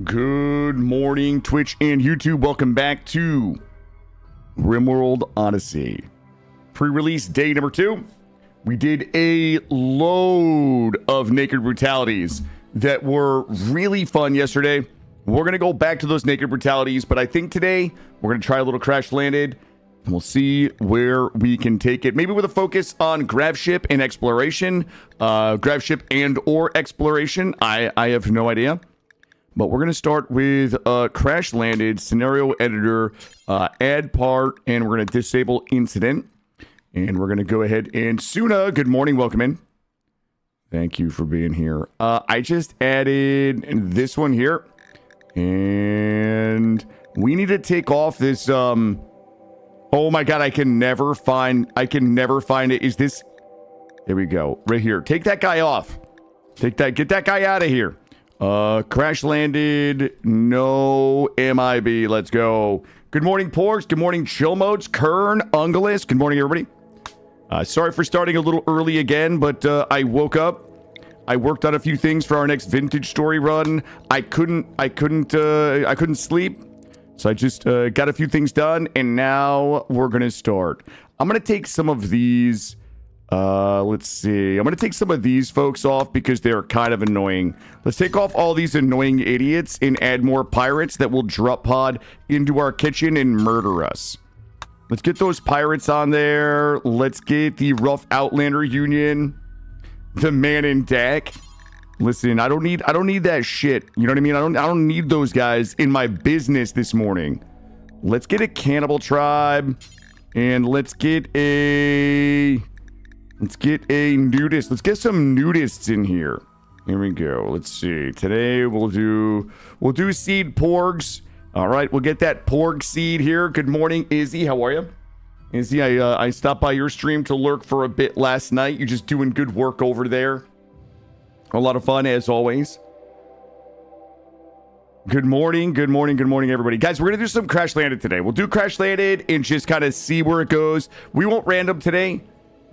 Good morning, Twitch and YouTube. Welcome back to RimWorld Odyssey. Pre-release day number 2. We did a load of naked brutalities that were really fun yesterday. We're going to go back to those naked brutalities, but I think today we're going to try a little Crashlanded, and we'll see where we can take it. Maybe with a focus on grab ship and exploration. Grab ship and or exploration. I have no idea. But we're going to start with Crashlanded, scenario editor, add part, and we're going to disable incident. And we're going to go ahead and Suna, good morning, welcome in. Thank you for being here. I just added this one here. And we need to take off this, oh my god, I can never find it. Is this, there we go, right here. Take that guy off. Get that guy out of here. Crashlanded, no MIB, let's go. Good morning, Porks, good morning, Chill Modes, Kern, Ungalis, good morning, everybody. Sorry for starting a little early again, but I woke up. I worked on a few things for our next vintage story run. I couldn't sleep, so I just got a few things done, and now we're gonna start. I'm gonna take some of these. Let's see. I'm going to take some of these folks off because they're kind of annoying. Let's take off all these annoying idiots and add more pirates that will drop pod into our kitchen and murder us. Let's get those pirates on there. Let's get the rough Outlander Union. The man in deck. Listen, I don't need that shit. You know what I mean? I don't need those guys in my business this morning. Let's get a cannibal tribe. And let's get a nudist. Let's get some nudists in here. Here we go. Let's see. Today we'll do seed porgs. All right, we'll get that porg seed here. Good morning, Izzy. How are you? Izzy, I stopped by your stream to lurk for a bit last night. You're just doing good work over there. A lot of fun as always. Good morning, everybody. Guys, we're going to do some Crashlanded today. We'll do Crashlanded and just kind of see where it goes. We won't random today.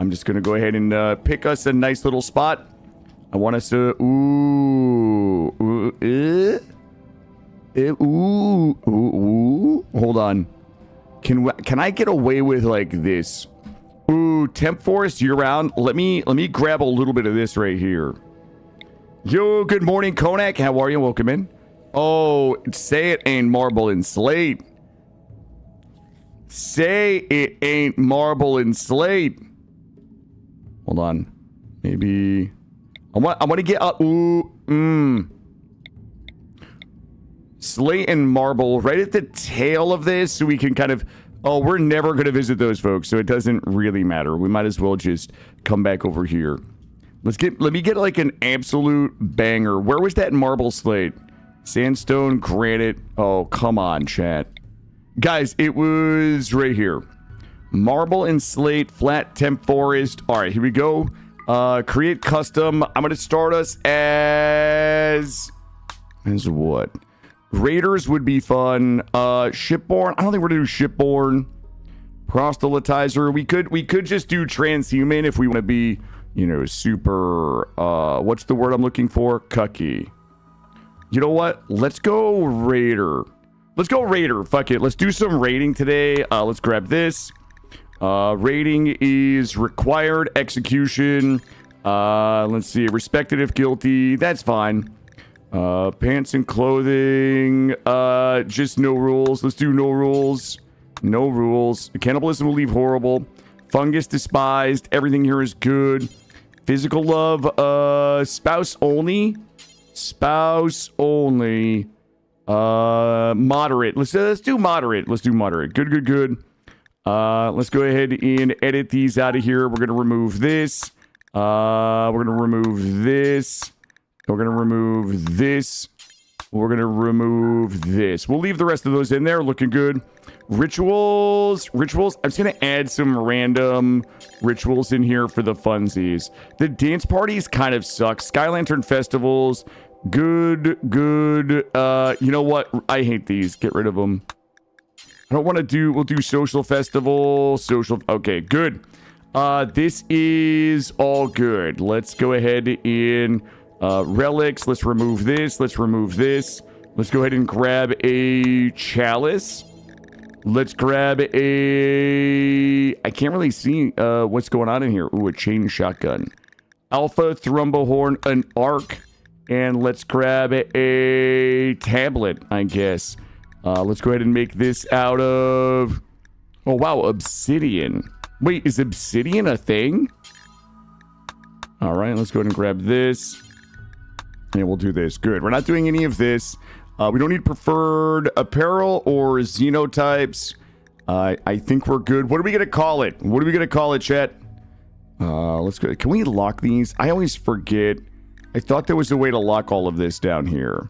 I'm just going to go ahead and pick us a nice little spot. I want us to... Hold on. Can I get away with like this? Ooh, temp forest year round. Let me grab a little bit of this right here. Yo, good morning, Konak. How are you? Welcome in. Oh, say it ain't marble and slate. Say it ain't marble and slate. Hold on. Maybe I want to get up. Slate and marble right at the tail of this, so we can kind of. Oh, we're never going to visit those folks, so it doesn't really matter. We might as well just come back over here. Let me get like an absolute banger. Where was that marble slate? Sandstone, granite. Oh, come on, chat. Guys, it was right here. Marble and slate, flat temp forest. All right, here we go. Create custom. I'm going to start us as what? Raiders would be fun. Shipborn. I don't think we're going to do shipborn. Proselytizer. We could just do transhuman if we want to be, you know, super, what's the word I'm looking for? Cucky. You know what? Let's go raider. Fuck it. Let's do some raiding today. Let's grab this. Rating is required execution. Let's see. Respected if guilty. That's fine. Pants and clothing. Just no rules. Let's do no rules. No rules. Cannibalism will leave horrible. Fungus despised. Everything here is good. Physical love. Spouse only. Moderate. Let's do moderate. Good. Let's go ahead and edit these out of here. We're going to remove this. We're going to remove this. We're going to remove this. We're going to remove this. We'll leave the rest of those in there. Looking good. Rituals. I'm just going to add some random rituals in here for the funsies. The dance parties kind of suck. Sky Lantern festivals. Good. You know what? I hate these. Get rid of them. I don't want to do... We'll do social festival. Okay, good. This is all good. Let's go ahead and... relics. Let's remove this. Let's Let's go ahead and grab a chalice. Let's grab a... I can't really see what's going on in here. Ooh, a chain shotgun. Alpha, thrombohorn, an arc. And let's grab a tablet, I guess. Let's go ahead and make this out of... Oh, wow, obsidian. Wait, is obsidian a thing? All right, let's go ahead and grab this. And we'll do this. Good. We're not doing any of this. We don't need preferred apparel or xenotypes. I think we're good. What are we going to call it? What are we going to call it, chat? Let's go. Can we lock these? I always forget. I thought there was a way to lock all of this down here.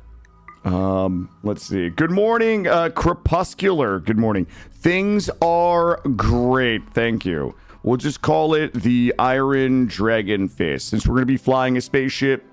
Let's see. Good morning, Crepuscular. Good morning. Things are great. Thank you. We'll just call it the Iron Dragon Fist. Since we're going to be flying a spaceship,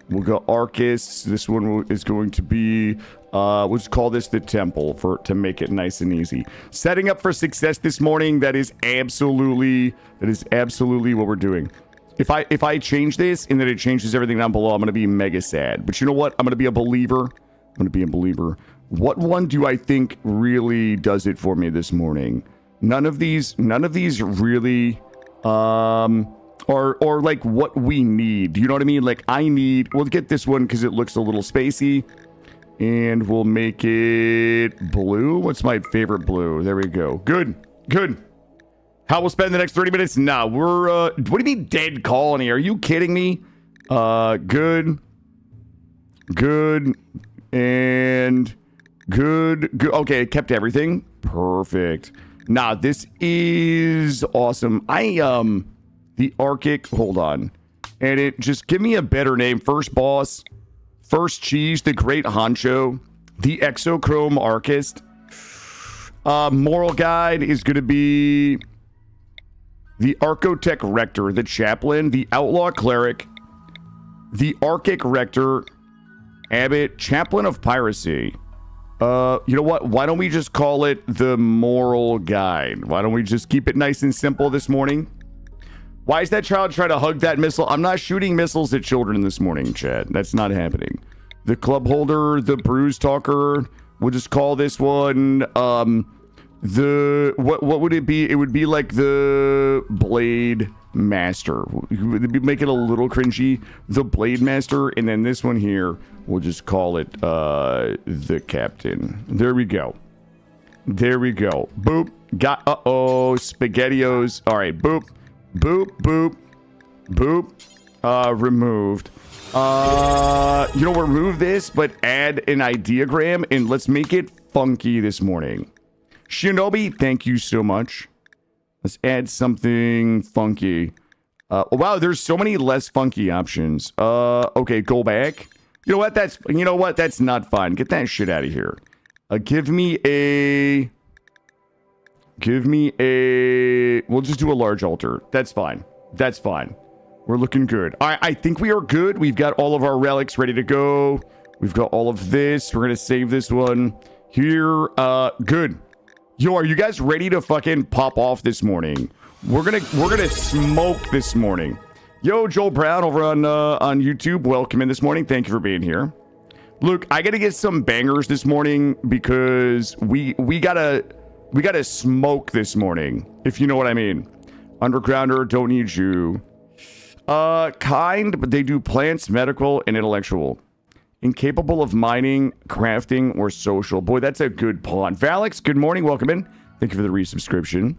we'll go Arcus. This one is going to be, we'll just call this the Temple to make it nice and easy. Setting up for success this morning. That is absolutely what we're doing. If I change this and then it changes everything down below, I'm going to be mega sad. But you know what? I'm going to be a believer. I'm going to be a believer. What one do I think really does it for me this morning? None of these really, or like what we need. Do you know what I mean? Like we'll get this one because it looks a little spacey. And we'll make it blue. What's my favorite blue? There we go. Good. How we'll spend the next 30 minutes? Nah, we're, what do you mean dead colony? Are you kidding me? Good. And good. Okay, it kept everything. Perfect. Nah, this is awesome. The Arctic, hold on. And it, just give me a better name. First boss, first cheese, the great honcho, the exochrome archist. Moral guide is going to be the Archotech Rector, the Chaplain, the Outlaw Cleric, the Archic Rector, Abbot, Chaplain of Piracy. You know what? Why don't we just call it the Moral Guide? Why don't we just keep it nice and simple this morning? Why is that child trying to hug that missile? I'm not shooting missiles at children this morning, Chad. That's not happening. The Club Holder, the Bruise Talker. We'll just call this one, what would it be? It would be like the Blade Master. Make it a little cringy. The Blade Master. And then this one here, we'll just call it the Captain. There we go. Boop. Got, SpaghettiOs. All right, boop. Removed. Remove this, but add an ideogram and let's make it funky this morning. Shinobi, thank you so much. Let's add something funky. Wow, there's so many less funky options. Okay, go back. You know what? That's not fun. Get that shit out of here. Give me a... We'll just do a large altar. That's fine. We're looking good. I think we are good. We've got all of our relics ready to go. We've got all of this. We're going to save this one here. Good. Yo, are you guys ready to fucking pop off this morning? We're gonna smoke this morning. Yo, Joel Brown over on YouTube. Welcome in this morning. Thank you for being here. Look, I gotta get some bangers this morning because we gotta smoke this morning, if you know what I mean. Undergrounder, don't need you. Kind, but they do plants, medical, and intellectual. Incapable of mining, crafting, or social. Boy, that's a good pawn. Valix, good morning. Welcome in. Thank you for the resubscription.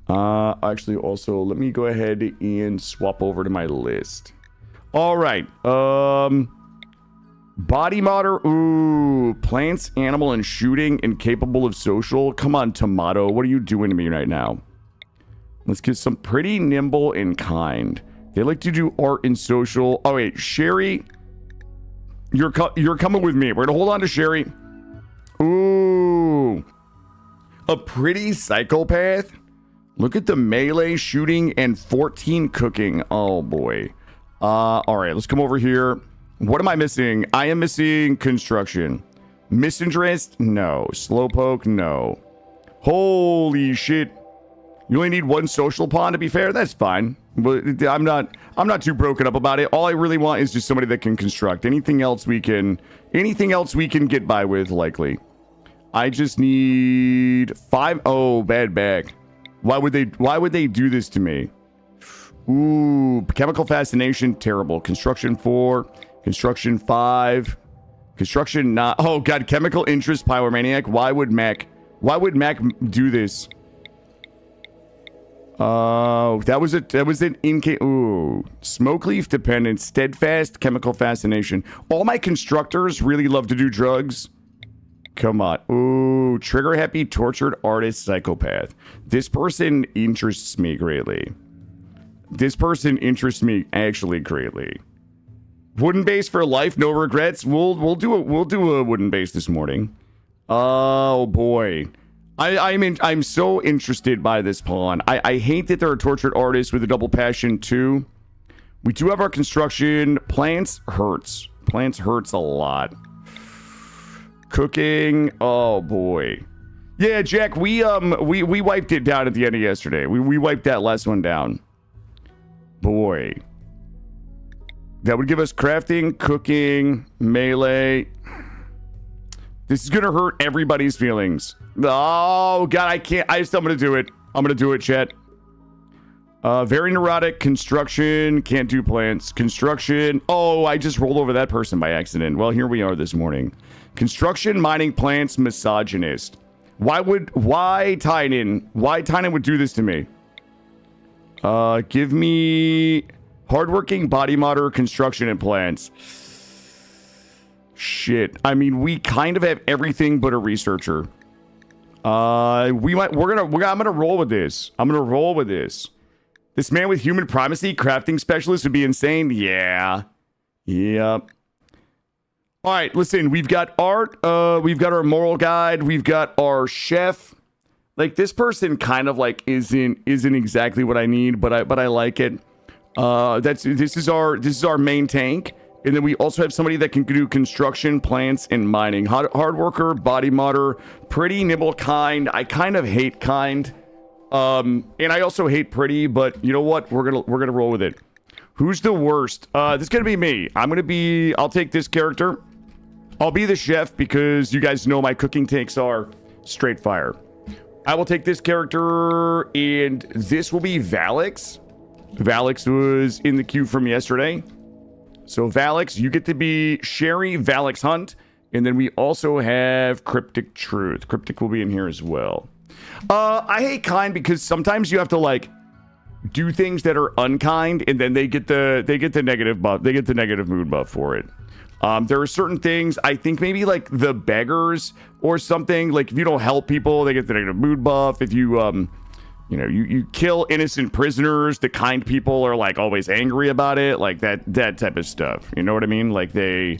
Actually, also, let me go ahead and swap over to my list. All right. Body modder. Ooh. Plants, animal, and shooting. Incapable of social. Come on, Tomato. What are you doing to me right now? Let's get some pretty nimble and kind. They like to do art and social. Oh, wait. Sherry... You're coming with me. We're gonna hold on to Sherry. Ooh. A pretty psychopath. Look at the melee shooting and 14 cooking. Oh boy. All right, let's come over here. What am I missing? I am missing construction. Misinterest? No. Slowpoke? No. Holy shit. You only need one social pawn, to be fair. That's fine. But I'm not too broken up about it. All I really want is just somebody that can construct. Anything else we can get by with, likely. I just need 5. Oh, bad back. Why would they do this to me? Ooh, chemical fascination, terrible. Construction 4, construction 5, construction not. Oh god, chemical interest, pyromaniac. Why would Mac do this? Oh, that was an ooh, smoke leaf dependent, steadfast, chemical fascination. All my constructors really love to do drugs. Come on. Ooh, trigger happy, tortured artist, psychopath. This person interests me greatly. This person interests me actually greatly. Wooden base for life, no regrets. We'll do a wooden base this morning. Oh boy. I'm so interested by this pawn. I hate that there are tortured artists with a double passion too. We do have our construction. Plants hurts. Plants hurts a lot. Cooking. Oh boy. Yeah, Jack, we wiped it down at the end of yesterday. We wiped that last one down. Boy. That would give us crafting, cooking, melee. This is gonna hurt everybody's feelings. Oh god, I can't. I'm gonna do it. I'm gonna do it, chat. Very neurotic. Construction. Can't do plants. Construction. Oh, I just rolled over that person by accident. Well, here we are this morning. Construction, mining, plants, misogynist. Why Tynan would do this to me? Give me hardworking, body modder, construction, and plants. Shit. I mean, we kind of have everything but a researcher. I'm gonna roll with this. I'm gonna roll with this. This man with human primacy, crafting specialist would be insane. Yeah. Yep. All right, listen, we've got art, we've got our moral guide, we've got our chef. Like, this person kind of like isn't exactly what I need, but I like it. This is our main tank. And then we also have somebody that can do construction, plants, and mining. Hard worker, body modder, pretty, nimble, kind. I kind of hate kind. And I also hate pretty, but you know what? We're gonna roll with it. Who's the worst? This is gonna be me. I'll take this character. I'll be the chef because you guys know my cooking takes are straight fire. I will take this character, and this will be Valix. Valix was in the queue from yesterday. So Valix, you get to be Sherry, Valix Hunt, and then we also have Cryptic Truth. Cryptic will be in here as well. I hate kind because sometimes you have to like do things that are unkind, and then they get the negative buff. They get the negative mood buff for it. There are certain things, I think maybe like the beggars or something, like if you don't help people, they get the negative mood buff. If you, you kill innocent prisoners, the kind people are like always angry about it, like that type of stuff. You know what I mean? Like they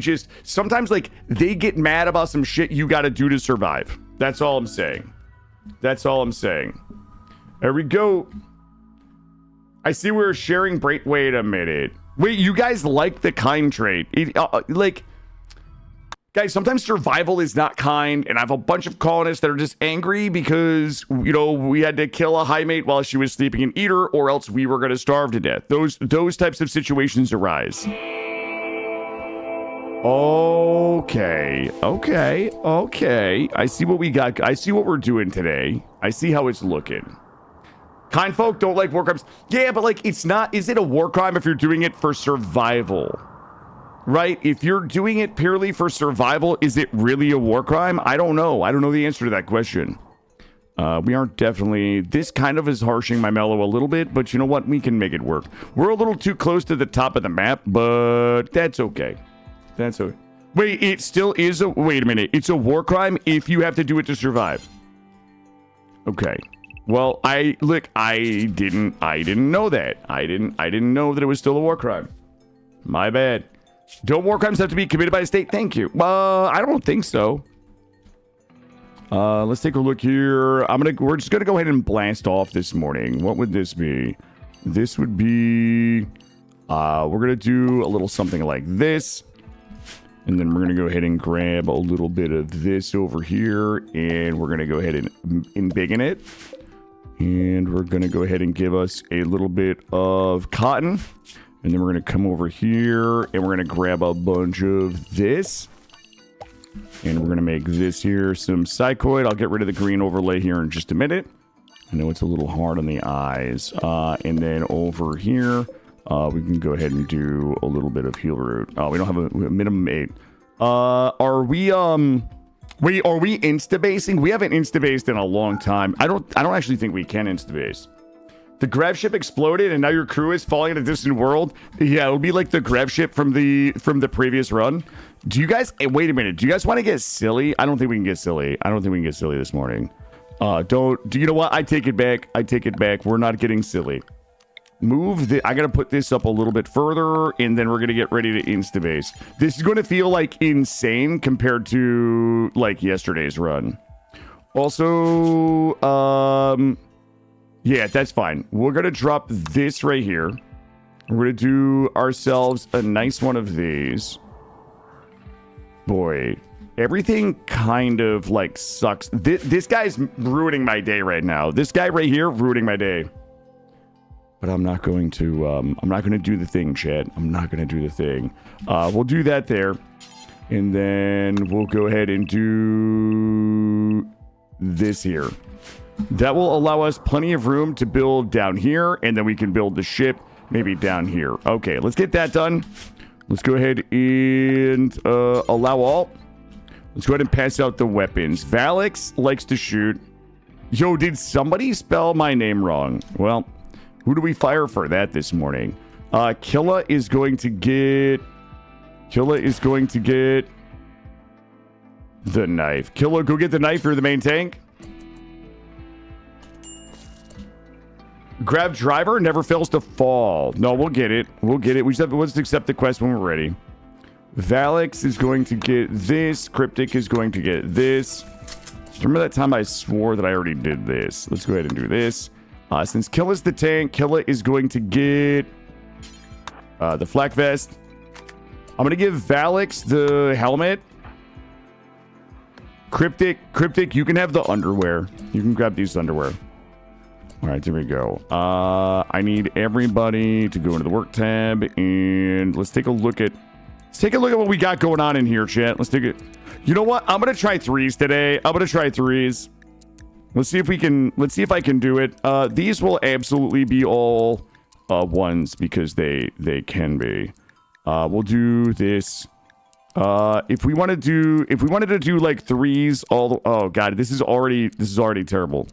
just, sometimes like they get mad about some shit you got to do to survive. That's all I'm saying. That's all I'm saying. There we go. I see we're sharing break. Wait a minute. Wait, you guys like the kind trait? Guys, sometimes survival is not kind, and I have a bunch of colonists that are just angry because, we had to kill a high mate while she was sleeping and eat her, or else we were going to starve to death. Those types of situations arise. Okay. I see what we got. I see what we're doing today. I see how it's looking. Kind folk don't like war crimes. Yeah, but like, it's not, is it a war crime if you're doing it for survival? Right? If you're doing it purely for survival, is it really a war crime? I don't know. I don't know the answer to that question. We aren't definitely, this kind of is harshing my mellow a little bit, but you know what? We can make it work. We're a little too close to the top of the map, but that's okay. That's okay. Wait, it still is wait a minute. It's a war crime if you have to do it to survive. Okay. Well, I didn't know that. I didn't know that it was still a war crime. My bad. Don't war crimes have to be committed by a state? Thank you. I don't think so. Let's take a look here. We're just gonna go ahead and blast off this morning. What would this be? This would be, we're gonna do a little something like this. And then we're going to go ahead and grab a little bit of this over here. And we're going to go ahead and embiggen it. And we're going to go ahead and give us a little bit of cotton. And then we're going to come over here and we're going to grab a bunch of this. And we're going to make this here some psychoid. I'll get rid of the green overlay here in just a minute. I know it's a little hard on the eyes. And then over here, we can go ahead and do a little bit of heal root. Oh, we don't have a minimum 8. Are we insta-basing? We haven't insta-based in a long time. I don't actually think we can insta-base. The grav ship exploded and now your crew is falling in a distant world. Yeah, it'll be like the grav ship from the previous run. Do you guys wait a minute? Do you guys want to get silly? I don't think we can get silly. I don't think we can get silly this morning. Do you know what? I take it back. I take it back. We're not getting silly. I gotta put this up a little bit further, and then we're gonna get ready to insta-base. This is gonna feel like insane compared to like yesterday's run. Also, yeah, that's fine. We're gonna drop this right here. We're gonna do ourselves a nice one of these. Boy, everything kind of like sucks. This guy's ruining my day right now. This guy right here ruining my day. But I'm not going to do the thing, chat. I'm not going to do the thing. We'll do that there. And then we'll go ahead and do this here. That will allow us plenty of room to build down here. And then we can build the ship maybe down here. Okay, let's get that done. Let's go ahead and allow all. Let's go ahead and pass out the weapons. Valix likes to shoot. Yo, did somebody spell my name wrong? Well, who do we fire for that this morning? Killa is going to get the knife. Killa, go get the knife. You're the main tank. Grab driver never fails to fall. No, we'll get it. We'll get it. We just have to let's accept the quest when we're ready. Valix is going to get this. Cryptic is going to get this. Remember that time I swore that I already did this? Let's go ahead and do this. Since Killa's the tank, Killa is going to get the flak vest. I'm going to give Valix the helmet. Cryptic, you can have the underwear. You can grab these underwear. All right, there we go. I need everybody to go into the work tab and let's take a look at what we got going on in here, chat. Let's take it. You know what? I'm going to try 3s today. I'm going to try 3s. Let's see if I can do it. These will absolutely be all 1s because they can be. We'll do this. If we wanted to do like 3s oh god, this is already terrible.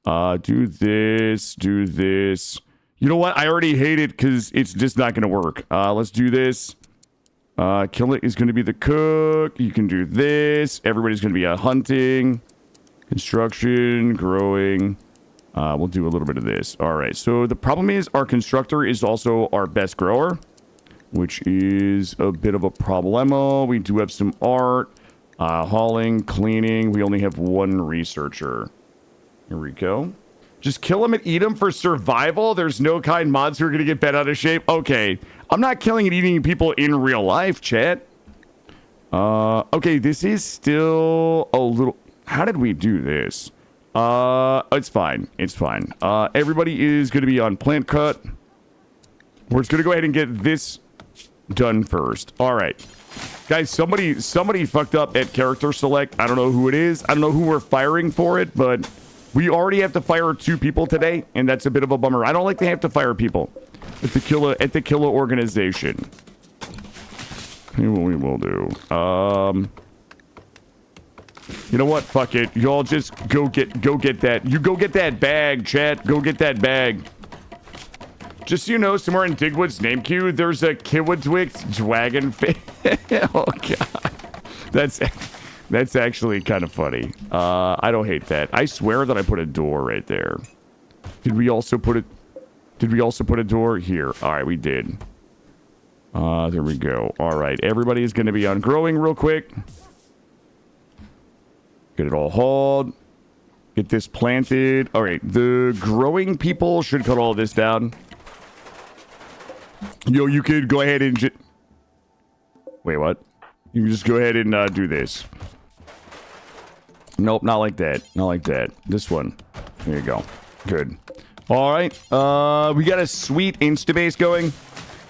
Do this. You know what? I already hate it because it's just not gonna work. Let's do this. Kill it is gonna be the cook. You can do this. Everybody's gonna be hunting. Construction, growing. We'll do a little bit of this. All right. So the problem is our constructor is also our best grower, which is a bit of a problemo. We do have some art, hauling, cleaning. We only have 1 researcher. Here we go. Just kill him and eat him for survival. There's no kind mods who are going to get bent out of shape. Okay. I'm not killing and eating people in real life, chat. Okay. This is still a little... How did we do this? It's fine. It's fine. Everybody is going to be on plant cut. We're just going to go ahead and get this done first. All right. Guys, somebody fucked up at character select. I don't know who it is. I don't know who we're firing for it, but we already have to fire 2 people today, and that's a bit of a bummer. I don't like to have to fire people at the Killa organization. Here's what we will do. You know what? Fuck it. Y'all just go get that. You go get that bag, chat. Go get that bag. Just so you know, somewhere in Digwood's name queue, there's a Killadrix dragon face. Oh god, that's actually kind of funny. I don't hate that. I swear that I put a door right there. Did we also put a door here? All right, we did. There we go. All right, everybody is going to be on growing real quick. Get it all hauled. Get this planted. All right, the growing people should cut all this down. Yo, you could go ahead and wait, what? You can just go ahead and do this. Nope, not like that. Not like that. This one. There you go. Good. All right. We got a sweet Instabase going.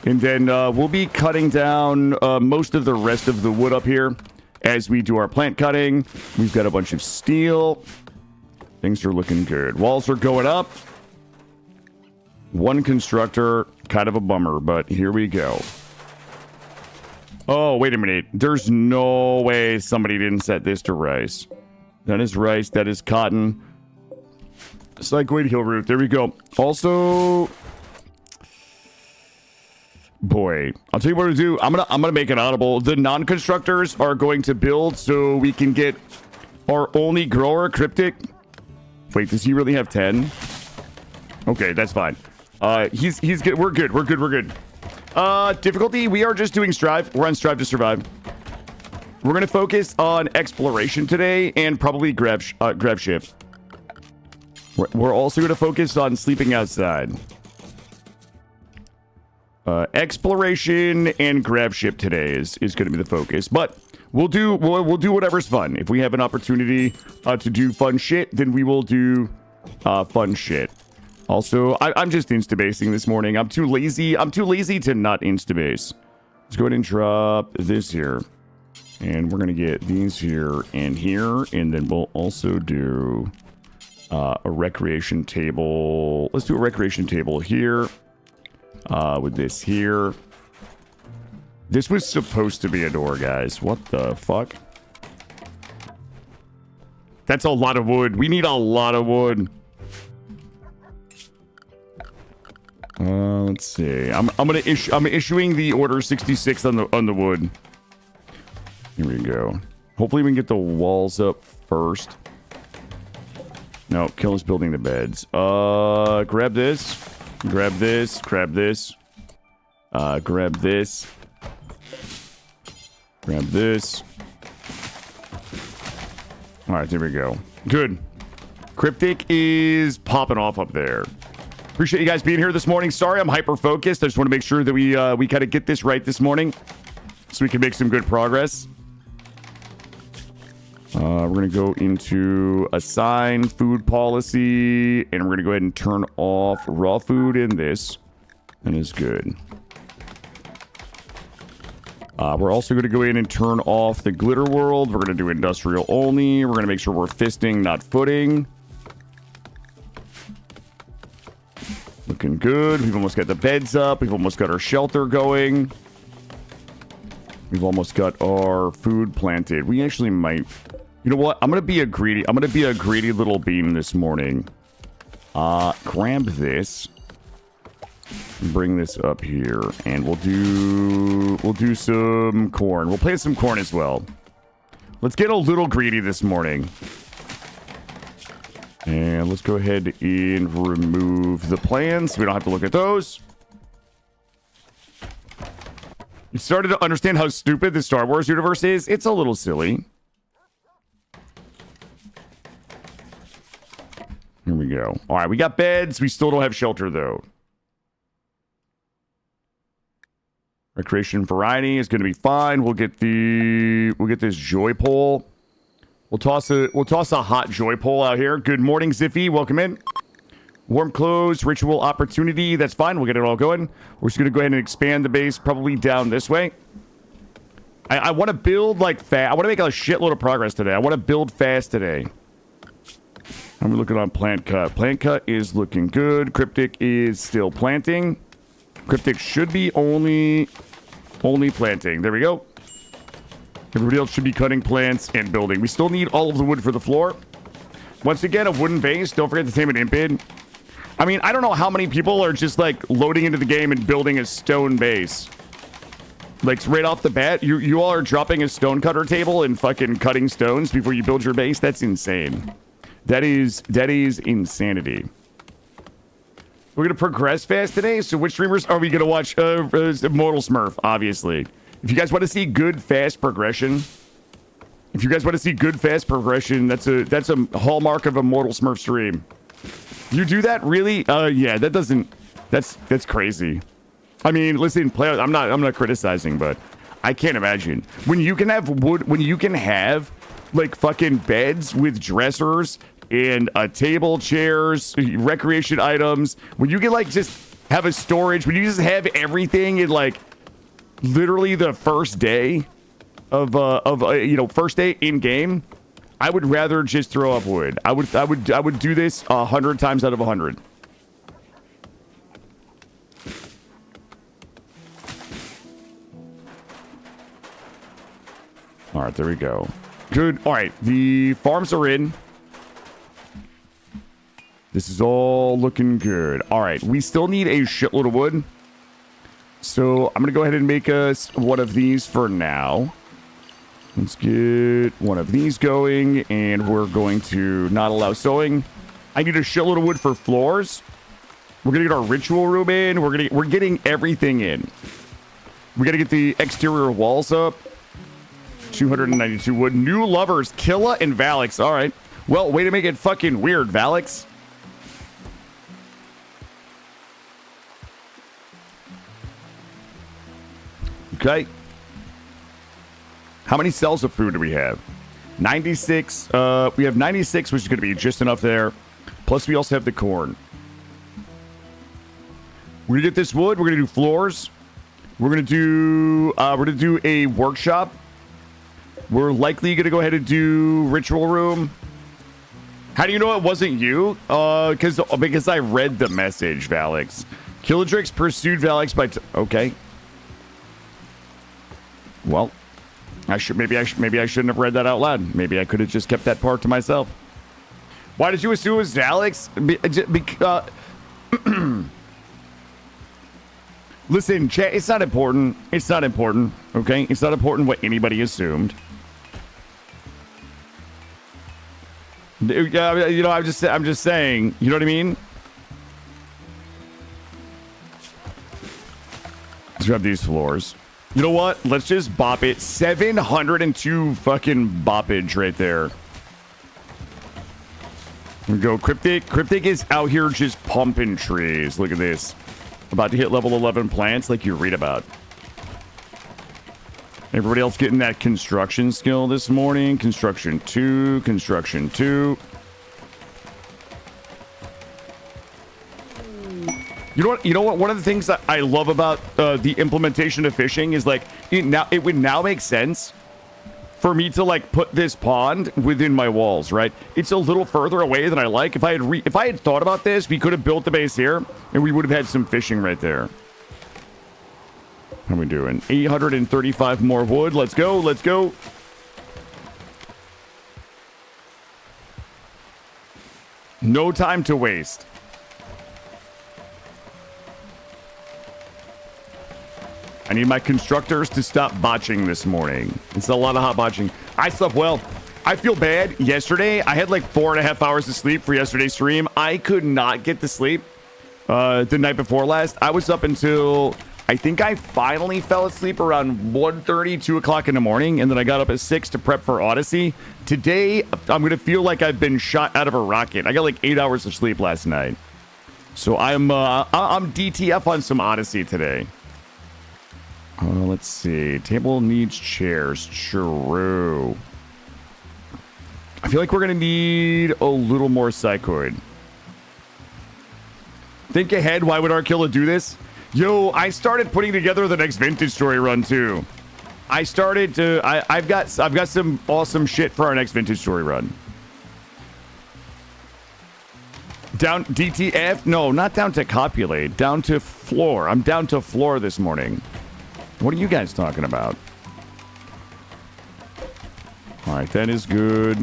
And then we'll be cutting down most of the rest of the wood up here as we do our plant cutting. We've got a bunch of steel. Things are looking good. Walls are going up. One constructor. Kind of a bummer, but here we go. Oh, wait a minute. There's no way somebody didn't set this to rice. That is rice. That is cotton. Cycloid hill root. There we go. Also, boy, I'll tell you what to do. I'm gonna make it audible. The non-constructors are going to build so we can get our only grower cryptic. Wait, does he really have 10? Okay, that's fine. He's good. We're good. We're good. Difficulty. We are just doing strive. We're on strive to survive. We're gonna focus on exploration today and probably grab ship. We're also gonna focus on sleeping outside. Exploration and grab ship today is going to be the focus, but we'll do whatever's fun. If we have an opportunity to do fun shit, then we will do fun shit. Also, I'm just instabasing this morning. I'm too lazy to not instabase. Let's go ahead and drop this here, and we're gonna get these here, and then we'll also do a recreation table. Let's do a recreation table here. With this here. This was supposed to be a door, guys. What the fuck? That's a lot of wood. We need a lot of wood. Let's see. I'm issuing the order 66 on the wood. Here we go. Hopefully we can get the walls up first. No, Kill is building the beds. Grab this. Grab this, grab this, grab this, grab this. All right, there we go. Good. Cryptic is popping off up there. Appreciate you guys being here this morning. Sorry, I'm hyper-focused. I just want to make sure that we kind of get this right this morning so we can make some good progress. We're going to go into assign food policy, and we're going to go ahead and turn off raw food in this. That is good. We're also going to go in and turn off the glitter world. We're going to do industrial only. We're going to make sure we're fisting, not footing. Looking good. We've almost got the beds up. We've almost got our shelter going. We've almost got our food planted. We actually might... You know what? I'm gonna be a greedy little bean this morning. Grab this. Bring this up here, and we'll do some corn. We'll plant some corn as well. Let's get a little greedy this morning. And let's go ahead and remove the plans so we don't have to look at those. You started to understand how stupid the Star Wars universe is? It's a little silly. Here we go. All right, we got beds. We still don't have shelter, though. Recreation variety is going to be fine. We'll get this joy pole. We'll toss a hot joy pole out here. Good morning, Ziffy. Welcome in. Warm clothes, ritual opportunity. That's fine. We'll get it all going. We're just going to go ahead and expand the base probably down this way. I want to build like fast. I want to make a shitload of progress today. I want to build fast today. I'm looking on plant cut. Plant cut is looking good. Cryptic is still planting. Cryptic should be only planting. There we go. Everybody else should be cutting plants and building. We still need all of the wood for the floor. Once again, a wooden base. Don't forget to tame an impid. I mean, I don't know how many people are just like loading into the game and building a stone base. Like right off the bat, you all are dropping a stone cutter table and fucking cutting stones before you build your base. That's insane. That is insanity. We're gonna progress fast today. So which streamers are we gonna watch? Mortal Smurf, obviously. If you guys want to see good fast progression, that's a hallmark of a Mortal Smurf stream. You do that really? Yeah, that's crazy. I mean, listen, I'm not criticizing, but I can't imagine when you can have wood, when you can have like fucking beds with dressers and a table, chairs, recreation items. When you can like just have a storage, when you just have everything in like literally the first day of you know, first day in game, I would rather just throw up wood. I would do this 100 times out of 100. All right, there we go. Good. All right, the farms are in. This is all looking good. All right, we still need a shitload of wood. So I'm going to go ahead and make us one of these for now. Let's get one of these going, and we're going to not allow sewing. I need a shitload of wood for floors. We're going to get our ritual room in. We're getting everything in. We got to get the exterior walls up. 292 wood. New lovers, Killa and Valix. All right. Well, way to make it fucking weird, Valix. Okay. How many cells of food do we have? 96. We have 96, which is going to be just enough there. Plus, we also have the corn. We're going to get this wood. We're going to do floors. We're going to do a workshop. We're likely going to go ahead and do ritual room. How do you know it wasn't you? Because I read the message, Valix. Killadrix pursued Valix by... Okay. Well, maybe I shouldn't have read that out loud. Maybe I could have just kept that part to myself. Why did you assume it was Valix? Listen, chat, it's not important. It's not important. Okay, it's not important what anybody assumed. Yeah, you know, I'm just saying. You know what I mean? Let's grab these floors. You know what? Let's just bop it. 702 fucking boppage right there. We go Cryptic. Cryptic is out here just pumping trees. Look at this. About to hit level 11 plants like you read about. Everybody else getting that construction skill this morning. Construction 2. Construction 2. You know what? One of the things that I love about the implementation of fishing is like it would now make sense for me to like put this pond within my walls, right? It's a little further away than I like. If I had thought about this, we could have built the base here, and we would have had some fishing right there. How are we doing? 835 more wood. Let's go. Let's go. No time to waste. I need my constructors to stop botching this morning. It's a lot of hot botching. I slept well. I feel bad. Yesterday, I had like 4.5 hours of sleep for yesterday's stream. I could not get to sleep the night before last. I was up until, I think I finally fell asleep around 1:30, 2 o'clock in the morning. And then I got up at 6 to prep for Odyssey. Today, I'm going to feel like I've been shot out of a rocket. I got like 8 hours of sleep last night. So I'm DTF on some Odyssey today. Let's see. Table needs chairs. True. I feel like we're going to need a little more psychoid. Think ahead. Why would Arkilla do this? Yo, I started putting together the next vintage story run too. I've got some awesome shit for our next vintage story run. Down DTF? No, not down to copulate. Down to floor. I'm down to floor this morning. What are you guys talking about? All right, that is good.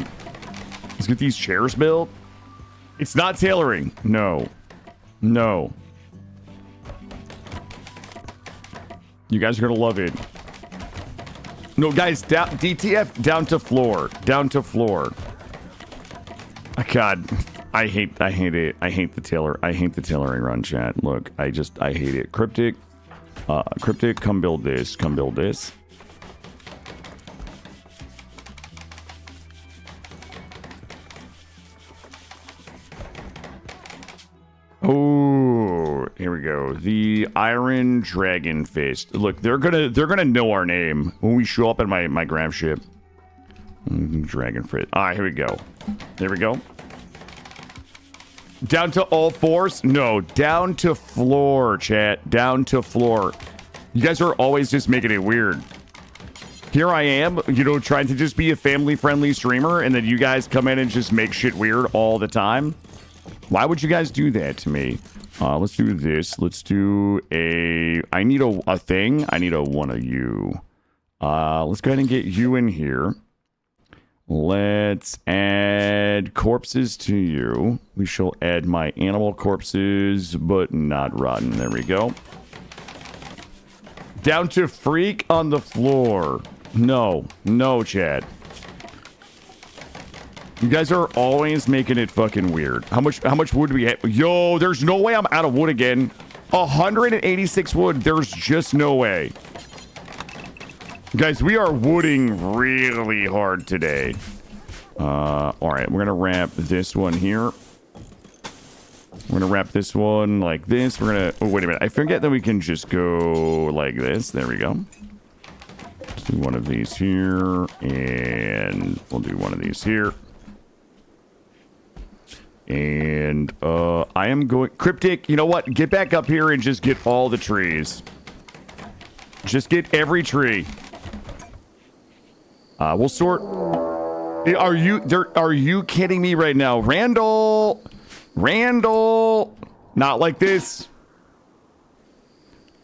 Let's get these chairs built. It's not tailoring. No. No. You guys are going to love it. No, guys, DTF down to floor. Down to floor. God, I hate it. I hate the tailor. I hate the tailoring run, chat. Look, I hate it. Cryptic. Cryptic, come build this. Come build this. Oh, here we go. The Iron Dragon Fist. Look, they're gonna know our name when we show up in my gram ship. Dragon Fist. All right, here we go. There we go. Down to all fours? No, down to floor, chat. Down to floor. You guys are always just making it weird. Here I am, you know, trying to just be a family-friendly streamer, and then you guys come in and just make shit weird all the time. Why would you guys do that to me? Let's do this. Let's do a... I need a thing. I need a one of you. Let's go ahead and get you in here. Let's add corpses to you. We shall add my animal corpses, but not rotten. There we go. Down to freak on the floor. No. No, Chad. You guys are always making it fucking weird. How much wood do we have? Yo, there's no way I'm out of wood again. 186 wood. There's just no way. Guys, we are wooding really hard today. All right, we're gonna wrap this one here. We're gonna wrap this one like this. We're gonna... Oh, wait a minute. I forget that we can just go like this. There we go. Let's do one of these here, and we'll do one of these here. And I am going... Cryptic, you know what? Get back up here and just get all the trees. Just get every tree. We'll sort... Are you kidding me right now? Randall! Not like this.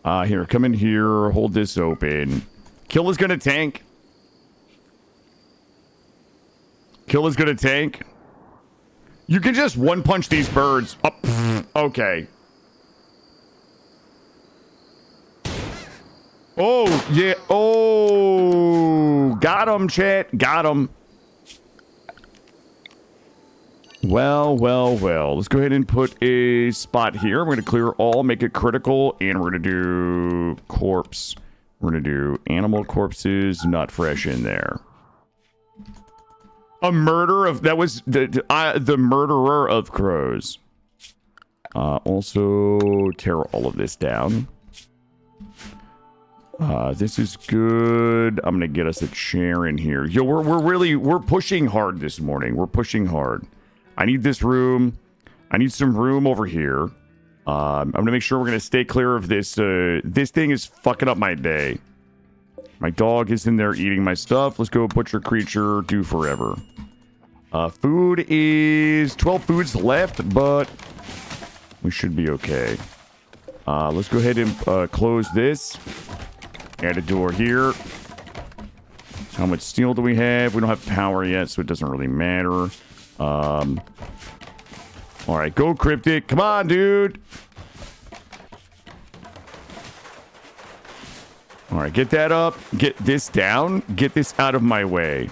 Here, come in here. Hold this open. Kill is gonna tank. Kill is gonna tank. You can just one punch these birds. Oh, okay. Oh, yeah. Oh, got him, chat. Got him. Well. Let's go ahead and put a spot here. We're going to clear all, make it critical, and we're going to do corpse. We're going to do animal corpses, not fresh in there. A murder of... That was the murderer of crows. Also, tear all of this down. This is good. I'm gonna get us a chair in here. Yo, we're pushing hard this morning. We're pushing hard. I need this room. I need some room over here. I'm gonna make sure we're gonna stay clear of this. This thing is fucking up my day. My dog is in there eating my stuff. Let's go butcher creature. Do forever. Food is 12 foods left, but we should be okay. Let's go ahead and close this. Add a door here. How much steel do we have? We don't have power yet, so it doesn't really matter. All right, go Cryptic. Come on, dude. All right, get that up. Get this down. Get this out of my way.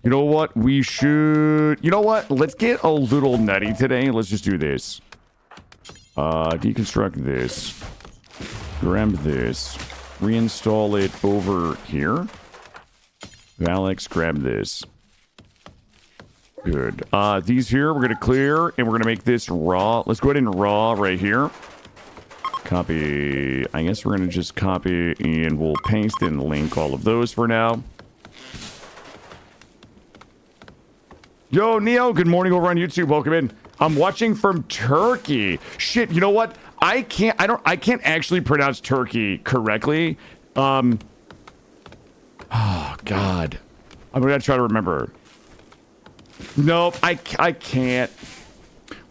You know what? We should... You know what? Let's get a little nutty today. Let's just do this. Deconstruct this. Grab this. Reinstall it over here. Alex, grab this. Good. These here, we're going to clear, and we're going to make this raw. Let's go ahead and raw right here. Copy. I guess we're going to just copy, and we'll paste and link all of those for now. Yo, Neo, good morning over on YouTube. Welcome in. I'm watching from Turkey. Shit, you know what? I can't actually pronounce Turkey correctly. Oh, God. I'm going to try to remember. Nope, I can't.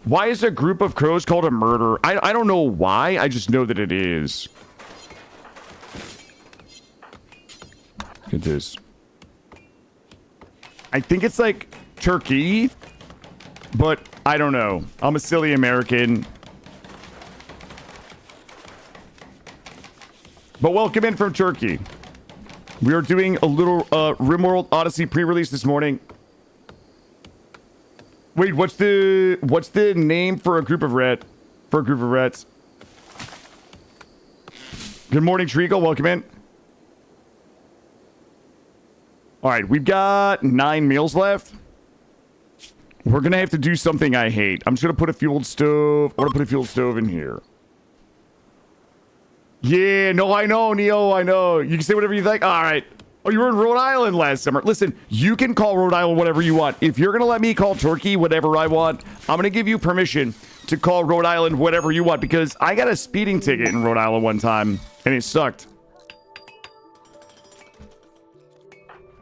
Why is a group of crows called a murder? I don't know why. I just know that it is. Look at this. I think it's like Turkey, but I don't know. I'm a silly American. But welcome in from Turkey. We are doing a little RimWorld Odyssey pre-release this morning. Wait, what's the name for a group of rats? Good morning, Treacle. Welcome in. All right, we've got 9 meals left. We're gonna have to do something I hate. I'm just gonna put a fueled stove. I want to put a fueled stove in here. Yeah, no, I know, Neo, I know. You can say whatever you like. All right. Oh, you were in Rhode Island last summer. Listen, you can call Rhode Island whatever you want. If you're going to let me call Turkey whatever I want, I'm going to give you permission to call Rhode Island whatever you want, because I got a speeding ticket in Rhode Island one time, and it sucked.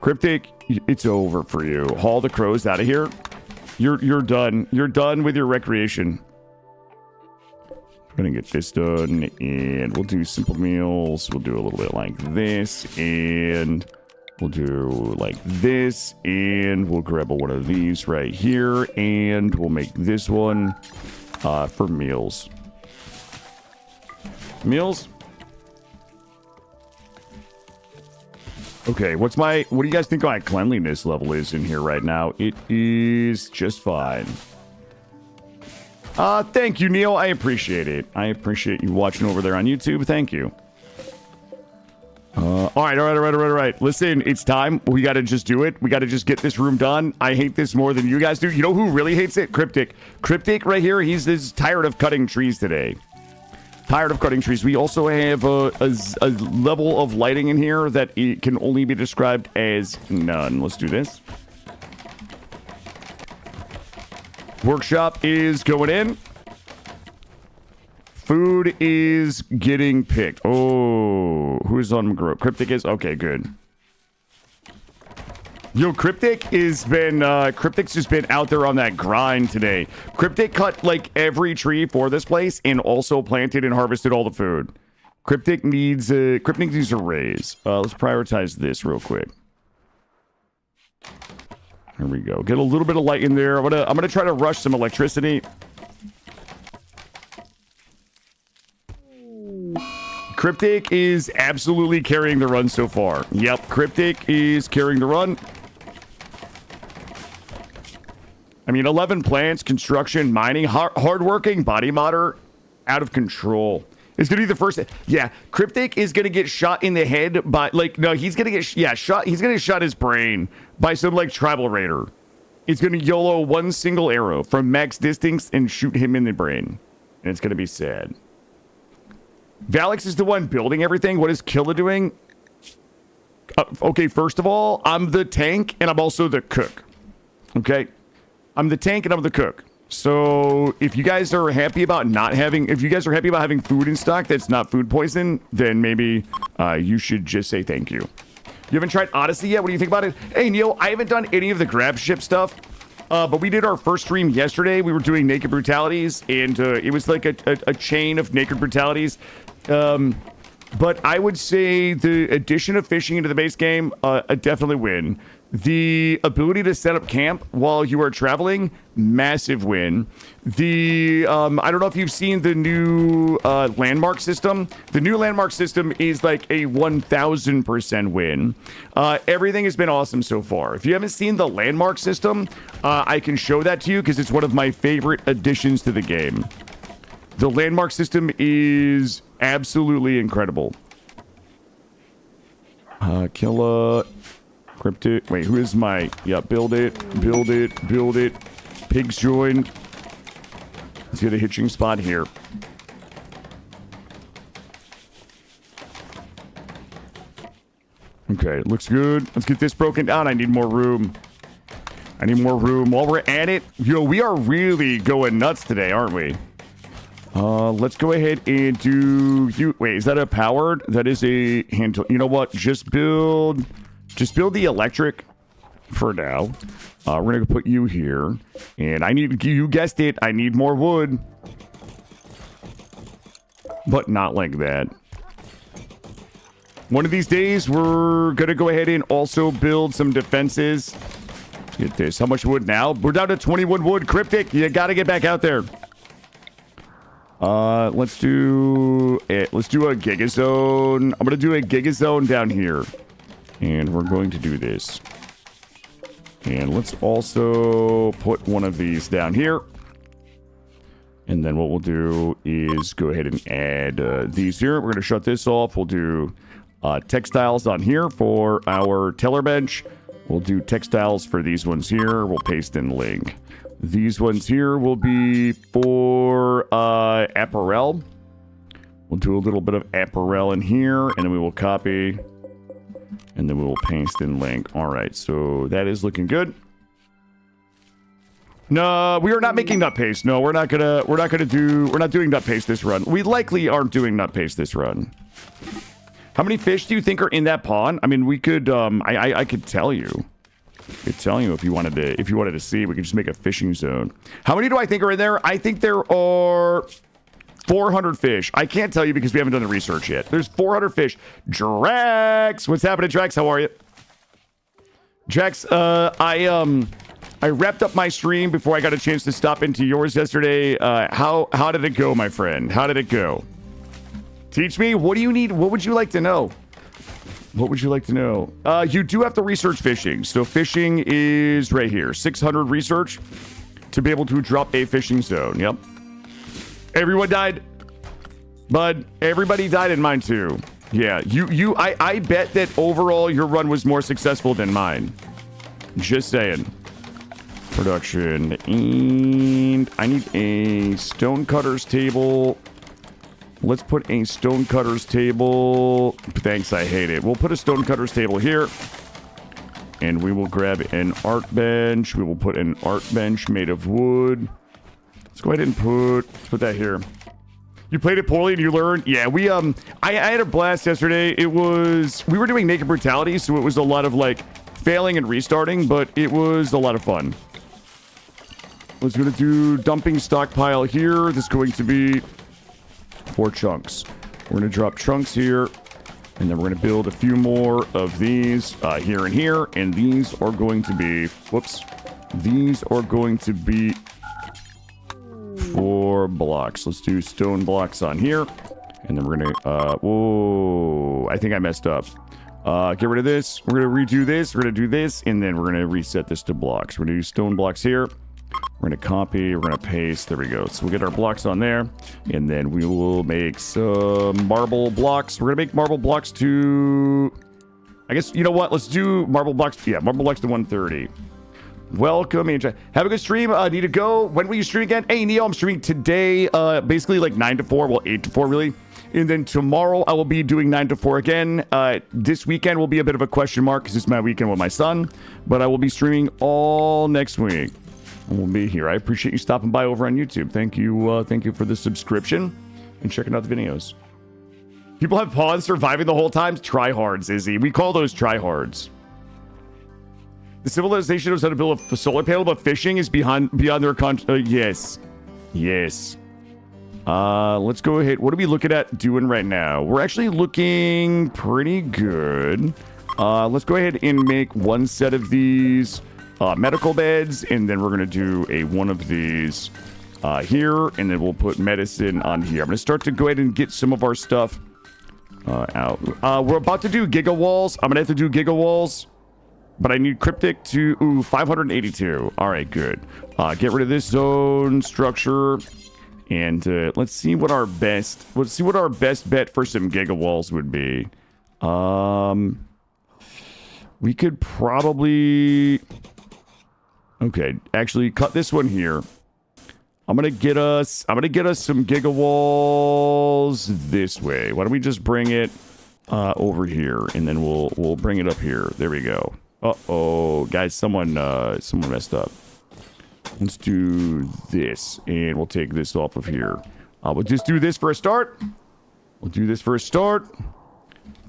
Cryptic, it's over for you. Haul the crows out of here. You're done. You're done with your recreation. We're gonna get this done, and we'll do simple meals. We'll do a little bit like this, and we'll do like this, and we'll grab one of these right here, and we'll make this one for meals. Meals. Okay, what do you guys think my cleanliness level is in here right now? It is just fine. Thank you, Neil. I appreciate it. I appreciate you watching over there on YouTube. Thank you. All right. Listen, it's time. We got to just do it. We got to just get this room done. I hate this more than you guys do. You know who really hates it? Cryptic. Cryptic right here. He's tired of cutting trees today. Tired of cutting trees. We also have a level of lighting in here that it can only be described as none. Let's do this. Workshop is going in. Food is getting picked. Oh, who's on McGraw? Cryptic is? Okay, good. Yo, Cryptic's just been out there on that grind today. Cryptic cut like every tree for this place and also planted and harvested all the food. Cryptic needs a raise. Let's prioritize this real quick. Here we go. Get a little bit of light in there. I'm gonna try to rush some electricity. Cryptic is absolutely carrying the run so far. Yep, Cryptic is carrying the run. I mean, 11 plants, construction, mining, hardworking, body modder, out of control. It's gonna be the first. Yeah, Cryptic is gonna get shot in the head by he's gonna get shot. He's gonna shot his brain by some tribal raider. It's gonna YOLO one single arrow from max distance and shoot him in the brain, and it's gonna be sad. Valix is the one building everything. What is Killa doing? Okay, first of all, I'm the tank and I'm also the cook. Okay, I'm the tank and I'm the cook. So if you guys are happy about having food in stock that's not food poison, then maybe you should just say thank you. You haven't tried Odyssey yet? What do you think about it? Hey, Neil, I haven't done any of the grab ship stuff, but we did our first stream yesterday. We were doing Naked Brutalities, and it was like a chain of Naked Brutalities. But I would say the addition of fishing into the base game, a definitely win. The ability to set up camp while you are traveling, massive win. I don't know if you've seen the new landmark system. The new landmark system is like a 1000% win. Everything has been awesome so far. If you haven't seen the landmark system, I can show that to you because it's one of my favorite additions to the game. The landmark system is absolutely incredible. Killa... Cryptic. Wait, who is my... Yeah, build it. Pigs joined. Let's get a hitching spot here. Okay, looks good. Let's get this broken down. I need more room. While we're at it, we are really going nuts today, aren't we? Let's go ahead and do... Wait, is that a powered? That is a hand tool. You know what? Just build the electric for now. We're going to put you here. And you guessed it, I need more wood. But not like that. One of these days, we're going to go ahead and also build some defenses. Let's get this. How much wood now? We're down to 21 wood. Cryptic, you got to get back out there. Let's do a Giga Zone. I'm going to do a Giga Zone down here. And we're going to do this. And let's also put one of these down here. And then what we'll do is go ahead and add these here. We're going to shut this off. We'll do textiles on here for our Tailor bench. We'll do textiles for these ones here. We'll paste in link. These ones here will be for apparel. We'll do a little bit of apparel in here. And then we will copy... And then we will paste in link. All right, so that is looking good. No, we are not making nut paste. No, we're not doing nut paste this run. We likely aren't doing nut paste this run. How many fish do you think are in that pond? I mean, we could I could tell you. I could tell you if you wanted to see. We could just make a fishing zone. How many do I think are in there? I think there are 400 fish. I can't tell you because we haven't done the research yet. There's 400 fish. Drax, what's happening, Drax? How are you? Drax, I wrapped up my stream before I got a chance to stop into yours yesterday. How did it go, my friend? How did it go? Teach me. What do you need? What would you like to know? What would you like to know? You do have to research fishing. So fishing is right here. 600 research to be able to drop a fishing zone. Yep. Everyone died. Bud, everybody died in mine too. Yeah, I bet that overall your run was more successful than mine. Just saying. Production, and I need a stonecutter's table. Let's put a stonecutter's table. Thanks, I hate it. We'll put a stonecutter's table here, and we will grab an art bench. We will put an art bench made of wood. Let's go ahead and put that here. You played it poorly and you learned? Yeah, I had a blast yesterday. We were doing naked brutality, so it was a lot of like failing and restarting, but it was a lot of fun. I was going to do dumping stockpile here. This is going to be 4 chunks. We're going to drop chunks here, and then we're going to build a few more of these here and here, and these are going to be, these are going to be 4 blocks. Let's do stone blocks on here, and then we're going to, whoa, I think I messed up. Get rid of this. We're going to redo this. We're going to do this, and then we're going to reset this to blocks. We're going to do stone blocks here. We're going to copy, we're going to paste. There we go. So we'll get our blocks on there, and then we will make some marble blocks. We're going to make marble blocks to, I guess, you know what? Let's do marble blocks. Yeah, marble blocks to 130. Welcome, Angel. Have a good stream. Need to go. When will you stream again? Hey, Neo, I'm streaming today, basically like 9 to 4. Well, 8 to 4, really. And then tomorrow, I will be doing 9 to 4 again. This weekend will be a bit of a question mark because it's my weekend with my son. But I will be streaming all next week. We'll be here. I appreciate you stopping by over on YouTube. Thank you for the subscription and checking out the videos. People have pawns surviving the whole time. Tryhards, Izzy. We call those tryhards. The civilization knows how to build a solar panel, but fishing is beyond their yes. Yes. Let's go ahead. What are we looking at doing right now? We're actually looking pretty good. Let's go ahead and make one set of these medical beds, and then we're going to do one of these here, and then we'll put medicine on here. I'm going to start to go ahead and get some of our stuff out. We're about to do giga walls. I'm going to have to do giga walls, but I need cryptic to 582. All right, good. Get rid of this zone structure, and let's see what our best bet for some giga walls would be. We could probably, okay, actually cut this one here. I'm gonna get us some giga walls this way. Why don't we just bring it over here, and then we'll bring it up here. There we go. Uh-oh, guys, someone messed up. Let's do this, and we'll take this off of here. We'll just do this for a start.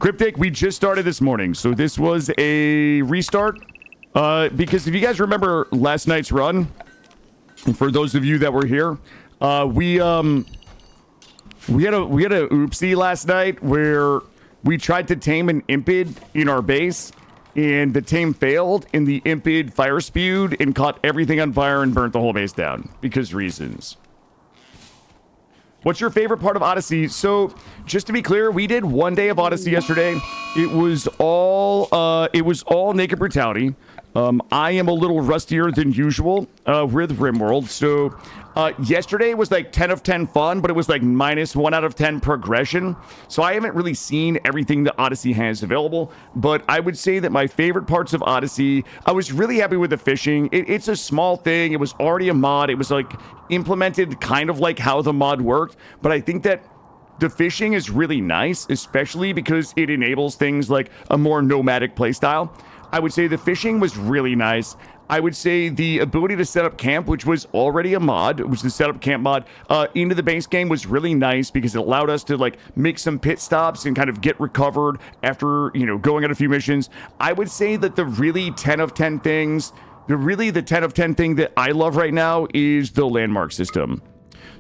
Cryptic, we just started this morning, so this was a restart. Because if you guys remember last night's run, for those of you that were here, we had a oopsie last night where we tried to tame an impid in our base, and the tame failed, and the impid fire spewed and caught everything on fire and burnt the whole base down because reasons. What's your favorite part of Odyssey? So, just to be clear, we did 1 day of Odyssey yesterday. It was all naked brutality. I am a little rustier than usual with RimWorld. So, yesterday was like 10 of 10 fun, but it was like -1 out of 10 progression. So I haven't really seen everything that Odyssey has available, but I would say that my favorite parts of Odyssey, I was really happy with the fishing. It's a small thing. It was already a mod. It was like implemented kind of like how the mod worked, but I think that The fishing is really nice, especially because it enables things like a more nomadic playstyle. I would say the fishing was really nice. I would say the ability to set up camp, which was already a mod, which the setup camp mod, into the base game was really nice because it allowed us to like make some pit stops and kind of get recovered after, you know, going on a few missions. I would say that the really 10 of 10 things, the 10 of 10 thing that I love right now is the landmark system.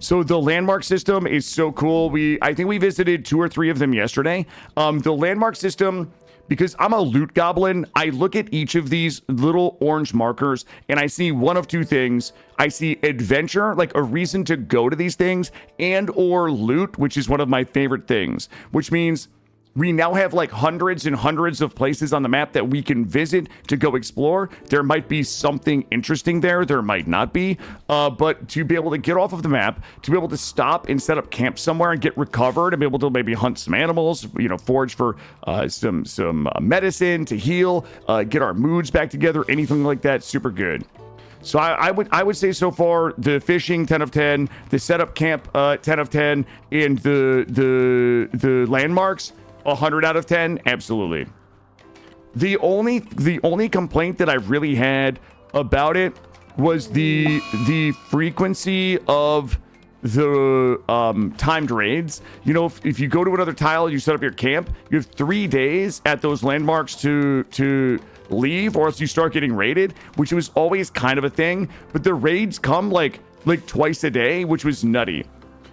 So the landmark system is so cool. I think we visited 2 or 3 of them yesterday. The landmark system, because I'm a loot goblin, I look at each of these little orange markers and I see one of 2 things. I see adventure, like a reason to go to these things, and or loot, which is one of my favorite things, which means we now have like hundreds and hundreds of places on the map that we can visit to go explore. There might be something interesting there. There might not be. But to be able to get off of the map, to be able to stop and set up camp somewhere and get recovered and be able to maybe hunt some animals, you know, forage for some medicine to heal, get our moods back together, anything like that, super good. So I would say so far the fishing 10 of 10, the setup camp 10 of 10, and the landmarks 100 out of 10, absolutely. The only complaint that I really had about it was the frequency of the timed raids. You know, if you go to another tile, you set up your camp, you have 3 days at those landmarks to leave, or else you start getting raided, which was always kind of a thing. But the raids come like twice a day, which was nutty.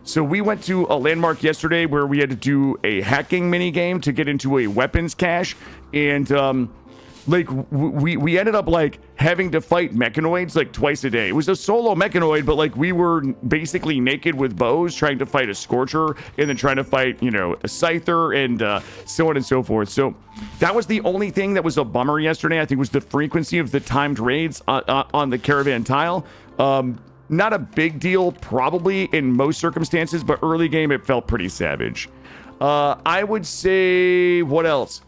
So we went to a landmark yesterday where we had to do a hacking mini game to get into a weapons cache, and like we ended up like having to fight mechanoids like twice a day. It was a solo mechanoid, but like we were basically naked with bows trying to fight a scorcher and then trying to fight, you know, a scyther and so on and so forth. So that was the only thing that was a bummer yesterday, I think, was the frequency of the timed raids on the caravan tile. Not a big deal, probably, in most circumstances, but early game, it felt pretty savage. I would say, what else?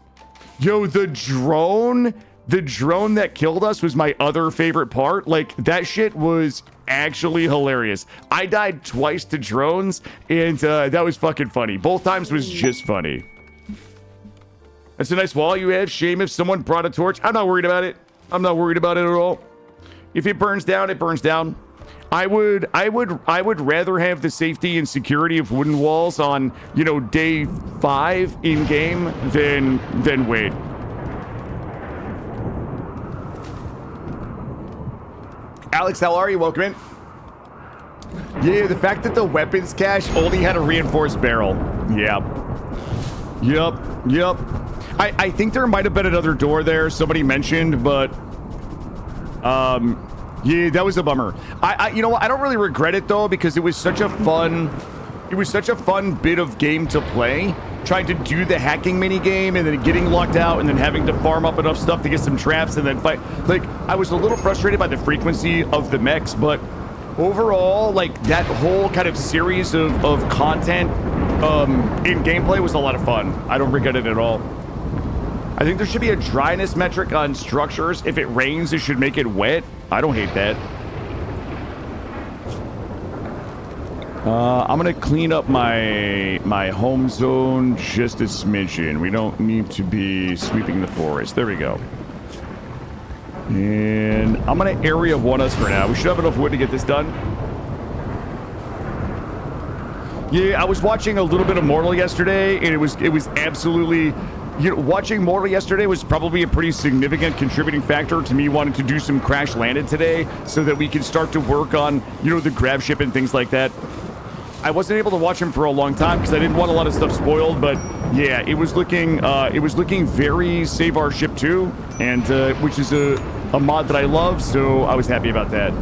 Yo, the drone that killed us was my other favorite part. Like, that shit was actually hilarious. I died twice to drones, and that was fucking funny. Both times was just funny. That's a nice wall you have. Shame if someone brought a torch. I'm not worried about it. I'm not worried about it at all. If it burns down, it burns down. I would rather have the safety and security of wooden walls on, you know, day 5 in game than wait. Alex, how are you? Welcome in. Yeah, the fact that the weapons cache only had a reinforced barrel. Yeah. Yep. I think there might have been another door there somebody mentioned, but yeah, that was a bummer. You know what? I don't really regret it though, because it was such a fun bit of game to play. Trying to do the hacking mini game and then getting locked out and then having to farm up enough stuff to get some traps and then fight. Like, I was a little frustrated by the frequency of the mechs, but overall, like, that whole kind of series of content in gameplay was a lot of fun. I don't regret it at all. I think there should be a dryness metric on structures. If it rains, it should make it wet. I don't hate that. I'm gonna clean up my home zone just a smidgen. We don't need to be sweeping the forest. There we go. And I'm gonna area 1 us for now. We should have enough wood to get this done. Yeah, I was watching a little bit of Mortal yesterday, and it was absolutely... You know, watching Mortal yesterday was probably a pretty significant contributing factor to me wanting to do some Crashlanded today so that we could start to work on, you know, the grab ship and things like that. I wasn't able to watch him for a long time because I didn't want a lot of stuff spoiled, but yeah, it was looking very Save Our Ship 2, and which is a mod that I love, so I was happy about that.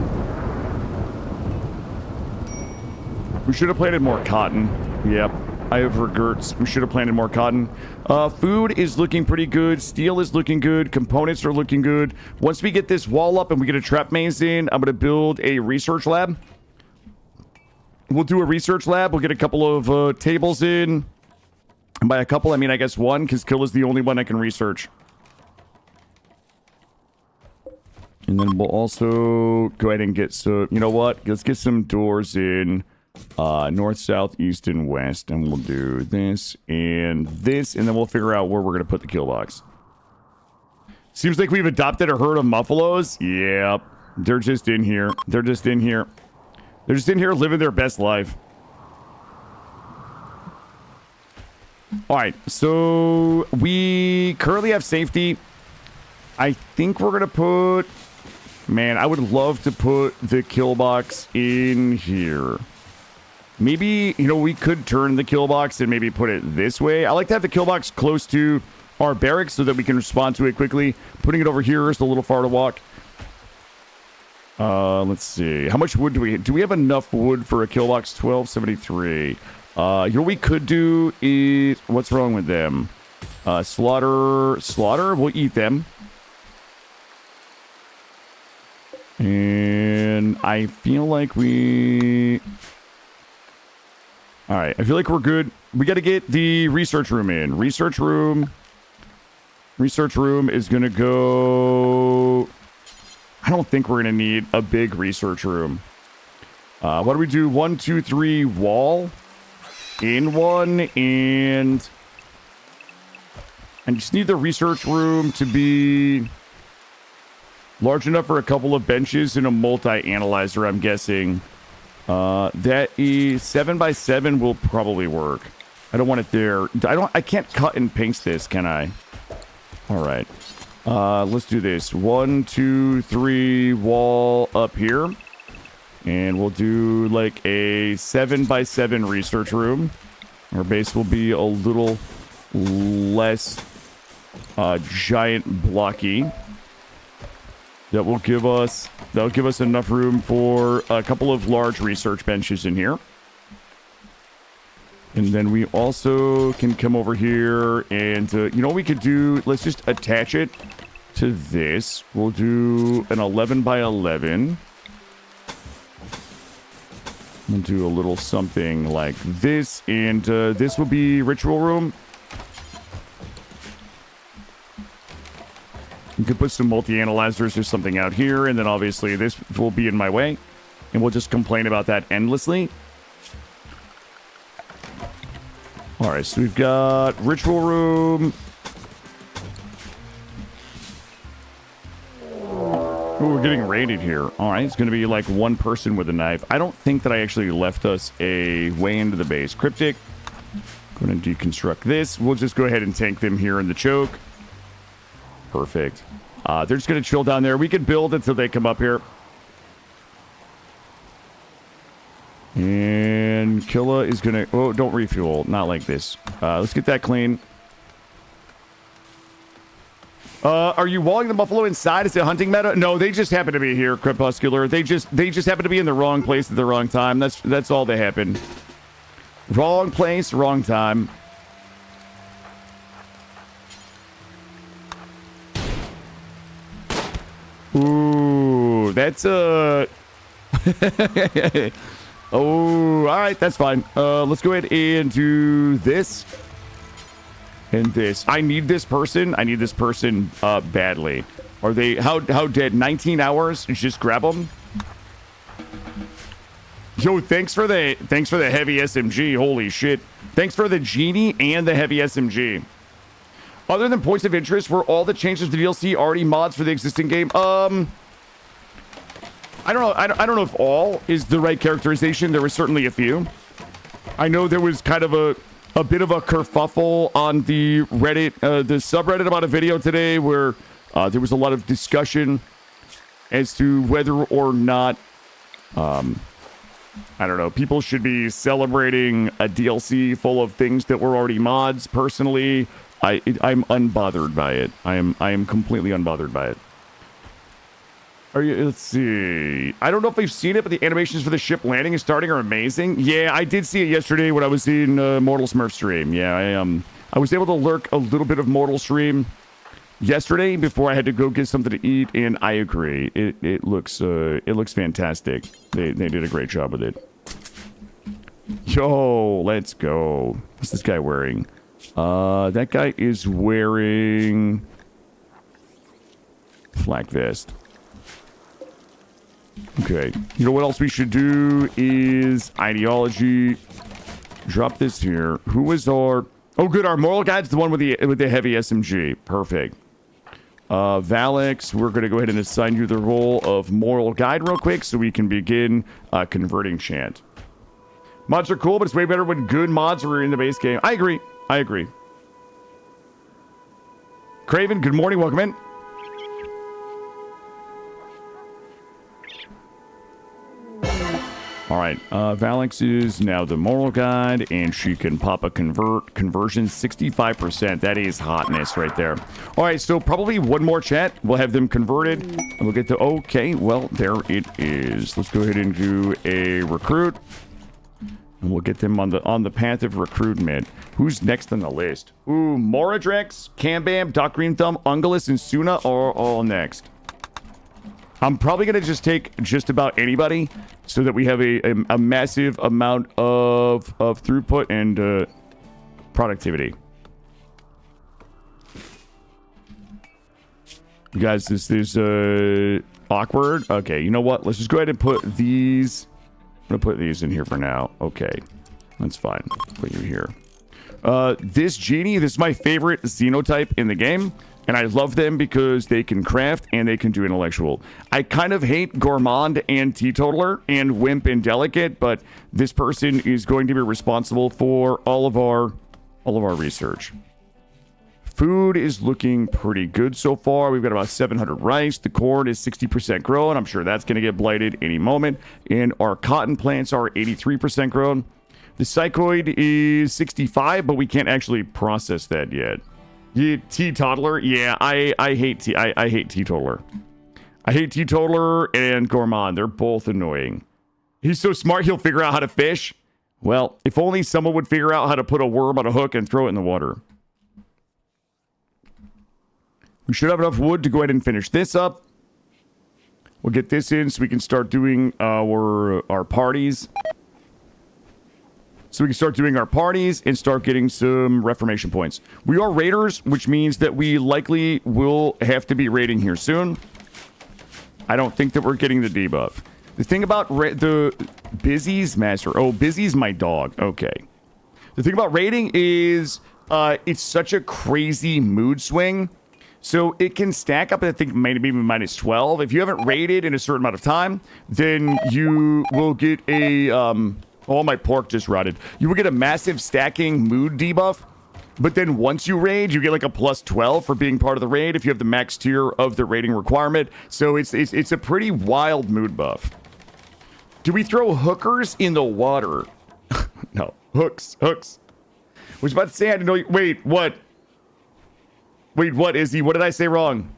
We should have planted more cotton. Yep. I have regrets. We should have planted more cotton. Food is looking pretty good. Steel is looking good. Components are looking good. Once we get this wall up and we get a trap maze in, I'm going to build a research lab. We'll do a research lab. We'll get a couple of tables in. And by a couple, I mean, I guess 1, because Kill is the only one I can research. And then we'll also go ahead and get some... You know what? Let's get some doors in. North, south, east, and west. And we'll do this, and then we'll figure out where we're going to put the kill box. Seems like we've adopted a herd of muffalos. Yep. They're just in here. They're just in here. They're just in here living their best life. All right. So we currently have safety. I think we're going to put... Man, I would love to put the kill box in here. Maybe, you know, we could turn the kill box and maybe put it this way. I like to have the kill box close to our barracks so that we can respond to it quickly. Putting it over here is a little far to walk. Let's see. How much wood do we have enough wood for a kill box? 1273. You know what we could do is... What's wrong with them? Slaughter. We'll eat them. And I feel like we... All right. I feel like we're good. We got to get the research room in. Research room is going to go... I don't think we're going to need a big research room. What do we do? 1, 2, 3 wall. In one. And I just need the research room to be large enough for a couple of benches and a multi-analyzer, I'm guessing. That is 7 by 7 will probably work. I don't want it there. I can't cut and paste this, can I? All right. Let's do this. 1, 2, 3 wall up here. And we'll do like a 7 by 7 research room. Our base will be a little less giant blocky. That'll give us enough room for a couple of large research benches in here. And then we also can come over here and, you know what we could do? Let's just attach it to this. We'll do an 11 by 11. We'll do a little something like this. And this will be ritual room. You could put some multi-analyzers or something out here. And then obviously this will be in my way. And we'll just complain about that endlessly. All right, so we've got ritual room. Ooh, we're getting raided here. All right, it's going to be like one person with a knife. I don't think that I actually left us a way into the base. Cryptic. Going to deconstruct this. We'll just go ahead and tank them here in the choke. Perfect. They're just going to chill down there. We can build until they come up here. And Killa is going to... Oh, don't refuel. Not like this. Let's get that clean. Are you walling the buffalo inside? Is it hunting meta? No, they just happen to be here, Crepuscular. They just happen to be in the wrong place at the wrong time. That's all that happened. Wrong place, wrong time. Ooh, that's a... Oh, all right, that's fine. Let's go ahead and do this and this. I need this person. I need this person badly. Are they how dead? 19 hours? Just grab them. Yo, thanks for the heavy SMG. Holy shit! Thanks for the genie and the heavy SMG. Other than points of interest, were all the changes to DLC already mods for the existing game? I don't know. I don't know if all is the right characterization. There was certainly a few. I know there was kind of a bit of a kerfuffle on the Reddit, the subreddit about a video today where there was a lot of discussion as to whether or not, I don't know, people should be celebrating a DLC full of things that were already mods. Personally, I'm unbothered by it. I am completely unbothered by it. Let's see. I don't know if we've seen it, but the animations for the ship landing and starting are amazing. Yeah, I did see it yesterday when I was in Mortal Smurf stream. Yeah, I was able to lurk a little bit of Mortal stream yesterday before I had to go get something to eat, and I agree. It looks fantastic. They did a great job with it. Yo, let's go. What's this guy wearing? That guy is wearing flak vest. Okay. You know what else we should do is ideology. Drop this here. Who was our... Oh, good. Our moral guide's the one with the heavy SMG. Perfect. Valix, we're going to go ahead and assign you the role of moral guide real quick so we can begin converting chant. Mods are cool, but it's way better when good mods are in the base game. I agree. I agree. Craven, good morning. Welcome in. All right, Valix is now the moral guide, and she can pop a conversion 65%. That is hotness right there. All right, so probably one more chat. We'll have them converted, and we'll get to... Okay, well, there it is. Let's go ahead and do a recruit, and we'll get them on the path of recruitment. Who's next on the list? Ooh, Moradrex, Cambam, Doc Green Thumb, Ungulus, and Suna are all next. I'm probably going to just take just about anybody so that we have a massive amount of throughput and productivity. You guys, this is awkward. Okay, you know what? Let's just go ahead and put these... I'm going to put these in here for now. Okay, that's fine. Put you here. This genie, this is my favorite xenotype in the game. And I love them because they can craft and they can do intellectual. I kind of hate Gourmand and Teetotaler and Wimp and Delicate, but this person is going to be responsible for all of our research. Food is looking pretty good so far. We've got about 700 rice. The corn is 60% grown. I'm sure that's going to get blighted any moment. And our cotton plants are 83% grown. The psychoid is 65, but we can't actually process that yet. Yeah, Teetotaler. Yeah, I hate Teetotaler. I hate Teetotaler and Gourmand. They're both annoying. He's so smart, he'll figure out how to fish. Well, if only someone would figure out how to put a worm on a hook and throw it in the water. We should have enough wood to go ahead and finish this up. We'll get this in so we can start doing our parties. So we can start doing our parties and start getting some reformation points. We are raiders, which means that we likely will have to be raiding here soon. I don't think that we're getting the debuff. The thing about the Busy's master... Oh, Busy's my dog. Okay. The thing about raiding is it's such a crazy mood swing. So it can stack up, I think, maybe even minus 12. If you haven't raided in a certain amount of time, then you will get a... Oh, my pork just rotted. You will get a massive stacking mood debuff. But then once you raid, you get like a plus 12 for being part of the raid if you have the max tier of the raiding requirement. So it's a pretty wild mood buff. Do we throw hookers in the water? No. Hooks. I was about to say I didn't know... Wait, what? Wait, what, Izzy? What did I say wrong?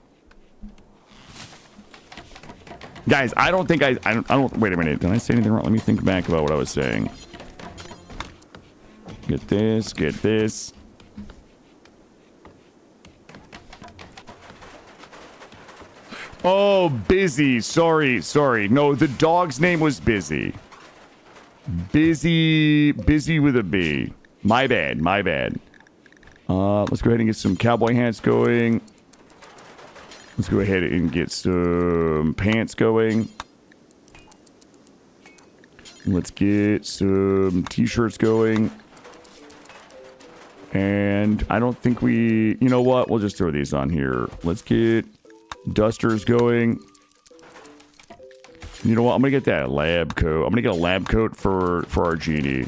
Guys, I don't think I don't... Wait a minute. Did I say anything wrong? Let me think back about what I was saying. Get this. Oh, Busy. Sorry. No, the dog's name was Busy. Busy with a B. My bad. Let's go ahead and get some cowboy hats going. Let's go ahead and get some pants going. Let's get some t-shirts going. And I don't think we... You know what? We'll just throw these on here. Let's get dusters going. You know what? I'm going to get that lab coat. I'm going to get a lab coat for our genie.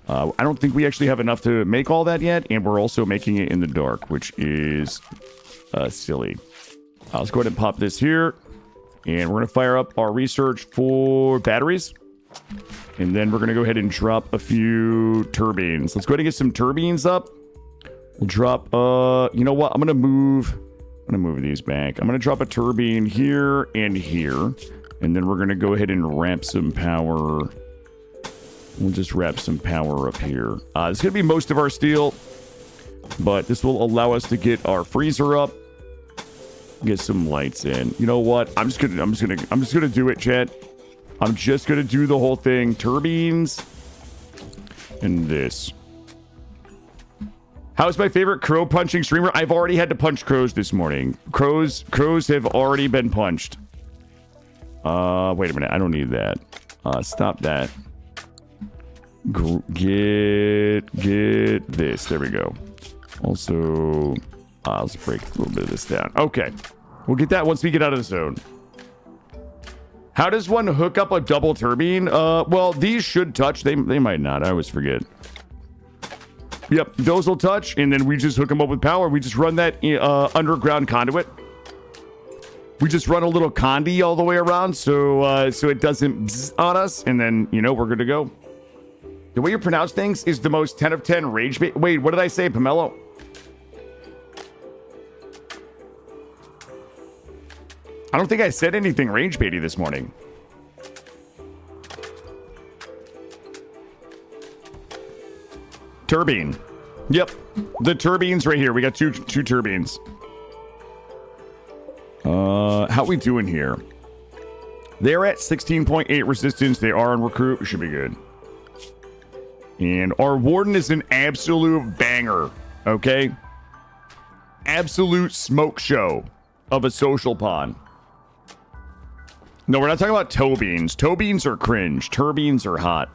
I don't think we actually have enough to make all that yet. And we're also making it in the dark, which is silly. Let's go ahead and pop this here. And we're going to fire up our research for batteries. And then we're going to go ahead and drop a few turbines. Let's go ahead and get some turbines up. We'll drop, you know what? I'm going to move these back. I'm going to drop a turbine here and here. And then we're going to go ahead and ramp some power. We'll just wrap some power up here. This is going to be most of our steel. But this will allow us to get our freezer up. Get some lights in. You know what? I'm just gonna do it, chat. I'm just gonna do the whole thing. Turbines and this. How's my favorite crow punching streamer? I've already had to punch crows this morning. Crows have already been punched. Wait a minute. I don't need that. Stop that. Get this. There we go. Also, let's break a little bit of this down. Okay. We'll get that once we get out of the zone. How does one hook up a double turbine? Well, these should touch. They might not. I always forget. Yep, those will touch, and then we just hook them up with power. We just run that underground conduit. We just run a little condi all the way around, so it doesn't bzz on us, and then, you know, we're good to go. The way you pronounce things is the most 10 of 10 rage bait. Wait, what did I say, Pomelo? I don't think I said anything rage baity this morning. Turbine. Yep. The turbine's right here. We got two turbines. How we doing here? They're at 16.8 resistance. They are on recruit. We should be good. And our warden is an absolute banger. Okay? Absolute smoke show of a social pawn. No, we're not talking about toe beans. Toe beans are cringe. Turbines are hot.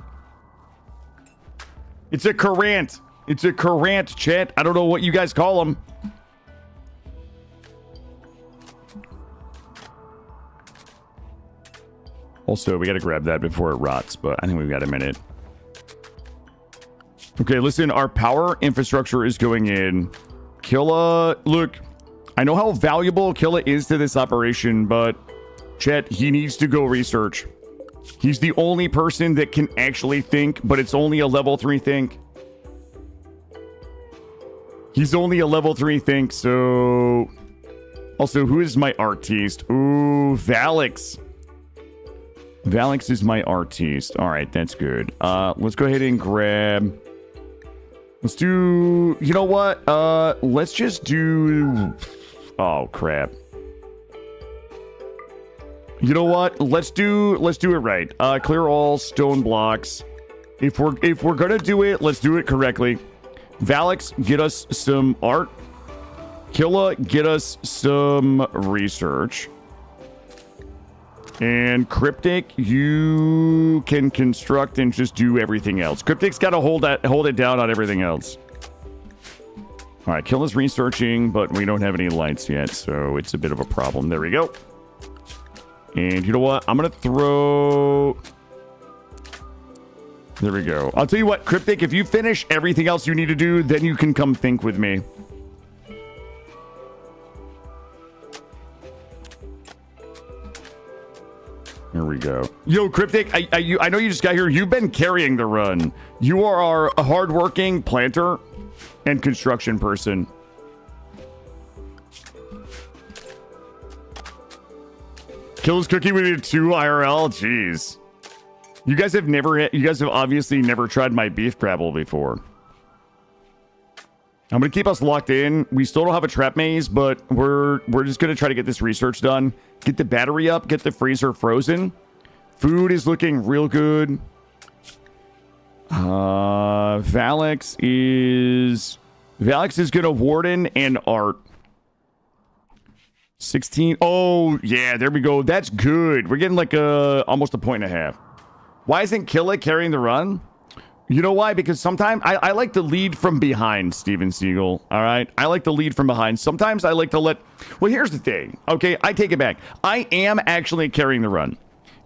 It's a currant. It's a currant, chat. I don't know what you guys call them. Also, we got to grab that before it rots, but I think we've got a minute. Okay, listen, our power infrastructure is going in. Killa, look, I know how valuable Killa is to this operation, but chat, he needs to go research. He's the only person that can actually think, but it's only a level 3 think. He's only a level 3 think, so... Also, who is my artiste? Ooh, Valix. Valix is my artiste. All right, that's good. Let's go ahead and grab... Let's do... You know what? Let's just do... Oh, crap. You know what? Let's do it right. Clear all stone blocks. If we're gonna do it, let's do it correctly. Valix, get us some art. Killa, get us some research. And Cryptic, you can construct and just do everything else. Cryptic's got to hold it down on everything else. All right, Killa's researching, but we don't have any lights yet, so it's a bit of a problem. There we go. And you know what? I'm going to throw... There we go. I'll tell you what, Cryptic, if you finish everything else you need to do, then you can come think with me. There we go. Yo, Cryptic, I know you just got here. You've been carrying the run. You are our hardworking planter and construction person. Kills cookie with 2 IRL. Jeez. You guys have obviously never tried my beef crabble before. I'm gonna keep us locked in. We still don't have a trap maze, but we're just gonna try to get this research done. Get the battery up, get the freezer frozen. Food is looking real good. Valix is gonna warden and art. 16. Oh yeah, there we go. That's good. We're getting like almost a point and a half. Why isn't Killa carrying the run? You know why? Because sometimes I like to lead from behind, Steven Siegel. All right? I like to lead from behind. Sometimes I like to let... Well, here's the thing. Okay, I take it back. I am actually carrying the run.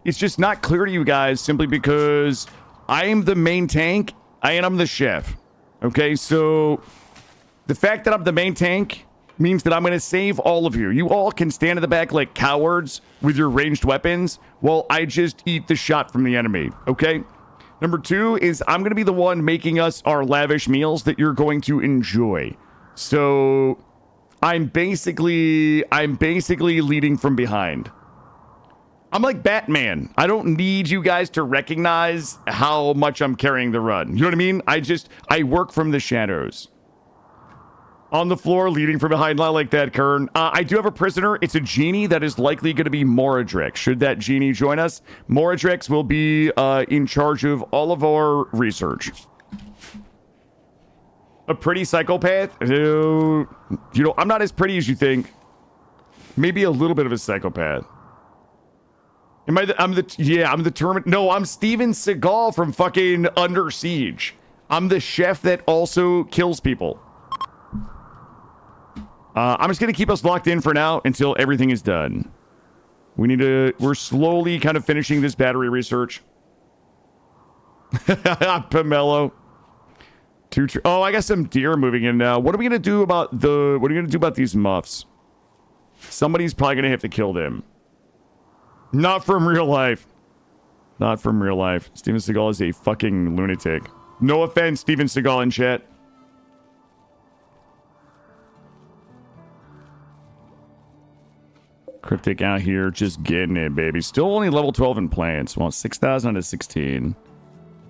It's just not clear to you guys simply because I am the main tank and I'm the chef. Okay, so the fact that I'm the main tank means that I'm going to save all of you. You all can stand in the back like cowards with your ranged weapons while I just eat the shot from the enemy. Okay? Number 2 is I'm going to be the one making us our lavish meals that you're going to enjoy. So I'm basically leading from behind. I'm like Batman. I don't need you guys to recognize how much I'm carrying the run. You know what I mean? I work from the shadows. On the floor, leading from behind, not like that, Kern. I do have a prisoner. It's a genie that is likely going to be Moradrix. Should that genie join us, Moradrix will be in charge of all of our research. A pretty psychopath? You know, I'm not as pretty as you think. Maybe a little bit of a psychopath. Am I I'm the tournament. No, I'm Steven Seagal from fucking Under Siege. I'm the chef that also kills people. I'm just going to keep us locked in for now until everything is done. We're slowly kind of finishing this battery research. Pomelo. Oh, I got some deer moving in now. What are we going to do about these muffs? Somebody's probably going to have to kill them. Not from real life. Not from real life. Steven Seagal is a fucking lunatic. No offense, Steven Seagal in chat. Cryptic out here, just getting it, baby. Still only level 12 in plants. Well, 6,000 out of 16.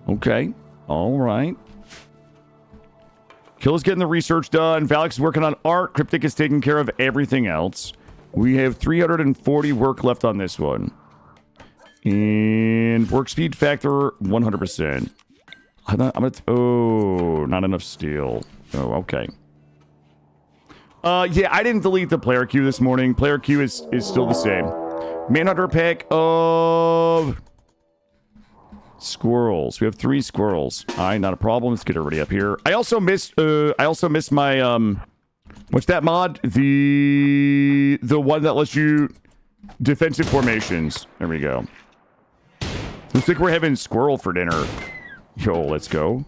Okay. All right. Kill is getting the research done. Valix is working on art. Cryptic is taking care of everything else. We have 340 work left on this one. And work speed factor, 100%. Not enough steel. Oh, okay. Yeah, I didn't delete the player queue this morning. Player queue is still the same. Manhunter pack of squirrels. We have 3 squirrels. All right, not a problem. Let's get everybody up here. I also missed my what's that mod? The one that lets you defensive formations. There we go. Looks like we're having squirrel for dinner. Yo, let's go.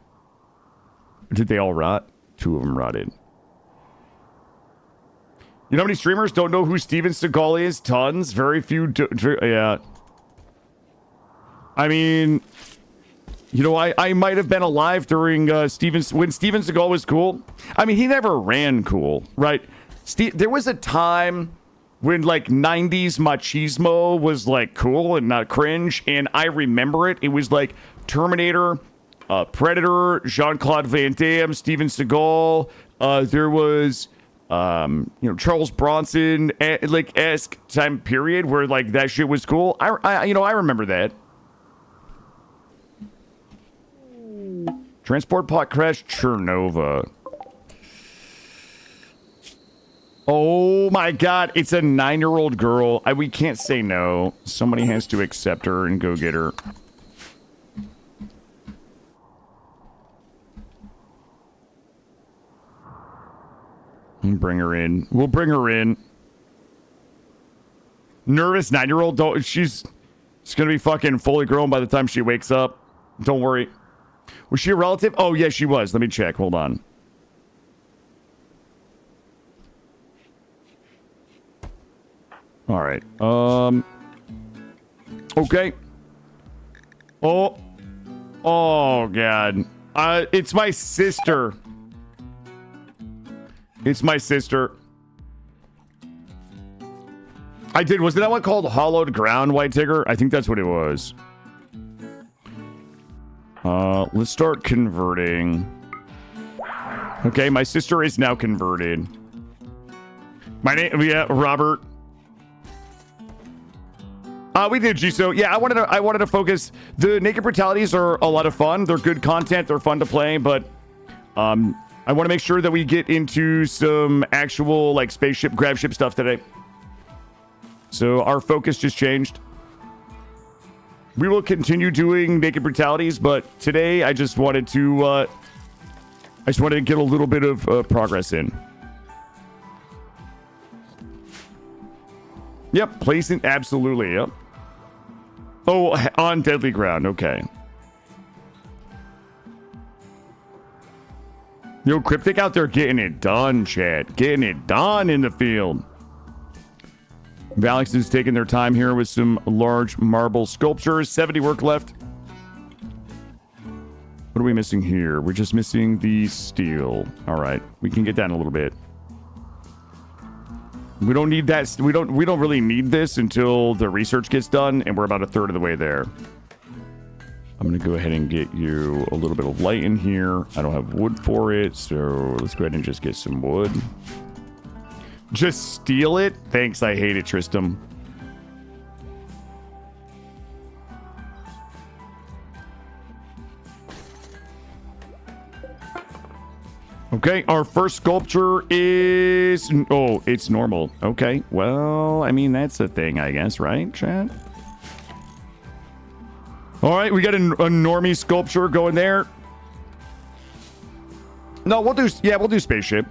Did they all rot? 2 of them rotted. You know how many streamers don't know who Steven Seagal is? Tons. Very few. Yeah. I mean, you know, I might have been alive during when Steven Seagal was cool. I mean, he never ran cool, right? There was a time when like 90s machismo was like cool and not cringe, and I remember it. It was like Terminator, Predator, Jean-Claude Van Damme, Steven Seagal. There was Charles Bronson esque time period where like that shit was cool. I remember that. Transport pot crash, Chernova. Oh my god, it's a 9-year-old girl. We can't say no. Somebody has to accept her and go get her. Bring her in. We'll bring her in. Nervous 9-year-old. She's gonna be fucking fully grown by the time she wakes up. Don't worry. Was she a relative? Oh, yeah, she was. Let me check. Hold on. All right. Okay. Oh, God. It's my sister. It's my sister. Wasn't that one called Hollowed Ground, White Tigger? I think that's what it was. Let's start converting. Okay, my sister is now converted. My name, yeah, Robert. We did Jiso. Yeah, I wanted to focus. The Naked Brutalities are a lot of fun. They're good content. They're fun to play, but I want to make sure that we get into some actual like spaceship grab ship stuff today. So our focus just changed. We will continue doing Naked Brutalities, but today I just wanted to get a little bit of progress in. Yep, placing absolutely. Yep. Oh, on deadly ground. Okay. Yo, Cryptic out there getting it done, chat. Getting it done in the field. Valix is taking their time here with some large marble sculptures. 70 work left. What are we missing here? We're just missing the steel. All right, we can get that in a little bit. We don't need that. We don't really need this until the research gets done, and we're about a third of the way there. I'm gonna go ahead and get you a little bit of light in here. I don't have wood for it, so let's go ahead and just get some wood. Just steal it? Thanks, I hate it, Tristram. Okay, our first sculpture is... Oh, it's normal. Okay, well, I mean, that's a thing, I guess, right, Chad? All right, we got a normie sculpture going there. No, we'll do spaceship.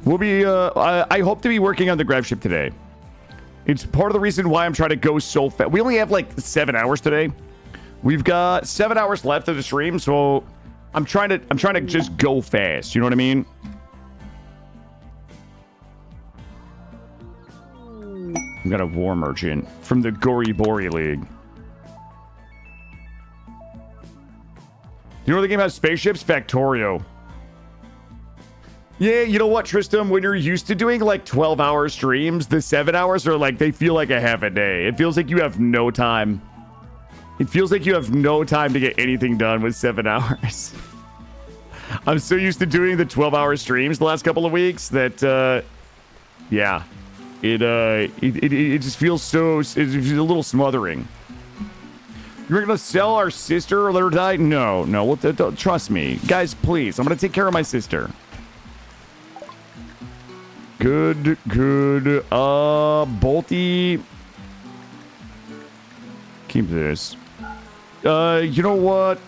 We'll be, I hope to be working on the grab ship today. It's part of the reason why I'm trying to go so fast. We only have like 7 hours today. We've got 7 hours left of the stream, so I'm trying to just go fast. You know what I mean? We got a war merchant from the Gory Bory League. You know the game has spaceships? Factorio. Yeah, you know what, Tristan? When you're used to doing like 12-hour streams, the 7 hours are like, they feel like a half a day. It feels like you have no time. It feels like you have no time to get anything done with 7 hours. I'm so used to doing the 12-hour streams the last couple of weeks that, yeah, it just feels so, it's a little smothering. You're gonna sell our sister or let her die? No, don't, trust me. Guys, please, I'm gonna take care of my sister. Good. Bolty. Keep this. You know what?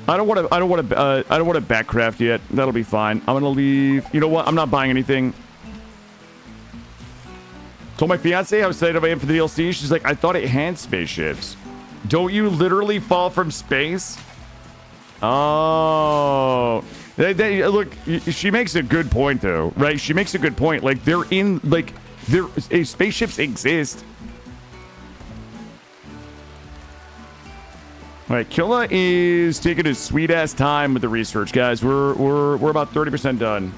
I don't want to backcraft yet. That'll be fine. I'm gonna leave. You know what? I'm not buying anything. Told my fiance I was excited about it for the DLC. She's like, I thought it had spaceships. Don't you literally fall from space? Oh. Look, she makes a good point, though, right? She makes a good point. Like, spaceships exist. All right, Killa is taking his sweet-ass time with the research, guys. We're about 30% done.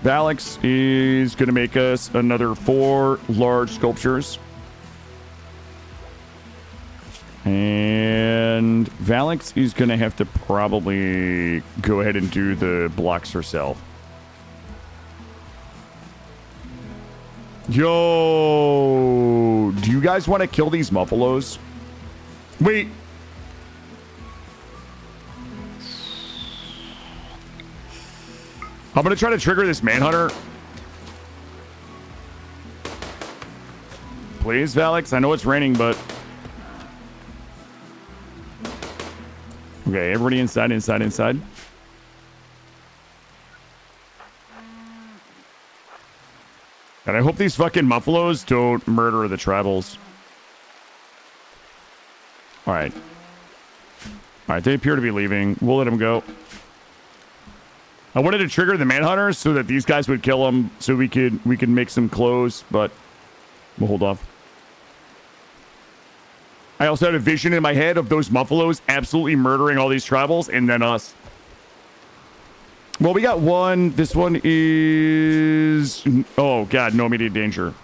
Valix is going to make us another 4 large sculptures. And Valix is going to have to probably go ahead and do the blocks herself. Yo, do you guys want to kill these muffalos? Wait. I'm going to try to trigger this manhunter. Please, Valix. I know it's raining, but... Okay, everybody inside. And I hope these fucking muffalos don't murder the tribals. Alright. Alright, they appear to be leaving. We'll let them go. I wanted to trigger the manhunters so that these guys would kill them so we could make some clothes, but we'll hold off. I also had a vision in my head of those muffalos absolutely murdering all these tribals and then us. Well, we got one. This one is... Oh, God, no immediate danger.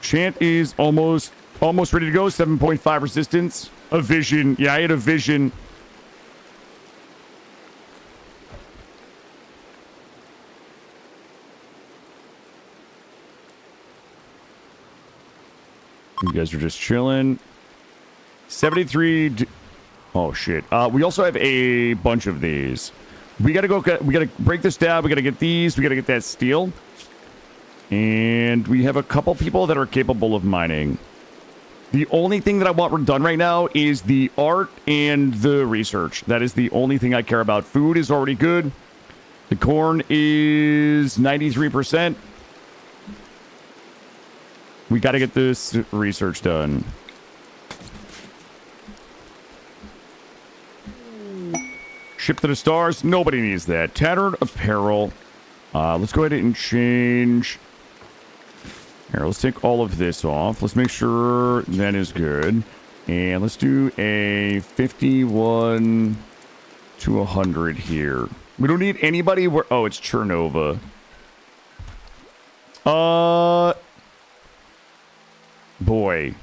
Chant is almost ready to go. 7.5 resistance. A vision. Yeah, I had a vision. You guys are just chilling. 73. Oh, shit. We also have a bunch of these. We gotta go. We gotta break this down. We gotta get these. We gotta get that steel. And we have a couple people that are capable of mining. The only thing that I want done right now is the art and the research. That is the only thing I care about. Food is already good. The corn is 93%. We got to get this research done. Ship to the stars. Nobody needs that. Tattered apparel. Let's go ahead and change. Here, let's take all of this off. Let's make sure that is good. And let's do a 51 to 100 here. We don't need anybody where... Oh, it's Chernova. Boy.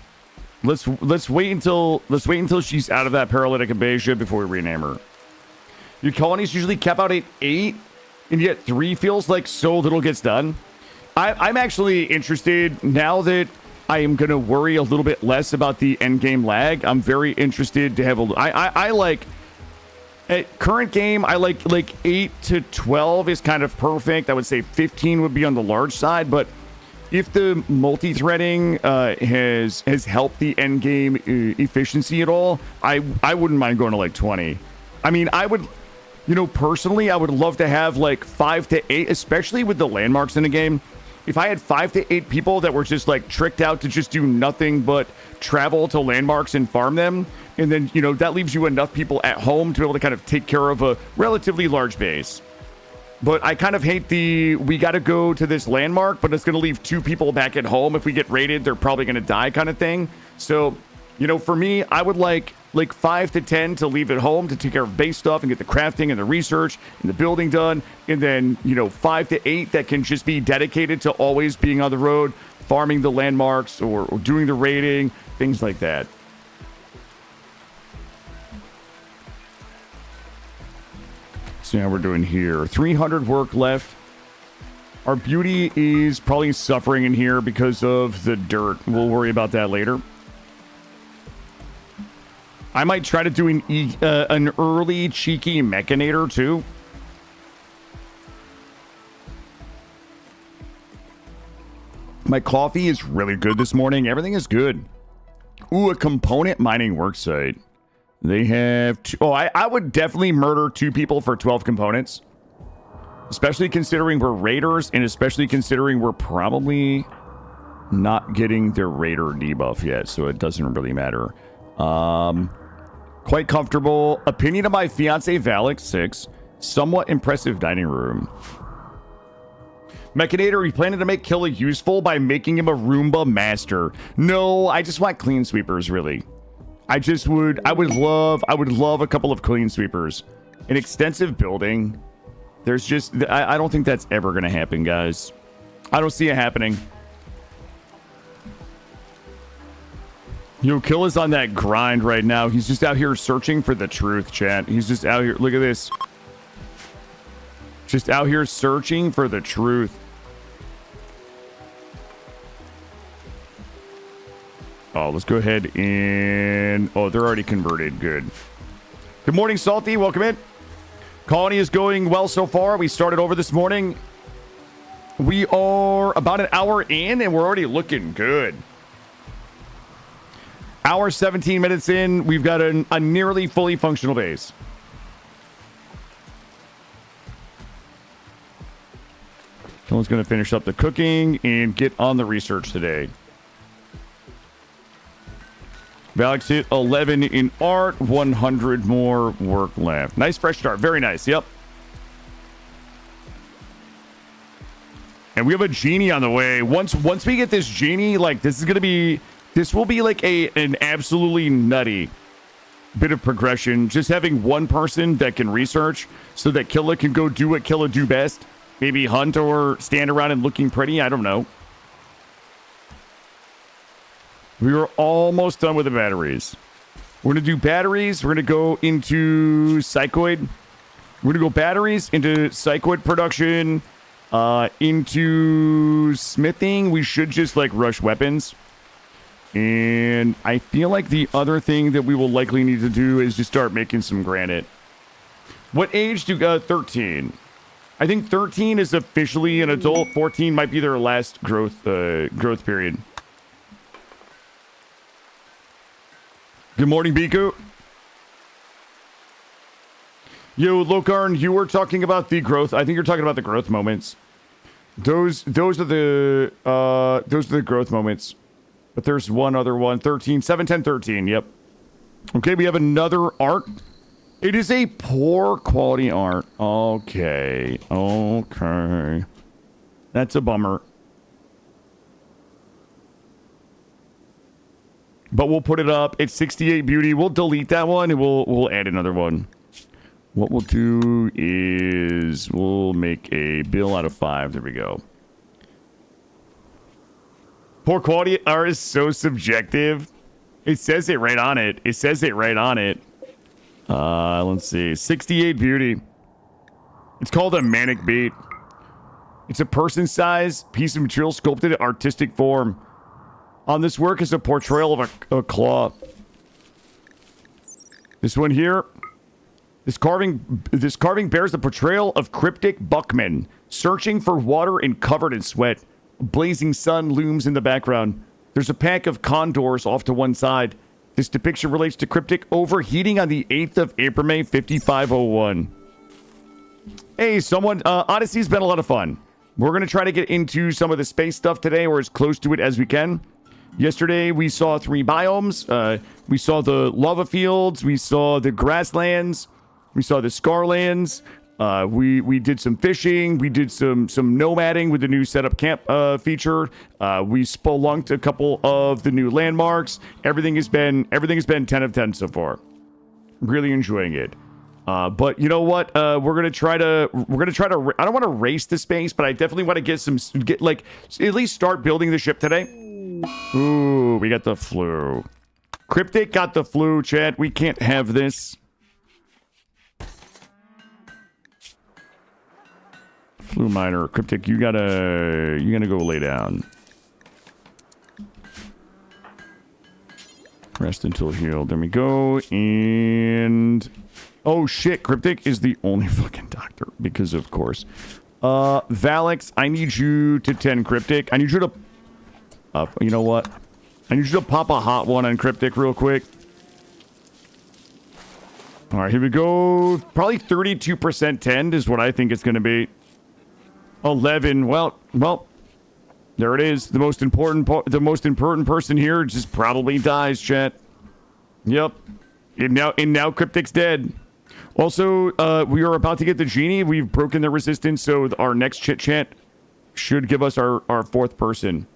Let's wait until she's out of that paralytic abasia before we rename her. Your colonies usually cap out at 8, and yet 3 feels like so little gets done. I'm actually interested now that I am going to worry a little bit less about the end game lag. I'm very interested to have I like at current game, I like 8 to 12 is kind of perfect. I would say 15 would be on the large side, but if the multi-threading has helped the end game efficiency at all, I wouldn't mind going to like 20. I mean, I would, personally, I would love to have like 5 to 8, especially with the landmarks in the game. If I had 5 to 8 people that were just like tricked out to just do nothing but travel to landmarks and farm them, and then, that leaves you enough people at home to be able to kind of take care of a relatively large base. But I kind of hate we got to go to this landmark, but it's going to leave 2 people back at home. If we get raided, they're probably going to die kind of thing. So, for me, I would like 5 to 10 to leave at home to take care of base stuff and get the crafting and the research and the building done. And then, 5 to 8 that can just be dedicated to always being on the road, farming the landmarks or doing the raiding, things like that. See how we're doing here. 300 work left. Our beauty is probably suffering in here because of the dirt. We'll worry about that later. I might try to do an early cheeky mechanator too. My coffee is really good this morning. Everything is good. Ooh, a component mining worksite. They have I would definitely murder 2 people for 12 components. Especially considering we're raiders, and especially considering we're probably not getting their raider debuff yet, so it doesn't really matter. Quite comfortable. Opinion of my fiance Valak 6. Somewhat impressive dining room. Mechanator, we planning to make Killa useful by making him a Roomba master. No, I just want clean sweepers, really. I would love a couple of clean sweepers. An extensive building. There's just, I don't think that's ever going to happen, guys. I don't see it happening. Killa's on that grind right now. He's just out here searching for the truth, chat. He's just out here. Look at this. Just out here searching for the truth. Oh, let's go ahead and... Oh, they're already converted. Good. Good morning, Salty. Welcome in. Colony is going well so far. We started over this morning. We are about an hour in, and we're already looking good. Hour 17 minutes in, we've got a nearly fully functional base. Someone's going to finish up the cooking and get on the research today. Valak's hit 11 in art, 100 more work left. Nice fresh start. Very nice. Yep. And we have a genie on the way. Once we get this genie, like this will be like an absolutely nutty bit of progression. Just having one person that can research so that Killa can go do what Killa do best. Maybe hunt or stand around and looking pretty. I don't know. We are almost done with the batteries. We're going to do batteries. We're going to go into Psychoid. We're going to go batteries into Psychoid production, into smithing. We should just like rush weapons. And I feel like the other thing that we will likely need to do is just start making some granite. What age do 13? I think 13 is officially an adult. 14 might be their last growth period. Good morning, Biku. Yo, Lokarn, you were talking about the growth. I think you're talking about the growth moments. Those are the growth moments. But there's one other one. 13, 7, 10, 13. Yep. Okay, we have another art. It is a poor quality art. Okay. That's a bummer. But we'll put it up. It's 68 beauty. We'll delete that one and we'll add another one. What we'll do is we'll make a bill out of 5. There we go. Poor quality art is so subjective. It says it right on it. Let's see. 68 beauty. It's called a manic beat. It's a person-sized piece of material sculpted in artistic form. On this work is a portrayal of a claw. This one here. This carving bears the portrayal of cryptic Buckman, searching for water and covered in sweat. A blazing sun looms in the background. There's a pack of condors off to one side. This depiction relates to cryptic overheating on the 8th of April, May 5501. Hey, someone, Odyssey's been a lot of fun. We're going to try to get into some of the space stuff today, or as close to it as we can. Yesterday, we saw 3 biomes. We saw the lava fields. We saw the grasslands. We saw the Scarlands. We did some fishing. We did some nomading with the new setup camp feature. We spelunked a couple of the new landmarks. Everything has been 10 of 10 so far. Really enjoying it. But you know what? We're gonna try to. I don't want to race the space, but I definitely want to at least start building the ship today. Ooh, we got the flu. Cryptic got the flu, chat. We can't have this. Flu miner, Cryptic, you gotta go lay down. Rest until healed. There we go. And oh shit, Cryptic is the only fucking doctor, because of course. Valix, I need you to 10 Cryptic. I need you to you know what? I need you to pop a hot one on Cryptic real quick. Alright, here we go. Probably 32% tend is what I think it's gonna be. 11. Well, there it is. The most important person here just probably dies, chat. Yep. And now Cryptic's dead. Also, we are about to get the genie. We've broken the resistance, so our next chit chat should give us our 4th person.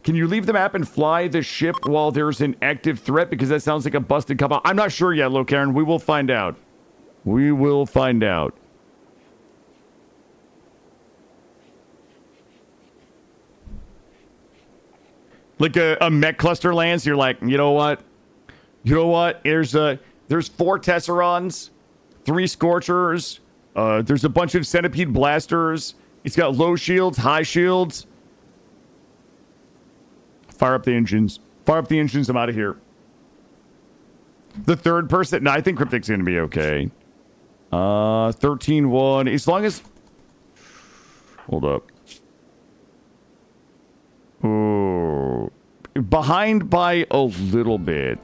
Can you leave the map and fly the ship while there's an active threat? Because that sounds like a busted couple. I'm not sure yet, Karen. We will find out. We will find out. Like a mech cluster lands, you're like, you know what? There's 4 Tesserons, 3 Scorchers, there's a bunch of Centipede Blasters. It's got low shields, high shields. Fire up the engines. Fire up the engines, I'm out of here. The 3rd person, no, I think Cryptic's gonna be okay. 13-1, as long as... Hold up. Ooh. Behind by a little bit.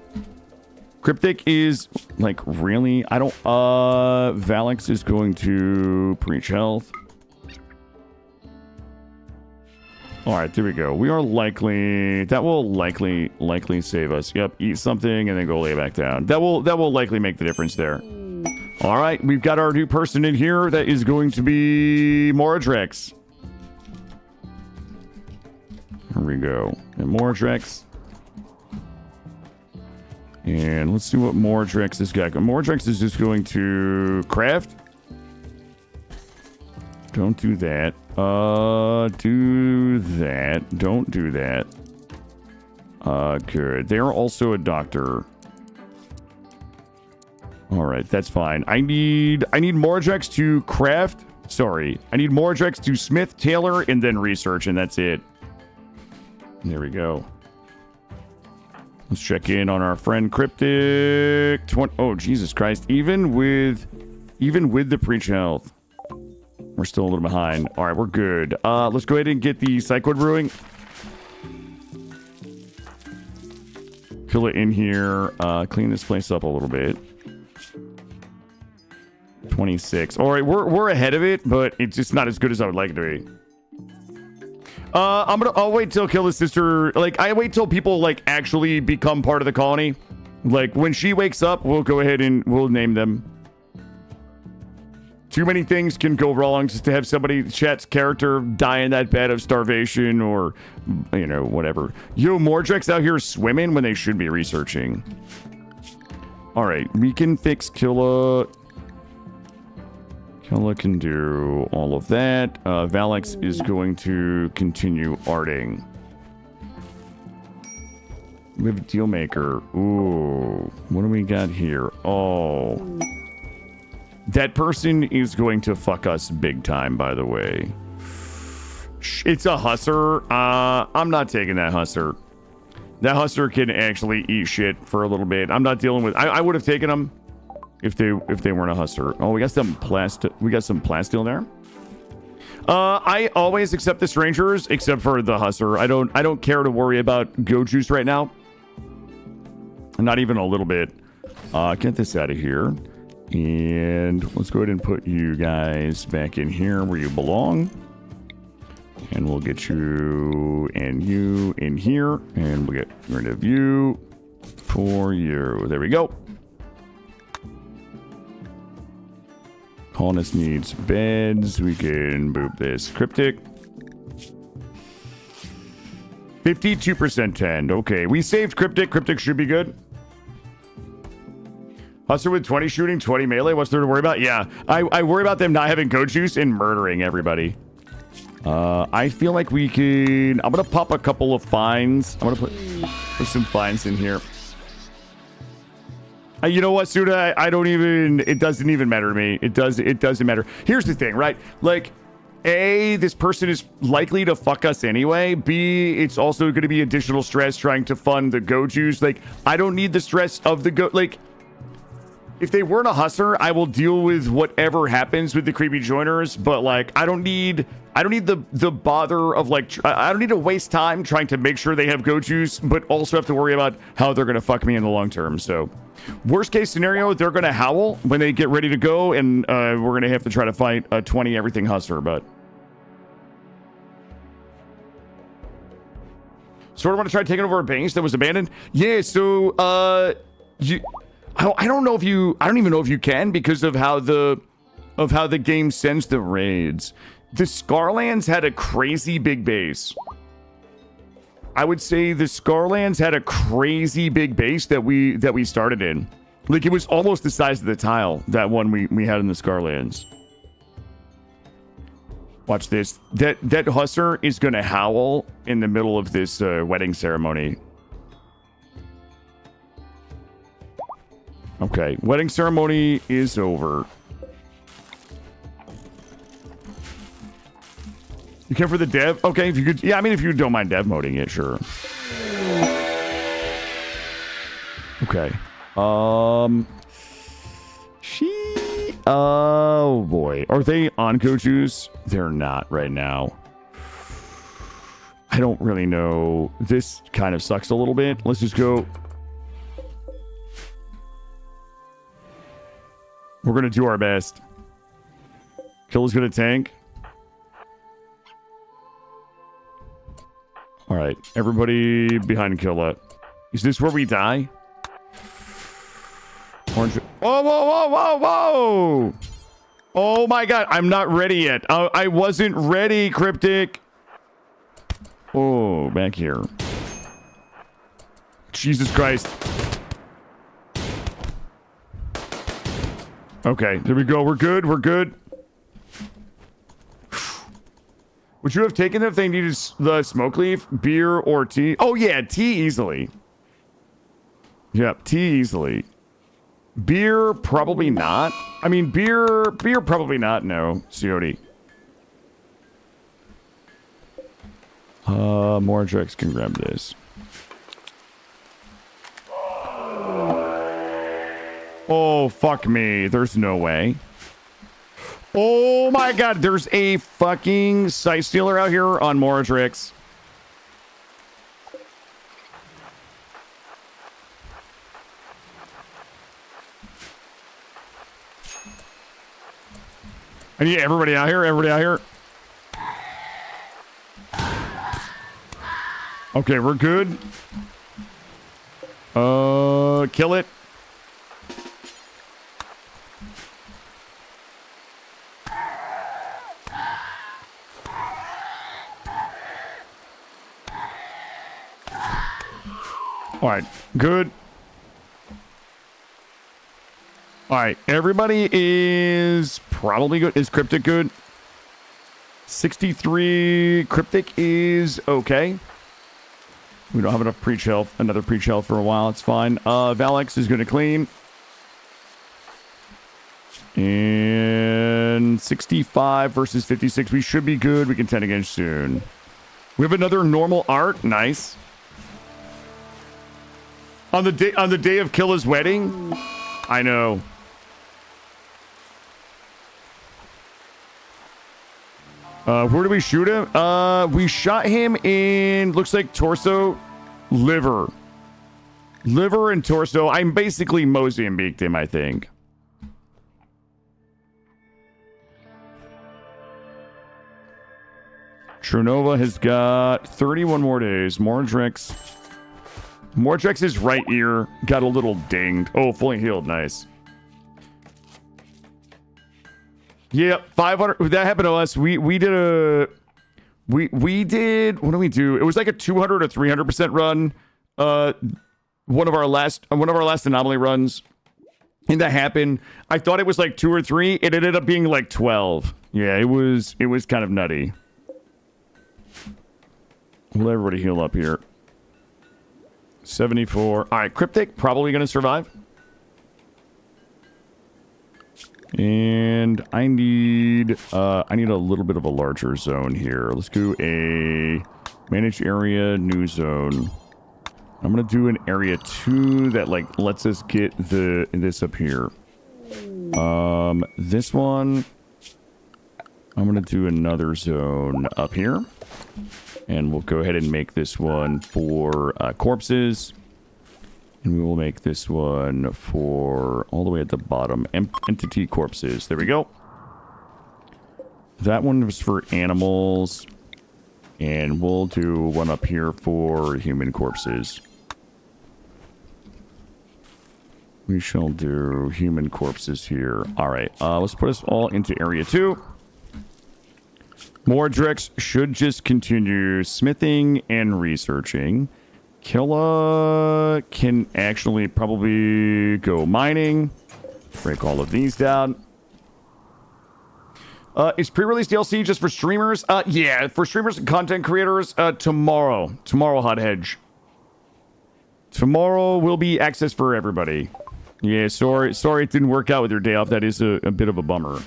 Cryptic is, like, really? I don't... Valix is going to preach health. Alright, there we go. We are likely... That will likely save us. Yep, eat something and then go lay back down. That will likely make the difference there. Alright, we've got our new person in here. That is going to be Moradrex. Here we go. And Moradrex. And let's see what Moradrex has got. Moradrex is just going to craft. Don't do that. Do that. Don't do that. Good. They're also a doctor. Alright, that's fine. I need Moradrex to craft. Sorry. I need Moradrex to smith, tailor, and then research, and that's it. There we go. Let's check in on our friend Cryptic. Oh, Jesus Christ. Even with the preach health, we're still a little behind. All right, we're good. Let's go ahead and get the Psychoid Brewing. Fill it in here. Clean this place up a little bit. 26. All right, we're ahead of it, but it's just not as good as I would like it to be. I'll wait till kill his sister. Like, I wait till people, like, actually become part of the colony. Like, when she wakes up, we'll go ahead and we'll name them. Too many things can go wrong just to have somebody, chat's character, die in that bed of starvation or, you know, whatever. Yo, Mordrek's out here swimming when they should be researching. All right, we can fix Killa. Killa can do all of that. Valix is going to continue arting. We have a deal maker. Ooh, what do we got here? Oh, that person is going to fuck us big time, by the way. It's a husser. I'm not taking that husser. That Hustler can actually eat shit for a little bit. I'm not dealing with... I would have taken them if they weren't a Hustler. Oh, we got some plasteel there. I always accept the strangers except for the Hustler. I don't care to worry about Go Juice right now. Not even a little bit. Get this out of here. And let's go ahead and put you guys back in here where you belong. And we'll get you and you in here. And we'll get rid of you for you. There we go. Colonist needs beds. We can boop this. Cryptic. 52% tend. Okay, we saved Cryptic. Cryptic should be good. Hustler with 20 shooting, 20 melee. What's there to worry about? Yeah, I worry about them not having Go Juice and murdering everybody. I feel like we can... I'm going to pop a couple of fines. I'm going to put some fines in here. You know what, Suda? I don't even... It doesn't even matter to me. It doesn't matter. Here's the thing, right? Like, A, this person is likely to fuck us anyway. B, it's also going to be additional stress trying to fund the Go Juice. Like, I don't need the stress of the Go... Like, if they weren't a Hustler, I will deal with whatever happens with the creepy joiners. But, like, I don't need the bother of, like... I don't need to waste time trying to make sure they have Go Juice, but also have to worry about how they're going to fuck me in the long term, so... Worst case scenario, they're going to howl when they get ready to go, and we're going to have to try to fight a 20 everything Hustler, but... Sort of want to try taking over a base that was abandoned? Yeah, so, I don't know if you... I don't even know if you can because of how the game sends the raids. The Scarlands had a crazy big base. I would say the Scarlands had a crazy big base that we started in. Like, it was almost the size of the tile, that one we had in the Scarlands. Watch this. That Hustler is going to howl in the middle of this wedding ceremony. Okay, wedding ceremony is over. You care for the dev? Okay, if you could... Yeah, I mean, if you don't mind dev moding it, sure. Okay. Oh, boy. Are they on Go Juice? They're not right now. I don't really know. This kind of sucks a little bit. Let's just go... We're going to do our best. Killa's going to tank. All right, everybody behind Killa. Is this where we die? Orange. Whoa, whoa, whoa, whoa, whoa! Oh my god, I'm not ready yet. I wasn't ready, Cryptic. Oh, back here. Jesus Christ. Okay, there we go. We're good. We're good. Would you have taken it if they needed the smoke leaf, beer, or tea? Oh, yeah, tea easily. Yep, tea easily. Beer, probably not. I mean, beer, probably not. No, COD. Mordrex can grab this. Oh, fuck me. There's no way. Oh my god, there's a fucking Sight Stealer out here on Mordrex. I need everybody out here, everybody out here. Okay, we're good. Kill it. All right, good. All right, everybody is probably good. Is Cryptic good? 63. Cryptic is okay. We don't have enough preach health. Another preach health for a while. It's fine. Valex is going to clean. And 65 versus 56. We should be good. We can 10 again soon. We have another normal art. Nice. On the day of Killa's wedding? I know. Where do we shoot him? We shot him in, looks like torso, liver. Liver and torso. I'm basically Mozambiqued him, I think. Trinova has got 31 more days. Mordrex. Mordrex's right ear got a little dinged. Oh, fully healed. Nice. Yeah, 500. That happened to us. We did a... We did... What did we do? It was like a 200 or 300% run. One of our last anomaly runs. And that happened. I thought it was like 2 or 3. It ended up being like 12. Yeah, it was kind of nutty. Will everybody heal up here? 74. All right, Cryptic probably going to survive. And I need a little bit of a larger zone here. Let's do a manage area, new zone. I'm going to do an area 2 that like lets us get this up here. This one, I'm going to do another zone up here. And we'll go ahead and make this one for corpses. And we will make this one for all the way at the bottom. Entity corpses. There we go. That one was for animals. And we'll do one up here for human corpses. We shall do human corpses here. Alright, let's put us all into area 2. Mordrex should just continue smithing and researching. Killa can actually probably go mining. Break all of these down. Is pre-release DLC just for streamers? Yeah, for streamers and content creators, tomorrow. Tomorrow, Hot Hedge. Tomorrow will be access for everybody. Yeah, sorry it didn't work out with your day off. That is a bit of a bummer.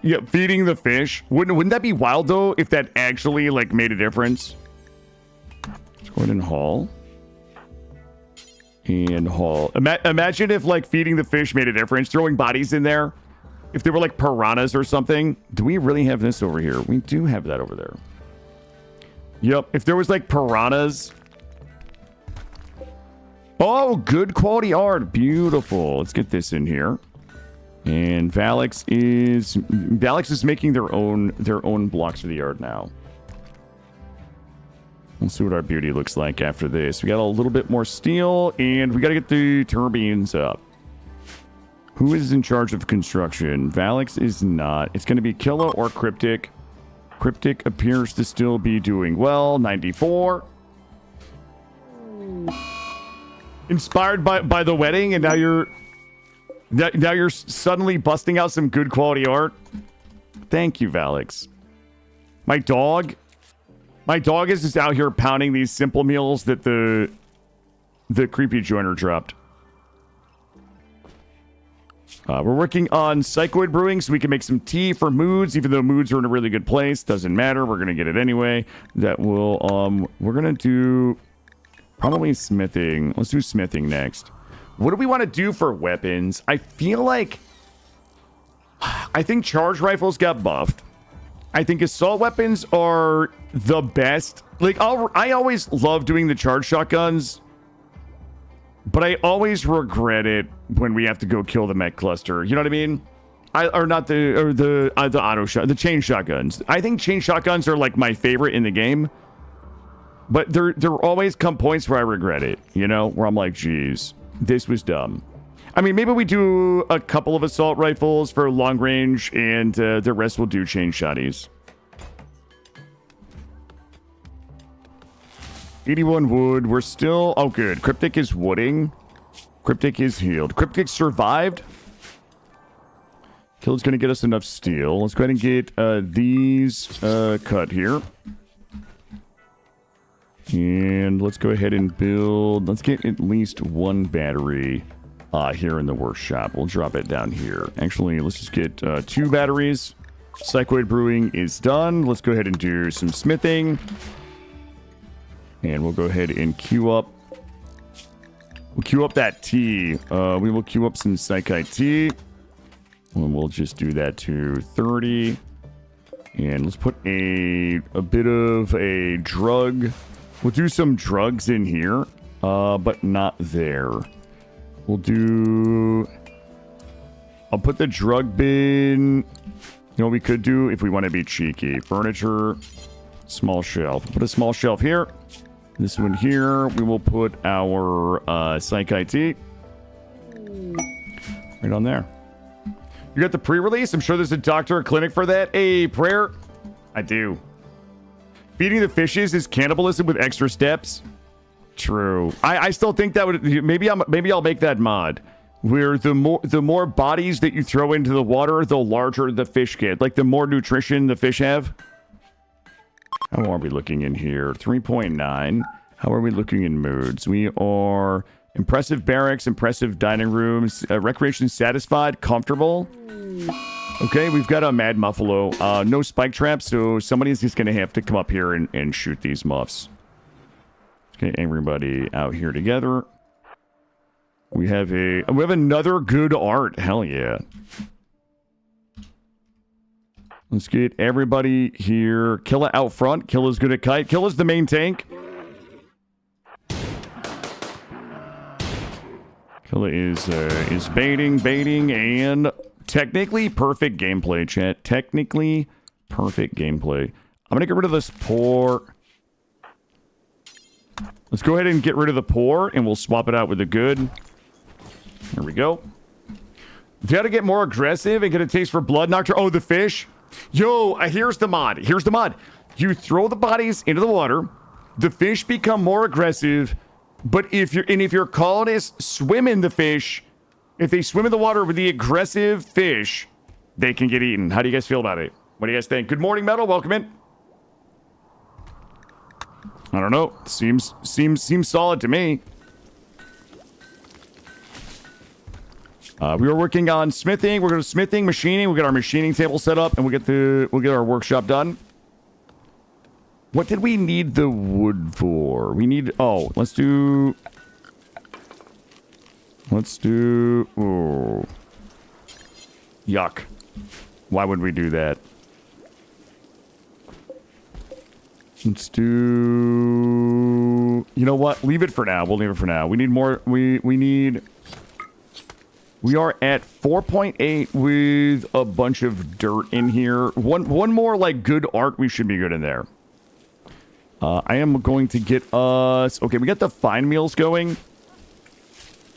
Yeah, feeding the fish. Wouldn't that be wild, though, if that actually, like, made a difference? Let's go ahead and haul. And haul. Imagine if, like, feeding the fish made a difference. Throwing bodies in there. If they were, like, piranhas or something. Do we really have this over here? We do have that over there. Yep. If there was, like, piranhas. Oh, good quality art. Beautiful. Let's get this in here. And Valix is making their own blocks of the art now. We'll see what our beauty looks like after this. We got a little bit more steel, and we got to get the turbines up. Who is in charge of construction? Valix is not. It's going to be Killa or Cryptic. Cryptic appears to still be doing well. 94. Inspired by the wedding, and now you're suddenly busting out some good quality art. Thank you, Valix. My dog is just out here pounding these simple meals that the creepy joiner dropped. We're working on psychoid brewing so we can make some tea for moods, even though moods are in a really good place. Doesn't matter. We're going to get it anyway. That will, we're going to do probably smithing. Let's do smithing next. What do we want to do for weapons? I think charge rifles got buffed. I think assault weapons are the best. Like, I always love doing the charge shotguns, but I always regret it when we have to go kill the mech cluster. You know what I mean? The auto shot, the chain shotguns. I think chain shotguns are like my favorite in the game, but there always come points where I regret it. You know, where I'm like, geez. This was dumb. I mean, maybe we do a couple of assault rifles for long range, and the rest will do chain shotties. 81 wood. We're still... Oh, good. Cryptic is wooding. Cryptic is healed. Cryptic survived. Kill's going to get us enough steel. Let's go ahead and get these cut here. And let's go ahead and build... Let's get at least one battery here in the workshop. We'll drop it down here. Actually, let's just get 2 batteries. Psychoid brewing is done. Let's go ahead and do some smithing. And we'll go ahead and queue up. We'll queue up that tea. We will queue up some Psychite tea. And we'll just do that to 30. And let's put a bit of a drug. We'll do some drugs in here, but not there. We'll do... I'll put the drug bin... You know what we could do if we want to be cheeky? Furniture, small shelf. Put a small shelf here. This one here, we will put our Psychite tea. Right on there. You got the pre-release? I'm sure there's a doctor or clinic for that. A prayer? I do. Feeding the fishes is cannibalism with extra steps. True. I still think that would... Maybe I'll make that mod. Where the more bodies that you throw into the water, the larger the fish get. Like, the more nutrition the fish have. How are we looking in here? 3.9. How are we looking in moods? We are impressive barracks, impressive dining rooms, recreation satisfied, comfortable. Okay, we've got a Mad Muffalo. No spike traps, so somebody's just going to have to come up here and shoot these muffs. Okay, everybody out here together. We have another good art. Hell yeah. Let's get everybody here. Killa out front. Killa's good at kite. Killa's the main tank. Killa is baiting, and technically perfect gameplay, chat. Technically perfect gameplay. I'm gonna get rid of this poor. Let's go ahead and get rid of the poor, and we'll swap it out with the good. There we go. You gotta get more aggressive and get a taste for blood. Noctur. Oh, the fish. Yo, here's the mod. Here's the mod. You throw the bodies into the water. The fish become more aggressive. But if your colonists swim in the fish, if they swim in the water with the aggressive fish, they can get eaten. How do you guys feel about it? What do you guys think? Good morning, Metal. Welcome in. I don't know. Seems solid to me. We were working on smithing. We're going to smithing, machining. We'll get our machining table set up, and we'll get our workshop done. What did we need the wood for? We need... Oh, let's do... Oh. Yuck. Why would we do that? Let's do... You know what? Leave it for now. We'll leave it for now. We need more... We need... We are at 4.8 with a bunch of dirt in here. One more, like, good art. We should be good in there. I am going to get us... Okay, we got the fine meals going.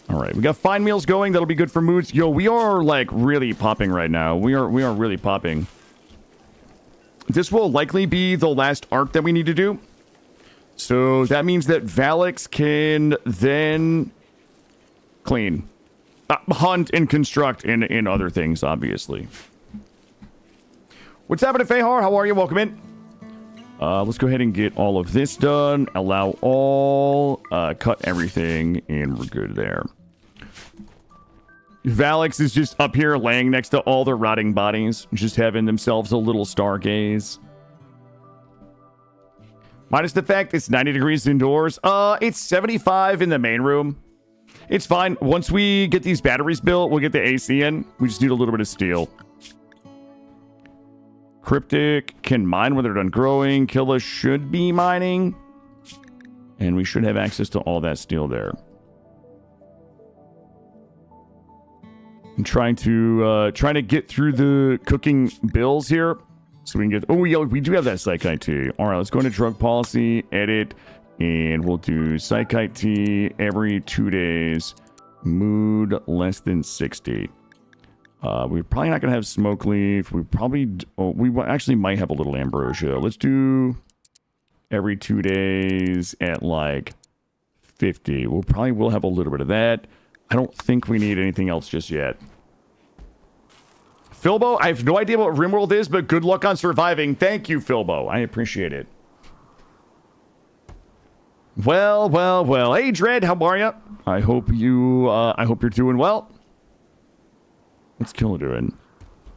All right, we got fine meals going. That'll be good for moods. Yo, we are, like, really popping right now. We are really popping. This will likely be the last art that we need to do. So that means that Valix can then clean. Hunt and construct and other things, obviously. What's happening, Fehar? How are you? Welcome in. Let's go ahead and get all of this done. Allow all. Cut everything, and we're good there. Valix is just up here laying next to all the rotting bodies, just having themselves a little stargaze. Minus the fact it's 90 degrees indoors. It's 75 in the main room. It's fine. Once we get these batteries built, we'll get the AC in. We just need a little bit of steel. Cryptic can mine when they're done growing. Killa should be mining. And we should have access to all that steel there. I'm trying to get through the cooking bills here. So we can get... Oh, yeah, we do have that Psychite tea. All right, let's go into drug policy, edit... And we'll do Psychite tea every 2 days. Mood less than 60. We're probably not going to have smoke leaf. We probably... Oh, we actually might have a little ambrosia. Let's do every 2 days at like 50. We'll probably will have a little bit of that. I don't think we need anything else just yet. Philbo, I have no idea what RimWorld is, but good luck on surviving. Thank you, Philbo. I appreciate it. Well. Hey, Dread, how are you? I hope you're doing well. What's Killa doing?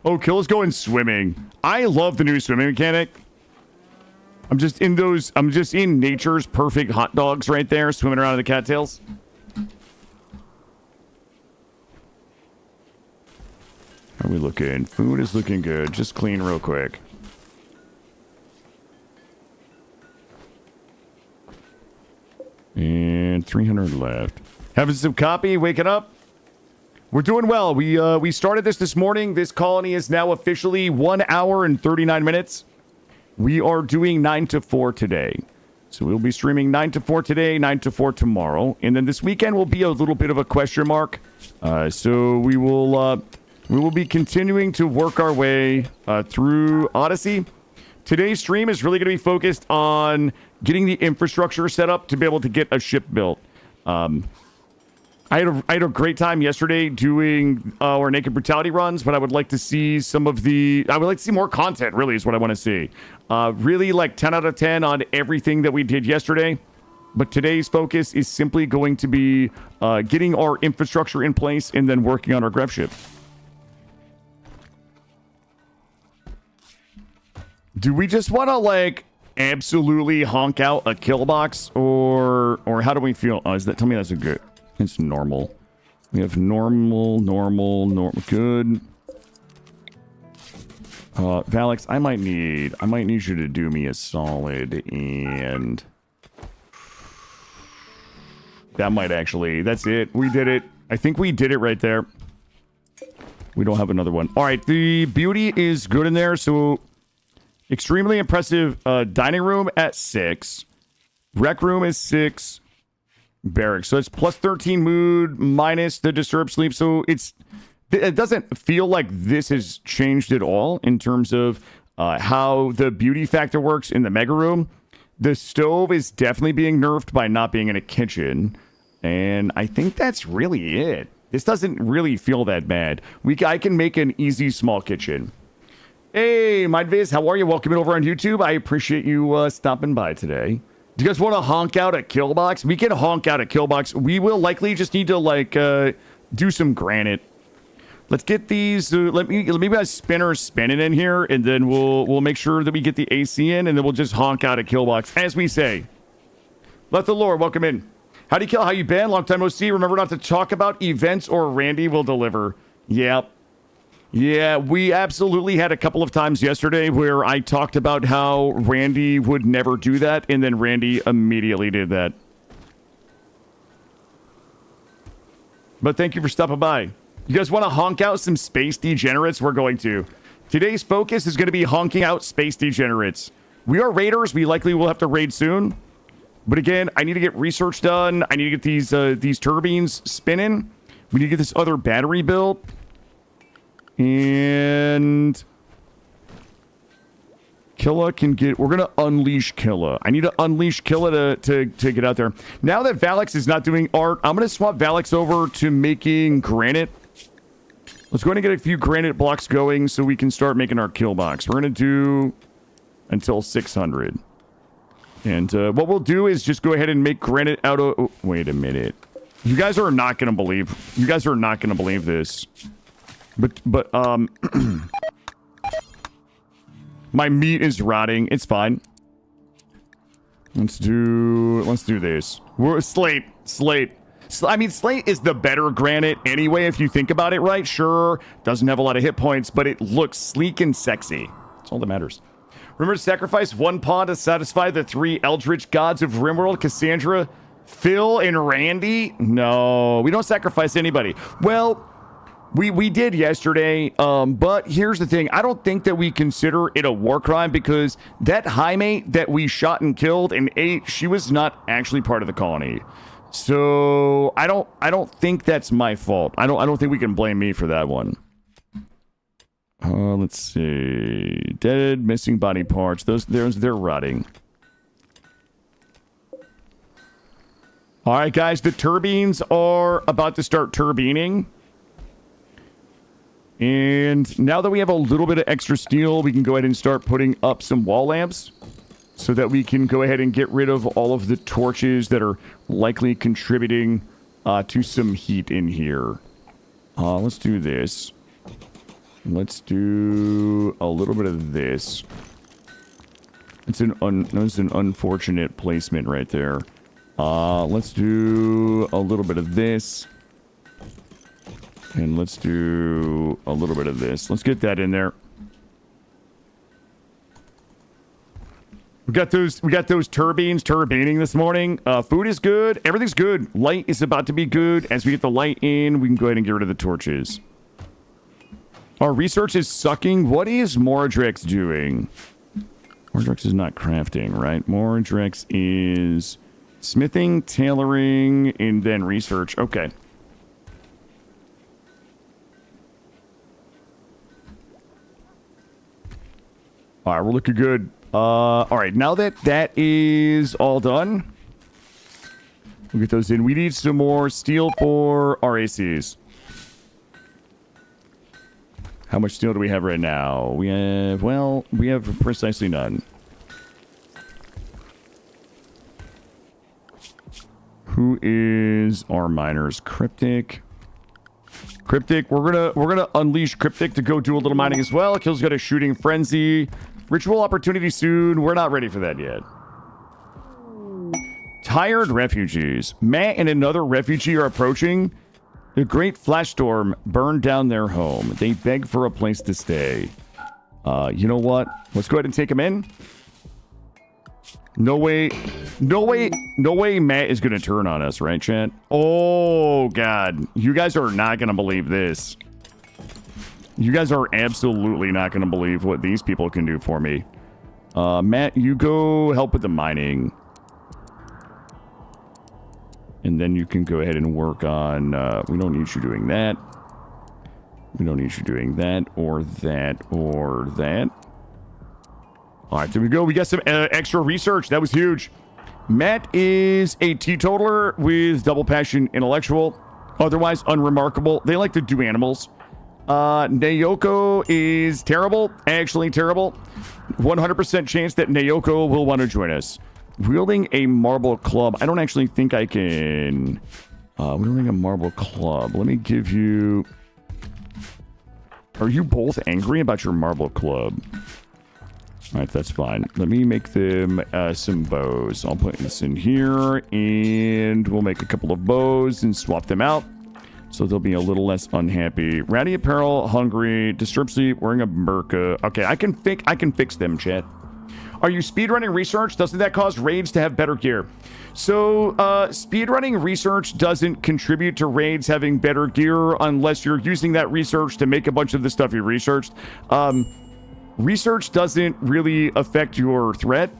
Oh, Killa's going swimming. I love the new swimming mechanic. I'm just in nature's perfect hot dogs right there, swimming around in the cattails. How are we looking? Food is looking good. Just clean real quick. And 300 left. Having some coffee, waking up. We're doing well. We started this morning. This colony is now officially 1 hour and 39 minutes. We are doing 9 to 4 today. So we'll be streaming 9 to 4 today, 9 to 4 tomorrow. And then this weekend will be a little bit of a question mark. So we will be continuing to work our way through Odyssey. Today's stream is really going to be focused on getting the infrastructure set up to be able to get a ship built. I had a great time yesterday doing our Naked Brutality runs, but I would like to see I would like to see more content, really, is what I want to see. Really, like 10 out of 10 on everything that we did yesterday. But today's focus is simply going to be getting our infrastructure in place and then working on our Grev ship. Do we just want to, like, absolutely honk out a kill box? Or how do we feel? Tell me that's a good... It's normal. We have normal, good. Valix, I might need you to do me a solid, and that might actually, that's it. We did it. I think we did it right there. We don't have another one. All right, the beauty is good in there, so extremely impressive dining room at 6. Rec room is 6. Barracks. So it's plus 13 mood minus the disturbed sleep. So it doesn't feel like this has changed at all in terms of how the beauty factor works in the mega room. The stove is definitely being nerfed by not being in a kitchen. And I think that's really it. This doesn't really feel that bad. I can make an easy small kitchen. Hey, Mindviz, how are you? Welcome in over on YouTube. I appreciate you stopping by today. Do you guys want to honk out a kill box? We can honk out a kill box. We will likely just need to, like, do some granite. Let's get these. Let me get a spinner spinning in here, and then we'll make sure that we get the AC in, and then we'll just honk out a kill box, as we say. Let the Lord welcome in. Howdy, Kill. How you been? Long time no see. Remember not to talk about events, or Randy will deliver. Yep. Yeah, we absolutely had a couple of times yesterday where I talked about how Randy would never do that, and then Randy immediately did that. But thank you for stopping by. You guys want to honk out some space degenerates? We're going to. Today's focus is going to be honking out space degenerates. We are raiders. We likely will have to raid soon. But again, I need to get research done. I need to get these turbines spinning. We need to get this other battery built. And Killa can get... We're going to unleash Killa. I need to unleash Killa to get out there. Now that Valix is not doing art, I'm going to swap Valix over to making granite. Let's go ahead and get a few granite blocks going so we can start making our kill box. We're going to do until 600. And what we'll do is just go ahead and make granite out of... Oh, wait a minute. You guys are not going to believe... You guys are not going to believe this. But my meat is rotting. It's fine. Let's do this. We're slate. I mean, slate is the better granite anyway, if you think about it, right? Sure, doesn't have a lot of hit points, but it looks sleek and sexy. That's all that matters. Remember to sacrifice one pawn to satisfy the 3 eldritch gods of Rimworld, Cassandra, Phil, and Randy? No, we don't sacrifice anybody. Well... We did yesterday, but here's the thing. I don't think that we consider it a war crime because that Jaime that we shot and killed and ate, she was not actually part of the colony. So I don't think that's my fault. I don't think we can blame me for that one. Let's see. Dead, missing body parts. They're rotting. All right, guys. The turbines are about to start turbining. And now that we have a little bit of extra steel, we can go ahead and start putting up some wall lamps so that we can go ahead and get rid of all of the torches that are likely contributing to some heat in here. Let's do this. Let's do a little bit of this. It's that's an unfortunate placement right there. Let's do a little bit of this. And let's do a little bit of this. Let's get that in there. We got those turbines turbining this morning. Food is good. Everything's good. Light is about to be good. As we get the light in, we can go ahead and get rid of the torches. Our research is sucking. What is Modlist doing? Modlist is not crafting, right? Modlist is smithing, tailoring, and then research. Okay. All right, we're looking good. All right, now that that is all done, we'll get those in. We need some more steel for RACs. How much steel do we have right now? We have, well, we have precisely none. Who is our miners? Cryptic. Cryptic, we're gonna unleash Cryptic to go do a little mining as well. Kill's got a shooting frenzy. Ritual opportunity soon. We're not ready for that yet. Tired refugees. Matt and another refugee are approaching. The great flash storm burned down their home. They beg for a place to stay. You know what? Let's go ahead and take them in. No way Matt is going to turn on us, right, chat? Oh, God. You guys are not going to believe this. You guys are absolutely not going to believe what these people can do for me. Matt, you go help with the mining. And then you can go ahead and work on... we don't need you doing that. We don't need you doing that, or that, or that. All right, there we go. We got some extra research. That was huge. Matt is a teetotaler with double passion intellectual. Otherwise unremarkable. They like to do animals. Naoko is terrible. Actually terrible. 100% chance that Naoko will want to join us. Wielding a marble club. I don't actually think I can... wielding a marble club. Let me give you... Are you both angry about your marble club? Alright, that's fine. Let me make them some bows. I'll put this in here, and we'll make a couple of bows and swap them out. So they'll be a little less unhappy. Ratty apparel, hungry, disturbed sleep, wearing a burqa. Okay, I can fix them, chat. Are you speedrunning research? Doesn't that cause raids to have better gear? So, speedrunning research doesn't contribute to raids having better gear unless you're using that research to make a bunch of the stuff you researched. Research doesn't really affect your threat,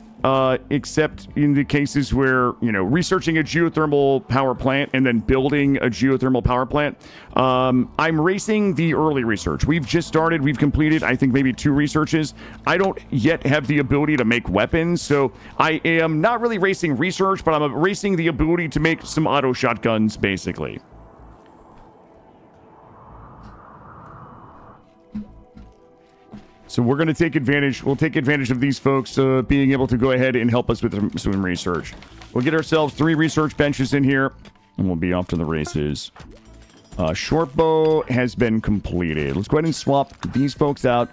except in the cases where, you know, researching a geothermal power plant and then building a geothermal power plant. I'm racing the early research. We've just started. We've completed, I think, maybe 2 researches. I don't yet have the ability to make weapons, so I am not really racing research, but I'm racing the ability to make some auto shotguns, basically. So we're going to take advantage. We'll take advantage of these folks being able to go ahead and help us with some research. We'll get ourselves 3 research benches in here, and we'll be off to the races. Short bow has been completed. Let's go ahead and swap these folks out.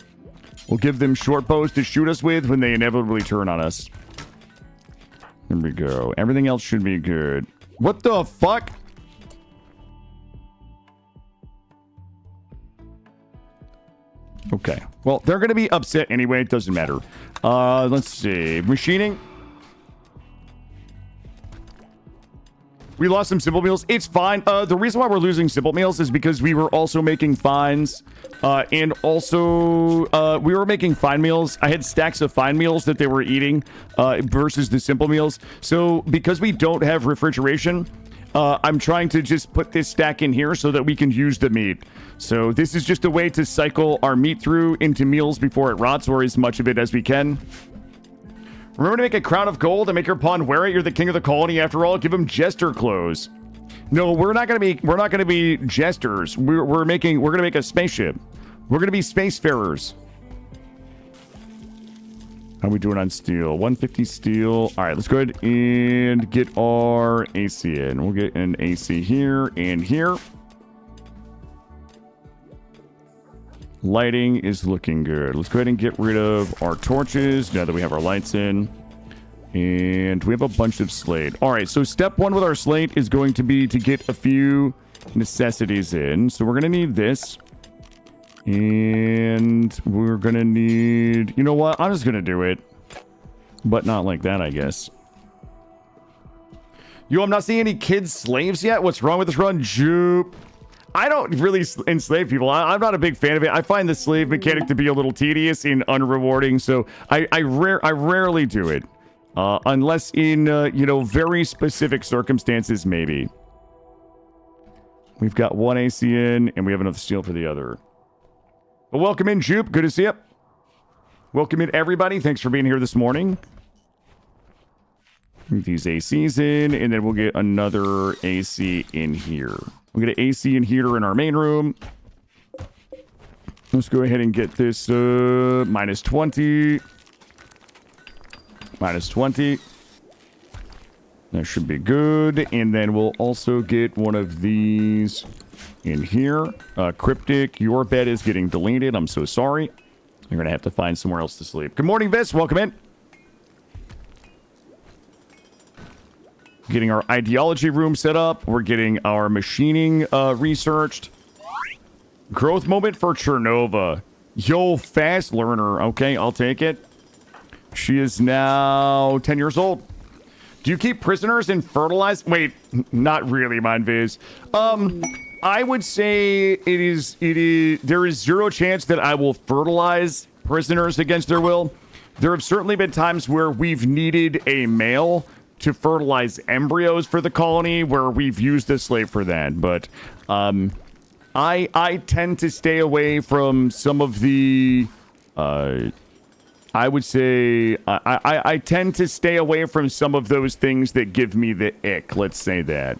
We'll give them short bows to shoot us with when they inevitably turn on us. There we go. Everything else should be good. What the fuck? Okay. Well, they're going to be upset anyway. It doesn't matter. Let's see. Machining. We lost some simple meals. It's fine. The reason why we're losing simple meals is because we were also making fines. And also, we were making fine meals. I had stacks of fine meals that they were eating versus the simple meals. So, because we don't have refrigeration... I'm trying to just put this stack in here so that we can use the meat. So this is just a way to cycle our meat through into meals before it rots, or as much of it as we can. Remember to make a crown of gold and make your pawn wear it. You're the king of the colony after all. Give him jester clothes. No, we're not gonna be jesters. We're gonna make a spaceship. We're gonna be spacefarers. How are we doing on steel? 150 steel. All right, let's go ahead and get our AC in. We'll get an AC here and here. Lighting is looking good. Let's go ahead and get rid of our torches now that we have our lights in. And we have a bunch of slate. All right, so step one with our slate is going to be to get a few necessities in. So we're going to need this. And we're going to need... You know what? I'm just going to do it. But not like that, I guess. Yo, I'm not seeing any kids slaves yet. What's wrong with this run? Joop. I don't really enslave people. I'm not a big fan of it. I find the slave mechanic to be a little tedious and unrewarding. So I rarely do it. Unless in, you know, very specific circumstances, maybe. We've got one AC in, and we have enough steel for the other. But welcome in, Jupe. Good to see you. Welcome in, everybody. Thanks for being here this morning. Move these ACs in, and then we'll get another AC in here. We'll get an AC in here in our main room. Let's go ahead and get this minus 20. Minus 20. That should be good. And then we'll also get one of these in here. Cryptic, your bed is getting deleted. I'm so sorry. You're going to have to find somewhere else to sleep. Good morning, Vis. Welcome in. Getting our ideology room set up. We're getting our machining researched. Growth moment for Chernova. Yo, fast learner. Okay, I'll take it. She is now 10 years old. Do you keep prisoners and fertilize? Wait, not really, Mind Viz. I would say there is zero chance that I will fertilize prisoners against their will. There have certainly been times where we've needed a male to fertilize embryos for the colony where we've used a slave for that. But I tend to stay away from some of the I would say I tend to stay away from some of those things that give me the ick. Let's say that.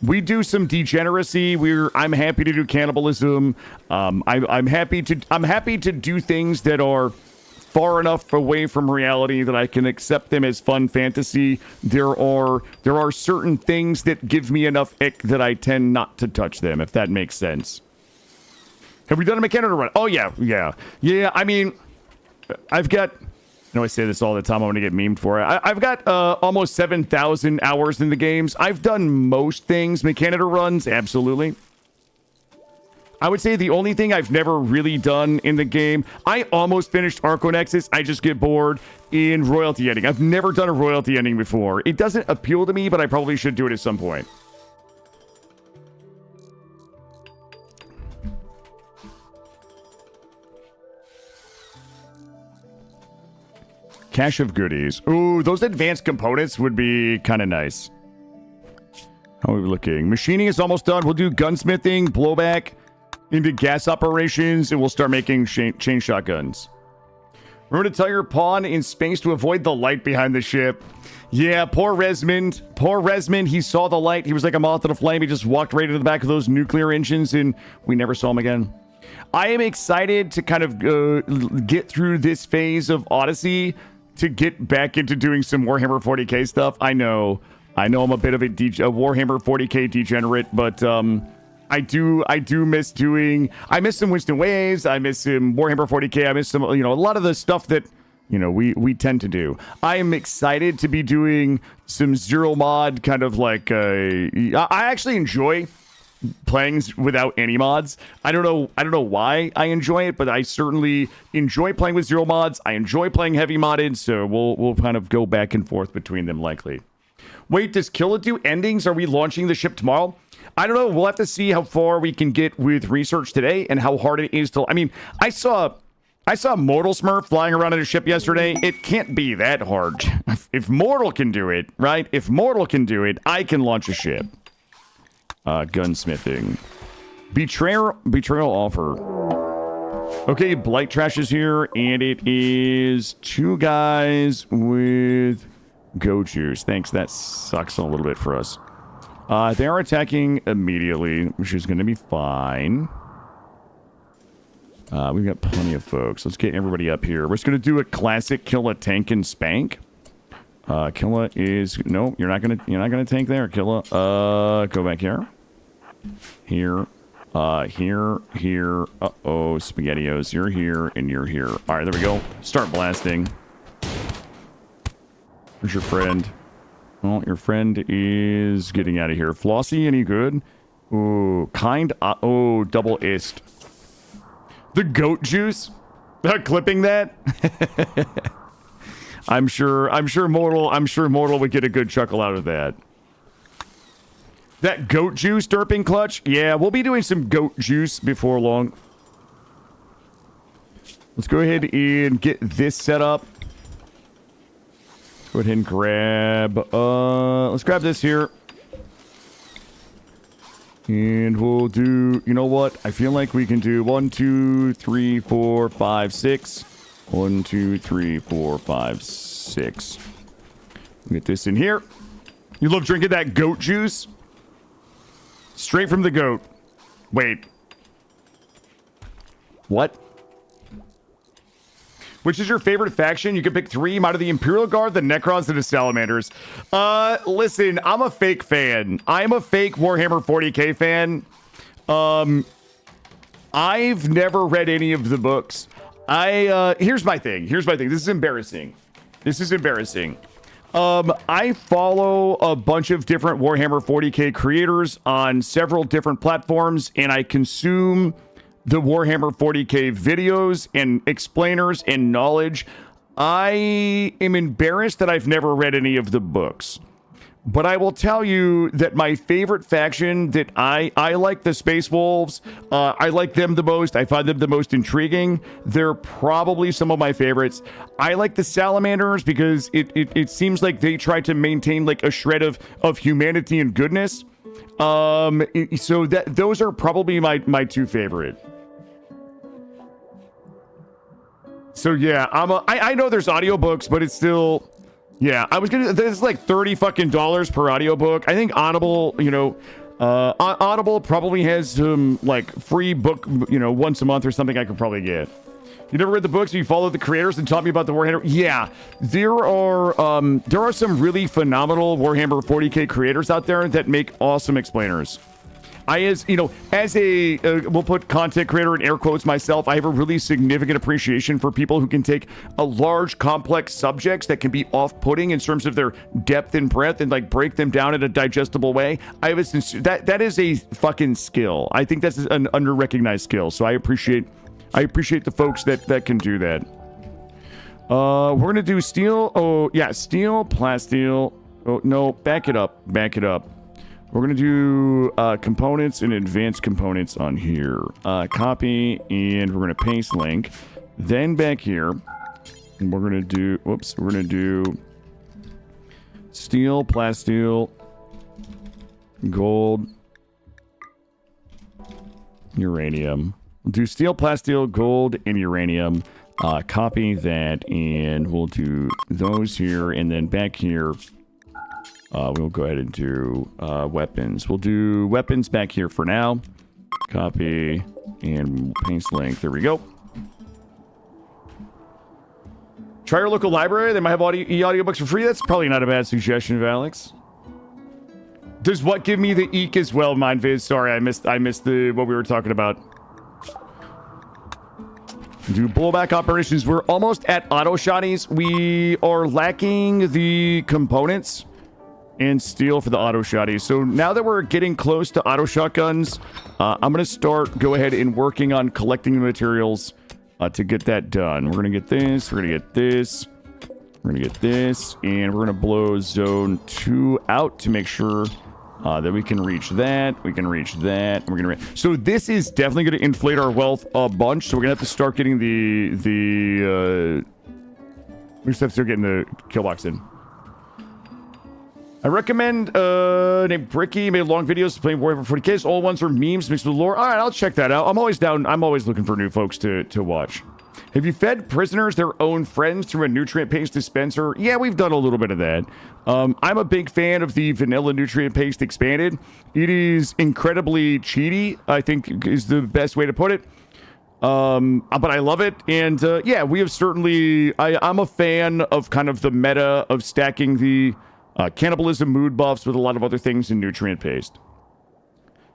We do some degeneracy. I'm happy to do cannibalism. I'm happy to do things that are far enough away from reality that I can accept them as fun fantasy. There are certain things that give me enough ick that I tend not to touch them, if that makes sense. Have we done a mechanical run? Oh yeah. I mean, I've got, I know I say this all the time, I'm going to get memed for it. I've got almost 7,000 hours in the games. I've done most things. Mechanical runs, absolutely. I would say the only thing I've never really done in the game, I almost finished Arco Nexus. I just get bored in royalty ending. I've never done a royalty ending before. It doesn't appeal to me, but I probably should do it at some point. Cache of goodies. Ooh, those advanced components would be kind of nice. How are we looking? Machining is almost done. We'll do gunsmithing, blowback into gas operations, and we'll start making chain shotguns. Remember to tell your pawn in space to avoid the light behind the ship. Yeah, poor Resmond. Poor Resmond. He saw the light. He was like a moth in a flame. He just walked right into the back of those nuclear engines, and we never saw him again. I am excited to kind of get through this phase of Odyssey to get back into doing some Warhammer 40k stuff. I know I'm a bit of a Warhammer 40k degenerate, but I do miss doing. I miss some Winston Waves. I miss some Warhammer 40k. I miss some, a lot of the stuff that, we tend to do. I am excited to be doing some zero mod kind of like. I actually enjoy playing without any mods. I don't know why I enjoy it, but I certainly enjoy playing with zero mods. I enjoy playing heavy modded, so we'll kind of go back and forth between them likely. Wait, does Killadrix do endings? Are we launching the ship tomorrow? I don't know. We'll have to see how far we can get with research today and how hard it is to. I mean, I saw Mortal Smurf flying around in a ship yesterday. It can't be that hard. If Mortal can do it, right? If Mortal can do it, I can launch a ship. Gunsmithing. Betrayal offer. Okay, Blight Trash is here, and it is 2 guys with Go Juice. Thanks, that sucks a little bit for us. They are attacking immediately, which is going to be fine. We've got plenty of folks. Let's get everybody up here. We're just going to do a classic Kill a Tank and Spank. Killa is... No, you're not gonna tank there, Killa. Go back here. Here. Here. Uh-oh, SpaghettiOs. You're here, and you're here. All right, there we go. Start blasting. Where's your friend? Well, your friend is getting out of here. Flossie, any good? Ooh, oh, double ist. The goat juice? Clipping that? I'm sure Mortal would get a good chuckle out of that. That goat juice derping clutch? Yeah, we'll be doing some goat juice before long. Let's go ahead and get this set up. Go ahead and grab, let's grab this here. And we'll do, you know what? I feel like we can do 1, 2, 3, 4, 5, 6. 1, 2, 3, 4, 5, 6. Get this in here. You love drinking that goat juice? Straight from the goat. Wait. What? Which is your favorite faction? You can pick 3 out of the Imperial Guard, the Necrons, and the Salamanders. Listen, I'm a fake fan. I'm a fake Warhammer 40k fan. I've never read any of the books. Here's my thing. This is embarrassing. I follow a bunch of different Warhammer 40k creators on several different platforms, and I consume the Warhammer 40k videos and explainers and knowledge. I am embarrassed that I've never read any of the books. But I will tell you that my favorite faction, that I like the Space Wolves. I like them the most. I find them the most intriguing. They're probably some of my favorites. I like the Salamanders because it seems like they try to maintain like a shred of humanity and goodness. So those are probably my 2 favorite. So yeah, I know there's audiobooks, but it's still, yeah, there's like $30 fucking per audiobook. I think Audible, Audible probably has some like free book, once a month or something I could probably get. You never read the books? You followed the creators and taught me about the Warhammer? Yeah, there are some really phenomenal Warhammer 40k creators out there that make awesome explainers. We'll put content creator in air quotes myself, I have a really significant appreciation for people who can take a large, complex subjects that can be off-putting in terms of their depth and breadth and like break them down in a digestible way. That is a fucking skill. I think that's an under-recognized skill. So I appreciate the folks that can do that. We're gonna do steel. Oh yeah, steel, plasteel. Oh no, back it up. We're going to do components and advanced components on here. Copy, and we're going to paste link. Then back here, we're going to do, steel, plasteel, gold, uranium. We'll do steel, plasteel, gold, and uranium. Copy that, and we'll do those here, and then back here, we'll go ahead and do weapons. We'll do weapons back here for now. Copy and paste link. There we go. Try your local library. They might have audiobooks for free. That's probably not a bad suggestion, Alex. Does what give me the eek as well, Mindviz? Sorry, I missed what we were talking about. Do blowback operations. We're almost at auto shotties. We are lacking the components and steel for the auto shotty. So now that we're getting close to auto shotguns, I'm going to go ahead and working on collecting the materials to get that done. We're going to get this, we're going to get this, we're going to get this, and we're going to blow zone 2 out to make sure that we can reach that, we're going to so this is definitely going to inflate our wealth a bunch, so we're going to have to start getting we just have to start getting the kill box in. I recommend named Bricky made long videos playing Warhammer 40k. All ones are memes mixed with lore. All right, I'll check that out. I'm always down. I'm always looking for new folks to watch. Have you fed prisoners their own friends through a nutrient paste dispenser? Yeah, we've done a little bit of that. I'm a big fan of the vanilla nutrient paste expanded. It is incredibly cheaty, I think is the best way to put it. But I love it. And yeah, we have certainly... I'm a fan of kind of the meta of stacking the... cannibalism mood buffs with a lot of other things in nutrient paste.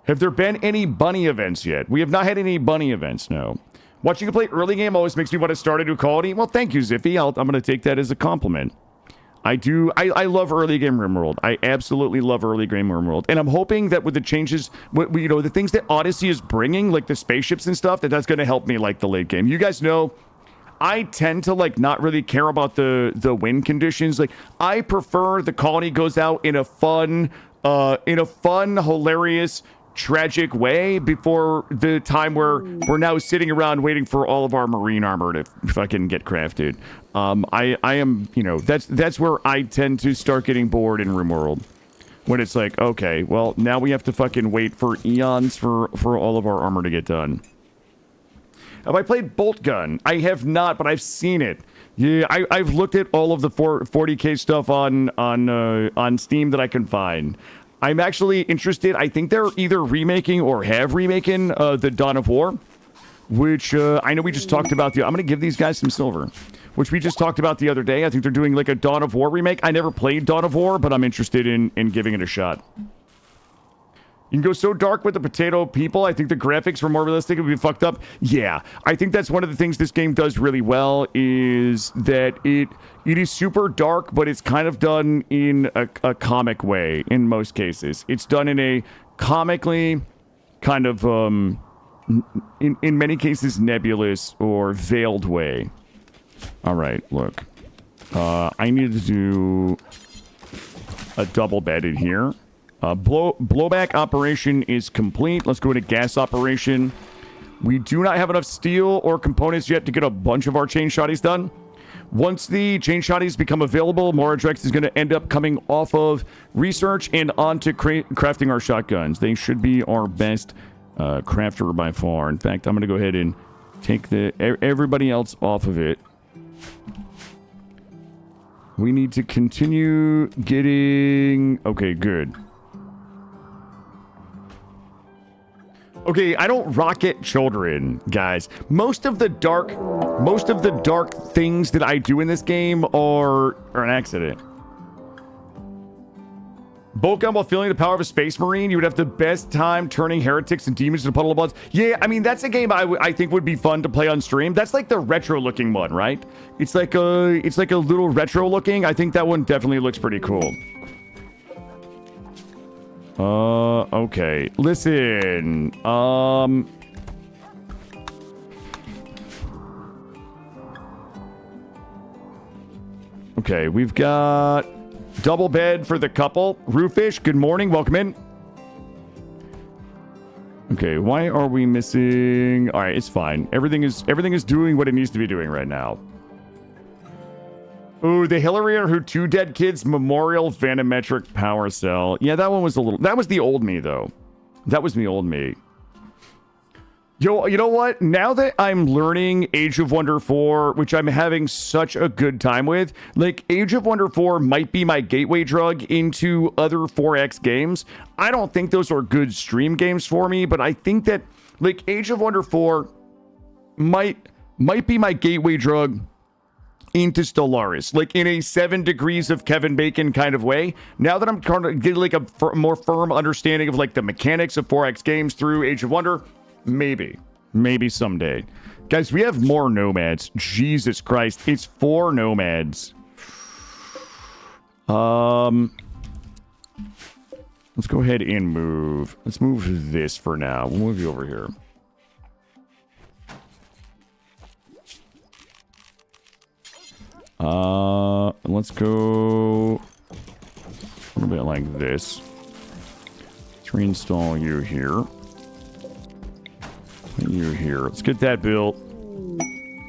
Have there been any bunny events yet? We have not had any bunny events, no. Watching you play early game always makes me want to start a new quality. Well, thank you, Ziffy. I'm going to take that as a compliment. I love early game RimWorld. I absolutely love early game RimWorld. And I'm hoping that with the changes, you know, the things that Odyssey is bringing, like the spaceships and stuff, that's going to help me like the late game. You guys know, I tend to like not really care about the win conditions. Like, I prefer the colony goes out in a fun, hilarious, tragic way before the time where we're now sitting around waiting for all of our marine armor to fucking get crafted. I am, you know, that's where I tend to start getting bored in RimWorld. When it's like, okay, well, now we have to fucking wait for eons for all of our armor to get done. Have I played Bolt Gun? I have not, but I've seen it. Yeah, I've looked at all of the 40k stuff on Steam that I can find. I'm actually interested. I think they're either remaking or have remaking the Dawn of War, which I know we just talked about. I'm going to give these guys some silver, which we just talked about the other day. I think they're doing like a Dawn of War remake. I never played Dawn of War, but I'm interested in giving it a shot. You can go so dark with the potato people. I think the graphics were more realistic. It would be fucked up. Yeah, I think that's one of the things this game does really well is that it is super dark, but it's kind of done in a comic way in most cases. It's done in a comically kind of, in many cases, nebulous or veiled way. All right, look. I need to do a double bed in here. Blowback operation is complete. Let's go to gas operation. We do not have enough steel or components yet to get a bunch of our chain shotties done. Once the chain shotties become available, Moradrex is going to end up coming off of research and onto crafting our shotguns. They should be our best crafter by far. In fact, I'm going to go ahead and take everybody else off of it. We need to continue getting... Okay, good. Okay, I don't rocket children, guys. Most of the dark things that I do in this game are an accident. Bolt gun while feeling the power of a space marine, you would have the best time turning heretics and demons into puddle of bloods. Yeah, I mean, that's a game I think would be fun to play on stream. That's like the retro-looking one, right? It's like a little retro-looking. I think that one definitely looks pretty cool. Okay. Listen. Okay, we've got double bed for the couple. Roofish, good morning. Welcome in. Okay, why are we missing? All right, it's fine. Everything is doing what it needs to be doing right now. Ooh, the Hillary and her two dead kids memorial vanometric power cell. Yeah, that one was a little... That was the old me, though. That was the old me. Yo, you know what? Now that I'm learning Age of Wonder 4, which I'm having such a good time with, like, Age of Wonder 4 might be my gateway drug into other 4X games. I don't think those are good stream games for me, but I think that, like, Age of Wonder 4 might be my gateway drug into Stellaris, like in a 7 degrees of Kevin Bacon kind of way. Now that I'm trying to get like a more firm understanding of like the mechanics of 4X games through Age of Wonder, maybe someday. Guys, we have more nomads. Jesus Christ, it's 4 nomads. Let's go ahead and move. Let's move this for now. We'll move you over here. Let's go a little bit like this. Let's reinstall you here. Put you here. Let's get that built.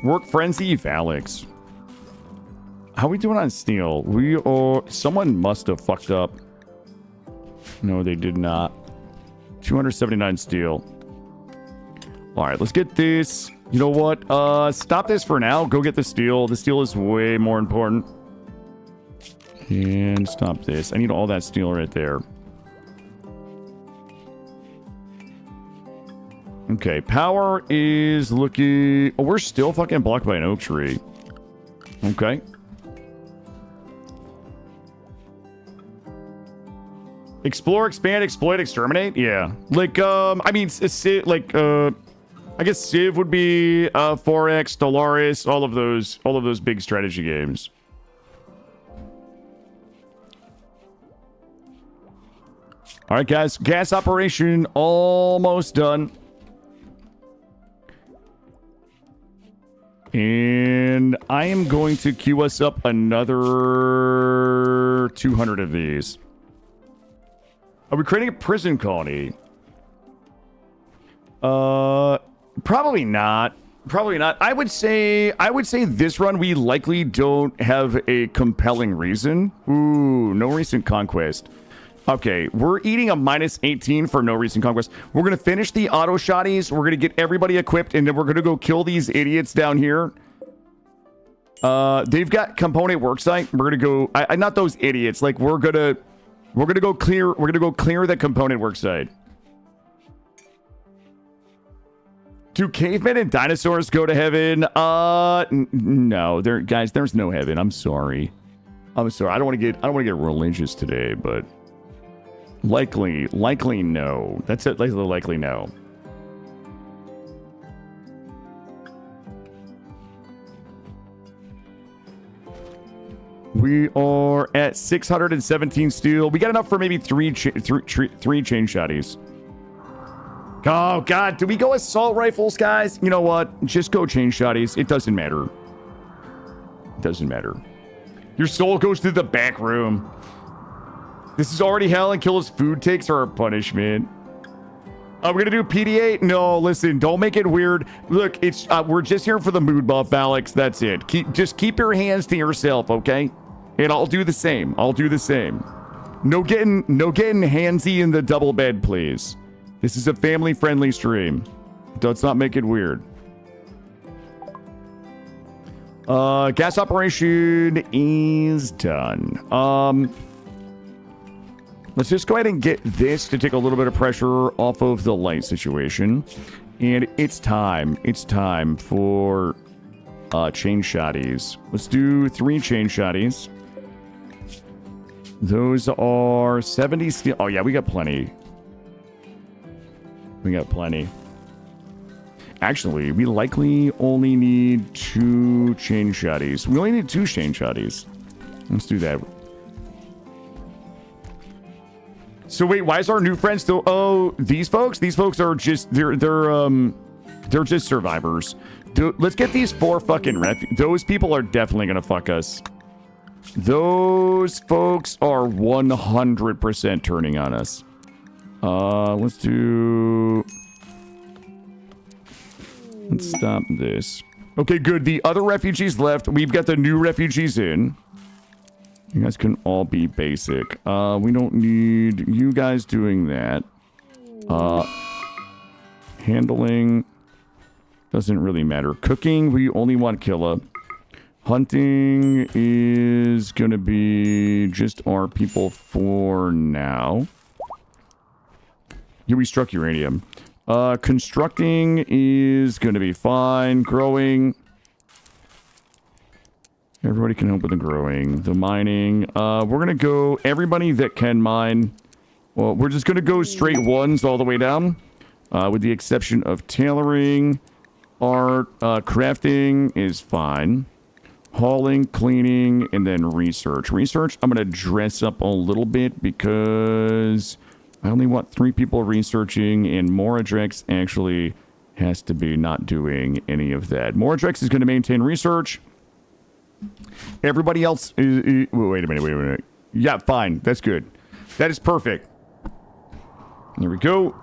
Work Frenzy, Alex. How are we doing on steel? Someone must have fucked up. No, they did not. 279 steel. All right, let's get this. You know what? Stop this for now. Go get the steel. The steel is way more important. And stop this. I need all that steel right there. Okay, power is looking... Oh, we're still fucking blocked by an oak tree. Okay. Explore, expand, exploit, exterminate. Yeah. Like, I mean, like, I guess Civ would be 4X, Stellaris, all of those big strategy games. All right, guys, gas operation almost done. And I am going to queue us up another 200 of these. Are we creating a prison colony? Probably not. Probably not. I would say this run we likely don't have a compelling reason. Ooh, no recent conquest. Okay, we're eating a -18 for no recent conquest. We're going to finish the auto shotties. We're going to get everybody equipped, and then we're going to go kill these idiots down here. They've got component worksite. We're going to go... not those idiots. Like, we're going to go clear... We're going to go clear the component worksite. Do cavemen and dinosaurs go to heaven? No. Guys, there's no heaven. I'm sorry. I'm sorry. I don't want to get religious today, but... Likely no. That's it. Likely no. We are at 617 steel. We got enough for maybe three chain shotties. Oh God, do we go assault rifles, guys? You know what? Just go chain shotties. It doesn't matter. It doesn't matter. Your soul goes to the back room. This is already hell, and Killa's food takes are a punishment. We're gonna do PDA? No, listen, don't make it weird. Look, it's we're just here for the mood buff, Alex. That's it. Just keep your hands to yourself, okay? And I'll do the same. I'll do the same. No getting handsy in the double bed, please. This is a family-friendly stream. Let's not make it weird. Gas operation is done. Let's just go ahead and get this to take a little bit of pressure off of the light situation. And it's time. It's time for chain shotties. Let's do 3 chain shotties. Those are 70 steel. Oh, yeah, we got plenty. We got plenty. Actually, we likely only need 2 chain shotties. We only need 2 chain shotties. Let's do that. So wait, why is our new friend still... Oh, these folks? These folks are just... They're just survivors. Let's get these 4 fucking those people are definitely gonna fuck us. Those folks are 100% turning on us. Let's do... Let's stop this. Okay, good. The other refugees left. We've got the new refugees in. You guys can all be basic. We don't need you guys doing that. Handling doesn't really matter. Cooking, we only want Killa. Hunting is gonna be just our people for now. Yeah, we struck uranium. Constructing is gonna be fine. Growing. Everybody can help with the growing. The mining. We're going to go... Everybody that can mine... Well, we're just going to go straight 1s all the way down. With the exception of tailoring. Art. Crafting is fine. Hauling, cleaning, and then research. Research, I'm going to dress up a little bit because... I only want 3 people researching, and Moradrex actually has to be not doing any of that. Moradrex is going to maintain research. Everybody else is... Wait a minute. Yeah, fine. That's good. That is perfect. There we go.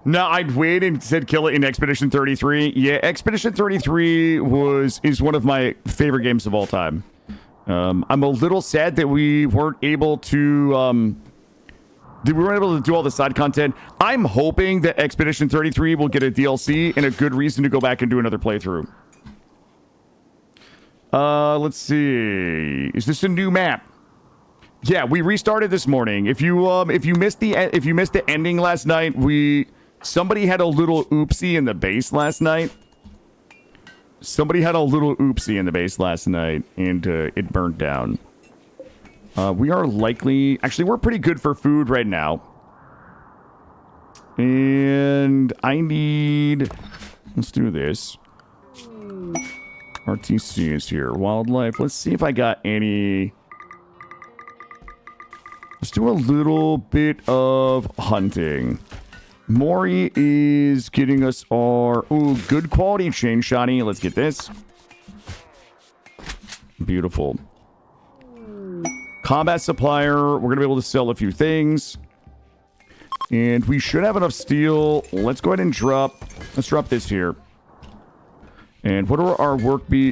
No, I'd wait and said kill it in Expedition 33. Yeah, Expedition 33 is one of my favorite games of all time. I'm a little sad that we weren't able to... we weren't able to do all the side content. I'm hoping that Expedition 33 will get a DLC and a good reason to go back and do another playthrough. Let's see. Is this a new map? Yeah, we restarted this morning. If you missed the ending last night, somebody had a little oopsie in the base last night. And it burnt down. We are likely... Actually, we're pretty good for food right now. And I need... Let's do this. RTC is here. Wildlife. Let's see if I got any... Let's do a little bit of hunting. Maury is getting us our... Ooh, good quality chain shotty. Let's get this. Beautiful. Combat supplier. We're going to be able to sell a few things. And we should have enough steel. Let's go ahead and drop... Let's drop this here. And what are our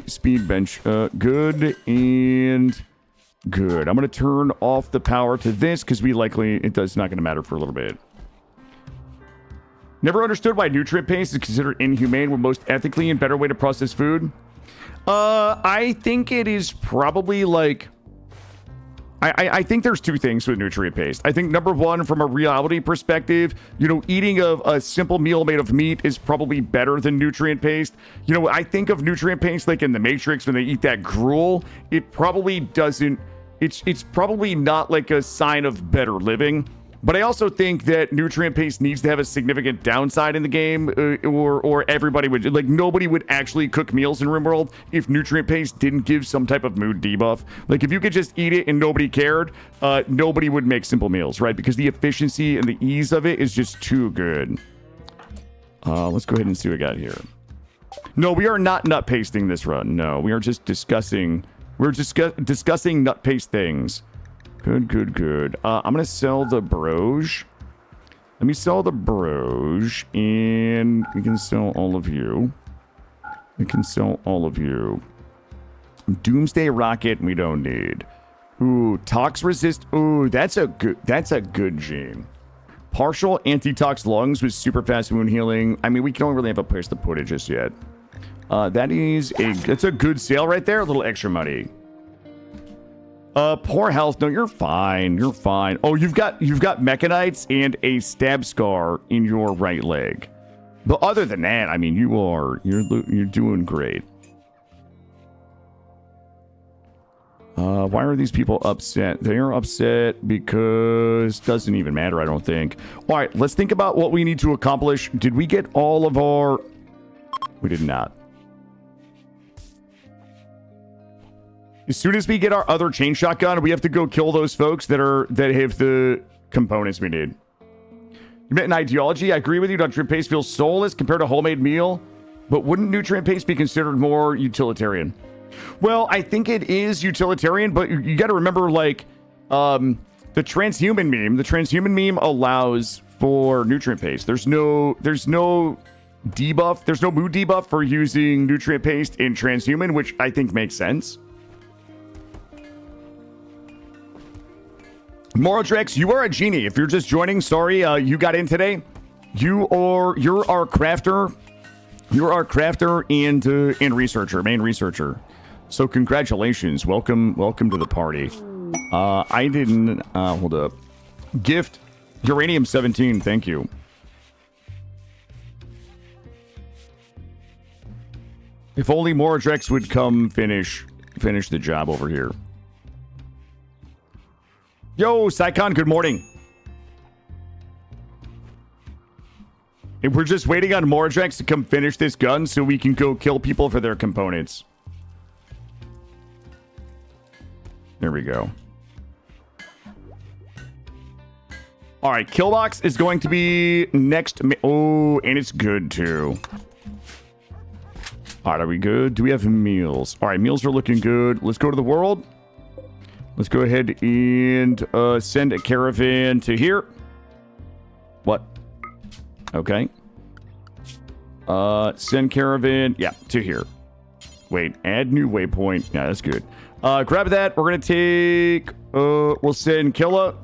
speed bench? Good and... Good. I'm going to turn off the power to this because it's not going to matter for a little bit. Never understood why nutrient paste is considered inhumane when most ethically and better way to process food. I think it is probably like... I think there's two things with nutrient paste. I think number one, from a reality perspective, you know, eating a simple meal made of meat is probably better than nutrient paste. You know, I think of nutrient paste like in the Matrix when they eat that gruel. It probably doesn't... It's probably not like a sign of better living. But I also think that nutrient paste needs to have a significant downside in the game, or everybody would, like, nobody would actually cook meals in RimWorld if nutrient paste didn't give some type of mood debuff. Like, if you could just eat it and nobody cared, nobody would make simple meals, right? Because the efficiency and the ease of it is just too good. Let's go ahead and see what we got here. No, we are not nut pasting this run. No, we are just discussing, discussing nut paste things. Good, good, good. I'm going to sell the broche. Let me sell the broche, and we can sell all of you. We can sell all of you. Doomsday Rocket, we don't need. Ooh, Tox Resist. Ooh, that's a good gene. Partial Anti-Tox Lungs with super fast wound healing. I mean, we don't really have a place to put it just yet. That's a good sale right there. A little extra money. Poor health. No, you're fine. You're fine. Oh, you've got mechanites and a stab scar in your right leg. But other than that, I mean, you're doing great. Why are these people upset? They are upset because it doesn't even matter, I don't think. All right, let's think about what we need to accomplish. Did we get all of our... We did not. As soon as we get our other chain shotgun, we have to go kill those folks that have the components we need. You meant an ideology? I agree with you. Nutrient paste feels soulless compared to homemade meal, but wouldn't nutrient paste be considered more utilitarian? Well, I think it is utilitarian, but you got to remember, like, the transhuman meme. The transhuman meme allows for nutrient paste. There's no debuff. There's no mood debuff for using nutrient paste in transhuman, which I think makes sense. Moraldrex, you are a genie. If you're just joining, sorry, you got in today. You're our crafter. You're our crafter and researcher, main researcher. So congratulations. Welcome to the party. I didn't hold up. Gift Uranium 17, thank you. If only Moraldrex would come finish the job over here. Yo, Sycon, good morning. And we're just waiting on Moraldrex to come finish this gun so we can go kill people for their components. There we go. All right, Killbox is going to be next. Oh, and it's good too. All right, are we good? Do we have meals? All right, meals are looking good. Let's go to the world. Let's go ahead and send a caravan to here. What? Okay. Send caravan, yeah, to here. Wait, add new waypoint. Yeah, that's good. Grab that. We're going to take... we'll send Killa.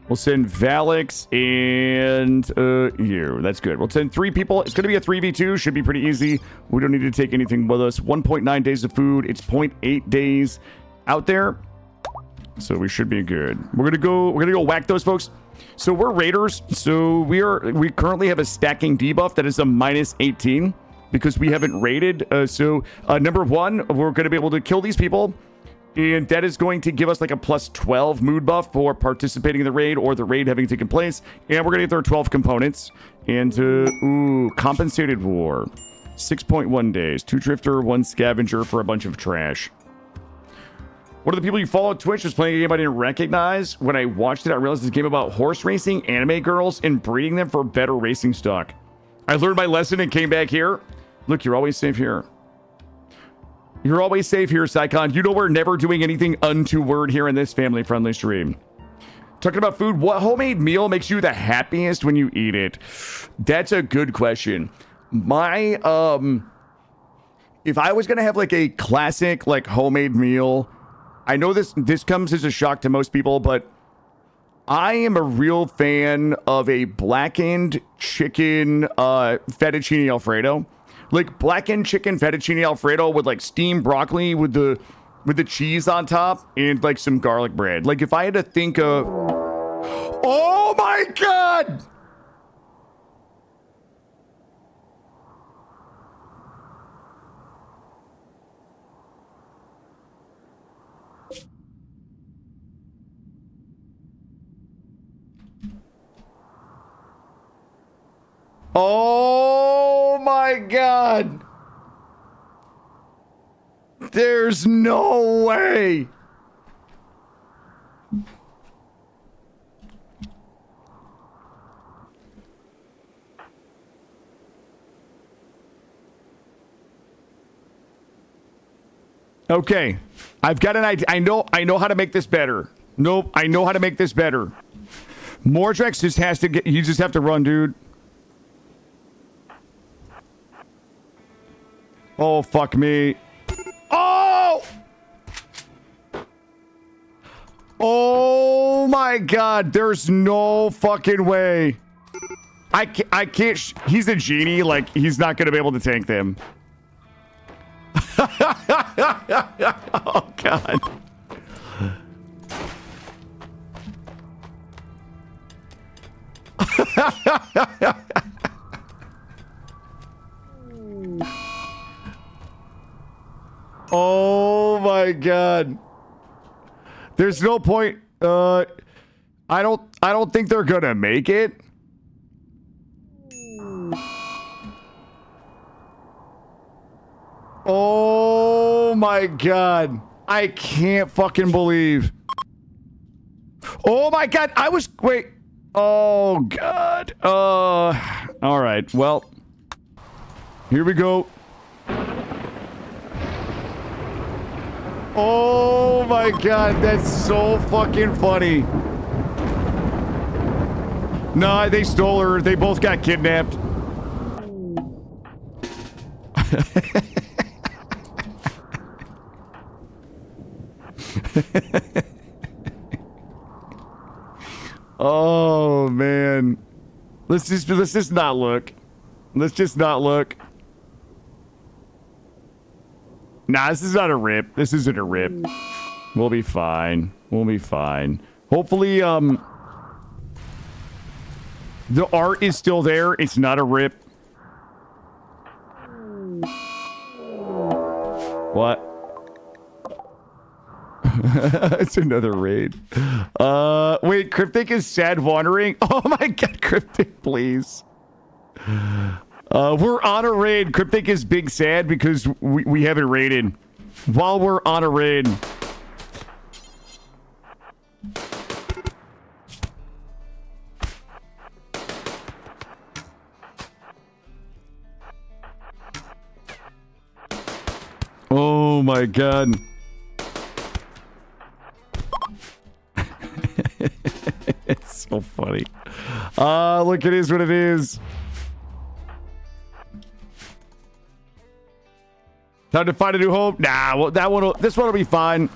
We'll send Valix and you. That's good. We'll send 3 people. It's going to be a 3v2. Should be pretty easy. We don't need to take anything with us. 1.9 days of food. It's 0.8 days out there. So we should be good. We're gonna go whack those folks. So we're raiders. So we currently have a stacking debuff that is a -18 because we haven't raided. So number one, we're gonna be able to kill these people And that is going to give us like a plus 12 mood buff for participating in the raid or the raid having taken place. And we're going to get our 12 components. And, ooh, compensated war. 6.1 days. 2 drifter, 1 scavenger for a bunch of trash. One of the people you follow on Twitch was playing a game I didn't recognize. When I watched it, I realized this game about horse racing, anime girls, and breeding them for better racing stock. I learned my lesson and came back here. Look, you're always safe here. You're always safe here, Psycon. You know we're never doing anything untoward here in this family-friendly stream. Talking about food, what homemade meal makes you the happiest when you eat it? That's a good question. My, if I was going to have like a classic, like homemade meal, I know this comes as a shock to most people, but I am a real fan of a blackened chicken fettuccine Alfredo. Like blackened chicken fettuccine Alfredo with like steamed broccoli with the cheese on top and like some garlic bread. Like if I had to think of... Oh my God! Oh my God. There's no way. Okay. I've got an idea. I know how to make this better. Nope. I know how to make this better. Mordrex just has to get, you just have to run, dude. Oh, fuck me. Oh! Oh my God, there's no fucking way. I can't, he's a genie, like, he's not gonna be able to tank them. Oh, God. Oh my God. There's no point. I don't think they're gonna make it. Oh my God. I can't fucking believe. Oh my God. Wait. Oh God. All right. Well, here we go. Oh my God, that's so fucking funny. Nah, they stole her. They both got kidnapped. Oh man. Let's just not look. Let's just not look. Nah, this is not a rip. This isn't a rip. We'll be fine. We'll be fine. Hopefully, the art is still there. It's not a rip. What? It's another raid. Wait, Cryptic is sad wandering? Oh my God, Cryptic, please. We're on a raid. Cryptic is big sad because we haven't raided while we're on a raid. Oh my God. It's so funny. Look, it is what it is. Time to find a new home? Nah, well, this one will be fine.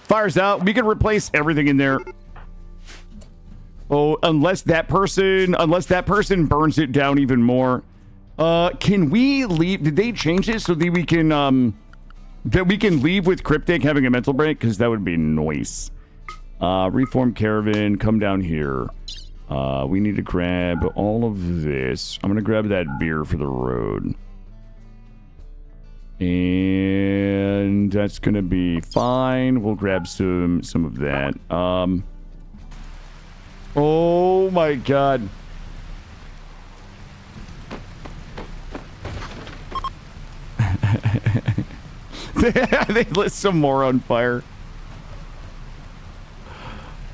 Fires out. We can replace everything in there. Oh, unless that person burns it down even more. Can we leave? Did they change it so that we can leave with Cryptic having a mental break? Because that would be nice. Reform caravan, come down here. We need to grab all of this. I'm gonna grab that beer for the road. And that's gonna be fine. We'll grab some of that. Oh my god. They lit some more on fire.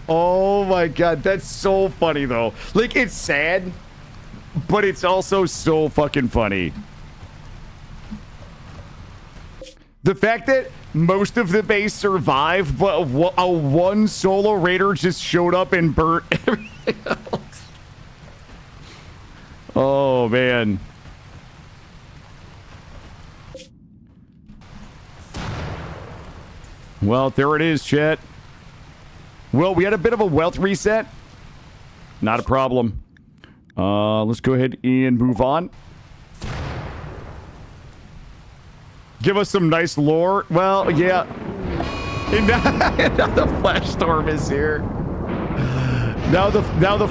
Oh my god, that's so funny though. Like, it's sad, but it's also so fucking funny. The fact that most of the base survived, but a one solo raider just showed up and burnt everything else. Oh man. Well, there it is, chat. Well, we had a bit of a wealth reset. Not a problem. Let's go ahead and move on. Give us some nice lore. Well, yeah. And now the flash storm is here. Now the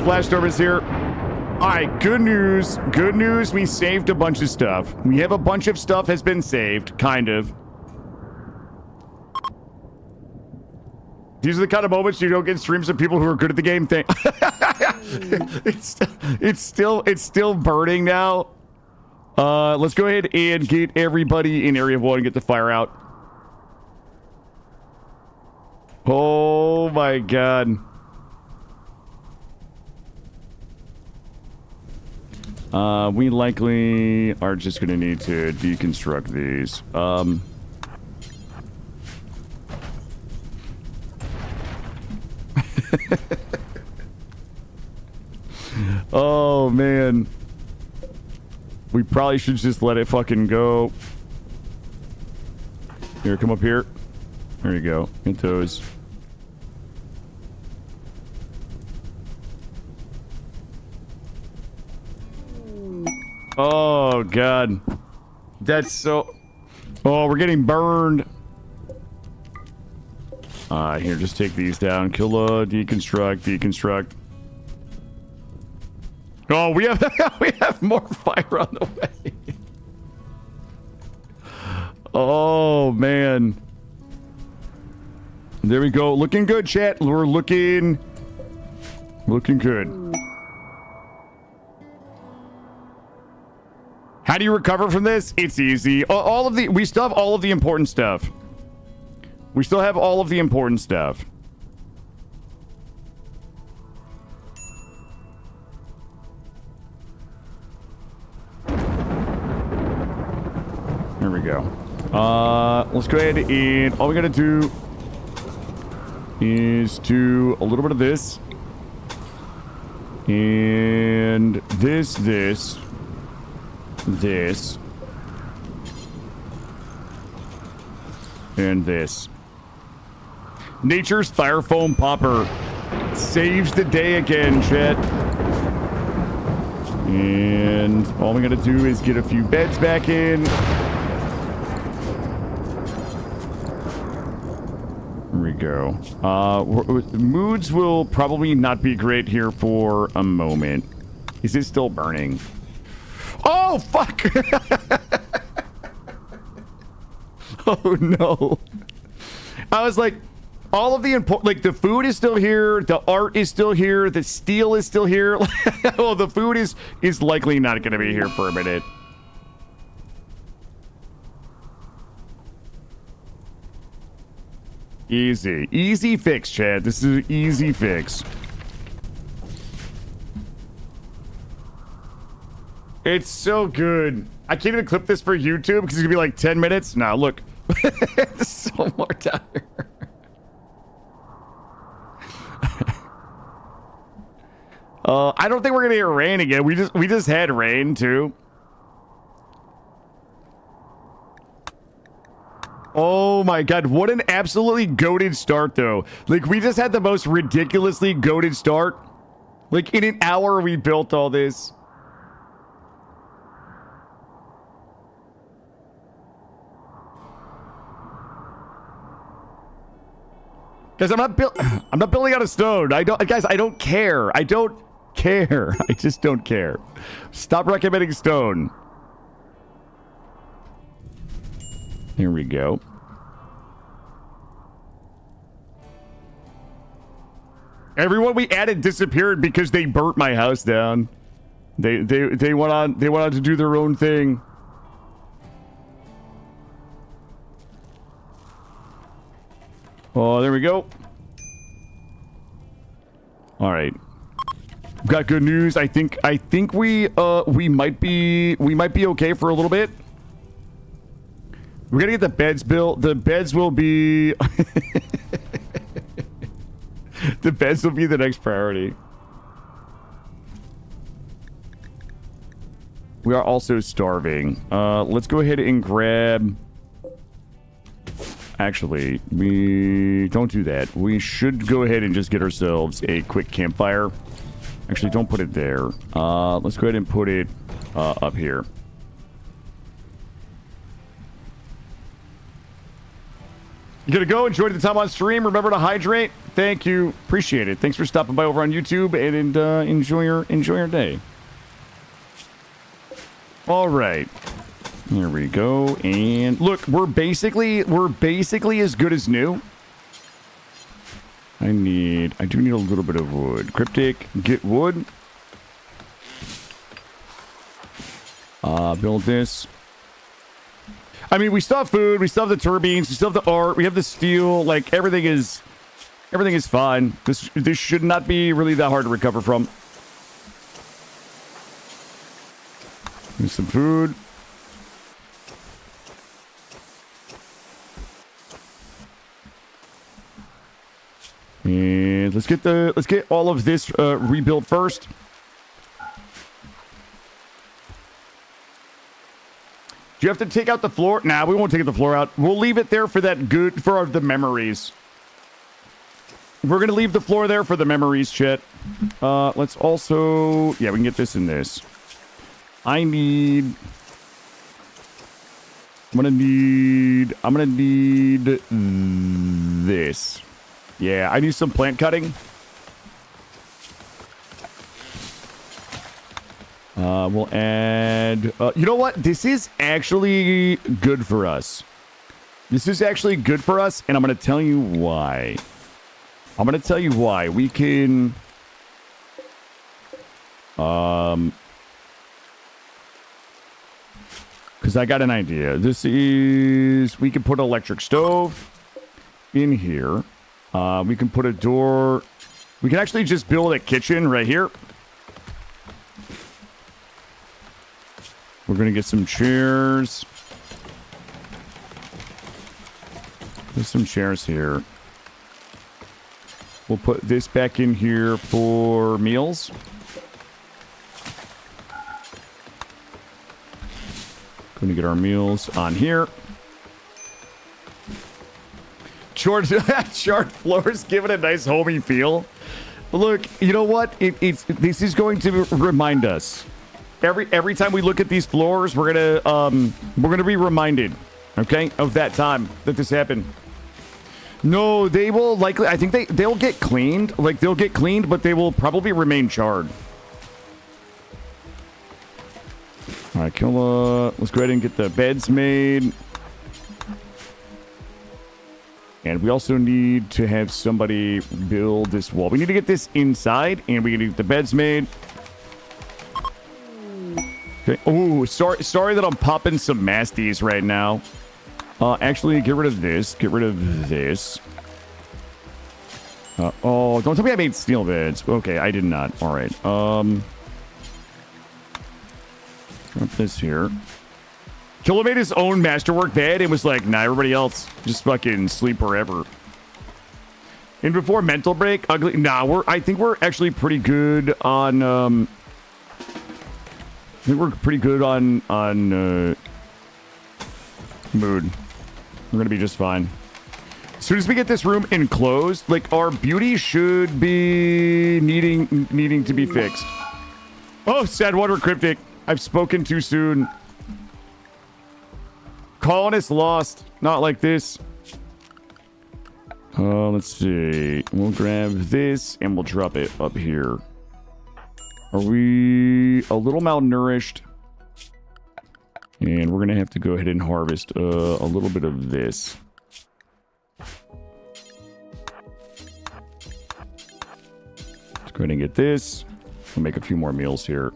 flash storm is here. All right, good news. Good news. We saved a bunch of stuff. We have a bunch of stuff has been saved, kind of. These are the kind of moments you don't get streams of people who are good at the game thing. It's still burning now. Let's go ahead and get everybody in Area 1 and get the fire out. Oh my god. We likely are just gonna need to deconstruct these. Oh man. We probably should just let it fucking go. Here, come up here. There you go. Get those. Oh god. That's so... Oh, we're getting burned. Here, just take these down. Deconstruct. Oh, we have more fire on the way. Oh man. There we go. Looking good, chat. We're looking good. How do you recover from this? It's easy. We still have all of the important stuff. We still have all of the important stuff. There we go. Let's go ahead and all we gotta do is do a little bit of this. And this. And this. Nature's Styrofoam Popper saves the day again, chat. And all we gotta do is get a few beds back in. There we go. Moods will probably not be great here for a moment. Is it still burning? Oh, fuck! Oh, no. I was like, all of the important, like, the food is still here, the art is still here, the steel is still here. Well, the food is likely not going to be here for a minute. Easy fix, Chad. This is an easy fix. It's so good. I can't even clip this for YouTube because it's gonna be like 10 minutes. Now look, there's so more down here. I don't think we're gonna get rain again. We just had rain too. Oh my god, what an absolutely goated start though. Like, we just had the most ridiculously goated start. Like, in an hour we built all this. Guys, I'm not building out of stone. I don't care. I just don't care. Stop recommending stone. Here we go. Everyone we added disappeared because they burnt my house down. They went on to do their own thing. Oh, there we go. All right. We've got good news. I think we might be okay for a little bit. We're gonna get the beds built. The beds will be the beds will be the next priority. We are also starving. Let's go ahead and grab... Actually, we don't do that. We should go ahead and just get ourselves a quick campfire. Actually, don't put it there. Let's go ahead and put it up here. You gonna go? Enjoy the time on stream. Remember to hydrate. Thank you. Appreciate it. Thanks for stopping by over on YouTube and enjoy your day. All right. There we go. And look, we're basically as good as new. I do need a little bit of wood. Cryptic, get wood. Build this. I mean, we still have food, we still have the turbines, we still have the art, we have the steel, like everything is fine. This should not be really that hard to recover from. There's some food. And let's get all of this rebuilt first. Do you have to take out the floor? Nah, we won't take the floor out. We'll leave it there for the memories. We're gonna leave the floor there for the memories, chat. Let's also, yeah, we can get this in this. I'm gonna need this. Yeah, I need some plant cutting. We'll add... you know what? This is actually good for us. This is actually good for us, and I'm going to tell you why. We can... because I got an idea. This is... We can put an electric stove in here. We can put a door... We can actually just build a kitchen right here. We're going to get some chairs. There's some chairs here. We'll put this back in here for meals. Going to get our meals on here. Charred floors give it a nice homey feel. Look, you know what? This is going to remind us. Every time we look at these floors, we're gonna be reminded, okay, of that time that this happened. No, they will likely. I think they'll get cleaned. Like they'll get cleaned, but they will probably remain charred. All right, Killa. Let's go ahead and get the beds made. And we also need to have somebody build this wall. We need to get this inside, and we need to get the beds made. Okay. Oh, sorry that I'm popping some masties right now. Actually, get rid of this. Get rid of this. Oh, don't tell me I made steel beds. Okay, I did not. All right. Put this here. Killa made his own masterwork bed and was like, nah, everybody else just fucking sleep wherever. And before mental break, ugly. Nah, I think we're actually pretty good on. I think we're pretty good on mood. We're gonna be just fine. As soon as we get this room enclosed, like our beauty should be needing to be fixed. Oh, sad water cryptic. I've spoken too soon. Colonist lost. Not like this. Let's see. We'll grab this and we'll drop it up here. Are we a little malnourished? And we're going to have to go ahead and harvest a little bit of this. Let's go ahead and get this. We'll make a few more meals here.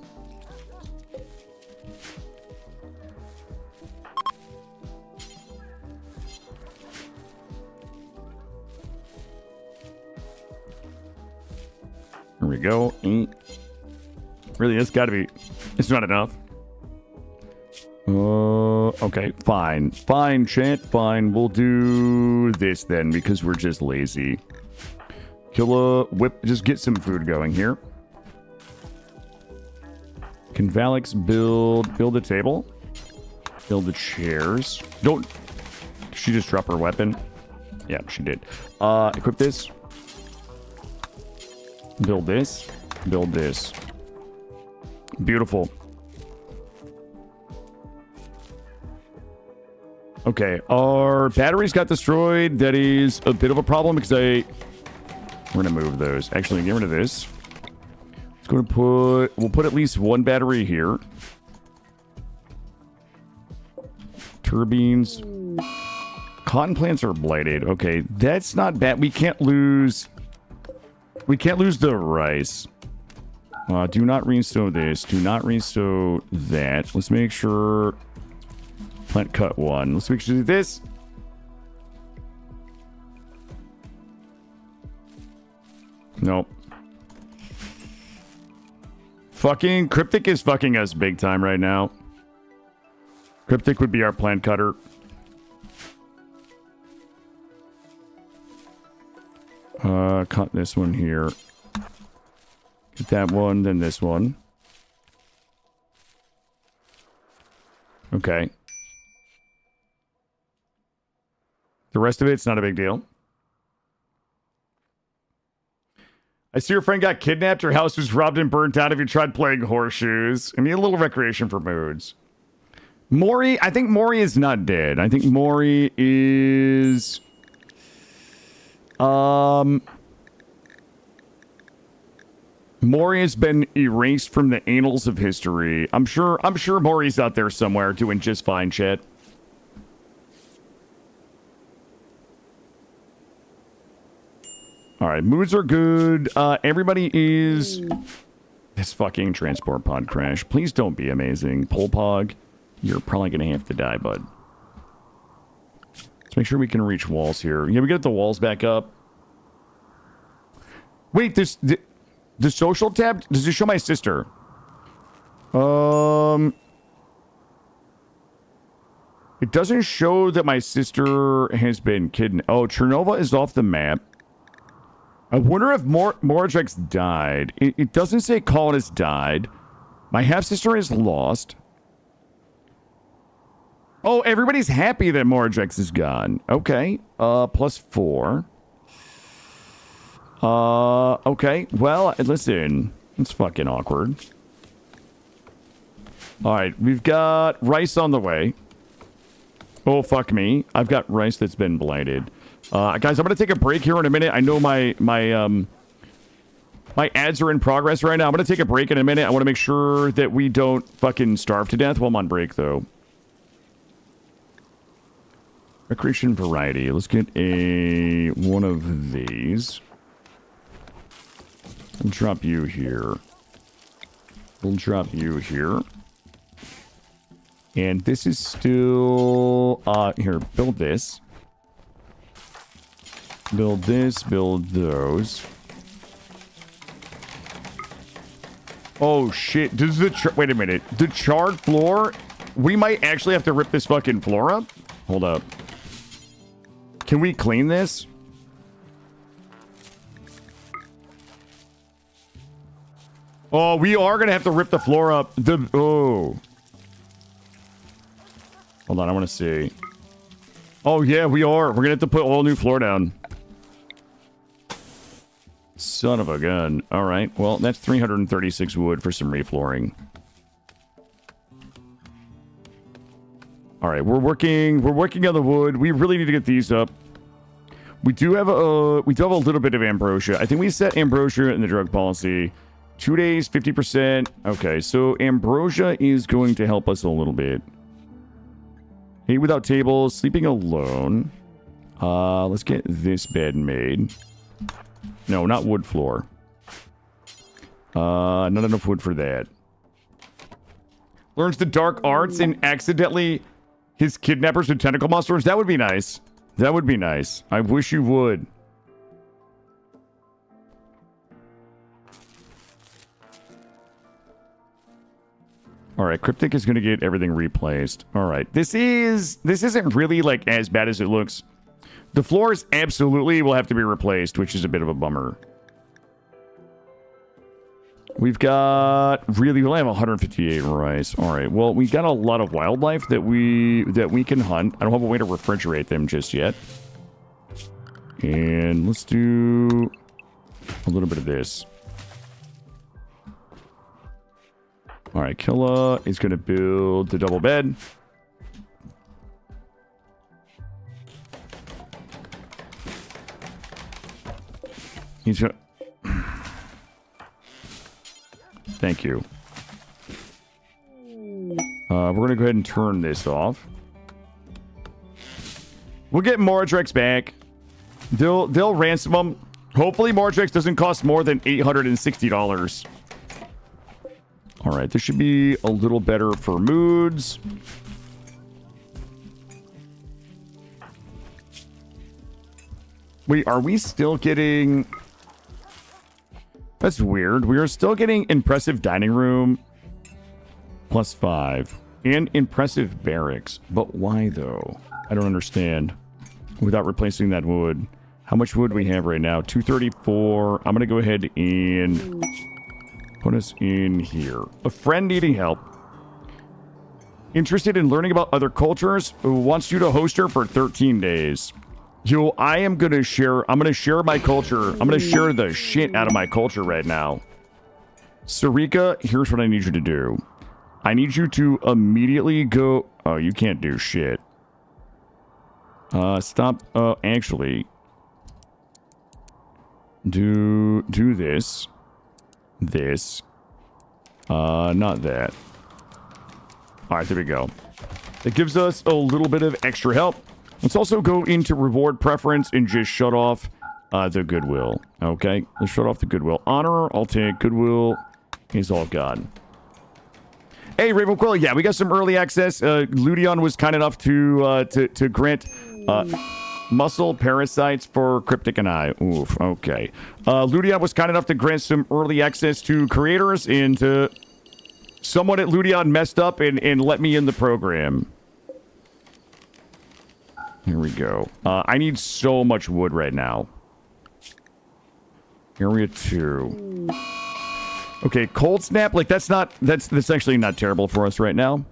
There we go. Really, it's got to be... It's not enough. Okay, fine. Fine, chat, fine. We'll do this then, because we're just lazy. Just get some food going here. Can Valix build a table? Build the chairs. Don't... Did she just drop her weapon? Yeah, she did. Equip this. Build this. Build this. Beautiful. Okay, our batteries got destroyed. That is a bit of a problem because we're gonna move those. Actually, get rid of this. Let's go to we'll put at least one battery here. Turbines. Cotton plants are blighted. Okay, that's not bad. We can't lose the rice. Do not reinstow this. Do not reinstow that. Let's make sure... Plant cut one. Let's make sure to do this. Nope. Fucking... Cryptic is fucking us big time right now. Cryptic would be our plant cutter. Cut this one here. Get that one, then this one. Okay. The rest of it's not a big deal. I see your friend got kidnapped. Your house was robbed and burnt down. Have you tried playing horseshoes? I mean, a little recreation for moods. Mori, I think Mori is not dead. I think Mori is... Mori has been erased from the annals of history. I'm sure Mori's out there somewhere doing just fine, chat. All right, moods are good. Everybody is... This fucking transport pod crash. Please don't be amazing. Polpog, you're probably going to have to die, bud. Let's make sure we can reach walls here. Yeah, we get the walls back up. Wait, this... The social tab, does it show my sister? It doesn't show that my sister has been kidnapped. Oh, Chernova is off the map. I wonder if Moradrex died. It doesn't say Colonist died. My half-sister is lost. Oh, everybody's happy that Moradrex is gone. Okay. +4. Okay. Well, listen. It's fucking awkward. Alright, we've got rice on the way. Oh, fuck me. I've got rice that's been blighted. Guys, I'm gonna take a break here in a minute. I know my ads are in progress right now. I'm gonna take a break in a minute. I want to make sure that we don't fucking starve to death while I'm on break, though. Recreation variety. Let's get one of these. We'll drop you here. We'll drop you here. And this is still... here, build this. Build this, build those. Oh, shit. Does the... Wait a minute. The charred floor... We might actually have to rip this fucking floor up? Hold up. Can we clean this? Oh, we are going to have to rip the floor up. Oh. Hold on, I want to see. Oh, yeah, we are. We're going to have to put all new floor down. Son of a gun. All right. Well, that's 336 wood for some reflooring. All right, we're working on the wood. We really need to get these up. We do have a little bit of ambrosia. I think we set ambrosia in the drug policy. 2 days, 50%. Okay, so ambrosia is going to help us a little bit. Hate without tables. Sleeping alone. Let's get this bed made. No, not wood floor. Not enough wood for that. Learns the dark arts and accidentally his kidnappers with tentacle monsters. That would be nice. That would be nice. I wish you would. Alright, Cryptic is going to get everything replaced. Alright, this isn't really, like, as bad as it looks. The floors absolutely will have to be replaced, which is a bit of a bummer. We've got... Really, we'll have 158 rice. Alright, well, we got a lot of wildlife that we can hunt. I don't have a way to refrigerate them just yet. And let's do a little bit of this. Alright, Killa is going to build the double bed. He's going to... Thank you. We're going to go ahead and turn this off. We'll get Mordrex back. They'll ransom them. Hopefully Mordrex doesn't cost more than $860. Alright, this should be a little better for moods. Wait, are we still getting... That's weird. We are still getting impressive dining room +5 and impressive barracks. But why though? I don't understand. Without replacing that wood. How much wood we have right now? 234. I'm going to go ahead and put us in here. A friend needing help. Interested in learning about other cultures. Who wants you to host her for 13 days. Yo, I'm going to share my culture. I'm going to share the shit out of my culture right now. Sarika, here's what I need you to do. I need you to immediately go... Oh, you can't do shit. Stop. Actually. Do this. This. Not that. Alright, there we go. It gives us a little bit of extra help. Let's also go into reward preference and just shut off the goodwill. Okay, let's shut off the goodwill. Honor, I'll take. Goodwill is all gone. Hey, Raven Quill, yeah, we got some early access. Ludion was kind enough to grant muscle parasites for Cryptic and I. Oof, okay. Ludion was kind enough to grant some early access to creators, and someone at Ludion messed up and let me in the program. Here we go. I need so much wood right now. Area 2. Okay, cold snap. Like, that's actually not terrible for us right now.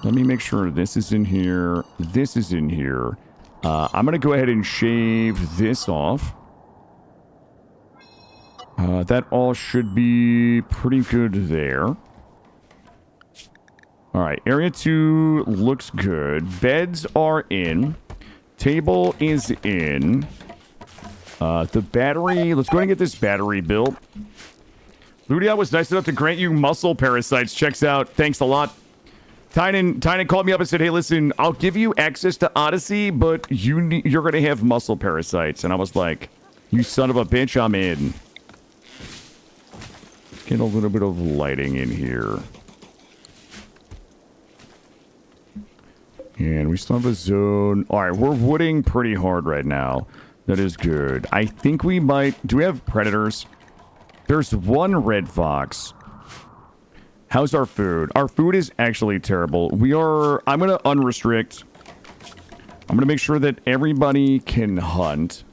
Let me make sure this is in here. This is in here. I'm going to go ahead and shave this off. That all should be pretty good there. Alright, area 2 looks good. Beds are in. Table is in. The battery... Let's go ahead and get this battery built. Ludia was nice enough to grant you muscle parasites. Checks out. Thanks a lot. Tynan called me up and said, hey, listen, I'll give you access to Odyssey, but you're going to have muscle parasites. And I was like, you son of a bitch, I'm in. Get a little bit of lighting in here. And we still have a zone. Alright, we're wooding pretty hard right now. That is good. I think we might... Do we have predators? There's one red fox. How's our food? Our food is actually terrible. I'm going to unrestrict. I'm going to make sure that everybody can hunt.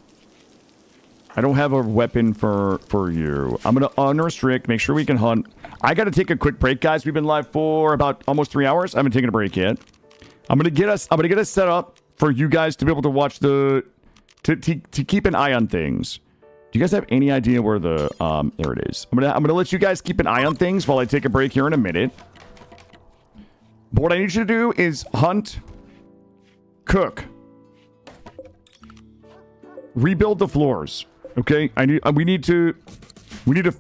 I don't have a weapon for you. I'm going to unrestrict. Make sure we can hunt. I got to take a quick break, guys. We've been live for about almost 3 hours. I haven't taken a break yet. I'm gonna get us set up for you guys to be able to watch to keep an eye on things. Do you guys have any idea where the there it is? I'm gonna let you guys keep an eye on things while I take a break here in a minute. But what I need you to do is hunt, cook, rebuild the floors. Okay, we need to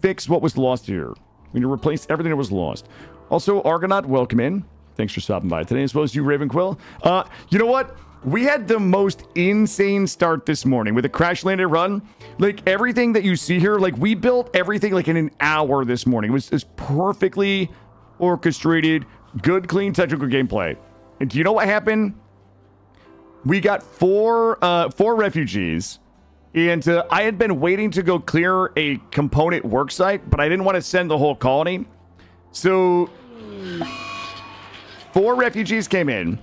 fix what was lost here. We need to replace everything that was lost. Also, Argonaut, welcome in. Thanks for stopping by today. I suppose you, Ravenquill. You know what? We had the most insane start this morning with a Crashlanded run. Like, everything that you see here, like, we built everything, like, in an hour this morning. It was just perfectly orchestrated, good, clean, technical gameplay. And do you know what happened? We got four refugees. And I had been waiting to go clear a component worksite, but I didn't want to send the whole colony. So 4 refugees came in.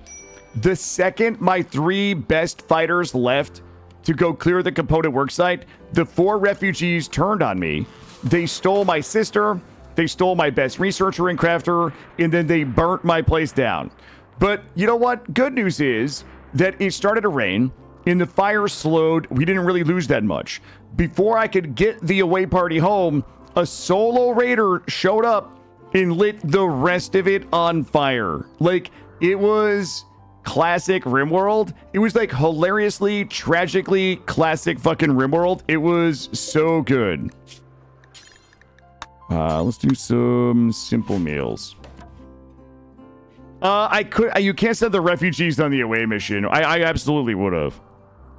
The second my 3 best fighters left to go clear the component worksite, the 4 refugees turned on me. They stole my sister, they stole my best researcher and crafter, and then they burnt my place down. But you know what? Good news is that it started to rain, and the fire slowed. We didn't really lose that much. Before I could get the away party home, a solo raider showed up and lit the rest of it on fire. Like, it was classic RimWorld. It was like hilariously, tragically classic fucking RimWorld. It was so good. Let's do some simple meals. You can't send the refugees on the away mission. I absolutely would have,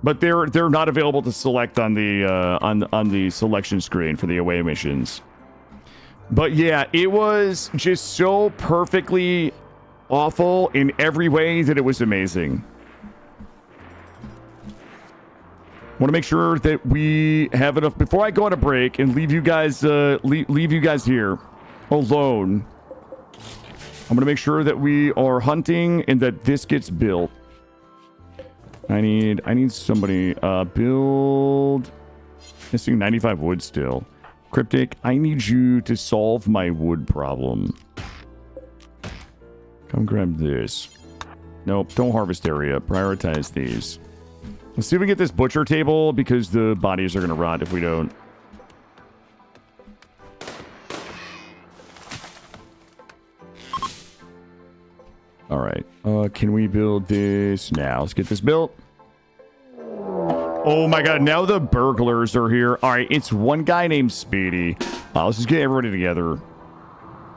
but they're not available to select on the on the selection screen for the away missions. But yeah, it was just so perfectly awful in every way that it was amazing. Want to make sure that we have enough before I go on a break and leave you guys leave you guys here alone. I'm gonna make sure that we are hunting and that this gets built. I need somebody build. Missing 95 wood still. Cryptic, I need you to solve my wood problem. Come grab this. Nope, don't harvest area. Prioritize these. Let's see if we get this butcher table because the bodies are gonna rot if we don't. All right. Can we build this now? Let's get this built. Oh my god, now the burglars are here. All right, it's one guy named Speedy. Let's just get everybody together.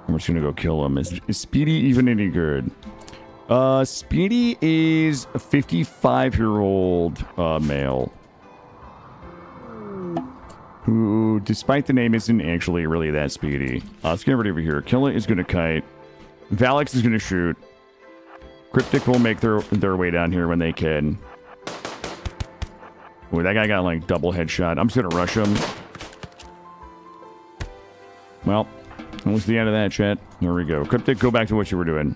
I'm just gonna go kill him. Is Speedy even any good? Speedy is a 55-year-old male. Who, despite the name, isn't actually really that speedy. Let's get everybody over here. Killa is gonna kite. Valix is gonna shoot. Cryptic will make their way down here when they can. Boy, that guy got like double headshot. I'm just gonna rush him. Well, that was the end of that, chat. There we go. Cryptic, go back to what you were doing.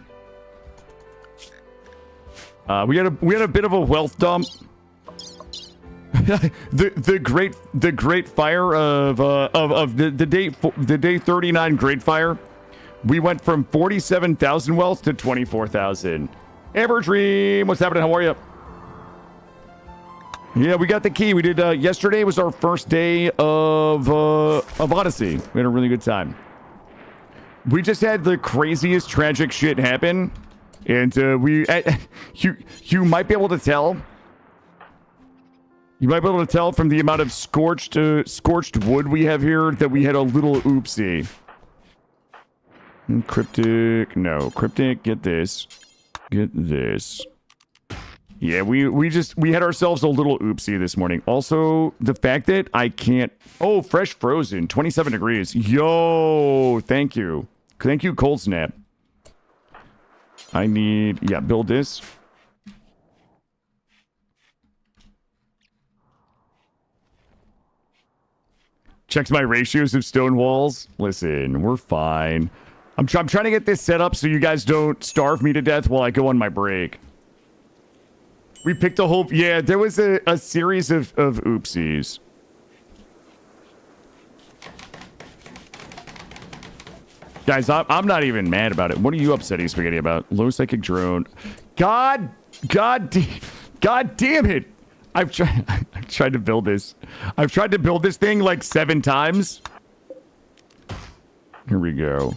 We had a bit of a wealth dump. the great fire of the day 39 great fire. We went from 47,000 wealth to 24,000. Everdream, what's happening? How are you? Yeah, we got the key. We did yesterday was our first day of Odyssey. We had a really good time. We just had the craziest tragic shit happen, and you might be able to tell. You might be able to tell from the amount of scorched wood we have here that we had a little oopsie. Cryptic, no. Cryptic, get this. Get this. Yeah, we had ourselves a little oopsie this morning. Also, the fact that I can't... Oh, fresh frozen. 27 degrees. Yo, thank you. Thank you, Cold Snap. I need... Yeah, build this. Checks my ratios of stone walls. Listen, we're fine. I'm trying to get this set up so you guys don't starve me to death while I go on my break. We picked a whole... Yeah, there was a series of oopsies. Guys, I'm not even mad about it. What are you upsetting Spaghetti about? Low psychic drone. God damn it. I've tried to build this. I've tried to build this thing like 7 times. Here we go.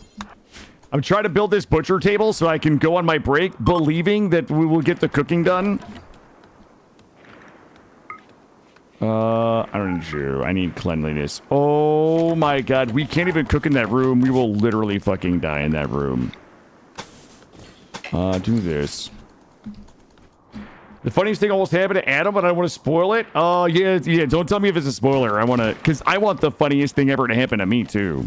I'm trying to build this butcher table so I can go on my break, believing that we will get the cooking done. I don't need you. I need cleanliness. Oh my god, we can't even cook in that room. We will literally fucking die in that room. Do this. The funniest thing almost happened to Adam, but I don't want to spoil it. Oh, yeah. Don't tell me if it's a spoiler. I want to, because I want the funniest thing ever to happen to me, too.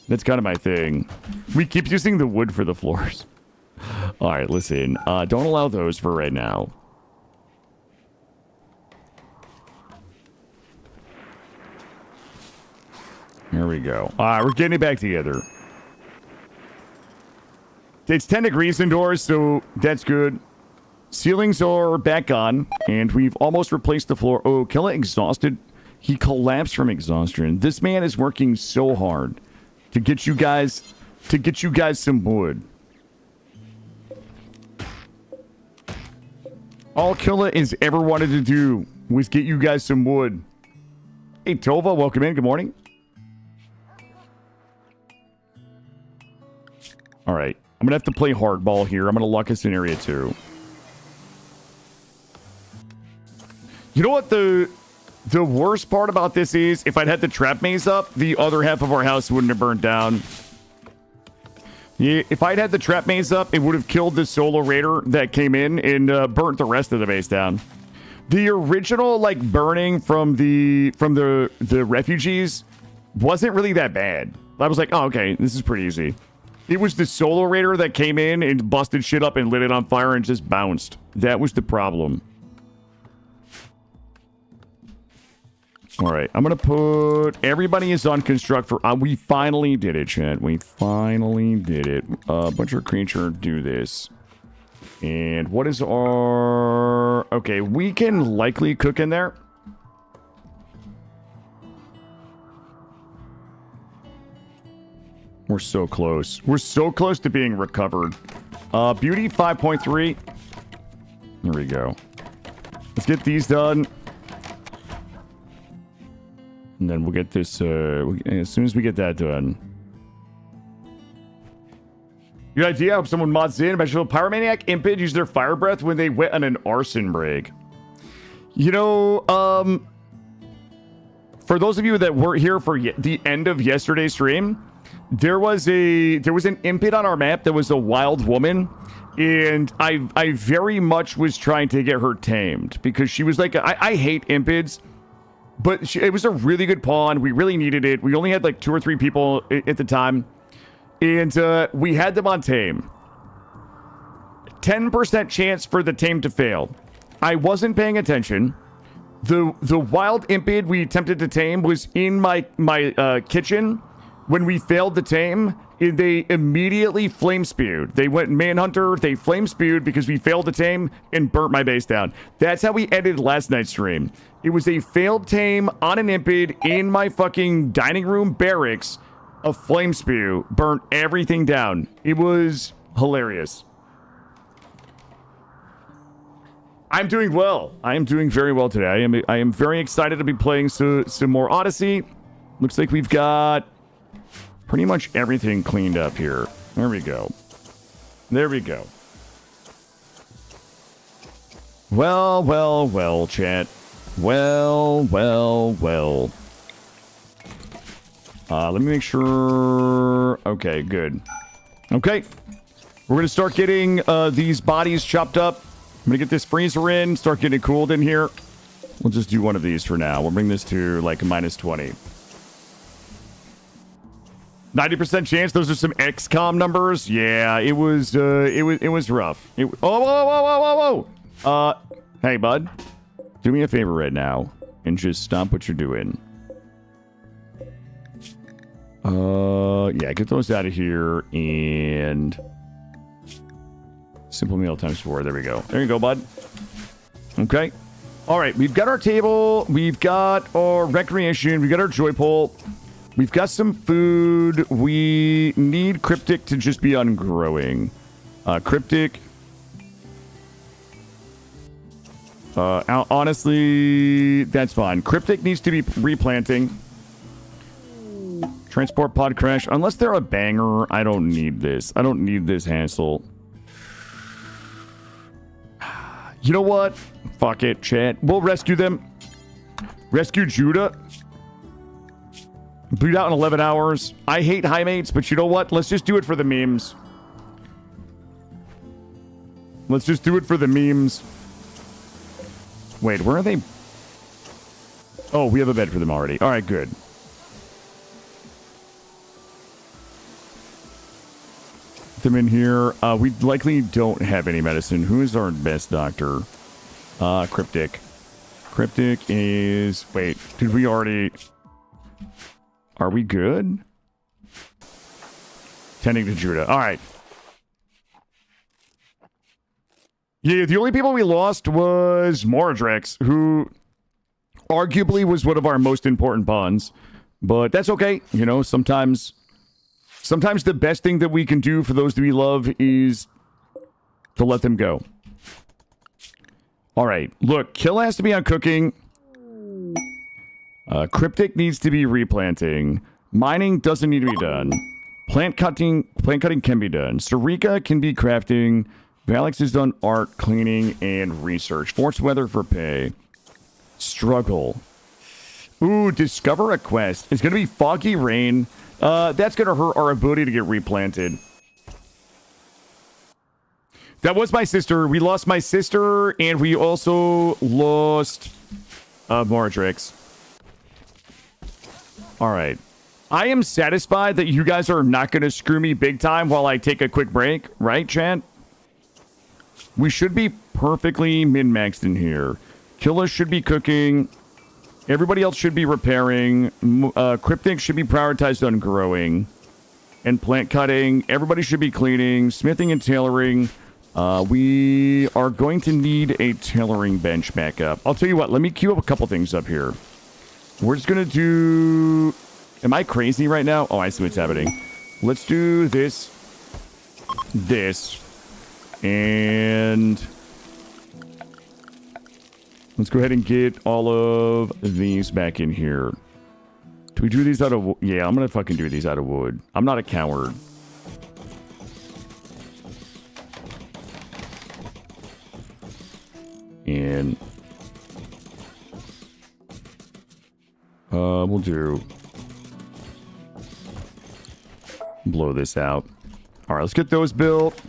That's kind of my thing. We keep using the wood for the floors. All right, listen. Don't allow those for right now. Here we go. All right, we're getting it back together. It's 10 degrees indoors, so that's good. Ceilings are back on, and we've almost replaced the floor. Oh, Killa exhausted. He collapsed from exhaustion. This man is working so hard to get you guys some wood. All Killa has ever wanted to do was get you guys some wood. Hey, Tova, welcome in. Good morning. All right. I'm going to have to play hardball here. I'm going to lock us in area 2. You know what the worst part about this is? If I'd had the trap maze up, the other half of our house wouldn't have burnt down. Yeah, if I'd had the trap maze up, it would have killed the solo raider that came in and burnt the rest of the base down. The original like burning from the refugees wasn't really that bad. I was like, oh, okay, this is pretty easy. It was the solo raider that came in and busted shit up and lit it on fire and just bounced. That was the problem. All right, I'm going to put... Everybody is on construct for... we finally did it, chat. We finally did it. Butcher creature, do this. And what is our... Okay, we can likely cook in there. We're so close. We're so close to being recovered. Beauty 5.3. There we go. Let's get these done. And then we'll get this, as soon as we get that done. Good idea. I hope someone mods in. Imagine a pyromaniac impid use their fire breath when they went on an arson break. You know, for those of you that weren't here for the end of yesterday's stream, there was an impid on our map that was a wild woman, and I very much was trying to get her tamed because she was like, I hate impids, but it was a really good pawn. We really needed it. We only had like 2 or 3 people at the time, and we had them on tame. 10% chance for the tame to fail. I wasn't paying attention. The wild impid we attempted to tame was in my kitchen. When we failed the tame, they immediately flame spewed. They went manhunter, they flame spewed because we failed to tame and burnt my base down. That's how we ended last night's stream. It was a failed tame on an impid in my fucking dining room barracks. A flame spew burnt everything down. It was hilarious. I'm doing well. I am doing very well today. I am very excited to be playing some more Odyssey. Looks like we've got pretty much everything cleaned up here. There we go. There we go. Well, well, well, chat. Well, well, well. Let me make sure... Okay, good. Okay. We're going to start getting these bodies chopped up. I'm going to get this freezer in, start getting it cooled in here. We'll just do one of these for now. We'll bring this to like a -20. 90% chance. Those are some XCOM numbers. Yeah, it was rough. Oh, whoa. Hey, bud. Do me a favor right now and just stop what you're doing. Yeah, get those out of here and simple meal times 4. There we go. There you go, bud. Okay. All right, we've got our table. We've got our recreation. We've got our joy pole. We've got some food. We need Cryptic to just be on growing. Cryptic. Honestly, that's fine. Cryptic needs to be replanting. Transport pod crash. Unless they're a banger, I don't need this. I don't need this hassle. You know what? Fuck it, chat. We'll rescue them. Rescue Judah. Bleed out in 11 hours. I hate high mates, but you know what? Let's just do it for the memes. Let's just do it for the memes. Wait, where are they? Oh, we have a bed for them already. All right, good. Put them in here. We likely don't have any medicine. Who is our best doctor? Cryptic. Cryptic is... Wait, did we already... Are we good? Tending to Judah. All right. Yeah, the only people we lost was Modlist, who arguably was one of our most important pawns. But that's okay. You know, sometimes the best thing that we can do for those that we love is to let them go. All right. Look, Kill has to be on cooking. Cryptic needs to be replanting. Mining doesn't need to be done. Plant cutting can be done. Sarika can be crafting. Valix is done art, cleaning, and research. Forced weather for pay. Struggle. Ooh, discover a quest. It's going to be foggy rain. That's going to hurt our ability to get replanted. That was my sister. We lost my sister, and we also lost Modlist. All right. I am satisfied that you guys are not going to screw me big time while I take a quick break. Right, chat? We should be perfectly min-maxed in here. Killa should be cooking. Everybody else should be repairing. Cryptic should be prioritized on growing. And plant cutting. Everybody should be cleaning. Smithing and tailoring. We are going to need a tailoring bench back up. I'll tell you what. Let me queue up a couple things up here. We're just going to do... Am I crazy right now? Oh, I see what's happening. Let's do this. This. And... Let's go ahead and get all of these back in here. Do we do these out of wood? Yeah, I'm going to fucking do these out of wood. I'm not a coward. And... we'll do... Blow this out. All right, let's get those built.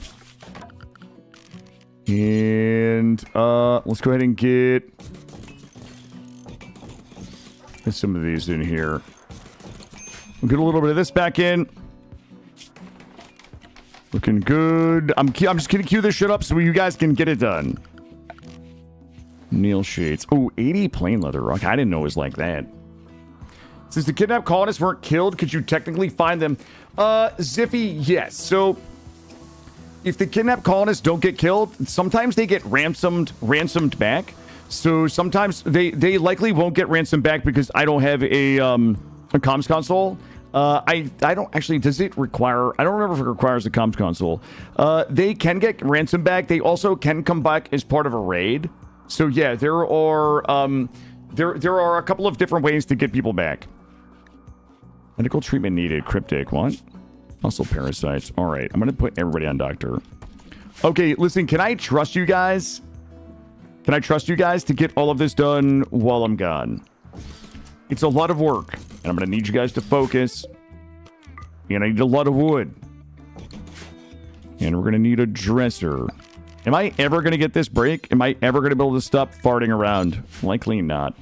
And let's go ahead and get some of these in here. We'll get a little bit of this back in. Looking good. I'm just gonna queue this shit up so you guys can get it done. Nail shades. Oh, 80 plain leather rock. I didn't know it was like that. Since the kidnapped colonists weren't killed, could you technically find them? Ziffy, yes. So, if the kidnapped colonists don't get killed, sometimes they get ransomed back. So sometimes they likely won't get ransomed back because I don't have a comms console. I don't actually. Does it require? I don't remember if it requires a comms console. They can get ransomed back. They also can come back as part of a raid. So yeah, there are a couple of different ways to get people back. Medical treatment needed. Cryptic. What? Also parasites. All right. I'm going to put everybody on doctor. Okay. Listen, can I trust you guys? Can I trust you guys to get all of this done while I'm gone? It's a lot of work. And I'm going to need you guys to focus. And I need a lot of wood. And we're going to need a dresser. Am I ever going to get this break? Am I ever going to be able to stop farting around? Likely not.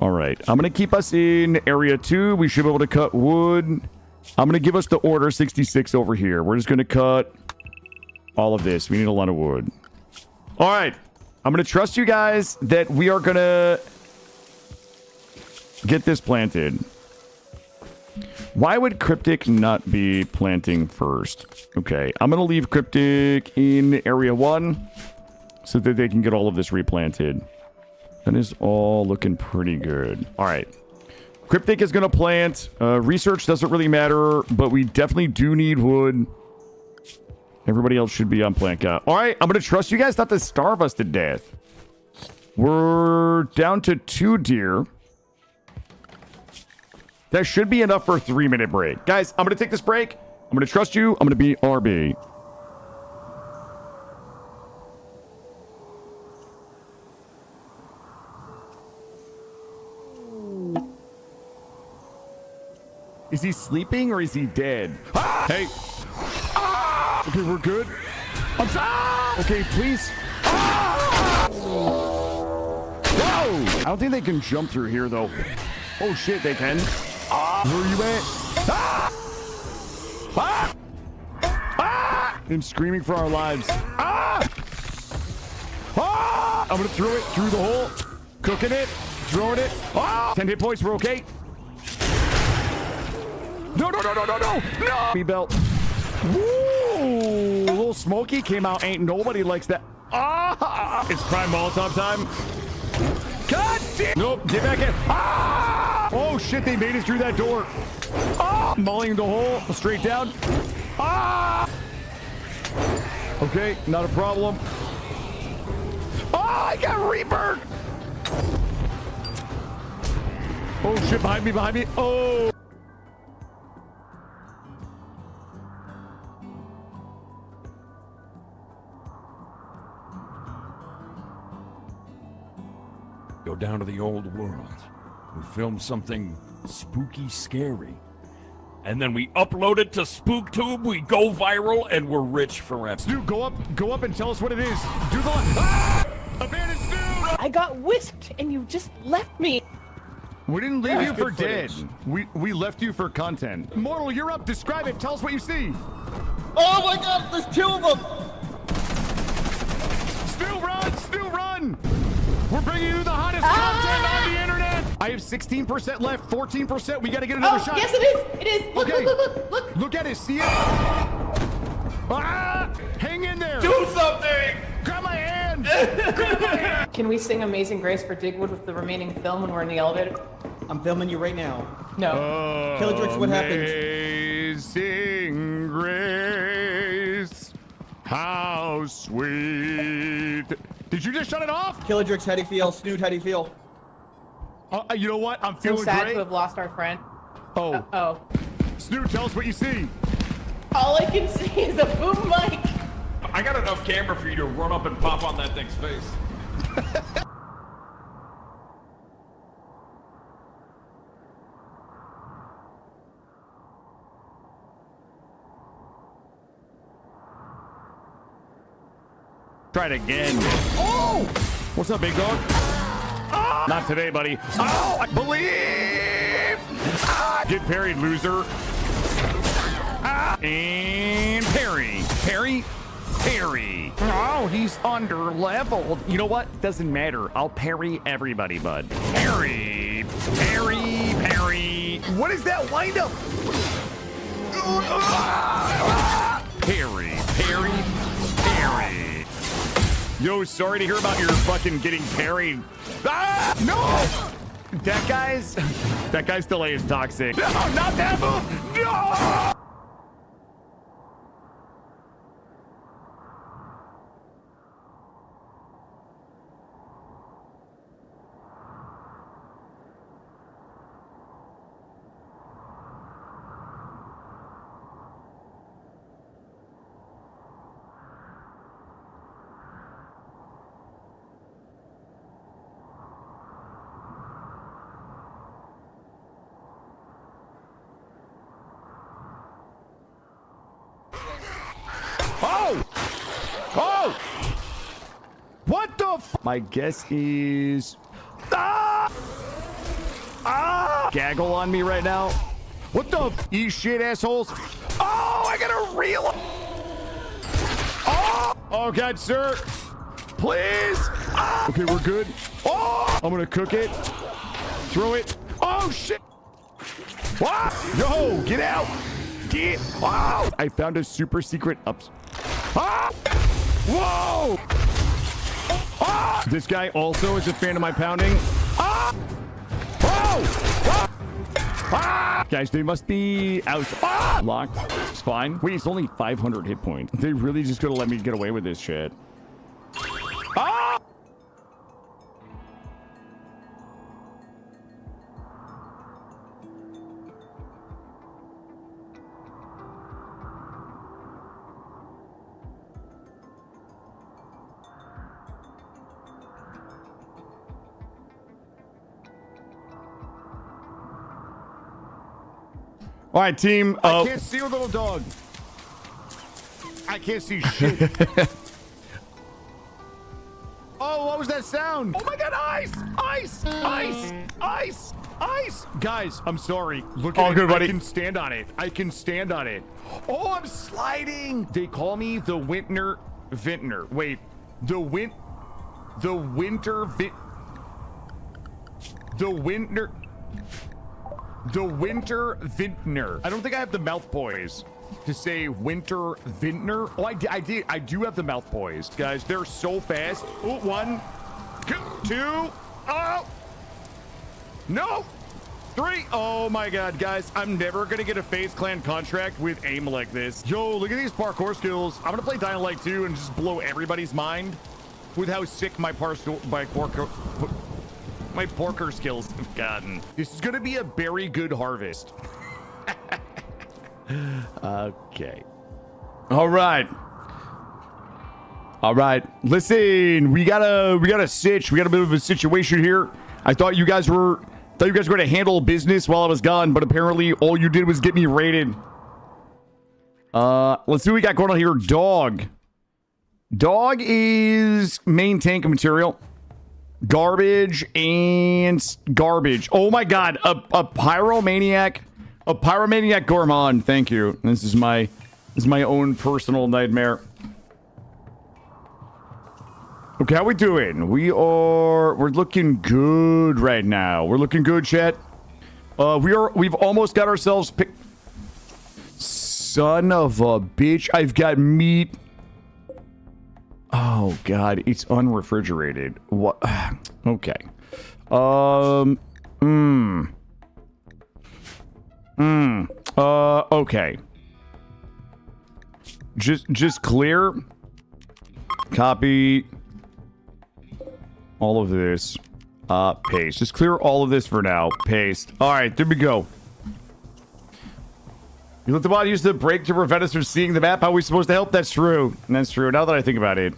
All right. I'm going to keep us in area 2. We should be able to cut wood. I'm going to give us the order 66 over here. We're just going to cut all of this. We need a lot of wood. All right. I'm going to trust you guys that we are going to get this planted. Why would Cryptic not be planting first? Okay. I'm going to leave Cryptic in area 1 so that they can get all of this replanted. That is all looking pretty good. All right. Cryptic is going to plant. Research doesn't really matter, but we definitely do need wood. Everybody else should be on plant cut. All right. I'm going to trust you guys not to starve us to death. We're down to 2 deer. That should be enough for a 3-minute break. Guys, I'm going to take this break. I'm going to trust you. I'm going to be RB. Is he sleeping or is he dead? Ah! Hey. Okay, we're good. I'm sorry. Okay, please. Ah! Whoa! I don't think they can jump through here, though. Oh, shit, they can. Ah! Where are you at? Ah! Ah! Ah! I'm screaming for our lives. Ah! Ah! I'm gonna throw it through the hole. Cooking it. Throwing it. Ah! 10 hit points. We're okay. No, no, no, no, no, no. No! B-belt. Woo! Little Smokey came out. Ain't nobody likes that. Ah! It's prime Molotov time. God damn! Nope, get back in. Ah! Oh shit, they made it through that door. Ah! Mulling the hole straight down. Ah! Okay, not a problem. Ah! I got rebirth. Oh shit, behind me, behind me. Oh! Go down to the old world. We film something spooky, scary. And then we upload it to SpookTube, we go viral, and we're rich forever. Stu, go up and tell us what it is. Do the ah! Abandoned Stu! I got whisked and you just left me. We didn't leave you for dead. We left you for content. Mortal, you're up. Describe it. Tell us what you see. Oh my god, there's two of them! Stu, run! Stu, run! We're bringing you the hottest content on the internet! I have 16% left, 14%. We gotta get another shot. Yes, it is. It is. Look, Okay. look. Look at it. See it? Ah! Hang in there. Do something! Grab my hand. Grab my hand. Can we sing Amazing Grace for Digwood with the remaining film when we're in the elevator? I'm filming you right now. No. Killadrix, what happened? Amazing grace, how sweet. Did you just shut it off? Killadrix, how do you feel? Snoot, how do you feel? You know what? I'm So feeling sad great. to have lost our friend. Oh, Oh. Snoot, tell us what you see. All I can see is a boom mic. I got enough camera for you to run up and pop on that thing's face. Try it again. Oh! What's up, big dog? Oh! Not today, buddy. Oh, I believe! Ah! Get parried, loser. Ah! And parry. Parry. Parry. Oh, he's under-leveled. You know what? Doesn't matter. I'll parry everybody, bud. Parry. Parry. Parry. What is that wind-up? Parry. Parry. Parry. Yo, sorry to hear about your fucking getting parried. Ah! No! That guy's delay is toxic. No, not that move! No! Oh! Oh! What the f— My guess is— Ah! Ah! Gaggle on me right now. What the f— Eat shit, assholes. Oh, I gotta reel. Oh! Oh, God, sir. Please. Ah! Okay, we're good. Oh! I'm gonna cook it. Throw it. Oh, shit. What? Yo, get out. Get out. I found a super secret ups. Ah! Whoa! Ah! This guy also is a fan of my pounding. Ah! Whoa! Ah! Ah! Guys, they must be out. Ah! Locked. It's fine. Wait, it's only 500 hit points. They really just gonna let me get away with this shit. Ah! All right, team. I can't see your little dog. I can't see shit. Oh, what was that sound? Oh my god, ice! Ice! Ice! Ice! Ice! Guys, I'm sorry. Look at it. Good, buddy. I can stand on it. I can stand on it. Oh, I'm sliding. They call me the Vintner. Wait, the winter Vintner. I don't think I have the mouth poise to say winter vintner. Oh, I do have the mouth poise, guys. They're so fast. Oh, 1, 2, oh no, 3. Oh my god, guys, I'm never gonna get a FaZe Clan contract with aim like this. Yo, look at these parkour skills. I'm gonna play Dying Light 2 and just blow everybody's mind with how sick my parkour skills have gotten. This is gonna be a very good harvest. Okay. All right. Listen, we got a bit of a situation here. I thought you guys were going to handle business while I was gone, but apparently all you did was get me raided. Let's see what we got going on here. Dog is main tank material. Garbage and garbage. Oh my god, a pyromaniac gourmand. Thank you. This is my own personal nightmare. Okay, how we doing? We're looking good right now. We're looking good, chat. We've almost got ourselves picked. Son of a bitch, I've got meat. Oh god, it's unrefrigerated. What? Okay. Okay. Just clear. Copy. All of this. Paste. Just clear all of this for now. Paste. Alright, there we go. You let the bot use the break to prevent us from seeing the map. How are we supposed to help? That's true. That's true. Now that I think about it.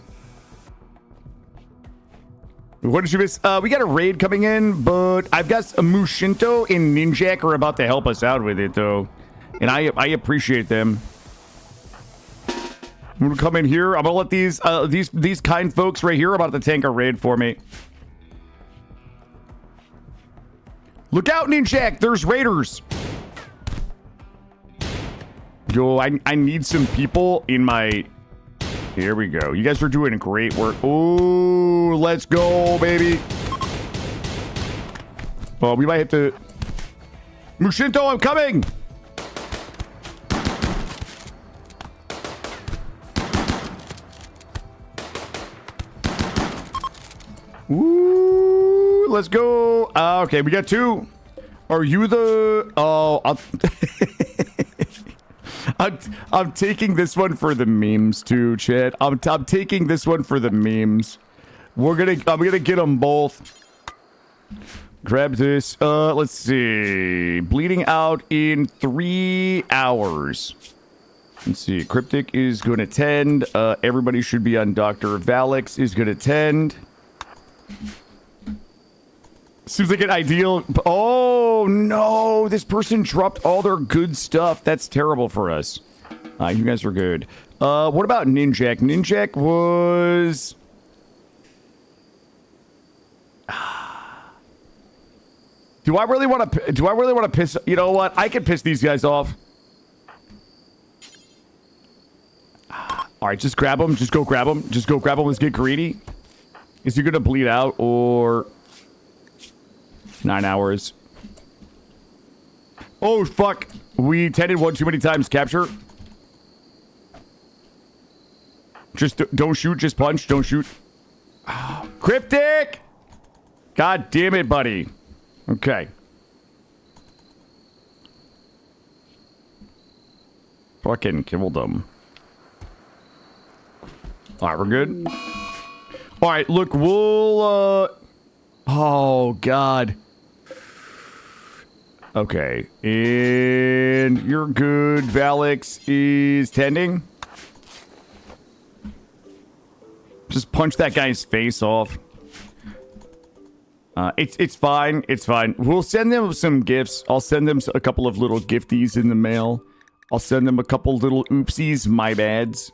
What did you miss? We got a raid coming in, but I've got a Mushinto and Ninjak are about to help us out with it, though. And I appreciate them. I'm gonna come in here. I'm gonna let these kind folks right here about to tank a raid for me. Look out, Ninjak! There's raiders! Yo, I need some people in my... Here we go. You guys are doing great work. Oh, let's go, baby. Oh, we might have to... Mushinto, I'm coming! Ooh, let's go. Okay, we got 2. Are you the... Oh, I'm taking this one for the memes too, chat. I'm taking this one for the memes. I'm gonna get them both. Grab this. Let's see. Bleeding out in 3 hours. Let's see. Cryptic is going to tend. Everybody should be on Dr. Valix is going to tend. Seems like an ideal... Oh, no. This person dropped all their good stuff. That's terrible for us. You guys are good. What about Ninjak? Ninjak was... Do I really want to piss... You know what? I can piss these guys off. All right, just grab them. Just go grab them. Just go grab them. Let's get greedy. Is he going to bleed out or... 9 hours. Oh, fuck. We tended one too many times. Capture. Just don't shoot. Just punch. Don't shoot. Oh, Cryptic! God damn it, buddy. Okay. Fucking killed them. Alright, we're good. Alright, look, we'll, oh, God. Okay. And you're good. Valix is tending. Just punch that guy's face off. It's fine. It's fine. We'll send them some gifts. I'll send them a couple of little gifties in the mail. I'll send them a couple little oopsies, my bads.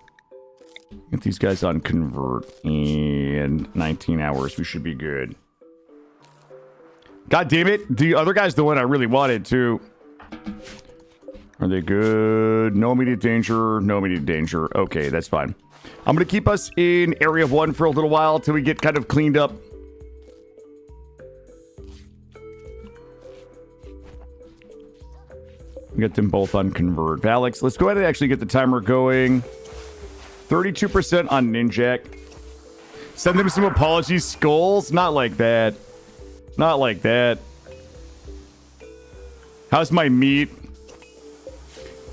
Get these guys on convert in 19 hours. We should be good. God damn it. The other guy's the one I really wanted too. Are they good? No immediate danger. No immediate danger. Okay, that's fine. I'm going to keep us in area 1 for a little while till we get kind of cleaned up. We got them both on convert. Valix, let's go ahead and actually get the timer going. 32% on Ninjak. Send them some apologies, Skulls. Not like that. Not like that. How's my meat?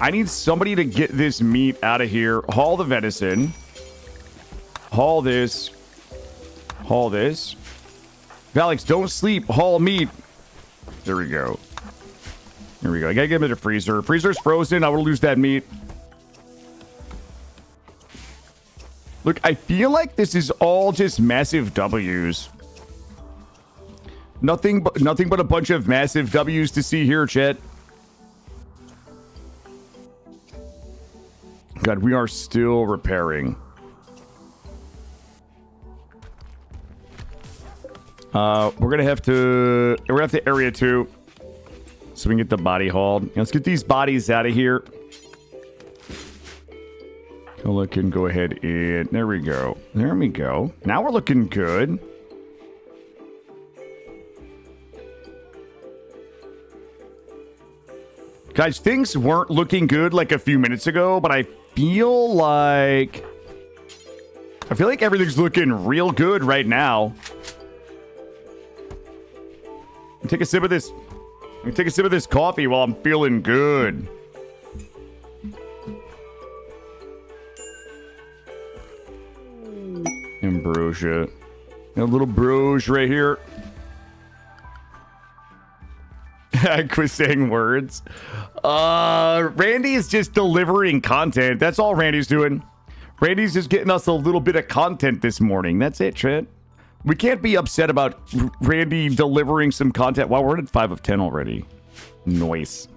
I need somebody to get this meat out of here. Haul the venison. Haul this. Haul this. Valix, don't sleep. Haul meat. There we go. Here we go. I gotta get him in the freezer. Freezer's frozen. I will lose that meat. Look, I feel like this is all just massive W's. Nothing but a bunch of massive W's to see here, chat. God, we are still repairing. We're gonna have to area 2. So we can get the body hauled. Let's get these bodies out of here. Cola can go ahead and... There we go. There we go. Now we're looking good. Guys, things weren't looking good like a few minutes ago, but I feel like everything's looking real good right now. Take a sip of this. Let me take a sip of this coffee while I'm feeling good. Ambrosia. A little broge right here. I quit saying words. Randy is just delivering content. That's all Randy's doing. Randy's just getting us a little bit of content this morning. That's it, Trent. We can't be upset about Randy delivering some content. Wow, we're at 5 of 10 already. Nice.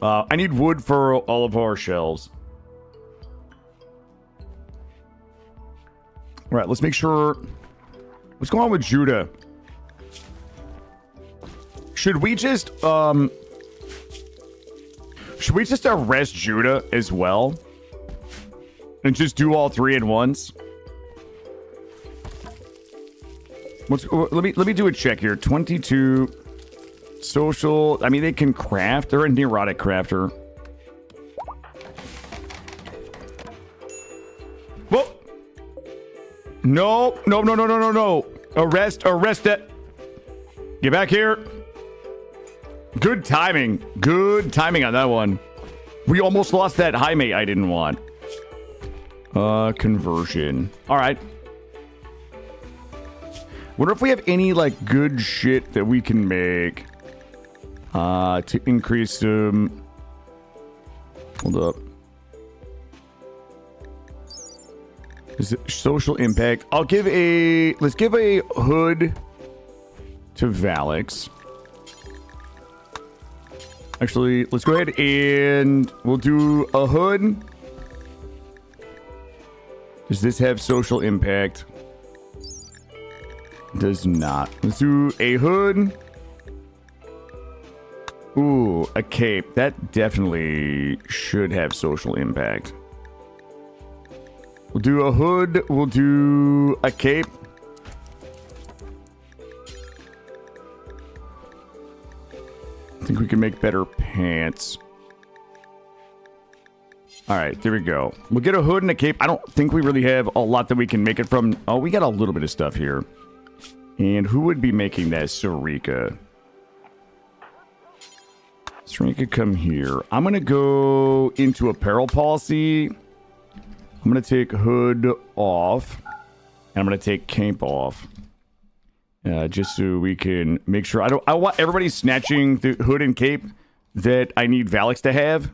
I need wood for all of our shelves. All right, let's make sure... What's going on with Judah? Should we just arrest Judah as well? And just do all 3 at once? Let me do a check here. 22 social. I mean, they can craft. They're a neurotic crafter. Whoa! No. Arrest it. Get back here. Good timing. Good timing on that one. We almost lost that Jaime I didn't want. Conversion. All right. Wonder if we have any, like, good shit that we can make to increase some... Hold up. Is it social impact? Let's give a hood to Valix. Actually, let's go ahead and we'll do a hood. Does this have social impact? Does not. Let's do a hood. Ooh, a cape. That definitely should have social impact. We'll do a hood. We'll do a cape. I think we can make better pants. All right, there we go. We'll get a hood and a cape. I don't think we really have a lot that we can make it from. Oh, we got a little bit of stuff here. And who would be making that? Sarika. Sarika, come here. I'm going to go into apparel policy. I'm going to take hood off. And I'm going to take cape off. Just so we can make sure. I want everybody snatching the hood and cape that I need Valix to have.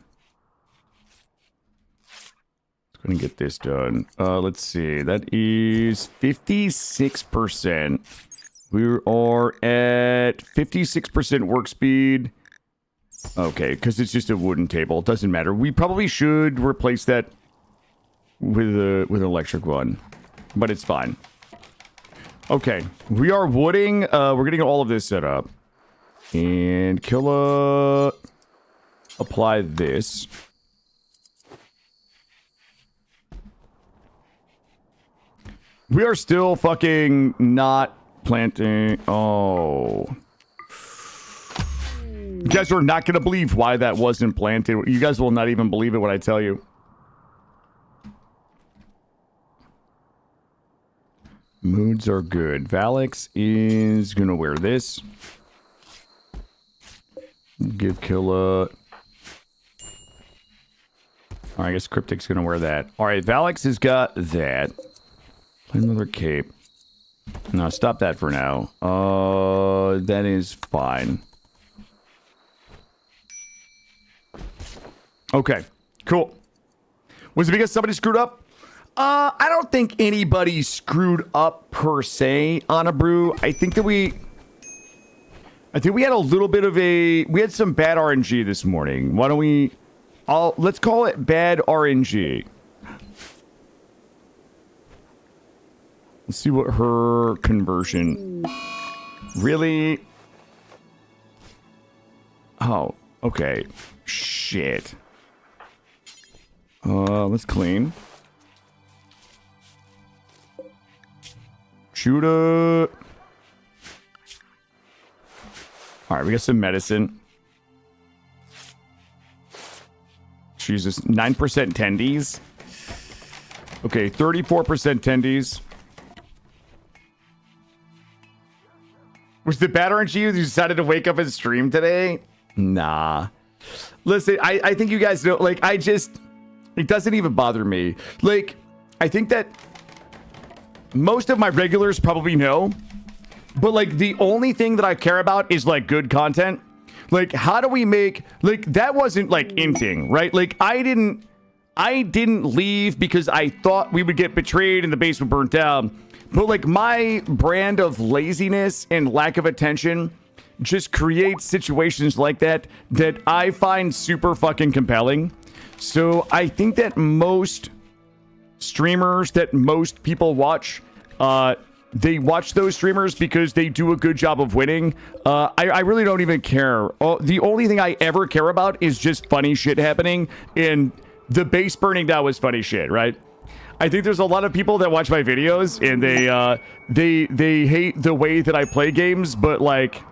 Gonna get this done. Let's see. That is 56%. We are at 56% work speed. Okay, because it's just a wooden table. It doesn't matter. We probably should replace that with an electric one, but it's fine. Okay, we are wooding. We're getting all of this set up. And apply this. We are still fucking not planting. Oh. You guys are not going to believe why that wasn't planted. You guys will not even believe it when I tell you. Moods are good. Valix is going to wear this. Give Killa. I guess Cryptic's going to wear that. All right, Valix has got that. Plain leather cape. No, stop that for now. That is fine. Okay, cool. Was it because somebody screwed up? I don't think anybody screwed up per se on a brew. I think we had a little bit of we had some bad RNG this morning. Why don't we, let's call it bad RNG. Let's see what her conversion, really? Oh, okay, shit. Let's clean. Shooter. All right, we got some medicine. Jesus, 9% tendies. Okay, 34% tendies. Was the bad RNG you decided to wake up and stream today? Nah. Listen, I think you guys know, like, it doesn't even bother me. Like, I think that most of my regulars probably know, but like the only thing that I care about is like good content. Like, how do we make, like, that wasn't like inting, right? Like, I didn't leave because I thought we would get betrayed and the base would burn down. But like my brand of laziness and lack of attention just creates situations like that I find super fucking compelling. So I think that most streamers, that most people watch, they watch those streamers because they do a good job of winning. I really don't even care. The only thing I ever care about is just funny shit happening, and the base burning down was funny shit, right? I think there's a lot of people that watch my videos and they hate the way that I play games, but like,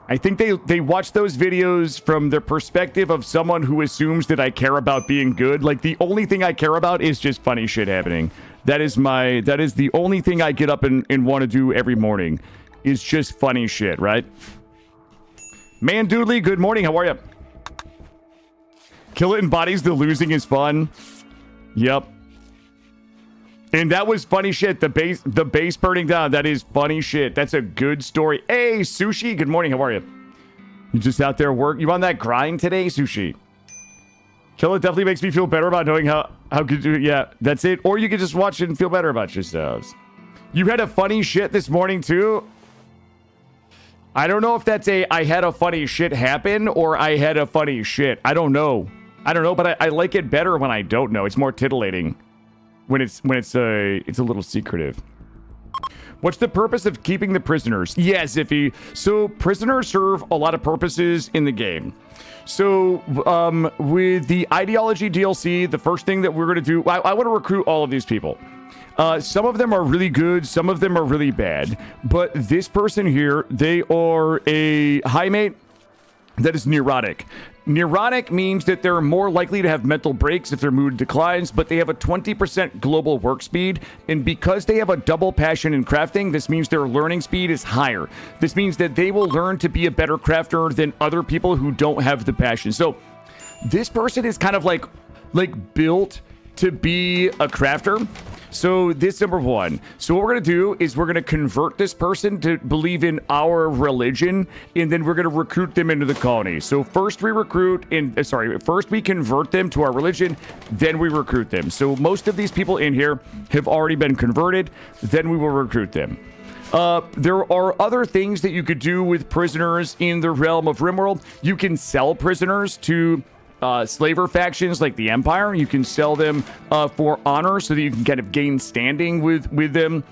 I think they watch those videos from the perspective of someone who assumes that I care about being good. Like, the only thing I care about is just funny shit happening. That is the only thing I get up and want to do every morning, is just funny shit, right? Man Doodly, good morning. How are you? Kill it embodies the losing is fun. Yep. And that was funny shit. The base burning down. That is funny shit. That's a good story. Hey, Sushi. Good morning. How are you? You just out there work? You on that grind today, Sushi? Kill it definitely makes me feel better about knowing how good you. Yeah, that's it. Or you can just watch it and feel better about yourselves. You had a funny shit this morning too. I don't know if that's I had a funny shit happen or I had a funny shit. I don't know. But I like it better when I don't know. It's more titillating. When it's a little secretive. What's the purpose of keeping the prisoners? Yeah, Ziffy. So prisoners serve a lot of purposes in the game. So with the ideology DLC, the first thing that we're going to do, I want to recruit all of these people. Some of them are really good, some of them are really bad. But this person here, they are a high mate that is neurotic. Neurotic means that they're more likely to have mental breaks if their mood declines, but they have a 20% global work speed. And because they have a double passion in crafting, this means their learning speed is higher. This means that they will learn to be a better crafter than other people who don't have the passion. So this person is kind of like built to be a crafter. So this number one. So what we're going to do is we're going to convert this person to believe in our religion, and then we're going to recruit them into the colony. So first we first we convert them to our religion, then we recruit them. So most of these people in here have already been converted, then we will recruit them. There are other things that you could do with prisoners in the realm of RimWorld. You can sell prisoners to slaver factions like the Empire. You can sell them for honor so that you can kind of gain standing with them.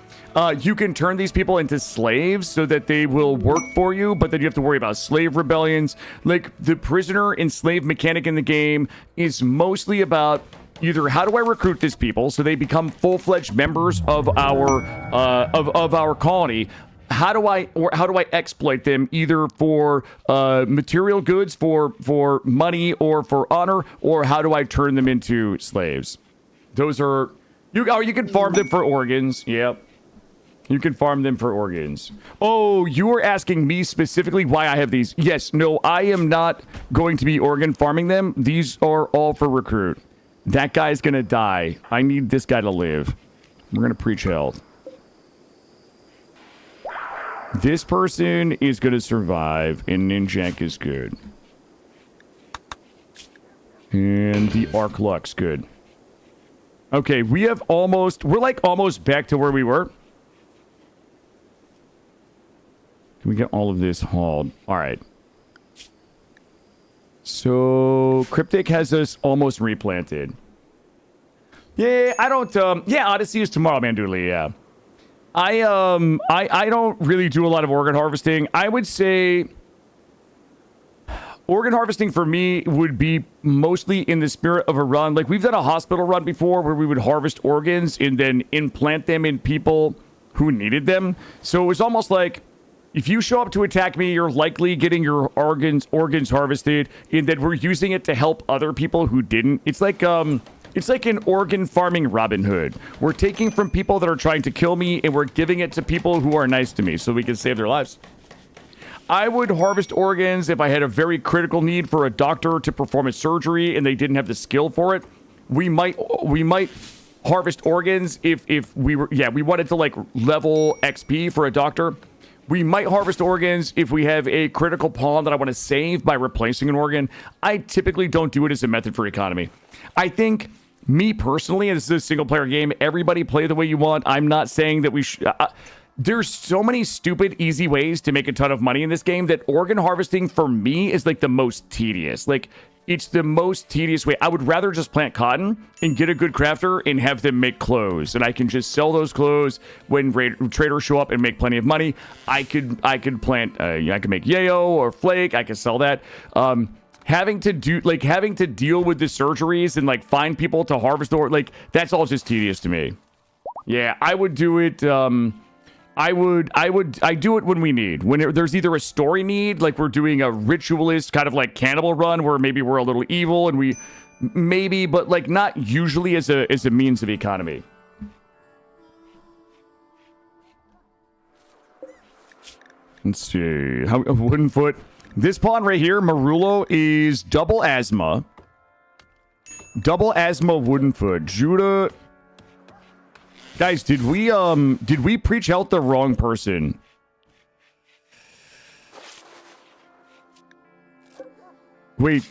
You can turn these people into slaves so that they will work for you, but then you have to worry about slave rebellions. Like, the prisoner and slave mechanic in the game is mostly about either how do I recruit these people so they become full-fledged members of our colony. How do I exploit them either for material goods, for money, or for honor, or how do I turn them into slaves? Those are you can farm them for organs. Yep. You can farm them for organs. Oh, you were asking me specifically why I have these. Yes, no, I am not going to be organ farming them. These are all for recruit. That guy's gonna die. I need this guy to live. We're gonna preach health. This person is gonna survive, and Ninjak is good. And the Arc Luck's good. Okay, we're like almost back to where we were. Can we get all of this hauled? All right. So Cryptic has us almost replanted. Yeah, I don't. Yeah, Odyssey is tomorrow, Mandoodly. Yeah. I don't really do a lot of organ harvesting. I would say organ harvesting for me would be mostly in the spirit of a run. Like, we've done a hospital run before where we would harvest organs and then implant them in people who needed them. So it was almost like, if you show up to attack me, you're likely getting your organs harvested, and then we're using it to help other people who didn't. It's like an organ farming Robin Hood. We're taking from people that are trying to kill me, and we're giving it to people who are nice to me so we can save their lives. I would harvest organs if I had a very critical need for a doctor to perform a surgery and they didn't have the skill for it. We might harvest organs if we wanted to like level XP for a doctor. We might harvest organs if we have a critical pawn that I want to save by replacing an organ. I typically don't do it as a method for economy. I think, me personally, and this is a single-player game, everybody play the way you want. I'm not saying that we should... there's so many stupid, easy ways to make a ton of money in this game that organ harvesting, for me, is like the most tedious. Like, it's the most tedious way. I would rather just plant cotton and get a good crafter and have them make clothes. And I can just sell those clothes when traders show up and make plenty of money. I could plant, I could make yayo or flake. I could sell that. Having to deal with the surgeries and like find people to harvest, or like, that's all just tedious to me. Yeah, I would do it. I do it when we need. When there's either a story need, like we're doing a ritualist kind of like cannibal run where maybe we're a little evil and we maybe, but like not usually as a means of economy. Let's see. Wooden foot. This pawn right here, Marullo, is double asthma. Double asthma wooden foot. Judah. Guys, did we preach out the wrong person? Wait.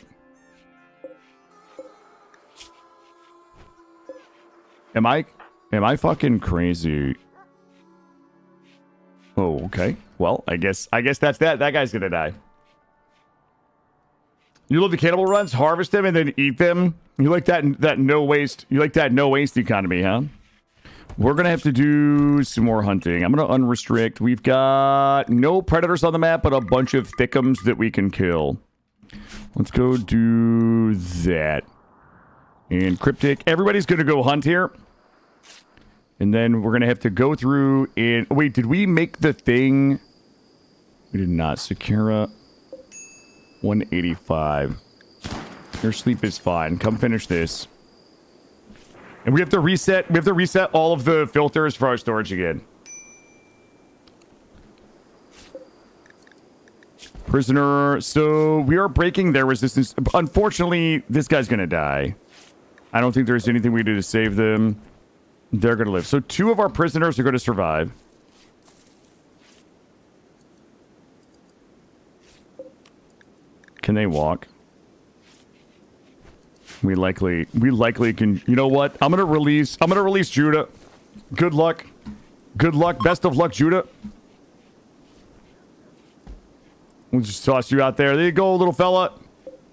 Am I fucking crazy? Oh, okay. Well, I guess that's that. That guy's gonna die. You love the cannibal runs, harvest them, and then eat them. You like that no waste. You like that no waste economy, huh? We're going to have to do some more hunting. I'm going to unrestrict. We've got no predators on the map, but a bunch of thickums that we can kill. Let's go do that. And Cryptic. Everybody's going to go hunt here. And then we're going to have to go through and... Wait, did we make the thing? We did not. Sakura. 185. Your sleep is fine. Come finish this. And we have to reset all of the filters for our storage again. Prisoner. So we are breaking their resistance. Unfortunately, this guy's gonna die. I don't think there's anything we do to save them. They're gonna live. So 2 of our prisoners are gonna survive. Can they walk? We likely can. You know what? I'm gonna release Judah. Good luck. Best of luck, Judah. We'll just toss you out there. There you go, little fella.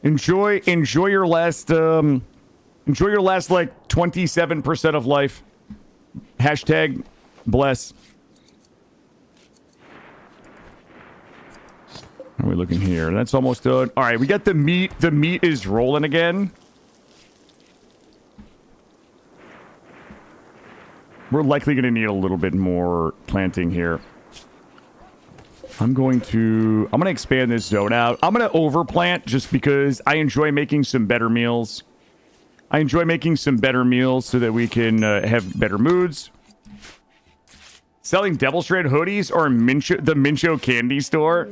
Enjoy your last like 27% of life. Hashtag bless. How are we looking here? That's almost done. All right, we got the meat. The meat is rolling again. We're likely going to need a little bit more planting here. I'm going to expand this zone out. I'm going to overplant just because I enjoy making some better meals. I enjoy making some better meals so that we can have better moods. Selling Devil Shred hoodies or the Mincho candy store.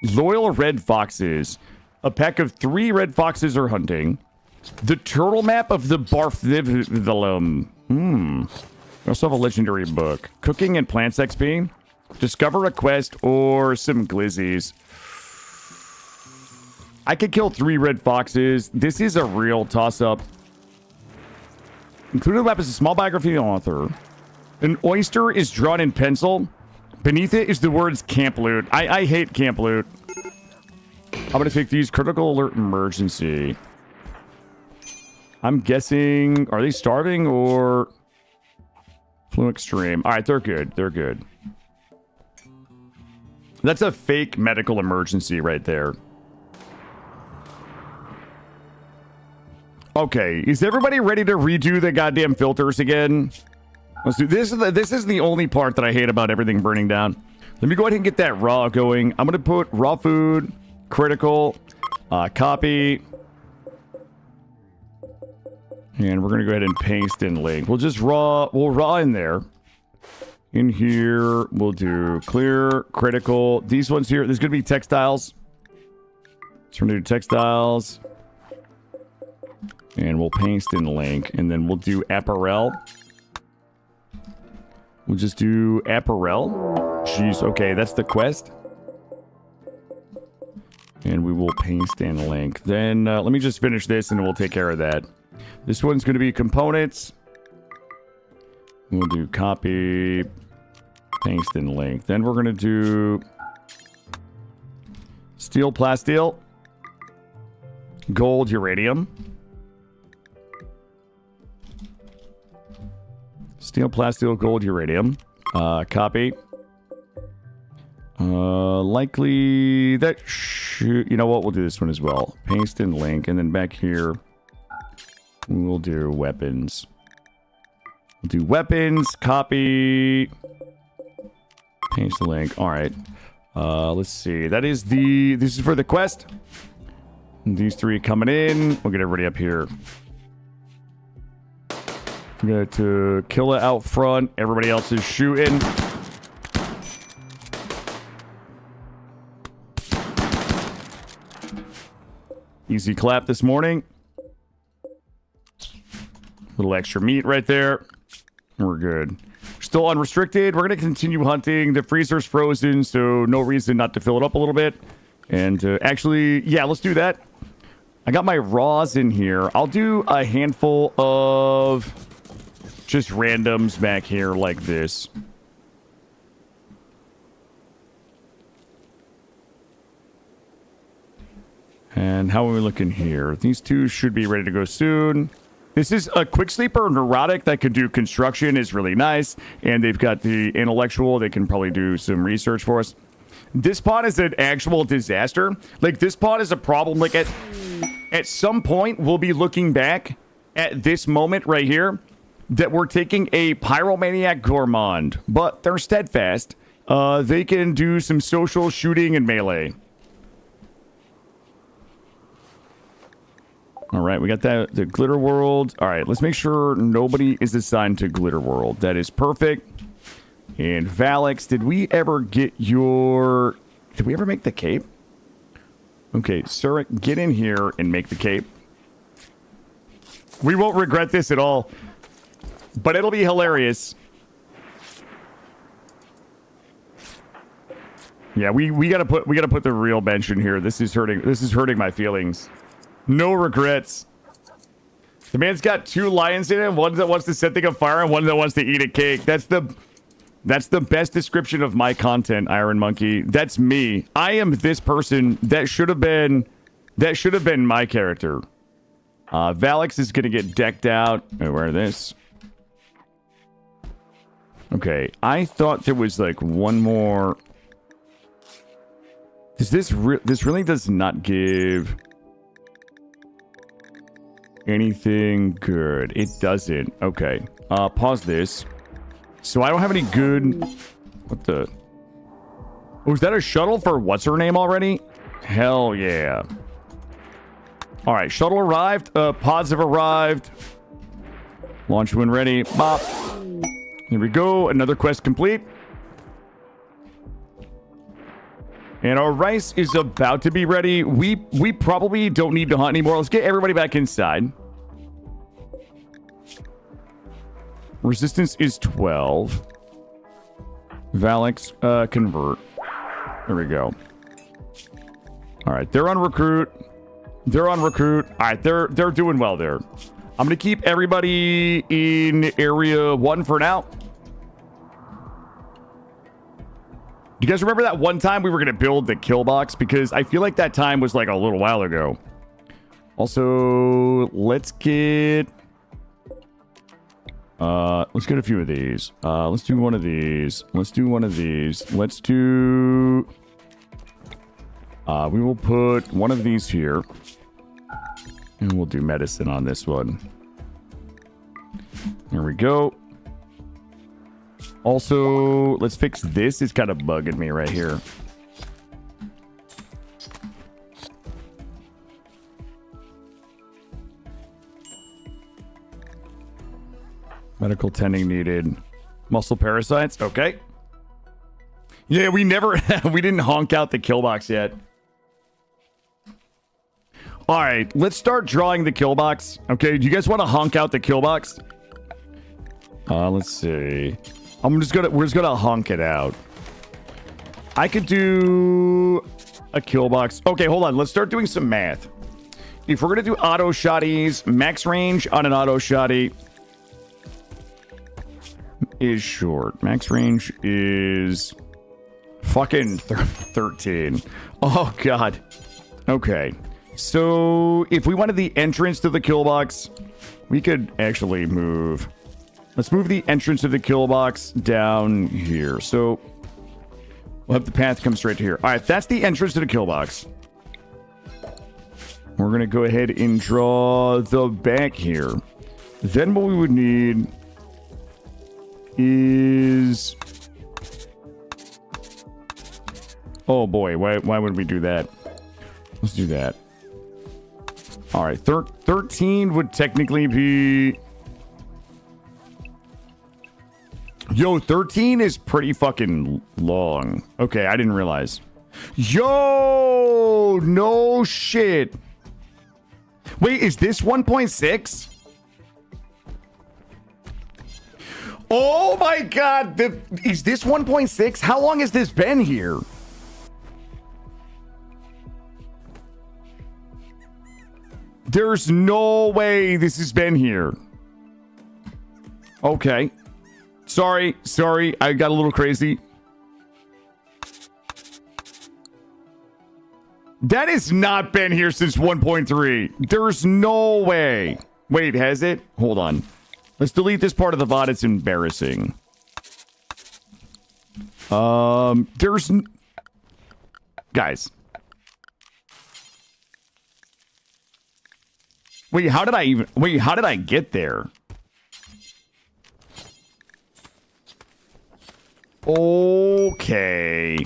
Loyal red foxes. A pack of 3 red foxes are hunting. The turtle map of the Barthivillum. We also have a legendary book. Cooking and plants XP. Discover a quest or some glizzies. I could kill 3 red foxes. This is a real toss-up. Included map is a small biography of the author. An oyster is drawn in pencil. Beneath it is the words camp loot. I hate camp loot. I'm going to take these critical alert emergency. I'm guessing, are they starving or flu extreme? All right, they're good. They're good. That's a fake medical emergency right there. Okay, is everybody ready to redo the goddamn filters again? Let's do this. This is the only part that I hate about everything burning down. Let me go ahead and get that raw going. I'm going to put raw food, critical, copy. And we're going to go ahead and paste in link. We'll raw in there. In here, we'll do clear, critical. These ones here, there's going to be textiles. So we're going to do textiles. And we'll paste in link. And then we'll do apparel. We'll just do apparel. Jeez, okay, that's the quest. And we will paste in link. Then let me just finish this and we'll take care of that. This one's going to be components. We'll do copy, paste in link. Then we're going to do steel, plasteel, gold, uranium. Steel, plasteel, gold, uranium. Copy. Likely that you know what? We'll do this one as well. Paste in link, and then back here we'll do weapons. We'll do weapons. Copy. Paste the link. All right. Let's see. This is for the quest. These 3 coming in. We'll get everybody up here. I'm going to kill it out front. Everybody else is shooting. Easy clap this morning. Little extra meat right there. We're good. Still unrestricted. We're going to continue hunting. The freezer's frozen, so no reason not to fill it up a little bit. And actually, yeah, let's do that. I got my raws in here. I'll do a handful of just randoms back here like this. And how are we looking here? These 2 should be ready to go soon. This is a quick sleeper neurotic that could do construction, is really nice. And they've got the intellectual. They can probably do some research for us. This pod is an actual disaster. Like, this pod is a problem. Like, at some point, we'll be looking back at this moment right here that we're taking a pyromaniac gourmand, but they're steadfast. They can do some social shooting and melee. All right, we got that, the glitter world. All right, let's make sure nobody is assigned to glitter world. That is perfect. And Valix, did we ever make the cape? Okay, Surik, get in here and make the cape. We won't regret this at all, but it'll be hilarious. Yeah, we gotta put the real bench in here. This is hurting my feelings. No regrets. The man's got 2 lions in him. One that wants to set things on fire and one that wants to eat a cake. That's the That's the best description of my content, Iron Monkey. That's me. I am this person that should have been my character. Valix is gonna get decked out. Wait, where this? Okay, I thought there was like one more. Is this this really does not give anything good? It doesn't. Okay. Pause this. So I don't have any good. What the? Oh, is that a shuttle for what's her name already? Hell yeah. All right, shuttle arrived. Pods have arrived. Launch when ready. Bop. Here we go. Another quest complete. And our rice is about to be ready. We probably don't need to hunt anymore. Let's get everybody back inside. Resistance is 12. Valix, convert. There we go. All right, they're on recruit. They're on recruit. All right, they're doing well there. I'm gonna keep everybody in area 1 for now. Do you guys remember that one time we were gonna build the kill box? Because I feel like that time was like a little while ago. Also, let's get a few of these. Let's do one of these. Let's do one of these. Let's do... we will put one of these here. And we'll do medicine on this one. There we go. Also, let's fix this. It's kind of bugging me right here. Medical tending needed. Muscle parasites. Okay. Yeah, we didn't honk out the kill box yet. All right, let's start drawing the kill box. Okay, do you guys want to honk out the kill box? Let's see. We're just gonna honk it out. I could do a kill box. Okay, hold on. Let's start doing some math. If we're gonna do auto shotties, max range on an auto shotty is short. Max range is fucking 13. Oh god. Okay. So if we wanted the entrance to the kill box, we could actually move. Let's move the entrance of the kill box down here. So we'll have the path come straight to here. All right, that's the entrance to the kill box. We're going to go ahead and draw the back here. Then what we would need is... Oh boy, why would we do that? Let's do that. All right, 13 would technically be... Yo, 13 is pretty fucking long. Okay, I didn't realize. Yo, no shit. Wait, is this 1.6? Oh my god, is this 1.6? How long has this been here? There's no way this has been here. Okay. Sorry, I got a little crazy. That has not been here since 1.3. There's no way. Wait, has it? Hold on. Let's delete this part of the VOD. It's embarrassing. Guys. Wait, how did I get there? Okay.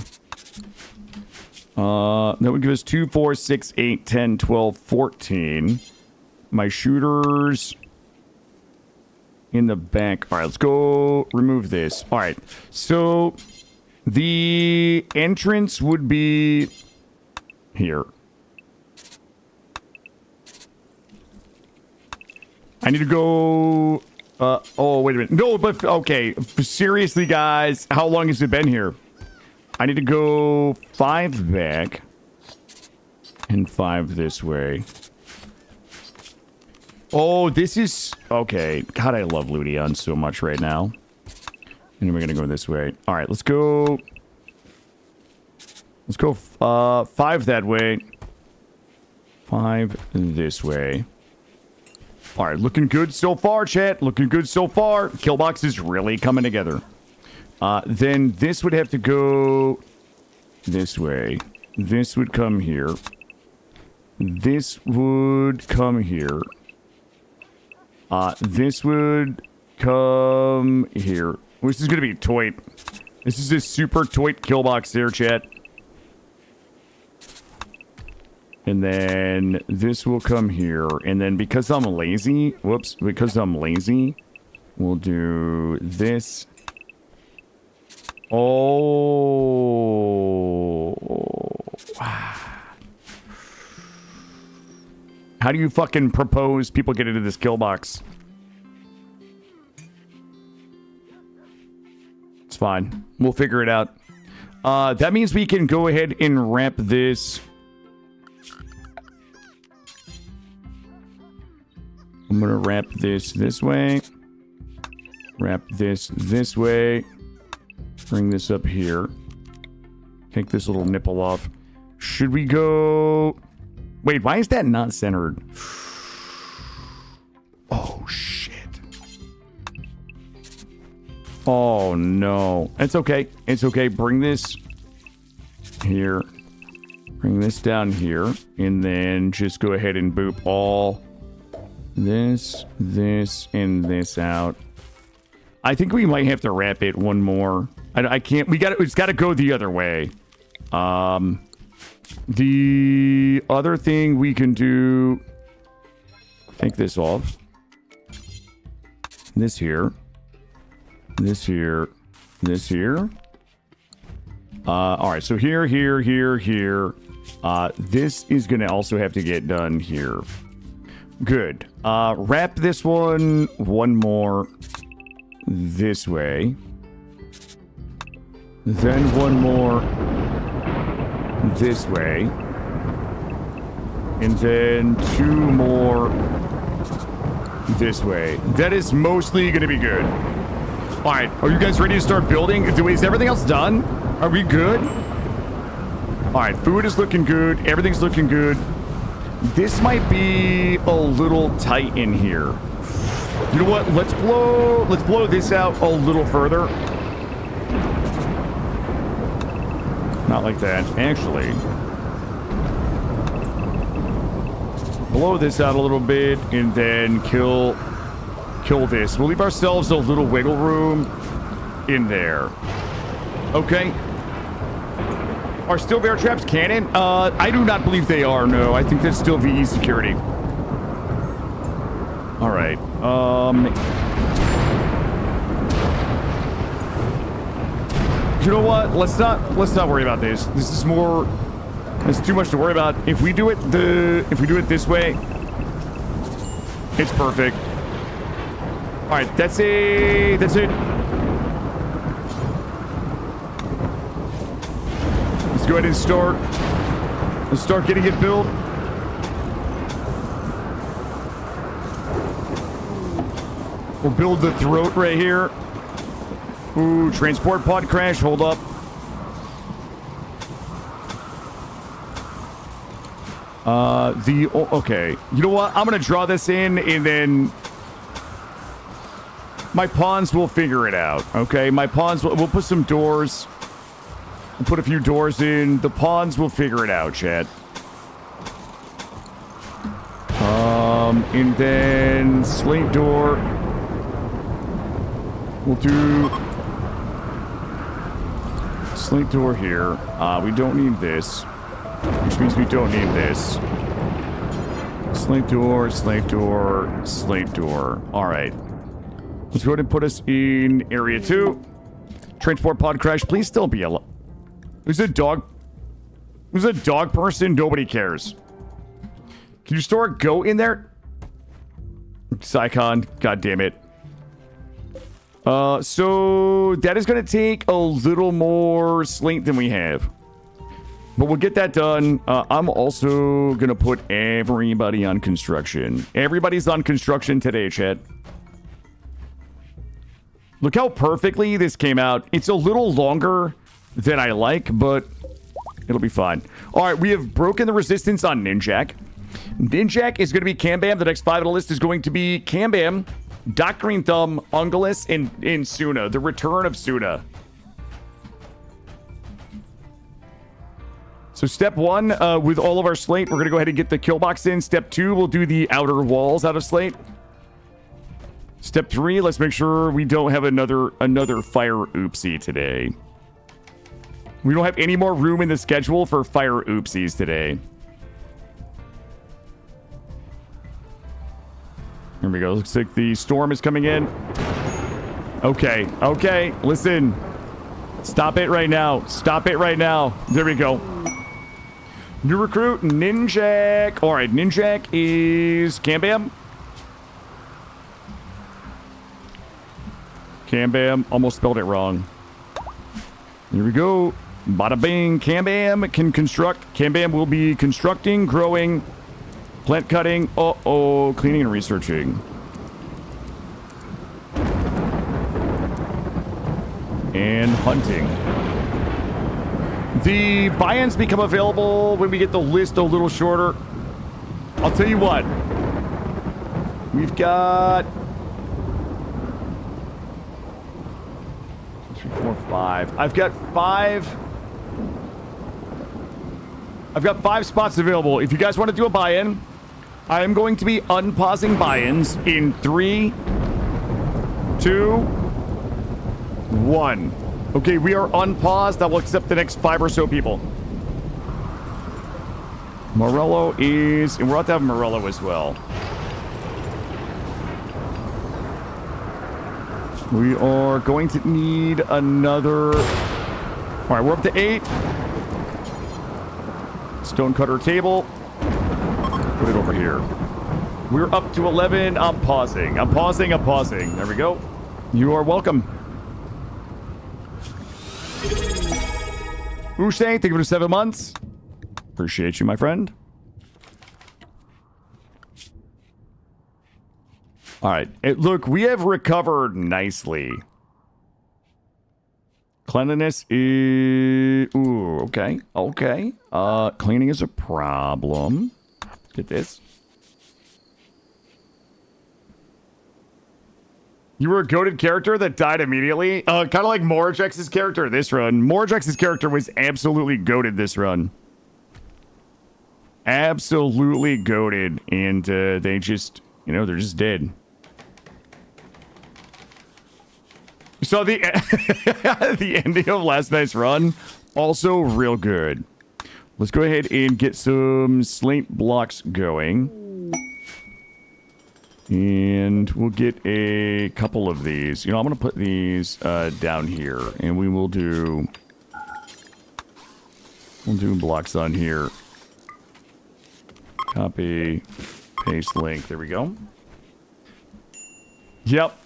That would give us 2, 4, 6, 8, 10, 12, 14. My shooters in the back. All right, let's go remove this. All right. So the entrance would be here. I need to go... oh, wait a minute. No, but... Okay. Seriously, guys. How long has it been here? I need to go 5 back. And 5 this way. Oh, this is... Okay. God, I love Ludion so much right now. And then we're gonna go this way. All right, let's go. Let's go 5 that way. 5 this way. All right, looking good so far, chat. Looking good so far. Killbox is really coming together. Then this would have to go this way. This would come here. This would come here. This would come here. This is going to be toit. This is a super toit killbox there, chat. And then this will come here. And then because I'm lazy, whoops, because I'm lazy, we'll do this. Oh. How do you fucking propose people get into this kill box? It's fine. We'll figure it out. That means we can go ahead and wrap this. I'm gonna wrap this way. Wrap this way. Bring this up here. Take this little nipple off. Should we go... Wait, why is that not centered? Oh, shit. Oh, no. It's okay. It's okay. Bring this here. Bring this down here. And then just go ahead and boop all this, and this out. I think we might have to wrap it one more. I can't... It's got to go the other way. The other thing we can do... Take this off. This here. This here. This here. Alright, so here. This is going to also have to get done here. Good. Wrap this one more this way. Then one more this way. And then 2 more this way. That is mostly going to be good. All right. Are you guys ready to start building? Is everything else done? Are we good? All right. Food is looking good. Everything's looking good. This might be a little tight in here. You know what? Let's blow this out a little further. Not like that, actually. Blow this out a little bit and then kill this. We'll leave ourselves a little wiggle room in there. Okay. Are still bear traps canon? I do not believe they are, no. I think that's still VE security. All right. You know what? Let's not worry about this. This is more... It's too much to worry about. If we do it this way, it's perfect. All right, that's it. Let's go ahead and start. Let's start getting it built. We'll build the throat right here. Ooh, transport pod crash. Hold up. Okay. You know what? I'm gonna draw this in, and then my pawns will figure it out. Okay, my pawns. We'll put some doors. We'll put a few doors in. The pawns will figure it out, chat. And then slate door. We'll do slate door here. We don't need this, which means we don't need this. Slate door, slate door, slate door. All right. Let's go ahead and put us in area 2. Transport pod crash. Please still be alive. There's a dog. There's a dog person. Nobody cares. Can you store a goat in there? Psycon. God damn it. So that is going to take a little more slate than we have. But we'll get that done. I'm also going to put everybody on construction. Everybody's on construction today, chat. Look how perfectly this came out. It's a little longer than I like, but it'll be fine. All right, we have broken the resistance on Ninjak. Ninjak is going to be Cambam. The next 5 on the list is going to be Cambam, Doc Green Thumb, Ungulus, and Suna. The return of Suna. So step 1, with all of our slate, we're going to go ahead and get the kill box in. Step 2, we'll do the outer walls out of slate. Step 3, let's make sure we don't have another fire oopsie today. We don't have any more room in the schedule for fire oopsies today. Here we go. Looks like the storm is coming in. Okay. Okay. Listen. Stop it right now. Stop it right now. There we go. New recruit, Ninjak. All right. Ninjak is Cambam. Cambam. Almost spelled it wrong. Here we go. Bada bing. Cambam can construct. Cambam will be constructing, growing, plant cutting. Uh-oh. Cleaning and researching. And hunting. The buy-ins become available when we get the list a little shorter. I'll tell you what. We've got 2, 3, 4, 5. I've got 5 spots available. If you guys want to do a buy-in, I am going to be unpausing buy-ins in 3, 2, 1. Okay, we are unpaused. I will accept the next 5 or so people. Morello is... And we're about to have Morello as well. We are going to need another... All right, we're up to 8. Stonecutter table. Put it over here. We're up to 11. I'm pausing. I'm pausing. There we go. You are welcome. Ushang, thank you for 7 months. Appreciate you, my friend. All right. Look, we have recovered nicely. Cleanliness is... Ooh, okay. Okay. Cleaning is a problem. Get this. You were a goated character that died immediately? Kind of like Morjax's character this run. Morjax's character was absolutely goated this run. Absolutely goated. And they just, you know, they're just dead. You saw the, the ending of last night's run? Also real good. Let's go ahead and get some slate blocks going. And we'll get a couple of these. You know, I'm going to put these down here. And we will do... We'll do blocks on here. Copy. Paste link. There we go. Yep.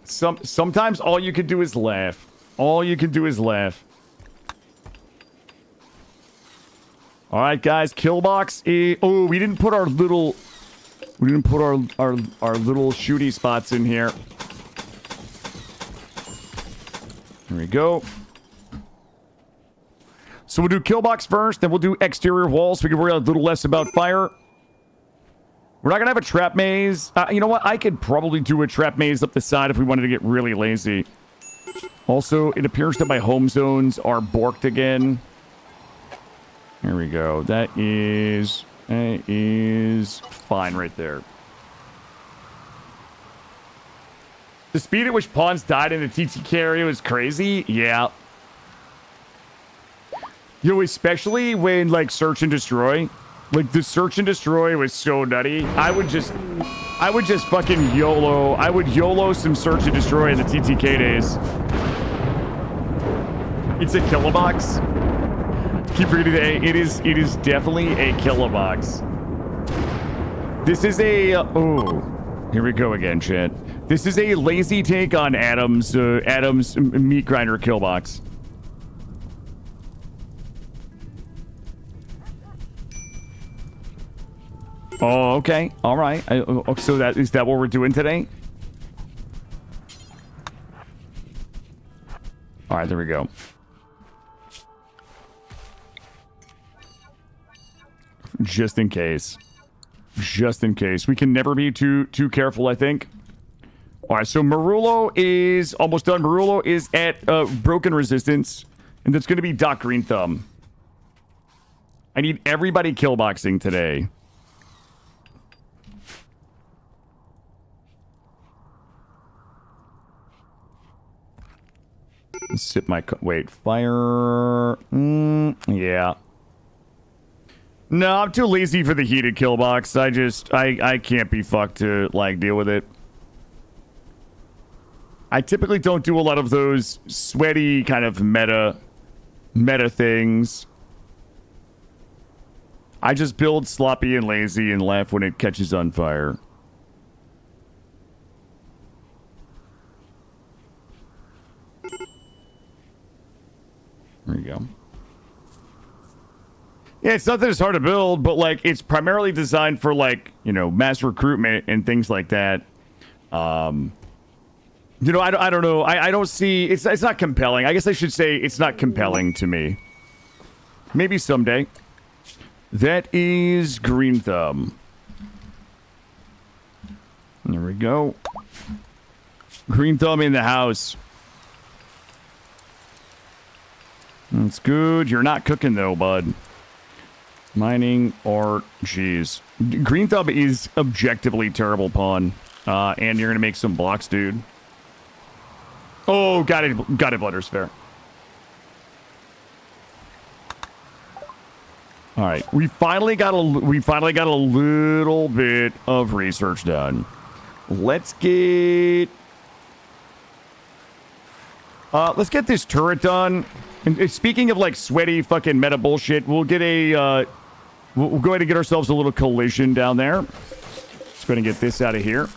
Sometimes all you can do is laugh. All you can do is laugh. All right, guys. Kill box. Oh, we didn't put our little... We didn't put our little shooty spots in here. There we go. So we'll do kill box first, then we'll do exterior walls so we can worry a little less about fire. We're not going to have a trap maze. You know what? I could probably do a trap maze up the side if we wanted to get really lazy. Also, it appears that my home zones are borked again. There we go. That is fine right there. The speed at which pawns died in the TTK area was crazy. Yeah. You know, especially when, like, search and destroy. Like, the search and destroy was so nutty. I would just fucking YOLO. I would YOLO some search and destroy in the TTK days. It's a kilobox. Keep forgetting that it is definitely a kilobox. This is a oh, here we go again, chat. This is a lazy take on Adam's meat grinder kill box. Oh, okay, all right. So is that what we're doing today? All right, there we go. Just in case. Just in case. We can never be too careful, I think. All right, so Marullo is almost done. Marullo is at broken resistance, and that's going to be Doc Green Thumb. I need everybody killboxing today. Sip my... Wait, fire... yeah. No, I'm too lazy for the heated kill box. I can't be fucked to, like, deal with it. I typically don't do a lot of those sweaty kind of meta things. I just build sloppy and lazy and laugh when it catches on fire. There you go. Yeah, it's not that it's hard to build, but like it's primarily designed for like, you know, mass recruitment and things like that. You know, I don't know. I don't see it's not compelling. I guess I should say it's not compelling to me. Maybe someday. That is Green Thumb. There we go. Green Thumb in the house. That's good. You're not cooking though, bud. Mining art, jeez. Green Thumb is objectively terrible pawn. And you're gonna make some blocks, dude. Oh, got it, Blooder's fair. All right, we finally got a little bit of research done. Let's get this turret done. And speaking of like sweaty fucking meta bullshit, we'll get a we'll go ahead and get ourselves a little collision down there. Let's go ahead and get this out of here.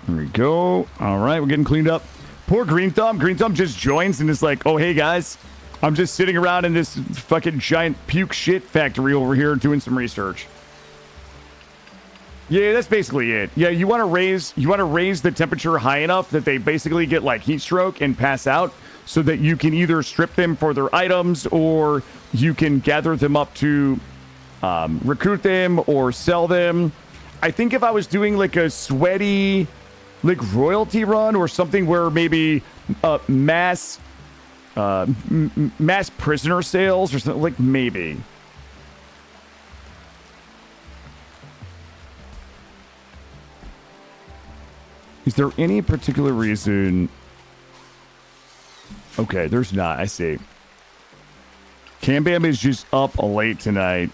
There we go. All right, we're getting cleaned up. Poor Green Thumb. Green Thumb just joins and is like, oh, hey, guys. I'm just sitting around in this fucking giant puke shit factory over here doing some research. Yeah, that's basically it. Yeah, you want to raise the temperature high enough that they basically get like heat stroke and pass out so that you can either strip them for their items or you can gather them up to recruit them or sell them. I think if I was doing like a sweaty like royalty run or something where maybe mass prisoner sales or something, like maybe. Is there any particular reason? Okay, there's not. I see. Cambam is just up late tonight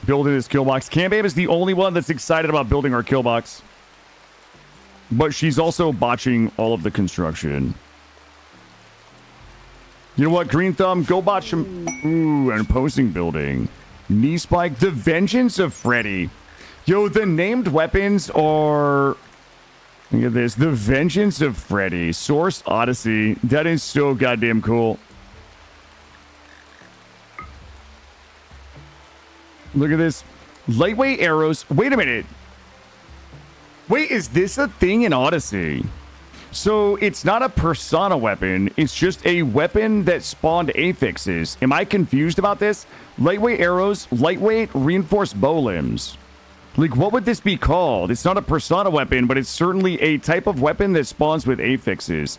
building his kill box. Cambam is the only one that's excited about building our kill box. But she's also botching all of the construction. You know what, Green Thumb? Go botch some... Ooh, an opposing building. Knee Spike. The Vengeance of Freddy. Yo, the named weapons are... Look at this. The Vengeance of Freddy. Source Odyssey. That is so goddamn cool. Look at this. Lightweight arrows. Wait a minute. Wait, is this a thing in Odyssey? So it's not a persona weapon. It's just a weapon that spawned affixes. Am I confused about this? Lightweight arrows, lightweight reinforced bow limbs. Like, what would this be called? It's not a persona weapon, but it's certainly a type of weapon that spawns with affixes.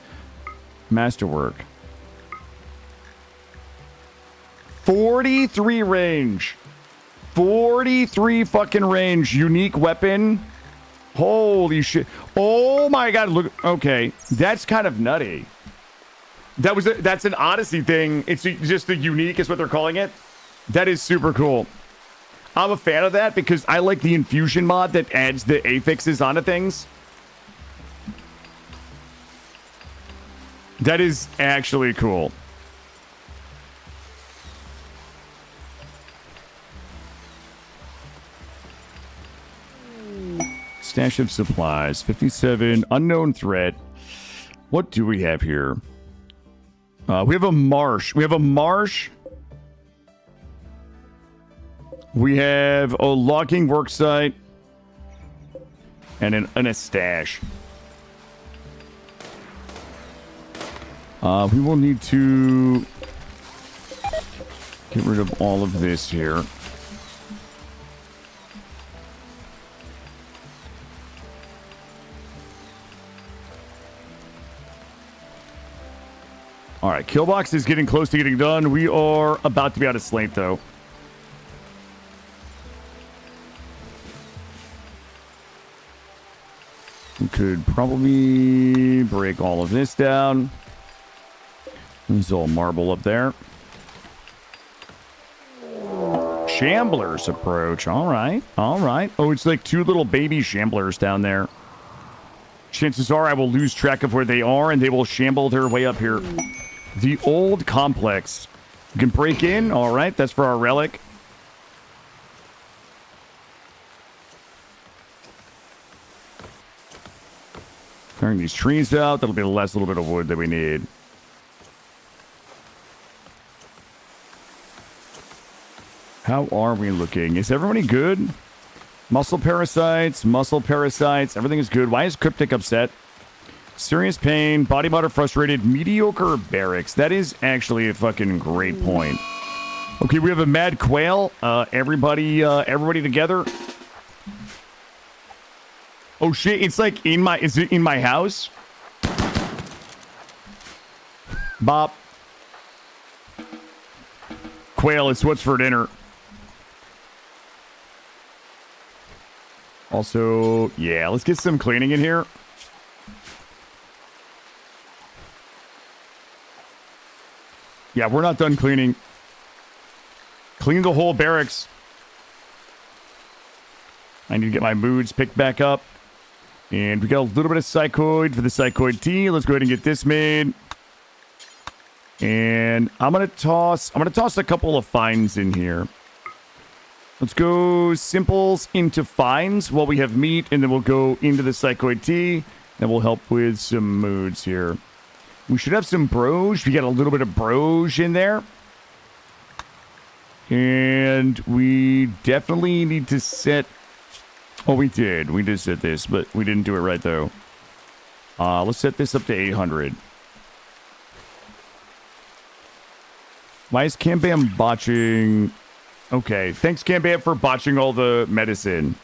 Masterwork. 43 range. 43 fucking range. Unique weapon. Holy shit. Oh my god, look. Okay, that's kind of nutty. That's an Odyssey thing. It's just the unique is what they're calling it. That is super cool. I'm a fan of that because I like the infusion mod that adds the affixes onto things. That is actually cool. Stash of supplies, 57, unknown threat. What do we have here? We have a marsh. We have a marsh. We have a logging worksite and a stash. We will need to get rid of all of this here. All right, Killbox is getting close to getting done. We are about to be out of slate, though. We could probably break all of this down. There's all marble up there. Shamblers approach. All right, all right. Oh, it's like 2 little baby shamblers down there. Chances are I will lose track of where they are, and they will shamble their way up here. The old complex. You can break in. All right, that's for our relic. Clearing these trees out. That'll be the last little bit of wood that we need. How are we looking? Is everybody good? Muscle parasites. Everything is good. Why is Cryptic upset? Serious pain. Body motor frustrated. Mediocre barracks. That is actually a fucking great point. Okay, we have a mad quail. Everybody together. Oh shit! It's like is it in my house? Bop. Quail, it's what's for dinner. Also, yeah, let's get some cleaning in here. Yeah, we're not done cleaning. Clean the whole barracks. I need to get my moods picked back up. And we got a little bit of psychoid for the psychoid tea. Let's go ahead and get this made. And I'm gonna toss a couple of fines in here. Let's go simples into fines while we have meat, and then we'll go into the psychoid tea. That will help with some moods here. We should have some broge. We got a little bit of broge in there. And we definitely need to set... Oh, we did. We did set this, but we didn't do it right, though. Let's set this up to 800. Why is Cambam botching... Okay, thanks, Cambam, for botching all the medicine.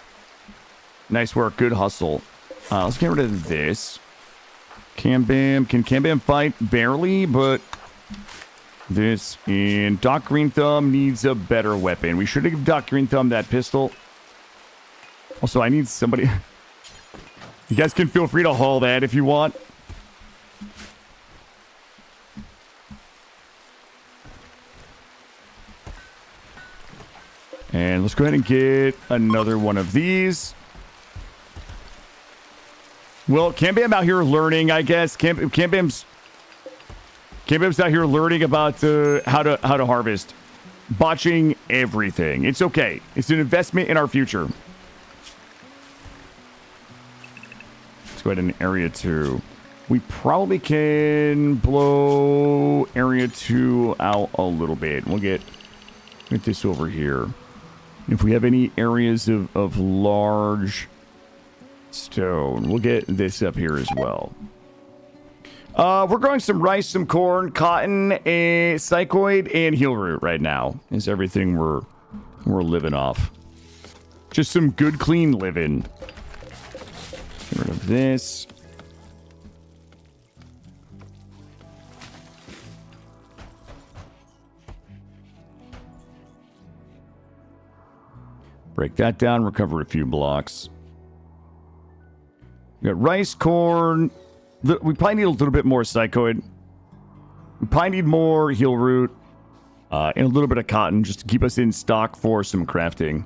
Nice work. Good hustle. Let's get rid of this. Cambam. Can Cambam fight? Barely, but... This. And Doc Green Thumb needs a better weapon. We should have given Doc Green Thumb that pistol. Also, I need somebody... You guys can feel free to haul that if you want. And let's go ahead and get another one of these. Well, Cambam out here learning, I guess. Cambam's out here learning about how to harvest. Botching everything. It's okay. It's an investment in our future. Let's go ahead and area 2. We probably can blow area 2 out a little bit. We'll get this over here. If we have any areas of large stone, we'll get this up here as well. We're growing some rice, some corn, cotton, a psychoid, and heel root right now. Is everything we're living off. Just some good, clean living. Get rid of this. Break that down, recover a few blocks. We got rice, corn. We probably need a little bit more psychoid. We probably need more heel root. And a little bit of cotton just to keep us in stock for some crafting.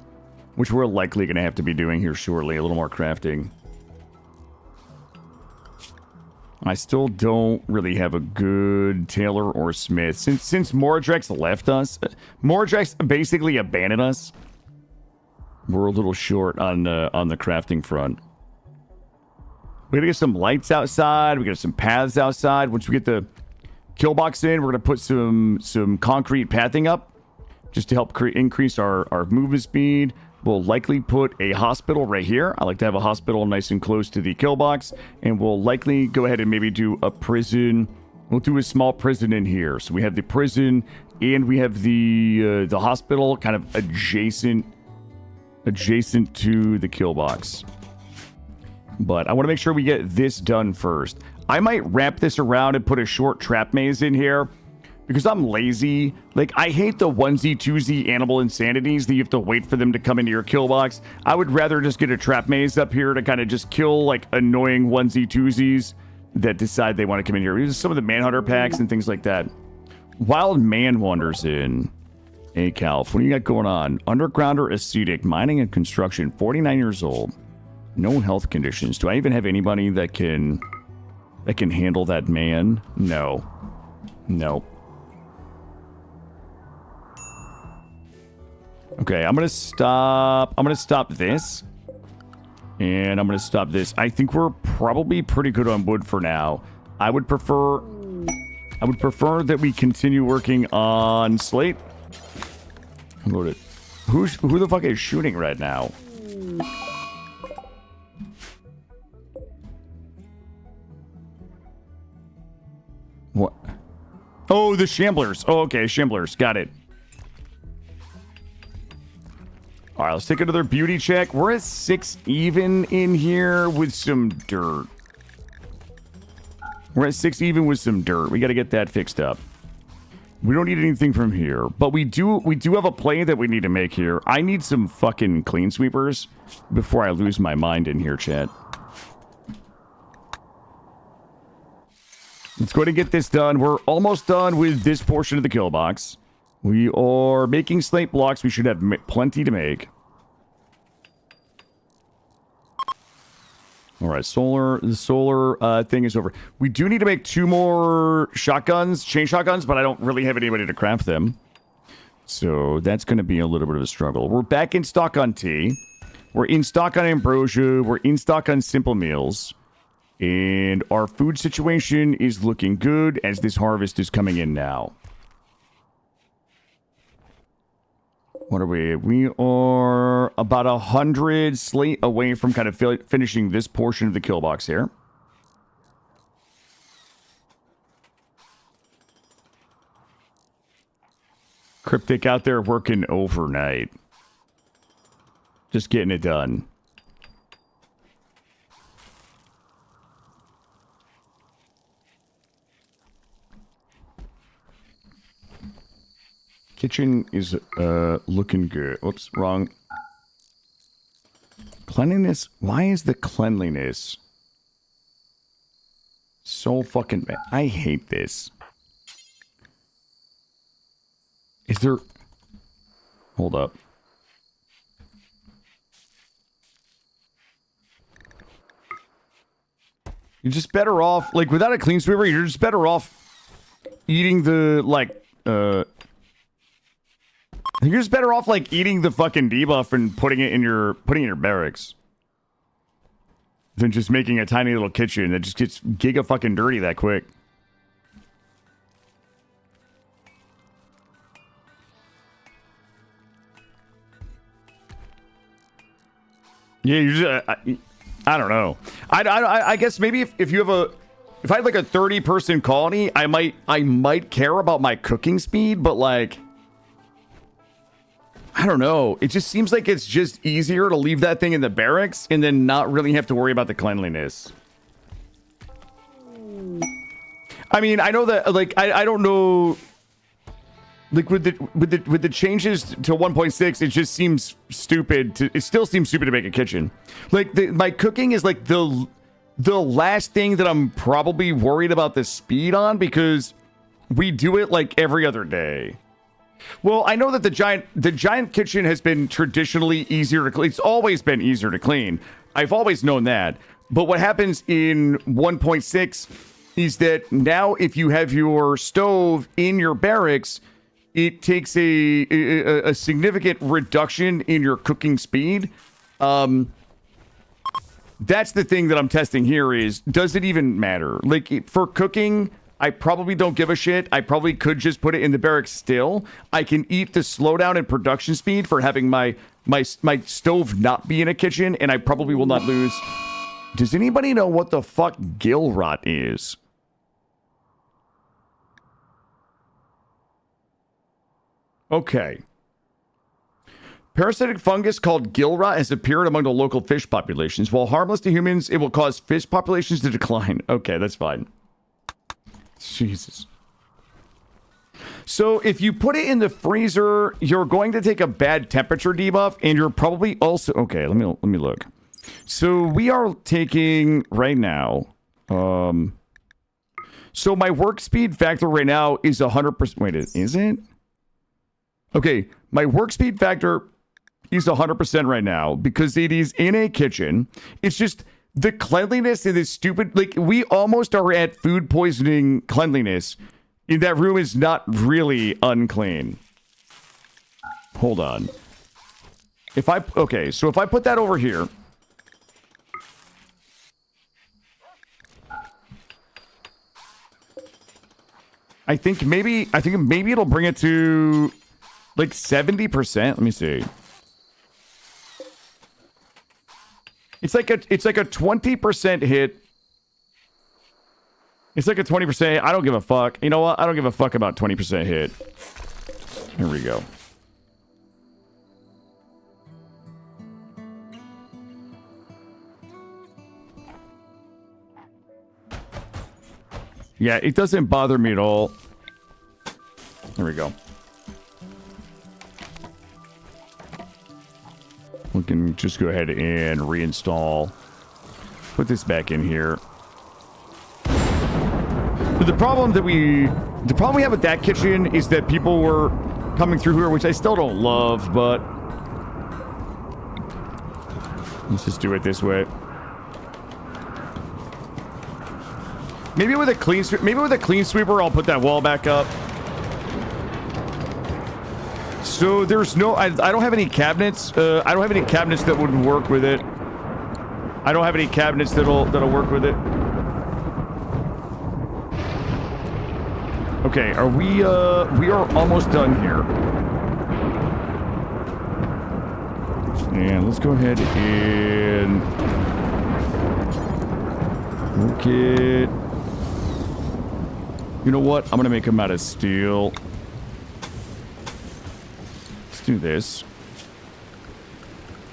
Which we're likely going to have to be doing here shortly. A little more crafting. I still don't really have a good tailor or smith. Since Moradrex left us. Moradrex basically abandoned us. We're a little short on the crafting front. We gotta get some lights outside. We got some paths outside. Once we get the kill box in, we're gonna put some concrete pathing up. just to help increase our movement speed. We'll likely put a hospital right here. I like to have a hospital nice and close to the kill box. And we'll likely go ahead and maybe do a prison. We'll do a small prison in here. So we have the prison and we have the hospital kind of adjacent to the kill box. But I want to make sure we get this done first. I might wrap this around and put a short trap maze in here. Because I'm lazy. Like, I hate the onesie, twosie animal insanities that you have to wait for them to come into your kill box. I would rather just get a trap maze up here to kind of just kill, like, annoying onesie, twosies that decide they want to come in here. Use some of the Manhunter packs and things like that. Wild Man wanders in. Hey, Calf, what do you got going on? Undergrounder, ascetic, mining and construction, 49 years old. No health conditions. Do I even have anybody that can handle that man? No. Nope. Okay, I'm gonna stop this. And I'm gonna stop this. I think we're probably pretty good on wood for now. I would prefer that we continue working on slate. Load it. Who the fuck is shooting right now? What? Oh, the Shamblers. Oh, okay, Shamblers. Got it. All right, let's take another beauty check. We're at 6 even in here with some dirt. We're at 6 even with some dirt. We got to get that fixed up. We don't need anything from here, but we do have a play that we need to make here. I need some fucking clean sweepers before I lose my mind in here, chat. Let's go ahead and get this done. We're almost done with this portion of the kill box. We are making slate blocks. We should have plenty to make. All right, the solar thing is over. We do need to make 2 more shotguns, chain shotguns, but I don't really have anybody to craft them. So that's going to be a little bit of a struggle. We're back in stock on tea. We're in stock on ambrosia. We're in stock on simple meals. And our food situation is looking good as this harvest is coming in now. What are we? We are about 100 slate away from kind of finishing this portion of the kill box here. Cryptic out there working overnight. Just getting it done. Kitchen is looking good. Whoops, wrong. Cleanliness. Why is the cleanliness so fucking bad? I hate this. Is there... Hold up. You're just better off... Like, without a clean sweeper, you're just better off eating the, like, you're just better off, like, eating the fucking debuff and putting it in your barracks than just making a tiny little kitchen that just gets giga fucking dirty that quick. Yeah, you just, I don't know. I guess maybe if you have if I had like a 30-person colony, I might care about my cooking speed, but like, I don't know. It just seems like it's just easier to leave that thing in the barracks and then not really have to worry about the cleanliness. I mean, I know that, like, I don't know. Like with the changes to 1.6, it just seems stupid it still seems stupid to make a kitchen. Like my cooking is like the last thing that I'm probably worried about the speed on, because we do it like every other day. Well, I know that the giant kitchen has been traditionally easier to clean. It's always been easier to clean. I've always known that. But what happens in 1.6 is that now if you have your stove in your barracks, it takes a significant reduction in your cooking speed. That's the thing that I'm testing here is, does it even matter? Like, for cooking, I probably don't give a shit. I probably could just put it in the barracks still. I can eat the slowdown in production speed for having my stove not be in a kitchen, and I probably will not lose. Does anybody know what the fuck gill rot is? Okay. Parasitic fungus called gill rot has appeared among the local fish populations. While harmless to humans, it will cause fish populations to decline. Okay, that's fine. Jesus. So if you put it in the freezer, you're going to take a bad temperature debuff, and you're probably also... Okay, let me look. So we are taking right now... So my work speed factor right now is 100%... Wait, is it? Okay, my work speed factor is 100% right now because it is in a kitchen. It's just the cleanliness in this stupid... Like, we almost are at food poisoning cleanliness. And that room is not really unclean. Hold on. Okay, so if I put that over here... I think maybe it'll bring it to... Like 70%. Let me see. It's like a 20% hit. It's like a 20%. I don't give a fuck. You know what? I don't give a fuck about 20% hit. Here we go. Yeah, it doesn't bother me at all. There we go. We can just go ahead and reinstall. Put this back in here. But the problem we have with that kitchen is that people were coming through here, which I still don't love, but let's just do it this way. Maybe with a clean sweeper, I'll put that wall back up. So there's no, I don't have any cabinets. I don't have any cabinets that would work with it. I don't have any cabinets that'll work with it. Okay, we are almost done here. And let's go ahead and okay. You know what? I'm gonna make them out of steel. Do this,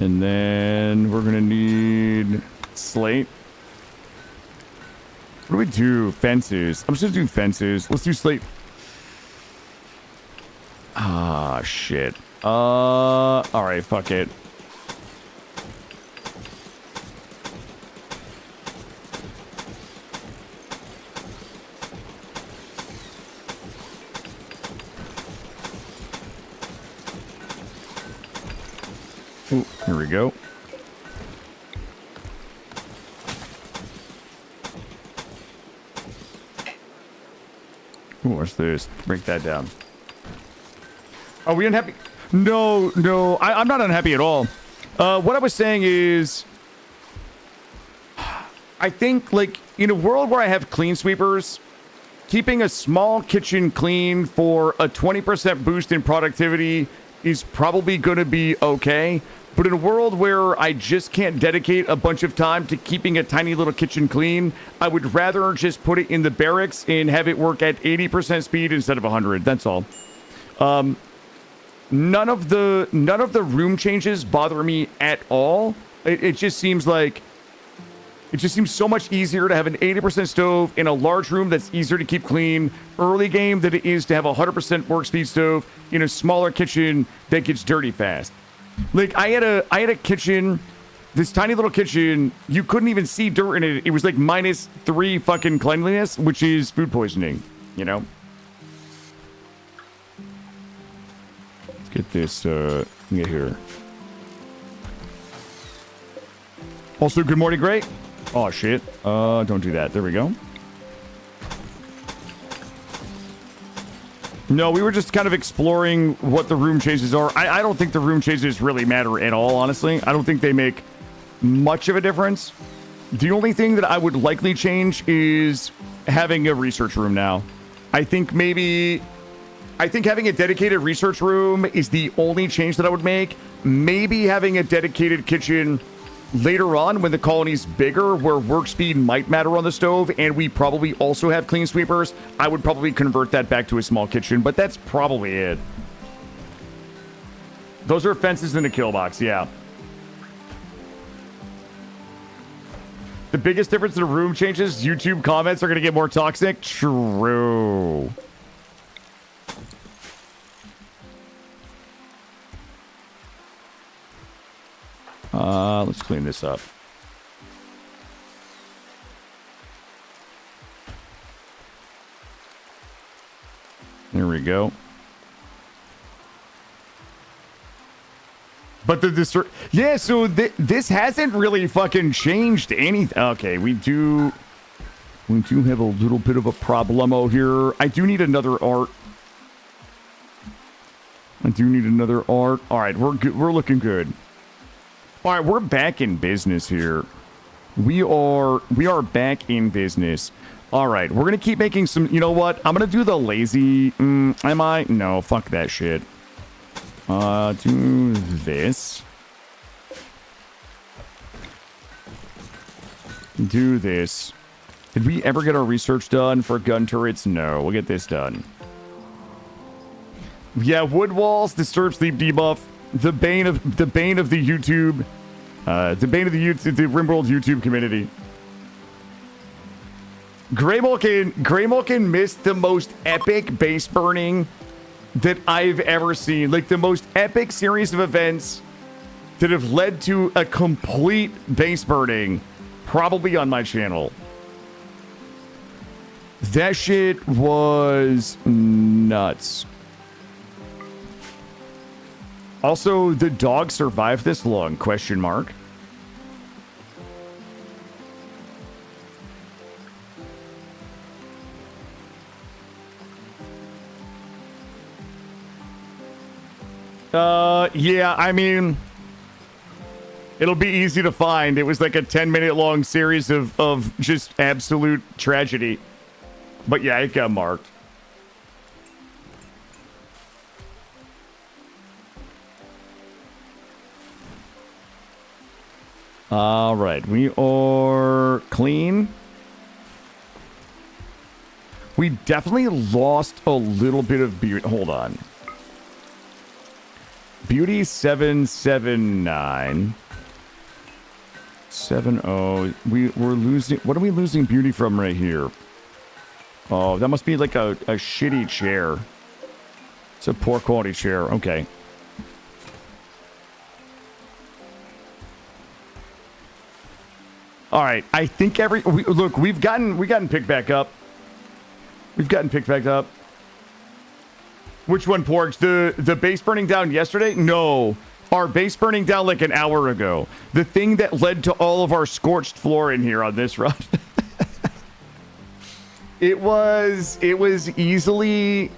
and then we're gonna need slate. What do we do? Fences. I'm just gonna do fences. Let's do slate. Ah, shit. All right, fuck it. Ooh, here we go. Ooh, what's this? Break that down. Are we unhappy? No, I'm not unhappy at all. What I was saying is, I think, like, in a world where I have clean sweepers, keeping a small kitchen clean for a 20% boost in productivity is probably going to be okay. But in a world where I just can't dedicate a bunch of time to keeping a tiny little kitchen clean, I would rather just put it in the barracks and have it work at 80% speed instead of 100. That's all. None of the room changes bother me at all. It just seems like it just seems so much easier to have an 80% stove in a large room that's easier to keep clean early game than it is to have a 100% work speed stove in a smaller kitchen that gets dirty fast. Like, I had a kitchen, this tiny little kitchen, you couldn't even see dirt in it. It was like -3 fucking cleanliness, which is food poisoning, you know? Let's get this, get here. Also, good morning, Gray. Oh, shit. Don't do that. There we go. No, we were just kind of exploring what the room changes are. I don't think the room changes really matter at all, honestly. I don't think they make much of a difference. The only thing that I would likely change is having a research room now. I think having a dedicated research room is the only change that I would make. Maybe having a dedicated kitchen later on when the colony's bigger, where work speed might matter on the stove, and we probably also have clean sweepers, I would probably convert that back to a small kitchen, but that's probably it. Those are fences in the kill box, yeah. The biggest difference in the room changes, YouTube comments are going to get more toxic. True. Let's clean this up. There we go. But yeah, so this hasn't really fucking changed anything. Okay, we do have a little bit of a problemo here. I do need another art. All right, we're good. We're looking good. All right, we're back in business here. We are back in business. All right, we're gonna keep making some. You know what? I'm gonna do the lazy. Am I? No, fuck that shit. Do this. Do this. Did we ever get our research done for gun turrets? No, we'll get this done. Yeah, wood walls, disturb sleep debuff, the bane of the YouTube, the Rimworld YouTube community. Graymulkin missed the most epic base burning that I've ever seen. Like the most epic series of events that have led to a complete base burning, probably on my channel. That shit was nuts. Also, the dog survived this long? Question mark. Yeah, I mean, it'll be easy to find. It was like a 10-minute long series of just absolute tragedy. But yeah, it got marked. All right, we are clean. We definitely lost a little bit of beauty. Hold on. Beauty 779. 70. We're losing. What are we losing beauty from right here? Oh, that must be like a shitty chair. It's a poor quality chair. Okay. All right. I think look, we've gotten picked back up. We've gotten picked back up. Which one, Porgs? The base burning down yesterday? No. Our base burning down like an hour ago. The thing that led to all of our scorched floor in here on this run. It was easily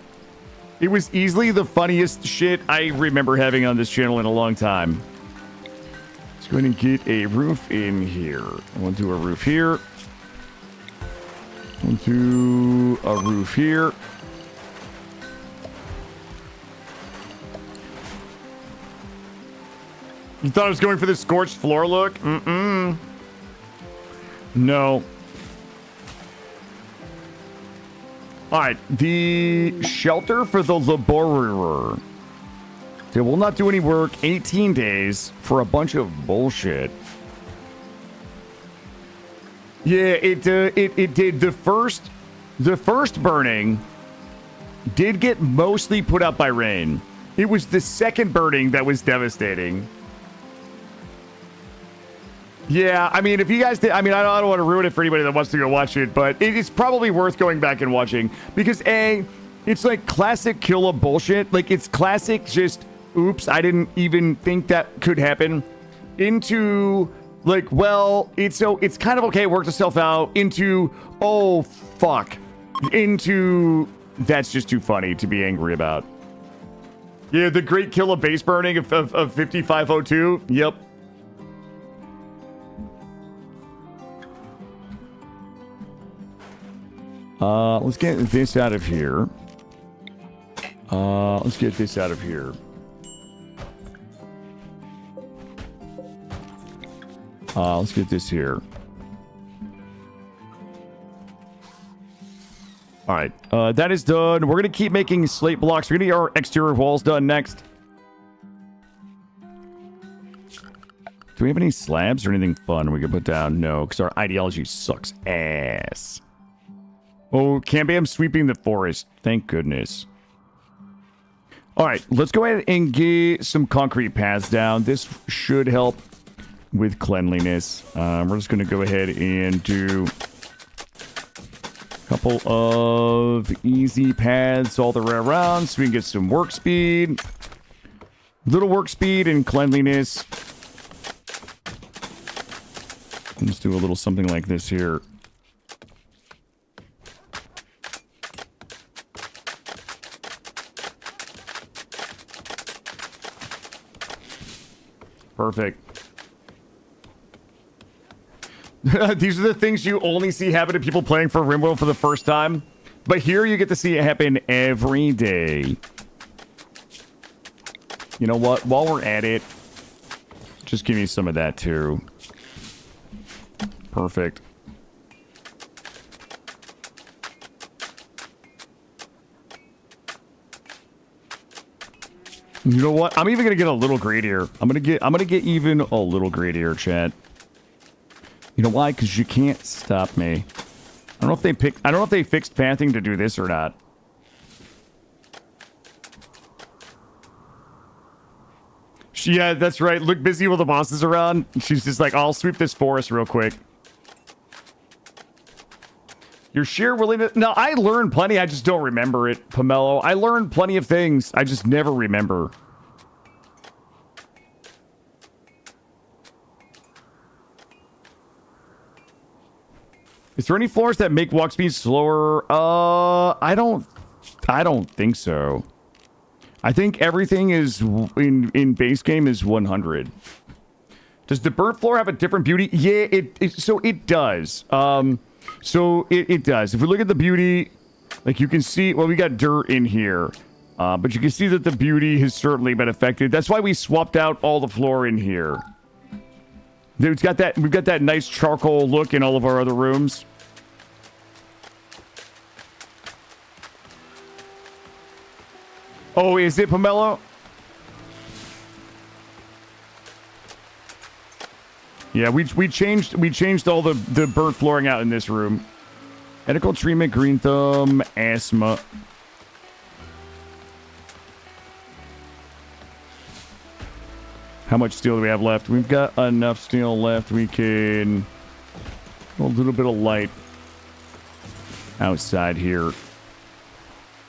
the funniest shit I remember having on this channel in a long time. Let's go ahead and get a roof in here. We'll do a roof here. We'll do a roof here. You thought I was going for the scorched floor look? Mm-mm. No. All right, the shelter for the laborer. They will not do any work. 18 days for a bunch of bullshit. Yeah, it did. The first burning did get mostly put out by rain. It was the second burning that was devastating. Yeah, I mean, if you guys did, I mean, I don't want to ruin it for anybody that wants to go watch it, but it is probably worth going back and watching because A, it's like classic Killa bullshit. Like it's classic just, oops, I didn't even think that could happen. Into like, well, it's kind of okay, it worked itself out. Into, oh, fuck. Into, that's just too funny to be angry about. Yeah, the great Killa base burning of 5502. Yep. Let's get this out of here. Let's get this out of here. Let's get this here. All right, that is done. We're gonna keep making slate blocks. We're gonna get our exterior walls done next. Do we have any slabs or anything fun we can put down? No, because our ideology sucks ass. Oh, Cambam sweeping the forest. Thank goodness. All right, let's go ahead and get some concrete paths down. This should help with cleanliness. We're just going to go ahead and do a couple of easy paths all the way around so we can get some work speed. Little work speed and cleanliness. Let's do a little something like this here. Perfect. These are the things you only see happen to people playing for RimWorld for the first time. But here you get to see it happen every day. You know what? While we're at it, just give me some of that too. Perfect. You know what? I'm even gonna get a little greedier. I'm gonna get even a little greedier, chat. You know why? Because you can't stop me. I don't know if they fixed pathing to do this or not. Yeah, that's right. Look busy while the boss is around. She's just like, I'll sweep this forest real quick. Your sheer willingness... No, I learned plenty. I just don't remember it, Pomelo. I learned plenty of things. I just never remember. Is there any floors that make walk speed slower? I don't think so. I think everything is in base game is 100. Does the burnt floor have a different beauty? Yeah, so it does. So it does. If we look at the beauty, like you can see, well, we got dirt in here, but you can see that the beauty has certainly been affected. That's why we swapped out all the floor in here. We've got that nice charcoal look in all of our other rooms. Oh, is it, Pomelo? Yeah, we changed all the burnt flooring out in this room. Medical treatment, green thumb, asthma. How much steel do we have left? We've got enough steel left. We can a little bit of light outside here.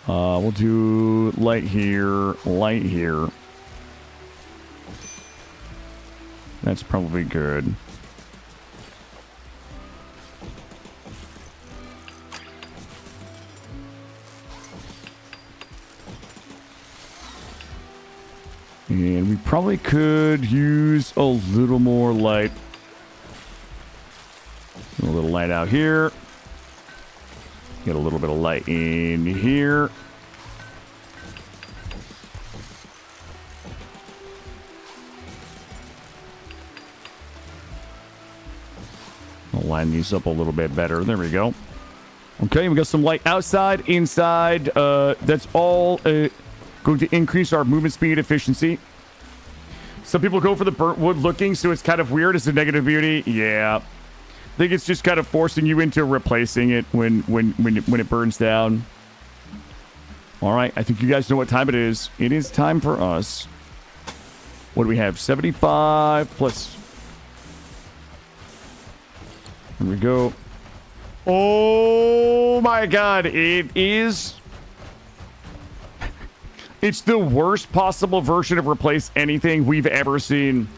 We'll do light here, light here. That's probably good. And we probably could use a little more light. A little light out here. Get a little bit of light in here. I'll line these up a little bit better. There we go. Okay, we got some light outside, inside. That's all going to increase our movement speed efficiency. Some people go for the burnt wood looking, so it's kind of weird. It's a negative beauty. Yeah. I think it's just kind of forcing you into replacing it when it burns down. All right, I think you guys know what time it is. It is time for us. What do we have? 75 plus. Here we go. Oh my god, it is. It's the worst possible version of replace anything we've ever seen.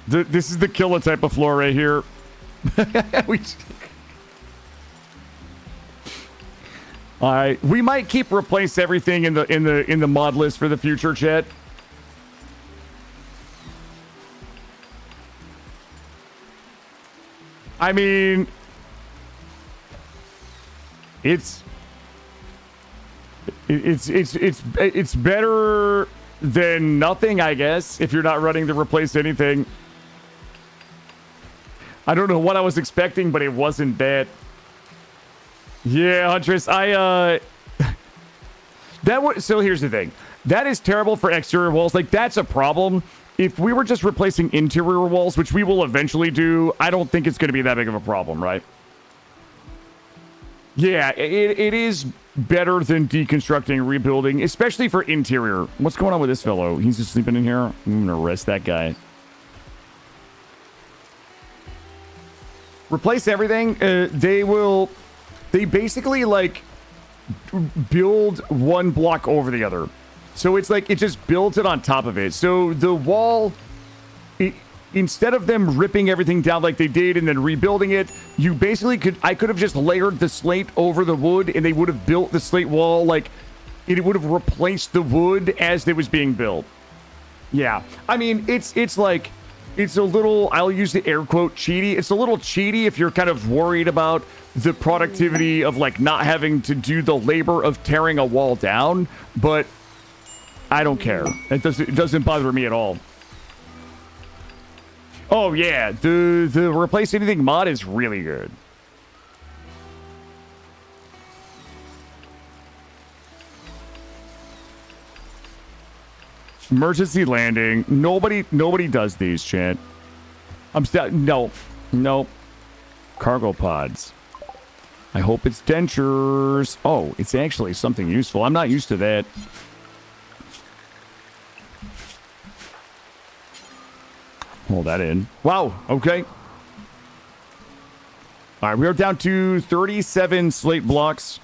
This is the killer type of floor right here. All right, we might keep replace everything in the mod list for the future, chat. I mean, it's better than nothing, I guess, if you're not running to replace anything. I don't know what I was expecting, but it wasn't bad. Yeah, Huntress, so here's the thing. That is terrible for exterior walls. Like, that's a problem. If we were just replacing interior walls, which we will eventually do, I don't think it's going to be that big of a problem, right? Yeah, it is better than deconstructing and rebuilding, especially for interior. What's going on with this fellow? He's just sleeping in here. I'm going to arrest that guy. Replace everything. They basically, like, build one block over the other. So it's like, it just builds it on top of it. So the wall, instead of them ripping everything down like they did and then rebuilding it, you basically I could have just layered the slate over the wood and they would have built the slate wall, like, it would have replaced the wood as it was being built. Yeah. I mean, it's like, it's a little, I'll use the air quote, cheaty. It's a little cheaty if you're kind of worried about the productivity of, like, not having to do the labor of tearing a wall down, but I don't care. It doesn't bother me at all. Oh yeah, the replace anything mod is really good. Emergency landing. Nobody does these, chat. No. Cargo pods. I hope it's dentures. Oh, it's actually something useful. I'm not used to that. Hold that in. Wow, okay. All right, we are down to 37 slate blocks.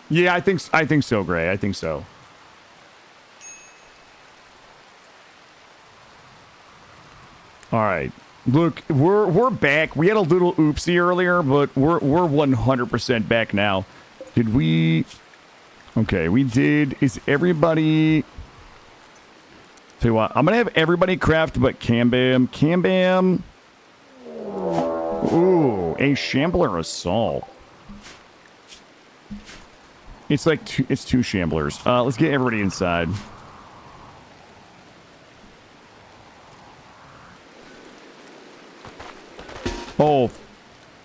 Yeah, I think so, Gray. I think so. All right. Look, we're back. We had a little oopsie earlier, but we're 100% back now. Did we? Okay, we did. Is everybody? Tell you what, I'm gonna have everybody craft, but Cambam. Ooh, a Shambler Assault. It's like it's two Shamblers. Let's get everybody inside. Oh,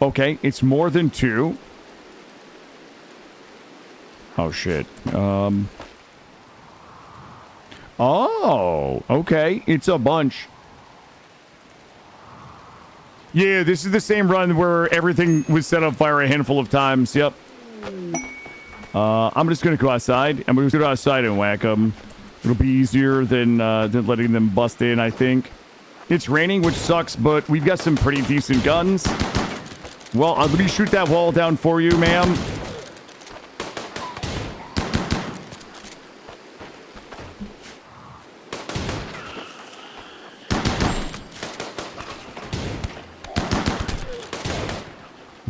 okay. It's more than two. Oh shit. Oh, okay. It's a bunch. Yeah, this is the same run where everything was set on fire a handful of times. Yep. I'm just gonna go outside. I'm gonna go outside and whack them. It'll be easier than letting them bust in, I think. It's raining, which sucks, but we've got some pretty decent guns. Well, let me shoot that wall down for you, ma'am.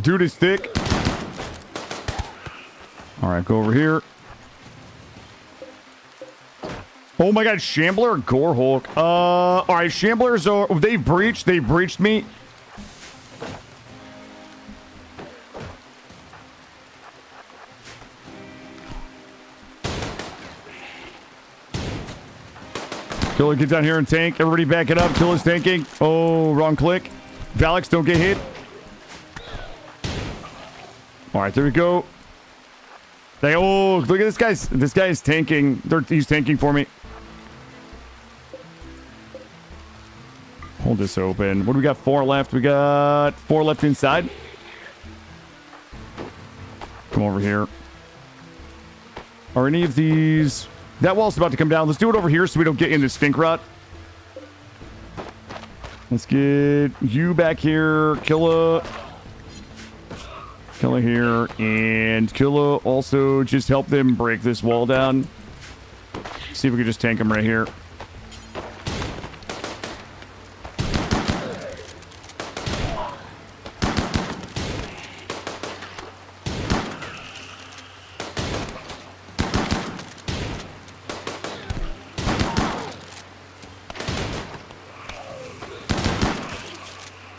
Dude is thick. All right, go over here. Oh my god, Shambler, Gore Hulk. All right, Shamblers are, they've breached me. Killer, get down here and tank. Everybody back it up. Killer's tanking. Oh, wrong click. Valix, don't get hit. All right, there we go. Oh, look at this guy's. This guy is tanking. He's tanking for me. Hold this open. What do we got? 4 left. We got 4 left inside. Come over here. Are any of these? That wall's about to come down. Let's do it over here so we don't get into stink rot. Let's get you back here. Killa here. And Killa also just help them break this wall down. See if we can just tank them right here.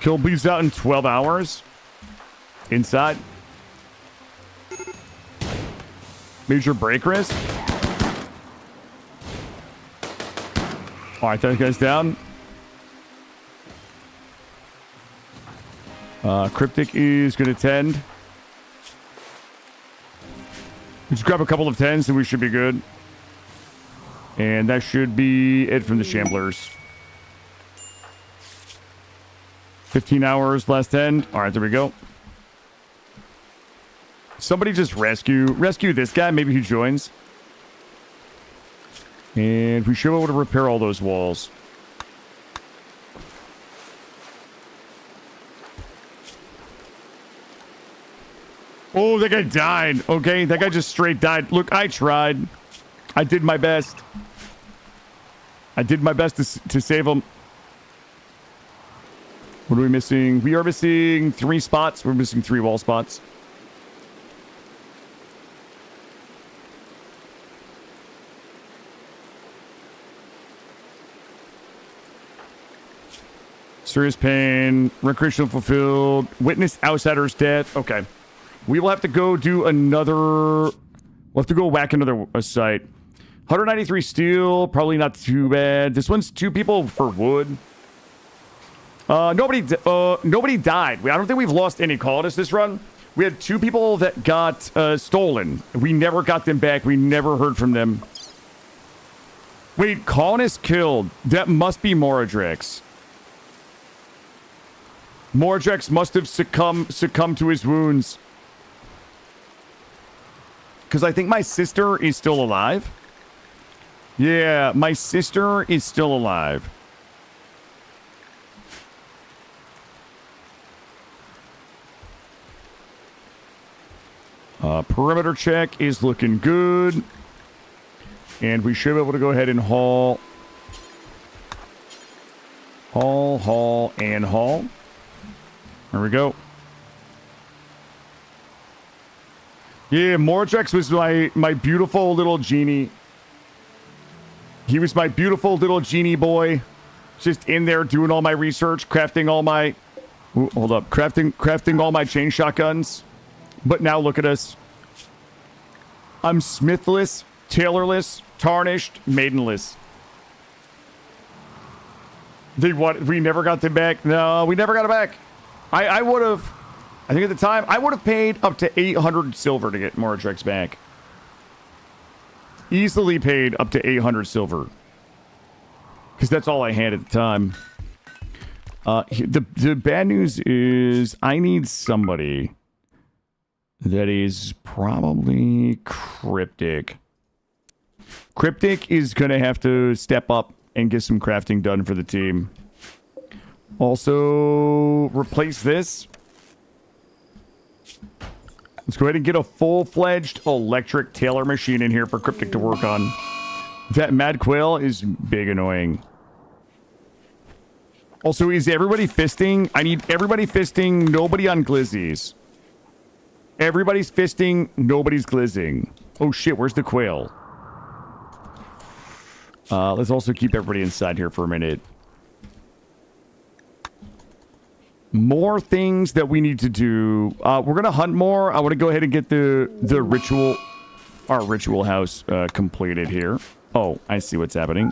Kill bleeds out in 12 hours. Inside. Major break risk. All right, that guy's down. Cryptic is going to tend. Just grab a couple of 10s and we should be good. And that should be it from the Shamblers. 15 hours, last end. All right, there we go. Somebody just rescue this guy. Maybe he joins. And we should be able to repair all those walls. Oh, that guy died. Okay, that guy just straight died. Look, I tried. I did my best. I did my best to save him. What are we missing? We are missing 3 spots. We're missing 3 wall spots. Serious pain. Recreational fulfilled. Witness outsider's death. Okay. We will have to go do another... We'll have to go whack another site. 193 steel. Probably not too bad. This one's 2 people for wood. Nobody died. I don't think we've lost any colonists this run. We had 2 people that got stolen. We never got them back. We never heard from them. Wait, colonists killed. That must be Moradrix. Moradrix must have succumbed to his wounds. Because I think my sister is still alive. Yeah, my sister is still alive. Perimeter check is looking good. And we should be able to go ahead and haul. Haul, and haul. There we go. Yeah, Moradrix was my beautiful little genie. He was my beautiful little genie boy. Just in there doing all my research, crafting all my... Ooh, hold up. Crafting all my chain shotguns. But now look at us. I'm smithless, tailorless, tarnished, maidenless. We never got them back. No, we never got it back. I would have... I think at the time, I would have paid up to 800 silver to get Moradrix back. Easily paid up to 800 silver. Because that's all I had at the time. The bad news is I need somebody that is probably Cryptic. Cryptic is going to have to step up and get some crafting done for the team. Also, replace this. Let's go ahead and get a full-fledged electric Tailor machine in here for Cryptic to work on. That Mad Quail is big annoying. Also, is everybody fisting? I need everybody fisting, nobody on glizzies. Everybody's fisting, nobody's glizzing. Oh shit, where's the quail? Let's also keep everybody inside here for a minute. More things that we need to do. We're gonna hunt more. I want to go ahead and get the ritual, our ritual house completed here. Oh, I see what's happening.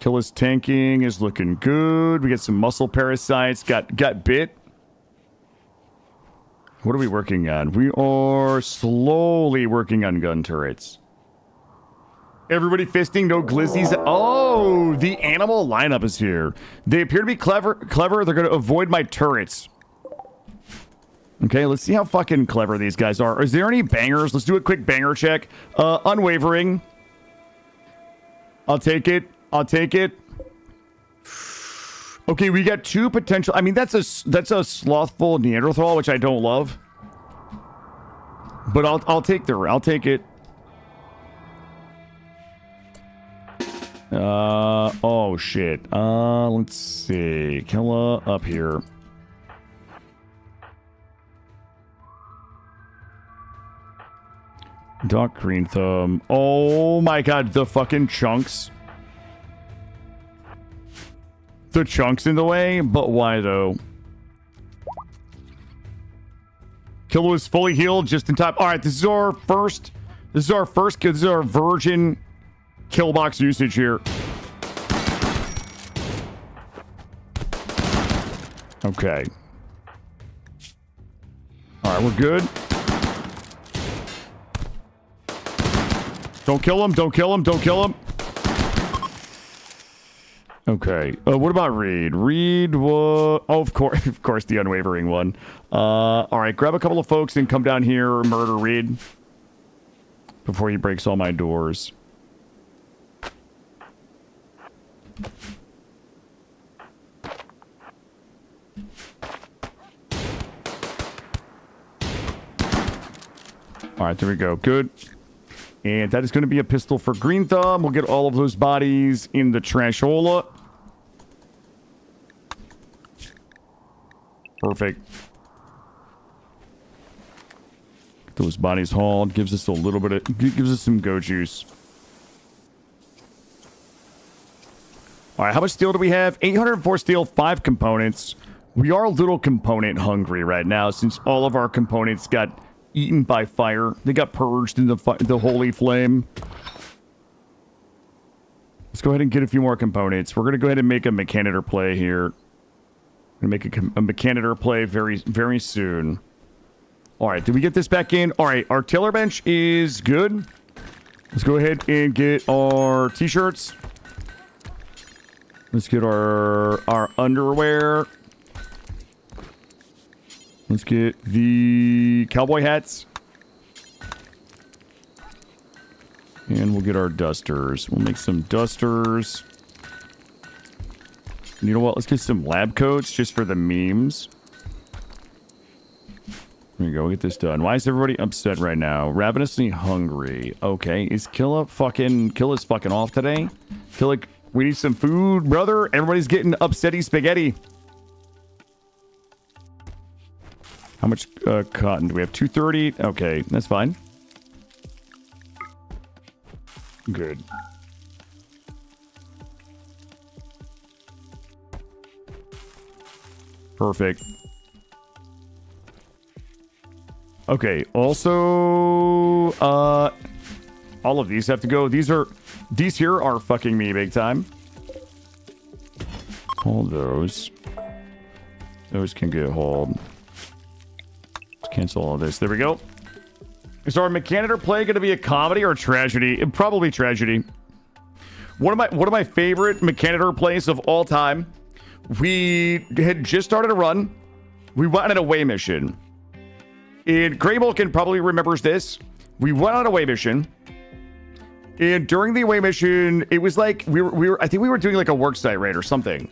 Killa's tanking is looking good. We got some muscle parasites. Got bit. What are we working on? We are slowly working on gun turrets. Everybody fisting, no glizzies. Oh, the animal lineup is here. They appear to be clever. They're going to avoid my turrets. Okay, let's see how fucking clever these guys are. Is there any bangers? Let's do a quick banger check. Unwavering. I'll take it. Okay, we got 2 potential. I mean, that's a slothful Neanderthal, which I don't love. But I'll take it. Oh shit. Let's see. Killa up here. Dark green thumb. Oh my god, the fucking chunks. the chunks in the way, but why though? Killer is fully healed just in time. All right, this is our virgin kill box usage here. Okay. All right, we're good. Don't kill him, don't kill him, don't kill him. Okay. What about Reed? Reed was... Oh, of course, the unwavering one. All right, grab a couple of folks and come down here and murder Reed before he breaks all my doors. All right, there we go. Good. And that is going to be a pistol for Green Thumb. We'll get all of those bodies in the trashola. Perfect. Get those bodies hauled. Gives us a little bit of... Gives us some go juice. All right, how much steel do we have? 804 steel, 5 components. We are a little component hungry right now since all of our components got eaten by fire. They got purged in the holy flame. Let's go ahead and get a few more components. We're going to go ahead and make a Mechanitor play here. We're going to make a Mechanitor play very, very soon. All right, did we get this back in? All right, our Tailor bench is good. Let's go ahead and get our t-shirts. Let's get our underwear. Let's get the cowboy hats. And we'll get our dusters. We'll make some dusters. And you know what? Let's get some lab coats just for the memes. There you go. We'll get this done. Why is everybody upset right now? Ravenously hungry. Okay. Is Killa's fucking off today? Killa, we need some food, brother. Everybody's getting upsetty spaghetti. How much cotton do we have? 230. Okay, that's fine. Good. Perfect. Okay, also, all of these have to go. These here are fucking me big time. All those. Those can get hauled. Cancel all this. There we go. Is our Mechanitor play going to be a comedy or a tragedy? Probably tragedy. One of my favorite Mechanitor plays of all time. We had just started a run. We went on an away mission. And Grey Mulkin probably remembers this. We went on an away mission. And during the away mission, it was like I think we were doing like a worksite raid or something.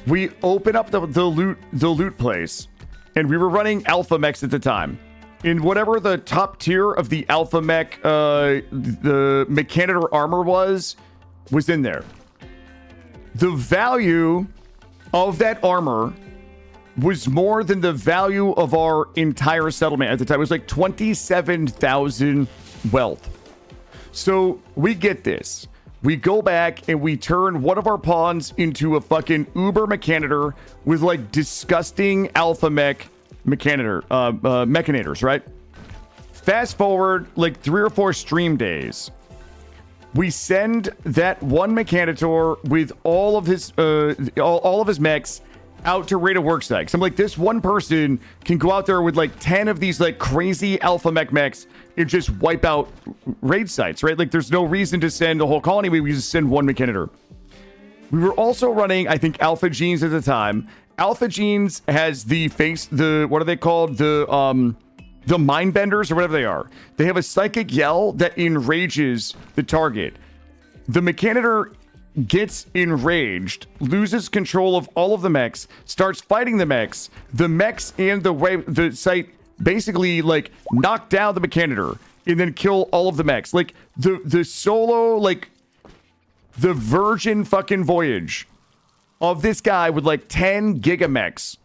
We open up the loot place. And we were running alpha mechs at the time. In whatever the top tier of the alpha mech, the Mechanitor armor was in there. The value of that armor was more than the value of our entire settlement at the time. It was like 27,000 wealth. So we get this. We go back and we turn one of our pawns into a fucking uber Mechanitor with like disgusting alpha mech Mechanators, right? Fast forward like 3 or 4 stream days. We send that one Mechanitor with all of his mechs out to raid a worksite. 'Cause I'm like, this one person can go out there with like 10 of these like crazy alpha mechs and just wipe out raid sites, right? Like there's no reason to send the whole colony. We just send one Mechanitor. We were also running, I think, Alpha Genes at the time. Alpha Genes has what are they called? The mind benders or whatever they are. They have a psychic yell that enrages the target. The Mechanitor gets enraged, loses control of all of the mechs, starts fighting the mechs. The mechs and the site basically like knock down the Mechanitor and then kill all of the mechs. Like the solo, like the virgin fucking voyage of this guy with like 10 gigamechs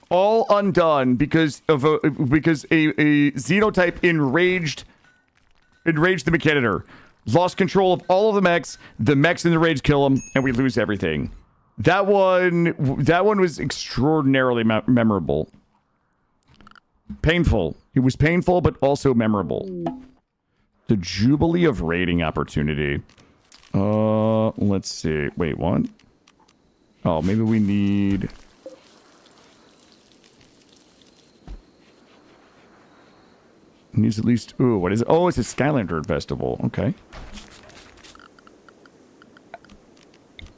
all undone because a xenotype enraged the Mechanitor. Lost control of all of the mechs in the rage kill him, and we lose everything. That one was extraordinarily memorable. Painful. It was painful, but also memorable. The Jubilee of Raiding opportunity. Let's see. Wait, what? Oh, maybe we need... Needs at least... Ooh, what is it? Oh, it's a Skylander Festival. Okay.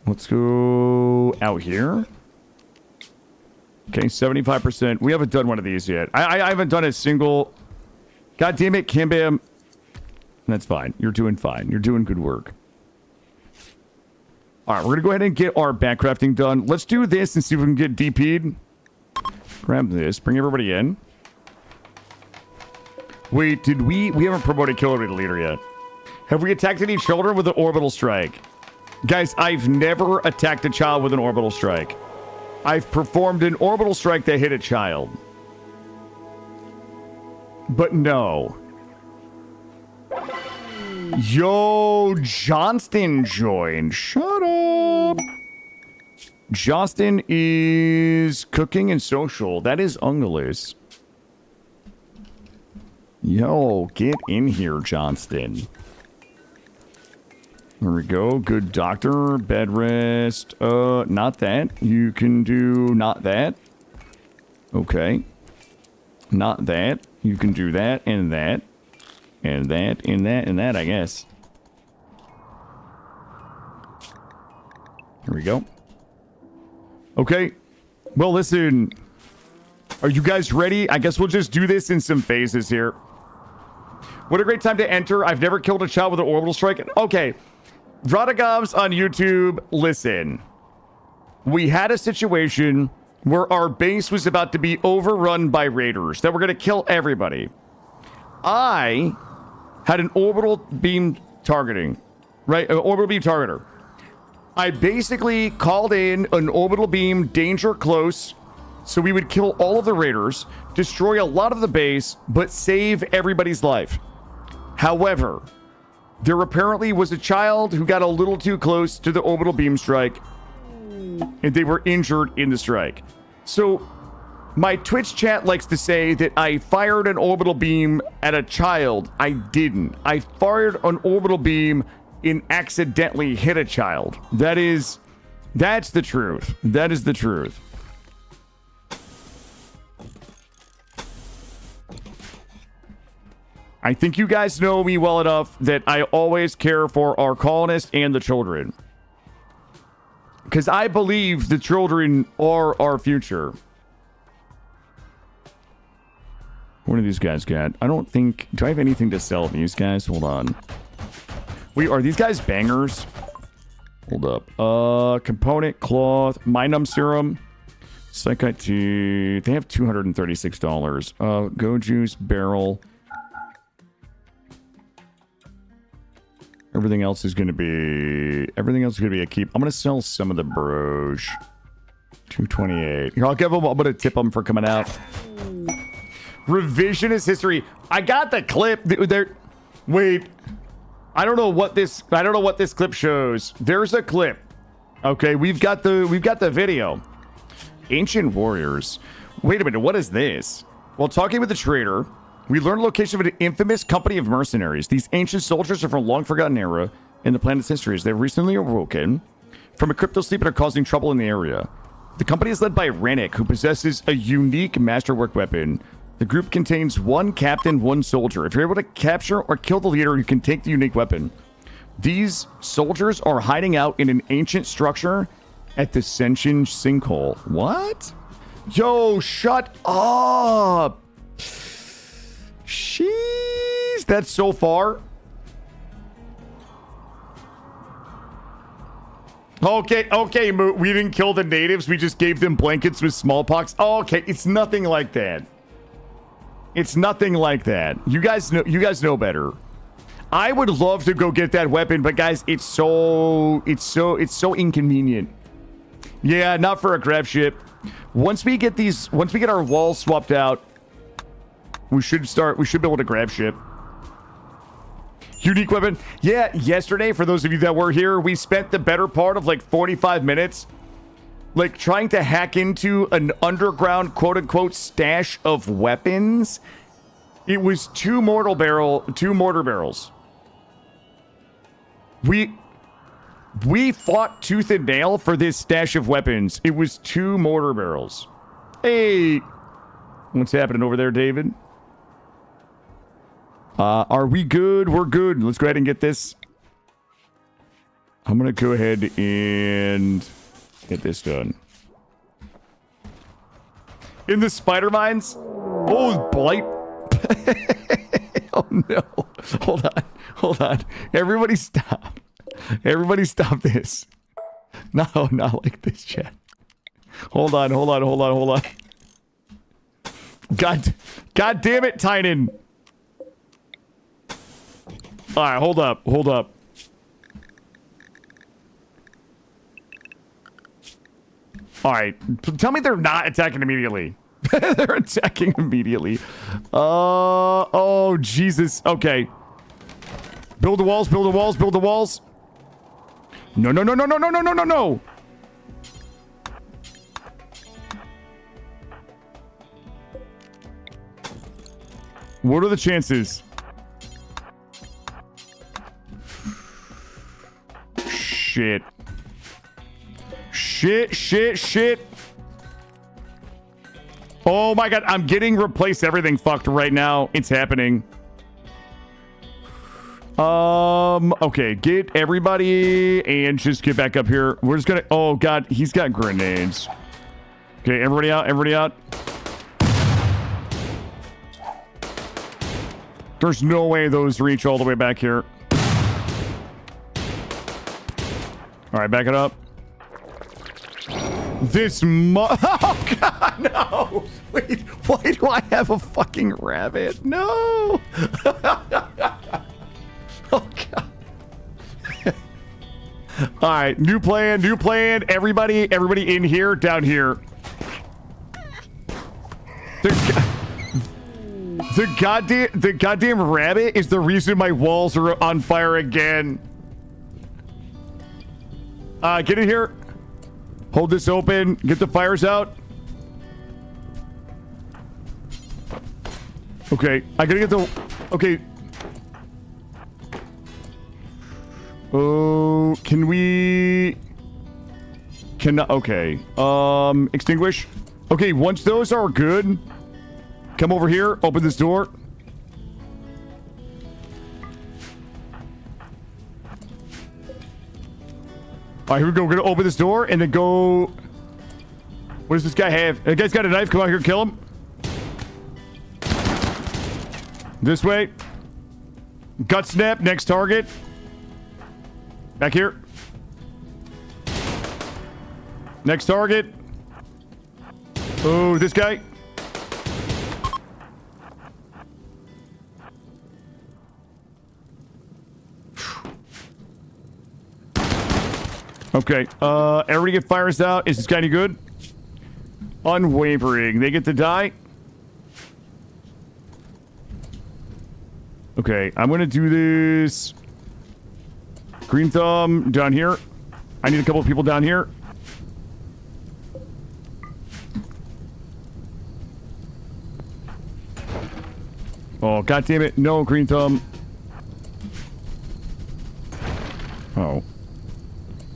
Let's go out here. Okay, 75%. We haven't done one of these yet. I haven't done a single... God damn it, Kimbam. That's fine. You're doing fine. You're doing good work. All right, we're going to go ahead and get our backcrafting done. Let's do this and see if we can get DP'd. Grab this. Bring everybody in. Wait, did we haven't promoted Killadrix to leader yet. Have we attacked any children with an orbital strike? Guys, I've never attacked a child with an orbital strike. I've performed an orbital strike that hit a child. But no. Yo, Johnston joined. Shut up. Johnston is cooking and social. That is Ungalis. Yo, get in here, Johnston. There we go. Good doctor. Bed rest. Not that. You can do not that. Okay. Not that. You can do that and that. And that and that and that, I guess. Here we go. Okay. Well, listen. Are you guys ready? I guess we'll just do this in some phases here. What a great time to enter. I've never killed a child with an orbital strike. Okay. Radagovs on YouTube, listen. We had a situation where our base was about to be overrun by raiders that were going to kill everybody. I had an orbital beam targeting, right? An orbital beam targeter. I basically called in an orbital beam danger close so we would kill all of the raiders, destroy a lot of the base, but save everybody's life. However, there apparently was a child who got a little too close to the orbital beam strike, and they were injured in the strike. So my Twitch chat likes to say that I fired an orbital beam at a child. I didn't. I fired an orbital beam and accidentally hit a child. That's the truth. That is the truth. I think you guys know me well enough that I always care for our colonists and the children. Because I believe the children are our future. What do these guys got? I don't think... Do I have anything to sell these guys? Hold on. Wait, are these guys bangers? Hold up. Component, cloth, Minum serum, Psychite tea. They have $236. Go juice, barrel. Everything else is going to be a keep. I'm going to sell some of the broche. 228. Here, I'll give them. I'm going to tip them for coming out. Revisionist history. I got the clip. Wait. I don't know what this clip shows. There's a clip. Okay, we've got the video. Ancient warriors. Wait a minute. What is this? While talking with the trader, we learned the location of an infamous company of mercenaries. These ancient soldiers are from a long-forgotten era in the planet's history. They've recently awoken from a crypto sleep and are causing trouble in the area. The company is led by Rennick, who possesses a unique masterwork weapon. The group contains one captain, one soldier. If you're able to capture or kill the leader, you can take the unique weapon. These soldiers are hiding out in an ancient structure at the Senshin sinkhole. What? Yo, shut up! Jeez, that's so far. Okay, we didn't kill the natives. We just gave them blankets with smallpox. Okay, it's nothing like that. It's nothing like that. You guys know better. I would love to go get that weapon, but guys, it's so inconvenient. Yeah, not for a grab ship. Once we get our walls swapped out, we should be able to grab ship. Unique weapon. Yeah, yesterday, for those of you that were here, we spent the better part of like 45 minutes like trying to hack into an underground quote unquote stash of weapons. It was two mortar barrels. We fought tooth and nail for this stash of weapons. It was 2 mortar barrels. Hey, what's happening over there, David? Are we good? We're good. Let's go ahead and get this. I'm gonna go ahead and get this done. In the spider mines? Oh, blight. Oh no. Hold on. Everybody stop. Everybody stop this. No, not like this, chat. Hold on. God damn it, Tynan. Alright, hold up. Alright, tell me they're not attacking immediately. They're attacking immediately. Oh, Jesus. Okay. Build the walls. No. What are the chances? Shit. Oh my god, I'm getting replace everything fucked right now. It's happening. Okay, get everybody and just get back up here. We're just gonna, oh god, he's got grenades. Okay, everybody out. There's no way those reach all the way back here. Alright, back it up. Oh god, no! Wait, why do I have a fucking rabbit? No! Oh god. Alright, new plan. Everybody in here, down here. The goddamn rabbit is the reason my walls are on fire again. Get in here. Hold this open. Get the fires out. Okay, I gotta get the... Okay. Oh, can we... Cannot... Okay. Extinguish. Okay, once those are good, come over here. Open this door. All right, here we go. We're gonna open this door and then go... What does this guy have? The guy's got a knife. Come out here, kill him. This way. Gut snap. Next target. Back here. Next target. Oh, this guy. Okay, everybody get fires out. Is this guy any good? Unwavering. They get to die. Okay, I'm gonna do this. Green thumb down here. I need a couple of people down here. Oh, god damn it. No, green thumb. Oh.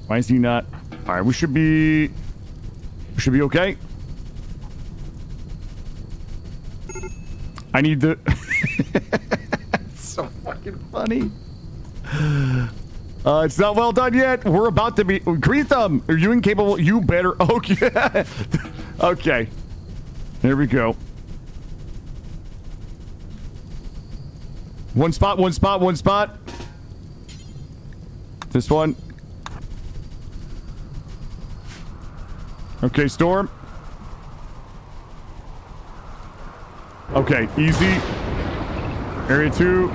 Why is he not? All right, we should be okay. I need the... It's so fucking funny. It's not well done yet. We're about to be... Green thumb, are you incapable? You better... Okay. Okay. There we go. One spot. This one. Okay, Storm. Okay, easy. Area 2.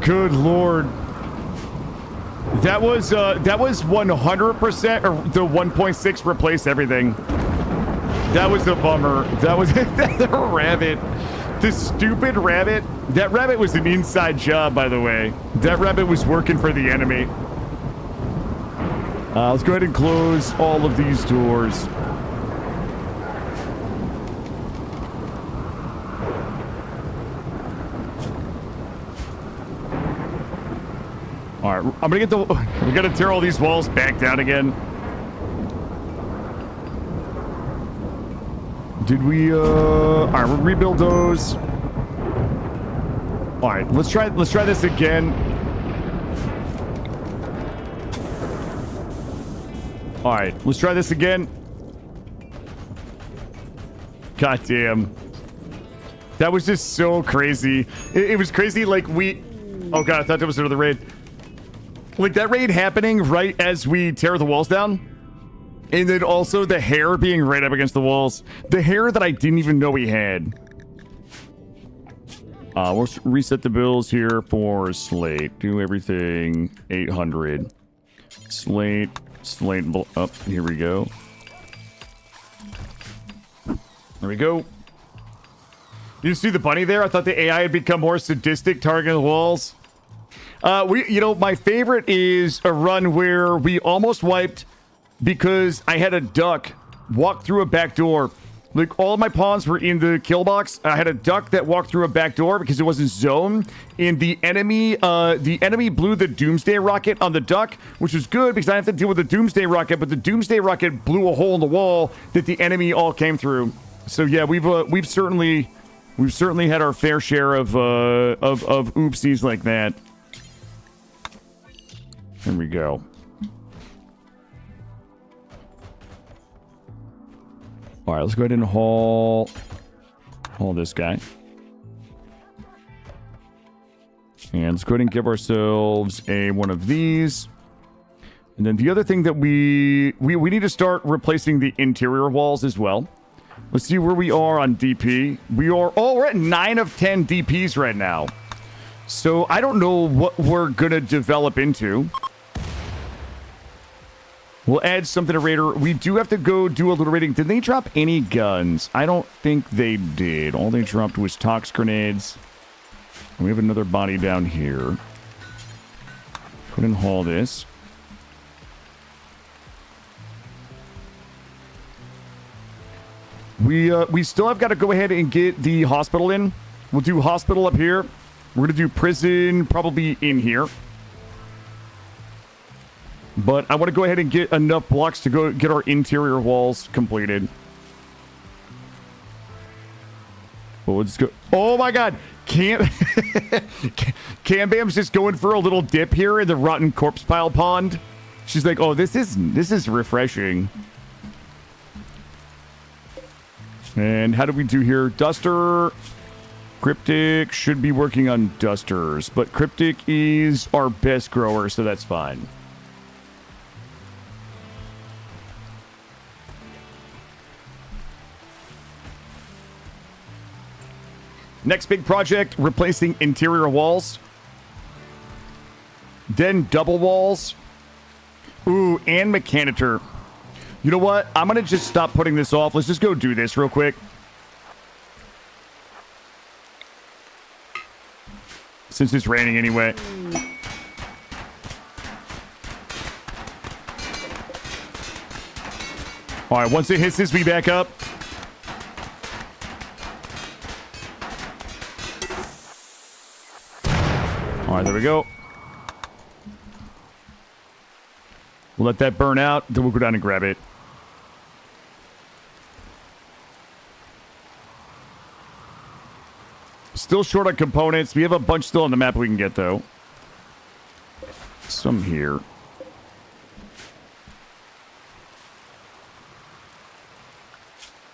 Good lord. That was 100% or the 1.6 replace everything. That was a bummer. That was the rabbit. The stupid rabbit. That rabbit was an inside job, by the way. That rabbit was working for the enemy. Let's go ahead and close all of these doors. All right, I'm gonna get the. We gotta tear all these walls back down again. Did we? All right, we'll rebuild those. All right, let's try this again. All right, let's try this again. God damn. That was just so crazy. It was crazy, like we... Oh god, I thought that was another raid. Like that raid happening right as we tear the walls down. And then also the hair being right up against the walls. The hair that I didn't even know we had. We'll reset the bills here for slate. Do everything 800. Slate... Oh, here we go. There we go. You see the bunny there? I thought the AI had become more sadistic, targeting the walls. My favorite is a run where we almost wiped because I had a duck walk through a back door. Like, all of my pawns were in the kill box. I had a duck that walked through a back door because it wasn't zoned. And the enemy blew the Doomsday Rocket on the duck, which was good because I didn't have to deal with the Doomsday Rocket, but the Doomsday Rocket blew a hole in the wall that the enemy all came through. So yeah, we've certainly had our fair share of oopsies like that. There we go. All right, let's go ahead and haul this guy. And let's go ahead and give ourselves one of these. And then the other thing that we need to start replacing the interior walls as well. Let's see where we are on DP. We're at 9 of 10 DPs right now. So I don't know what we're going to develop into. We'll add something to Raider. We do have to go do a little raiding. Did they drop any guns? I don't think they did. All they dropped was tox grenades. And we have another body down here. Go ahead and haul this. We still have got to go ahead and get the hospital in. We'll do hospital up here. We're going to do prison probably in here. But I want to go ahead and get enough blocks to go get our interior walls completed. Well, let's go. Oh my god. Cam Bam's just going for a little dip here in the rotten corpse pile pond. She's like, oh, this is refreshing. And how do we do here? Duster. Cryptic should be working on dusters, but Cryptic is our best grower, so that's fine. Next big project, replacing interior walls. Then double walls. Ooh, and mechanitor. You know what? I'm going to just stop putting this off. Let's just go do this real quick. Since it's raining anyway. All right, once it hits this, we back up. All right, there we go. We'll let that burn out, then we'll go down and grab it. Still short on components. We have a bunch still on the map we can get, though. Some here.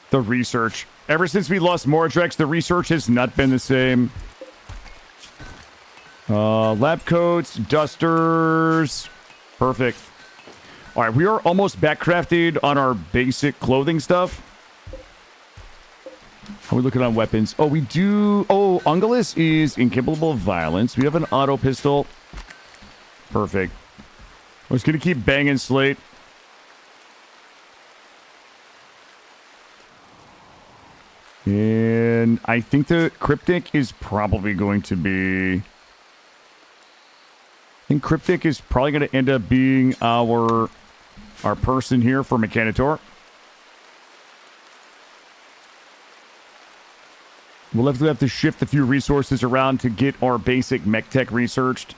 The research. Ever since we lost Mordrex, the research has not been the same. Lab coats, dusters. Perfect. All right, we are almost back crafted on our basic clothing stuff. How are we looking on weapons? Oh, we do... Oh, Ungulus is incapable of violence. We have an auto pistol. Perfect. We're just going to keep banging slate. And I think the Cryptic is probably going to be... I think Cryptic is probably going to end up being our our person here for Mechanitor. We'll have to shift a few resources around to get our basic mech tech researched.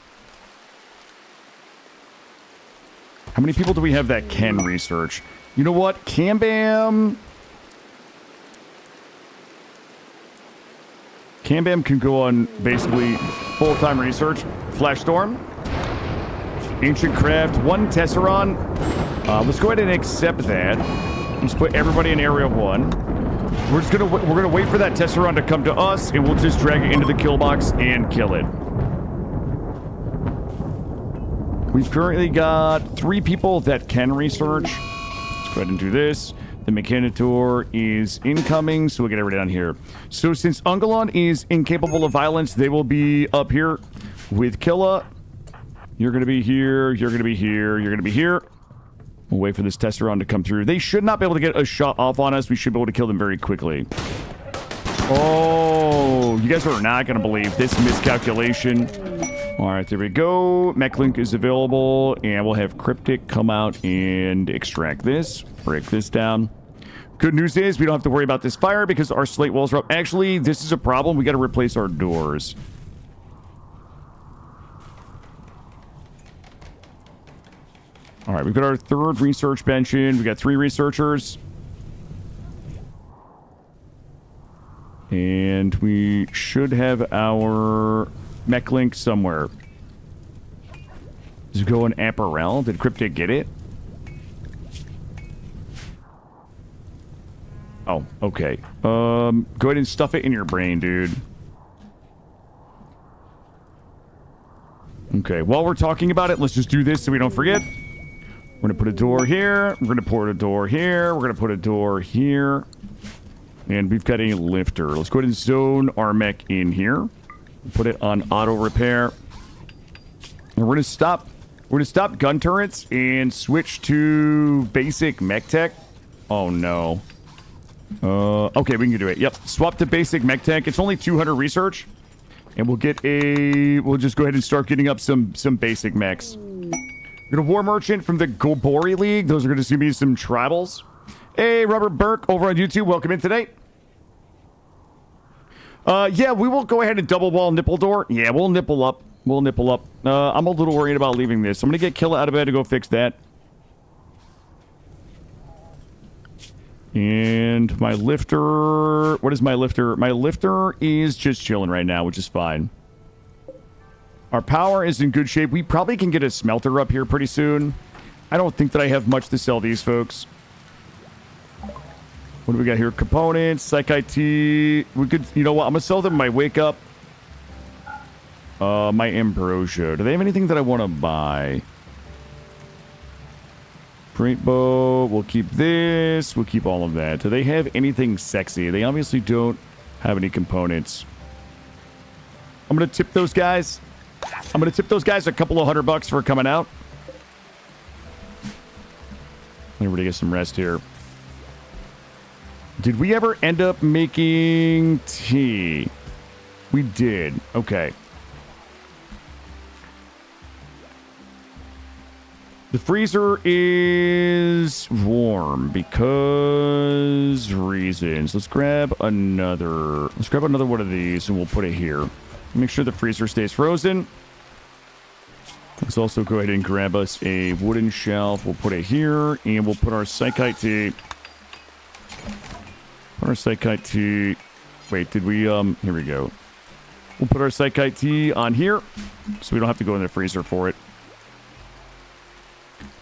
How many people do we have that can research? You know what? Cambam can go on basically full-time research. Flashstorm. Ancient Craft. 1 Tesseron. Let's go ahead and accept that. Let's put everybody in Area 1. We're gonna wait for that Tesseron to come to us, and we'll just drag it into the kill box and kill it. We've currently got 3 people that can research. Let's go ahead and do this. The Mechanitor is incoming, so we'll get everybody down here. So since Ungalon is incapable of violence, they will be up here with Killa. You're going to be here, you're going to be here, you're going to be here. We'll wait for this Tesseron to come through. They should not be able to get a shot off on us. We should be able to kill them very quickly. Oh, you guys are not going to believe this miscalculation. All right, there we go. Mechlink is available, and we'll have Cryptic come out and extract this. Break this down. Good news is we don't have to worry about this fire because our slate walls are up. Actually, this is a problem. We got to replace our doors. All right, we've got our 3rd research bench in. We got 3 researchers. And we should have our Mechlink somewhere. Does it go in Apparel? Did Cryptic get it? Oh, okay. Go ahead and stuff it in your brain, dude. Okay, while we're talking about it, let's just do this so we don't forget. We're going to put a door here. We're going to put a door here. We're going to put a door here. And we've got a lifter. Let's go ahead and zone our mech in here. Put it on auto repair. And we're going to stop. We're going to stop gun turrets and switch to basic mech tech. Oh, no. Okay, we can do it. Yep. Swap to basic mech tech. It's only 200 research. And we'll get a... We'll just go ahead and start getting up some basic mechs. We're going to War Merchant from the Gobori League. Those are going to be some tribals. Hey, Robert Burke over on YouTube. Welcome in today. Yeah, we will go ahead and double wall nipple door. Yeah, we'll nipple up. We'll nipple up. I'm a little worried about leaving this. I'm going to get Killa out of bed to go fix that. And my lifter... What is my lifter? My lifter is just chilling right now, which is fine. Our power is in good shape. We probably can get a smelter up here pretty soon. I don't think that I have much to sell these folks. What do we got here? Components, Psych IT. We could... You know what? I'm going to sell them my Wake Up. My Ambrosia. Do they have anything that I want to buy? Great bow. We'll keep this. We'll keep all of that. Do they have anything sexy? They obviously don't have any components. I'm going to tip those guys. I'm going to tip those guys a couple of $100 for coming out. Everybody get some rest here. Did we ever end up making tea? We did. Okay. The freezer is warm because reasons. Let's grab another one of these and we'll put it here. Make sure the freezer stays frozen. Let's also go ahead and grab us a wooden shelf. We'll put it here and we'll put our Psychite tea. Put our Psychite tea. Wait, did we here we go. We'll put our Psychite tea on here so we don't have to go in the freezer for it.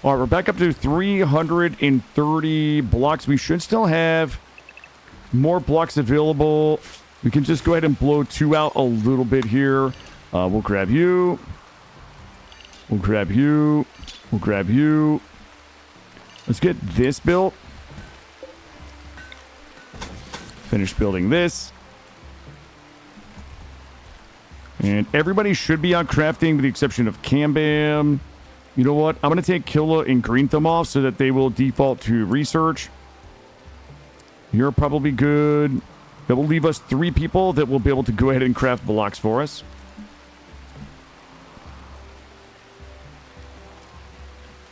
All right, we're back up to 330 blocks. We should still have more blocks available. We can just go ahead and blow 2 out a little bit here. We'll grab you. We'll grab you. We'll grab you. Let's get this built. Finish building this. And everybody should be on crafting with the exception of Cambam. You know what? I'm going to take Killa and Greentham off so that they will default to research. You're probably good. That will leave us 3 people that will be able to go ahead and craft blocks for us.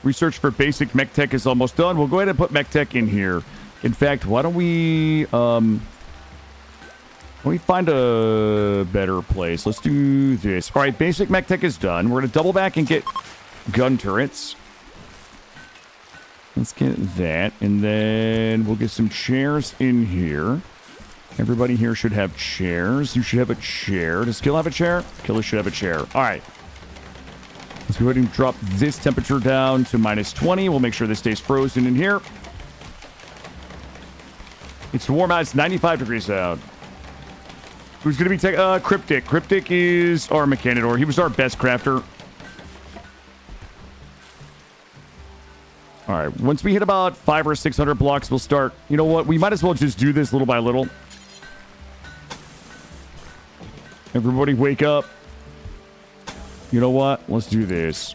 Research for basic mech tech is almost done. We'll go ahead and put mech tech in here. In fact, why don't we find a better place? Let's do this. All right, basic mech tech is done. We're going to double back and get gun turrets. Let's get that. And then we'll get some chairs in here. Everybody here should have chairs. You should have a chair. Does Kill have a chair? Killer should have a chair. All right. Let's go ahead and drop this temperature down to -20. We'll make sure this stays frozen in here. It's warm out. It's 95 degrees out. Who's going to be Cryptic? Cryptic is our Mechanidor. He was our best crafter. All right. Once we hit about 500 or 600 blocks, we'll start. You know what? We might as well just do this little by little. Everybody wake up. You know what? Let's do this.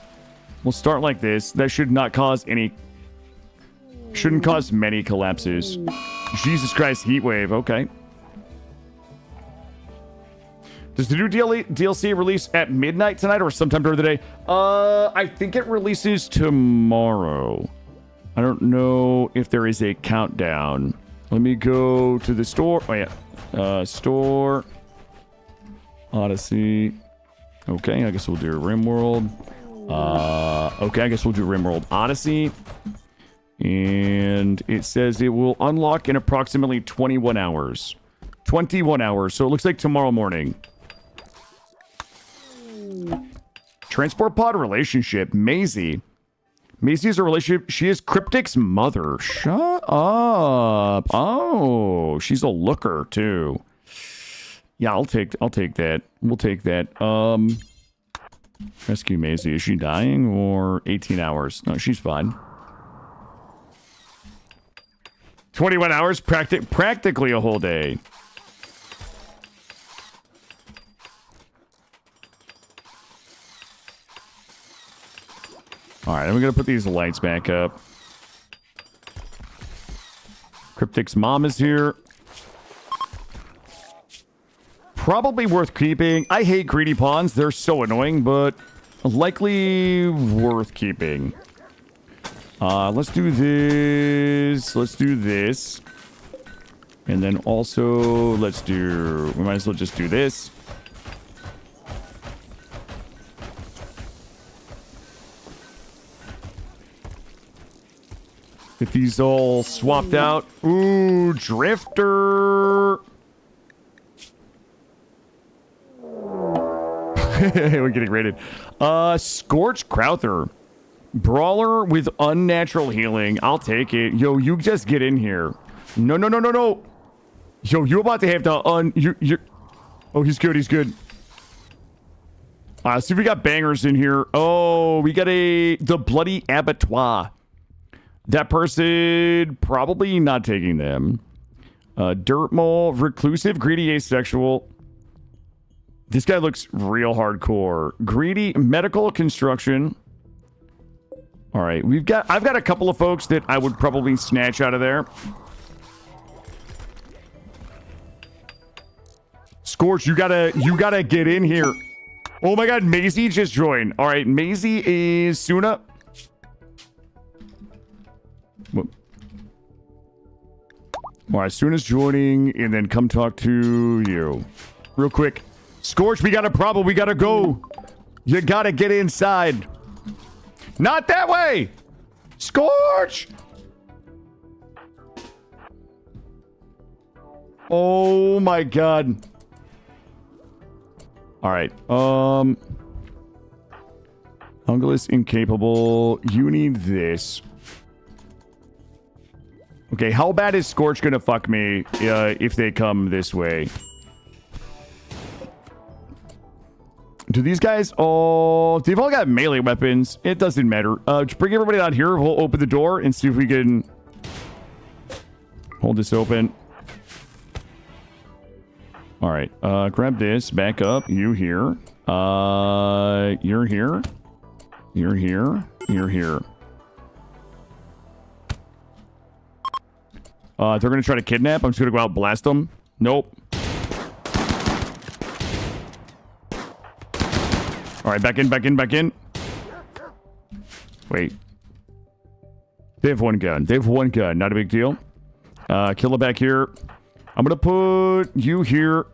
We'll start like this. That should not cause any... Shouldn't cause many collapses. Jesus Christ, heat wave. Okay. Does the new DLC release at midnight tonight or sometime during the day? I think it releases tomorrow. I don't know if there is a countdown. Let me go to the store. Oh, yeah. Store. Odyssey. Okay, I guess we'll do RimWorld. Okay, I guess we'll do RimWorld Odyssey. And it says it will unlock in approximately 21 hours. 21 hours, so it looks like tomorrow morning. Transport pod relationship. Maisie. Maisie is a relationship. She is Cryptic's mother. Shut up. Oh, she's a looker, too. Yeah, I'll take that. We'll take that. Rescue Maisie. Is she dying or 18 hours? No, she's fine. 21 hours? Practically a whole day. All right, I'm going to put these lights back up. Cryptic's mom is here. Probably worth keeping. I hate greedy pawns. They're so annoying, but likely worth keeping. Let's do this. Let's do this. And then also, we might as well just do this. Get these all swapped out. Ooh, Drifter. We're getting rated. Scorch Crowther. Brawler with unnatural healing. I'll take it. Yo, you just get in here. No. Yo, you about to have to you're... Oh, he's good. He's good. See if we got bangers in here. Oh, we got the Bloody Abattoir. That person, probably not taking them. Dirt Mole, Reclusive, Greedy, Asexual. This guy looks real hardcore. Greedy, Medical, Construction. All right, I've got a couple of folks that I would probably snatch out of there. Scorch, you gotta get in here. Oh my God, Maisie just joined. All right, Maisie is Suna. All right, Suna's joining, and then come talk to you. Real quick. Scorch, we got a problem. We gotta go. You gotta get inside. Not that way! Scorch! Oh my God. Alright, Ungless incapable. You need this. Okay, how bad is Scorch gonna fuck me if they come this way? Do these guys all... They've all got melee weapons. It doesn't matter. Just bring everybody out here. We'll open the door and see if we can... Hold this open. Alright. Grab this. Back up. You here. You're here. You're here. You're here. They're gonna try to kidnap. I'm just gonna go out and blast them. Nope. All right, back in. Wait. They have one gun. They have one gun. Not a big deal. Kill it back here. I'm going to put you here.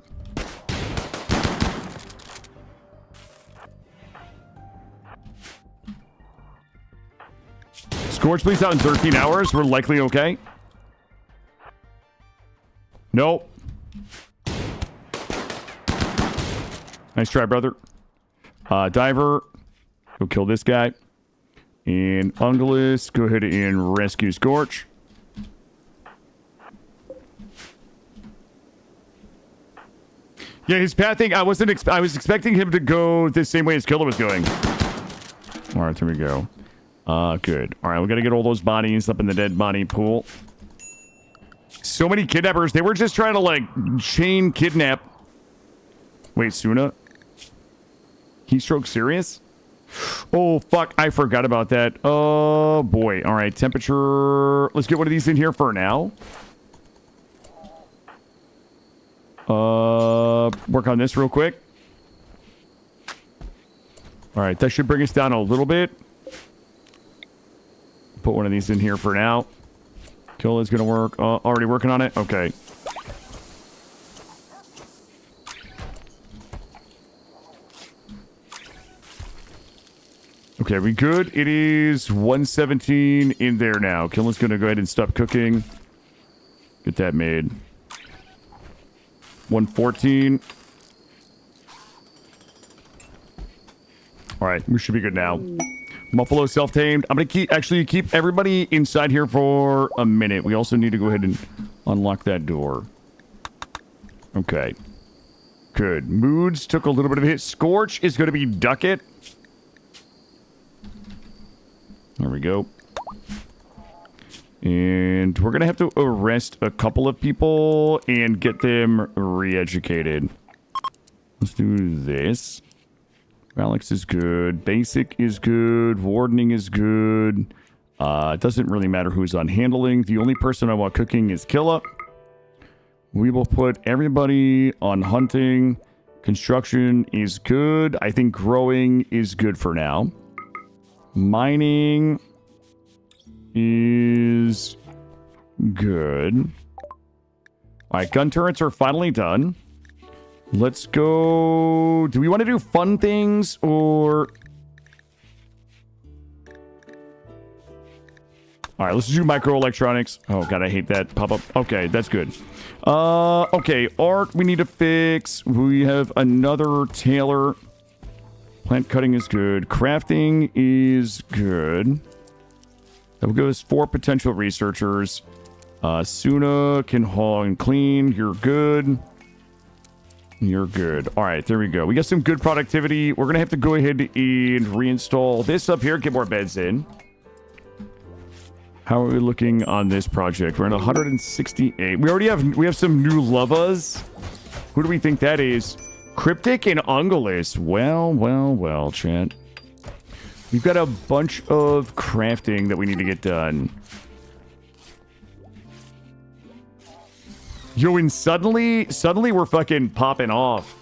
Scorch bleeds out in 13 hours. We're likely okay. Nope. Nice try, brother. Diver. Go kill this guy. And Ungulus, go ahead and rescue Scorch. Yeah, his pathing, I was expecting him to go the same way as Killer was going. All right, there we go. Good. All right, we got to get all those bodies up in the dead body pool. So many kidnappers. They were just trying to, like, chain kidnap. Wait, Suna? Heatstroke serious? Oh, fuck. I forgot about that. Oh, boy. All right, temperature. Let's get one of these in here for now. Work on this real quick. All right, that should bring us down a little bit. Put one of these in here for now. Kill is gonna work. Already working on it. Okay. Okay, we good? It is 117 in there now. Killen's gonna go ahead and stop cooking. Get that made. 114. All right, we should be good now. Muffalo self-tamed. I'm gonna keep everybody inside here for a minute. We also need to go ahead and unlock that door. Okay. Good. Moods took a little bit of a hit. Scorch is going to be Ducket. There we go. And we're going to have to arrest a couple of people and get them re-educated. Let's do this. Alex is good. Basic is good. Wardening is good. It doesn't really matter who's on handling. The only person I want cooking is Killa. We will put everybody on hunting. Construction is good. I think growing is good for now. Mining is good. All right, gun turrets are finally done. Let's go. Do we want to do fun things or... All right, let's do microelectronics. Oh, God, I hate that pop-up. Okay, that's good. Okay, art we need to fix. We have another tailor. Plant cutting is good. Crafting is good. That will give us 4 potential researchers. Suna can haul and clean. You're good. You're good. All right, there we go. We got some good productivity. We're going to have to go ahead and reinstall this up here. Get more beds in. How are we looking on this project? We're at 168. We have some new lovas. Who do we think that is? Cryptic and Ungulus. Well, chat. We've got a bunch of crafting that we need to get done. Yo, and suddenly we're fucking popping off.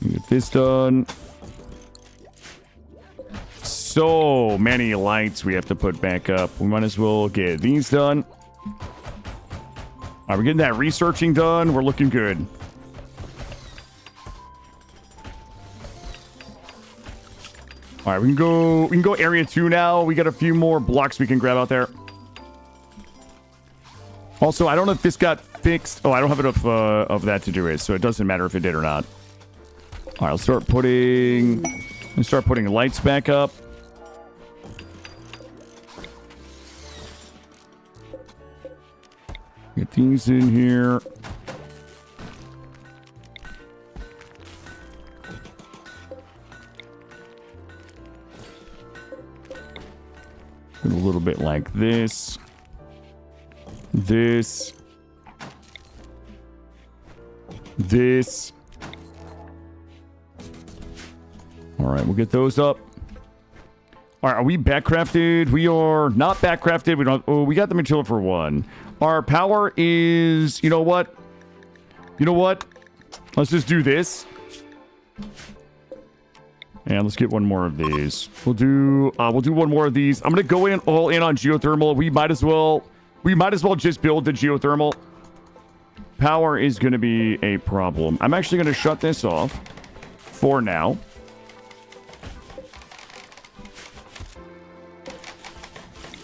Get this done. So many lights we have to put back up. We might as well get these done. All right, we're getting that researching done. We're looking good. All right, we can go area 2 now. We got a few more blocks we can grab out there. Also, I don't know if this got fixed. Oh, I don't have enough of that to do it, so it doesn't matter if it did or not. All right, let's start putting lights back up. Get these in here. A little bit like this. This. All right, we'll get those up. All right, are we backcrafted? We are not backcrafted. We don't. Oh, we got the material for 1. Our power is. You know what? Let's just do this. And let's get one more of these. We'll do one more of these. I'm gonna go in all in on geothermal. We might as well just build the geothermal. Power is gonna be a problem. I'm actually gonna shut this off for now.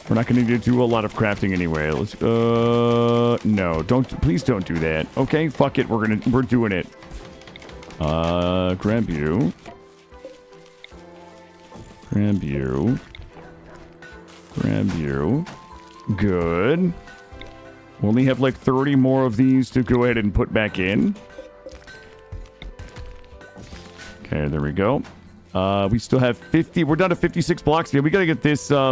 We're not gonna do a lot of crafting anyway. Let's no, please don't do that. Okay, fuck it, we're doing it. Grab you. Grab you. Grab you. Good. We only have like 30 more of these to go ahead and put back in. Okay, there we go. We still have 50. We're down to 56 blocks. Yeah, we gotta get this. I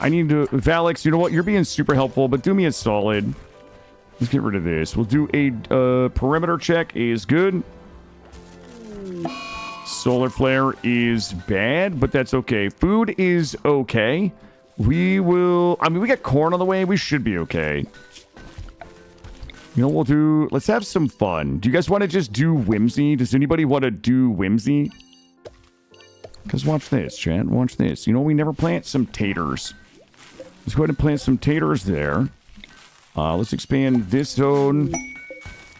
need to. Valix, you know what? You're being super helpful, but do me a solid. Let's get rid of this. We'll do a perimeter check. Is good. Solar flare is bad, but that's okay. Food is okay. We will... I mean, we got corn on the way. We should be okay. You know what we'll do? Let's have some fun. Do you guys want to just do whimsy? Does anybody want to do whimsy? Because watch this, chat. Watch this. You know, we never plant some taters. Let's go ahead and plant some taters there. Let's expand this zone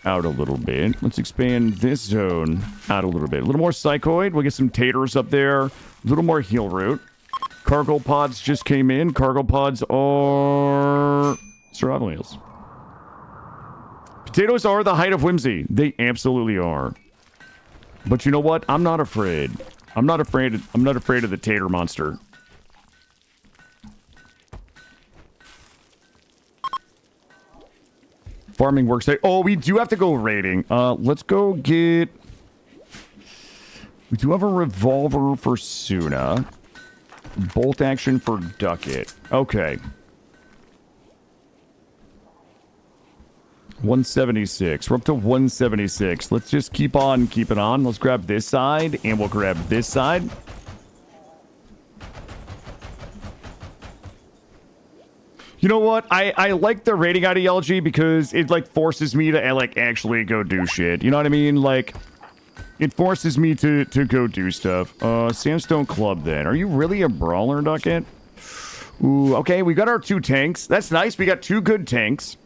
out a little bit. Let's expand this zone out a little bit. A little more psychoid. We'll get some taters up there. A little more heal root. Cargo pods just came in. Cargo pods are survival heals. Potatoes are the height of whimsy. They absolutely are. But you know what? I'm not afraid. I'm not afraid of the tater monster. Farming worksite. Oh, we do have to go raiding. Let's go get... We do have a revolver for Suna. Bolt action for Ducket. Okay. 176. We're up to 176. Let's just keep on keeping on. Let's grab this side, and we'll grab this side. You know what? I like the raiding ideology because it, like, forces me to, like, actually go do shit. You know what I mean? Like, it forces me to go do stuff. Sandstone Club, then. Are you really a brawler, Ducket? Ooh, okay. We got our 2 tanks. That's nice. We got 2 good tanks.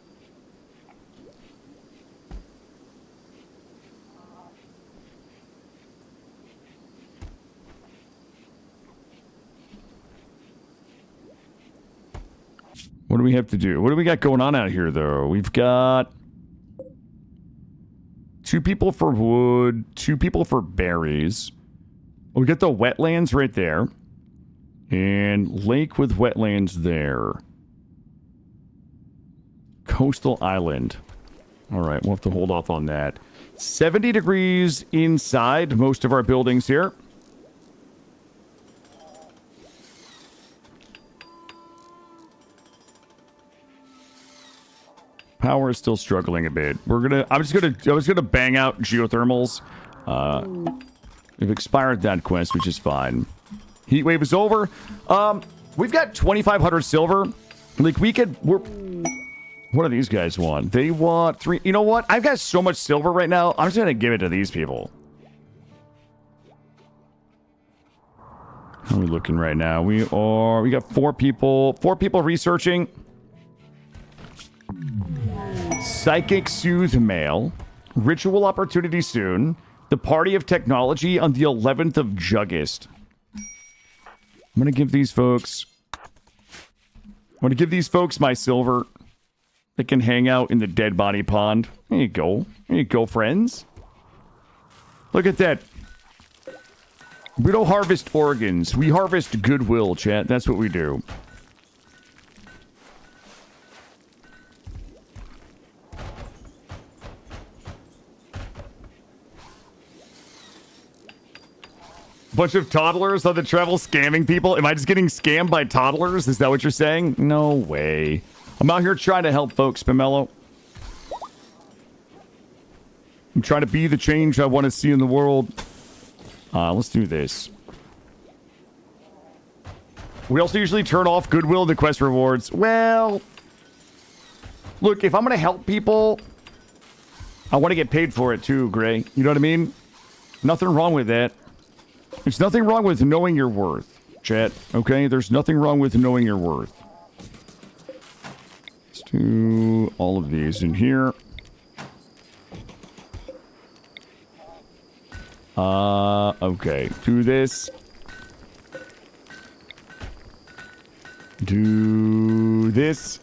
What do we have to do? What do we got going on out here, though? We've got 2 people for wood, 2 people for berries. We got the wetlands right there. And lake with wetlands there. Coastal island. All right, we'll have to hold off on that. 70 degrees inside most of our buildings here. Power is still struggling a bit. I was gonna bang out geothermals. We've expired that quest, which is fine. Heat wave is over. We've got 2,500 silver. Like, what do these guys want? They want 3. You know what? I've got so much silver right now. I'm just gonna give it to these people. How are we looking right now? We got 4 people. 4 people researching. Psychic Soothe Mail. Ritual opportunity soon. The Party of Technology on the 11th of Juggist. I'm gonna give these folks... my silver. They can hang out in the dead body pond. There you go. There you go, friends. Look at that. We don't harvest organs. We harvest goodwill, chat. That's what we do. Bunch of toddlers on the travel scamming people. Am I just getting scammed by toddlers? Is that what you're saying? No way. I'm out here trying to help folks, Pomelo. I'm trying to be the change I want to see in the world. Let's do this. We also usually turn off goodwill in the quest rewards. Well, look, if I'm going to help people, I want to get paid for it too, Gray. You know what I mean? Nothing wrong with that. There's nothing wrong with knowing your worth, chat. Okay? There's nothing wrong with knowing your worth. Let's do all of these in here. Okay. Do this. Do this.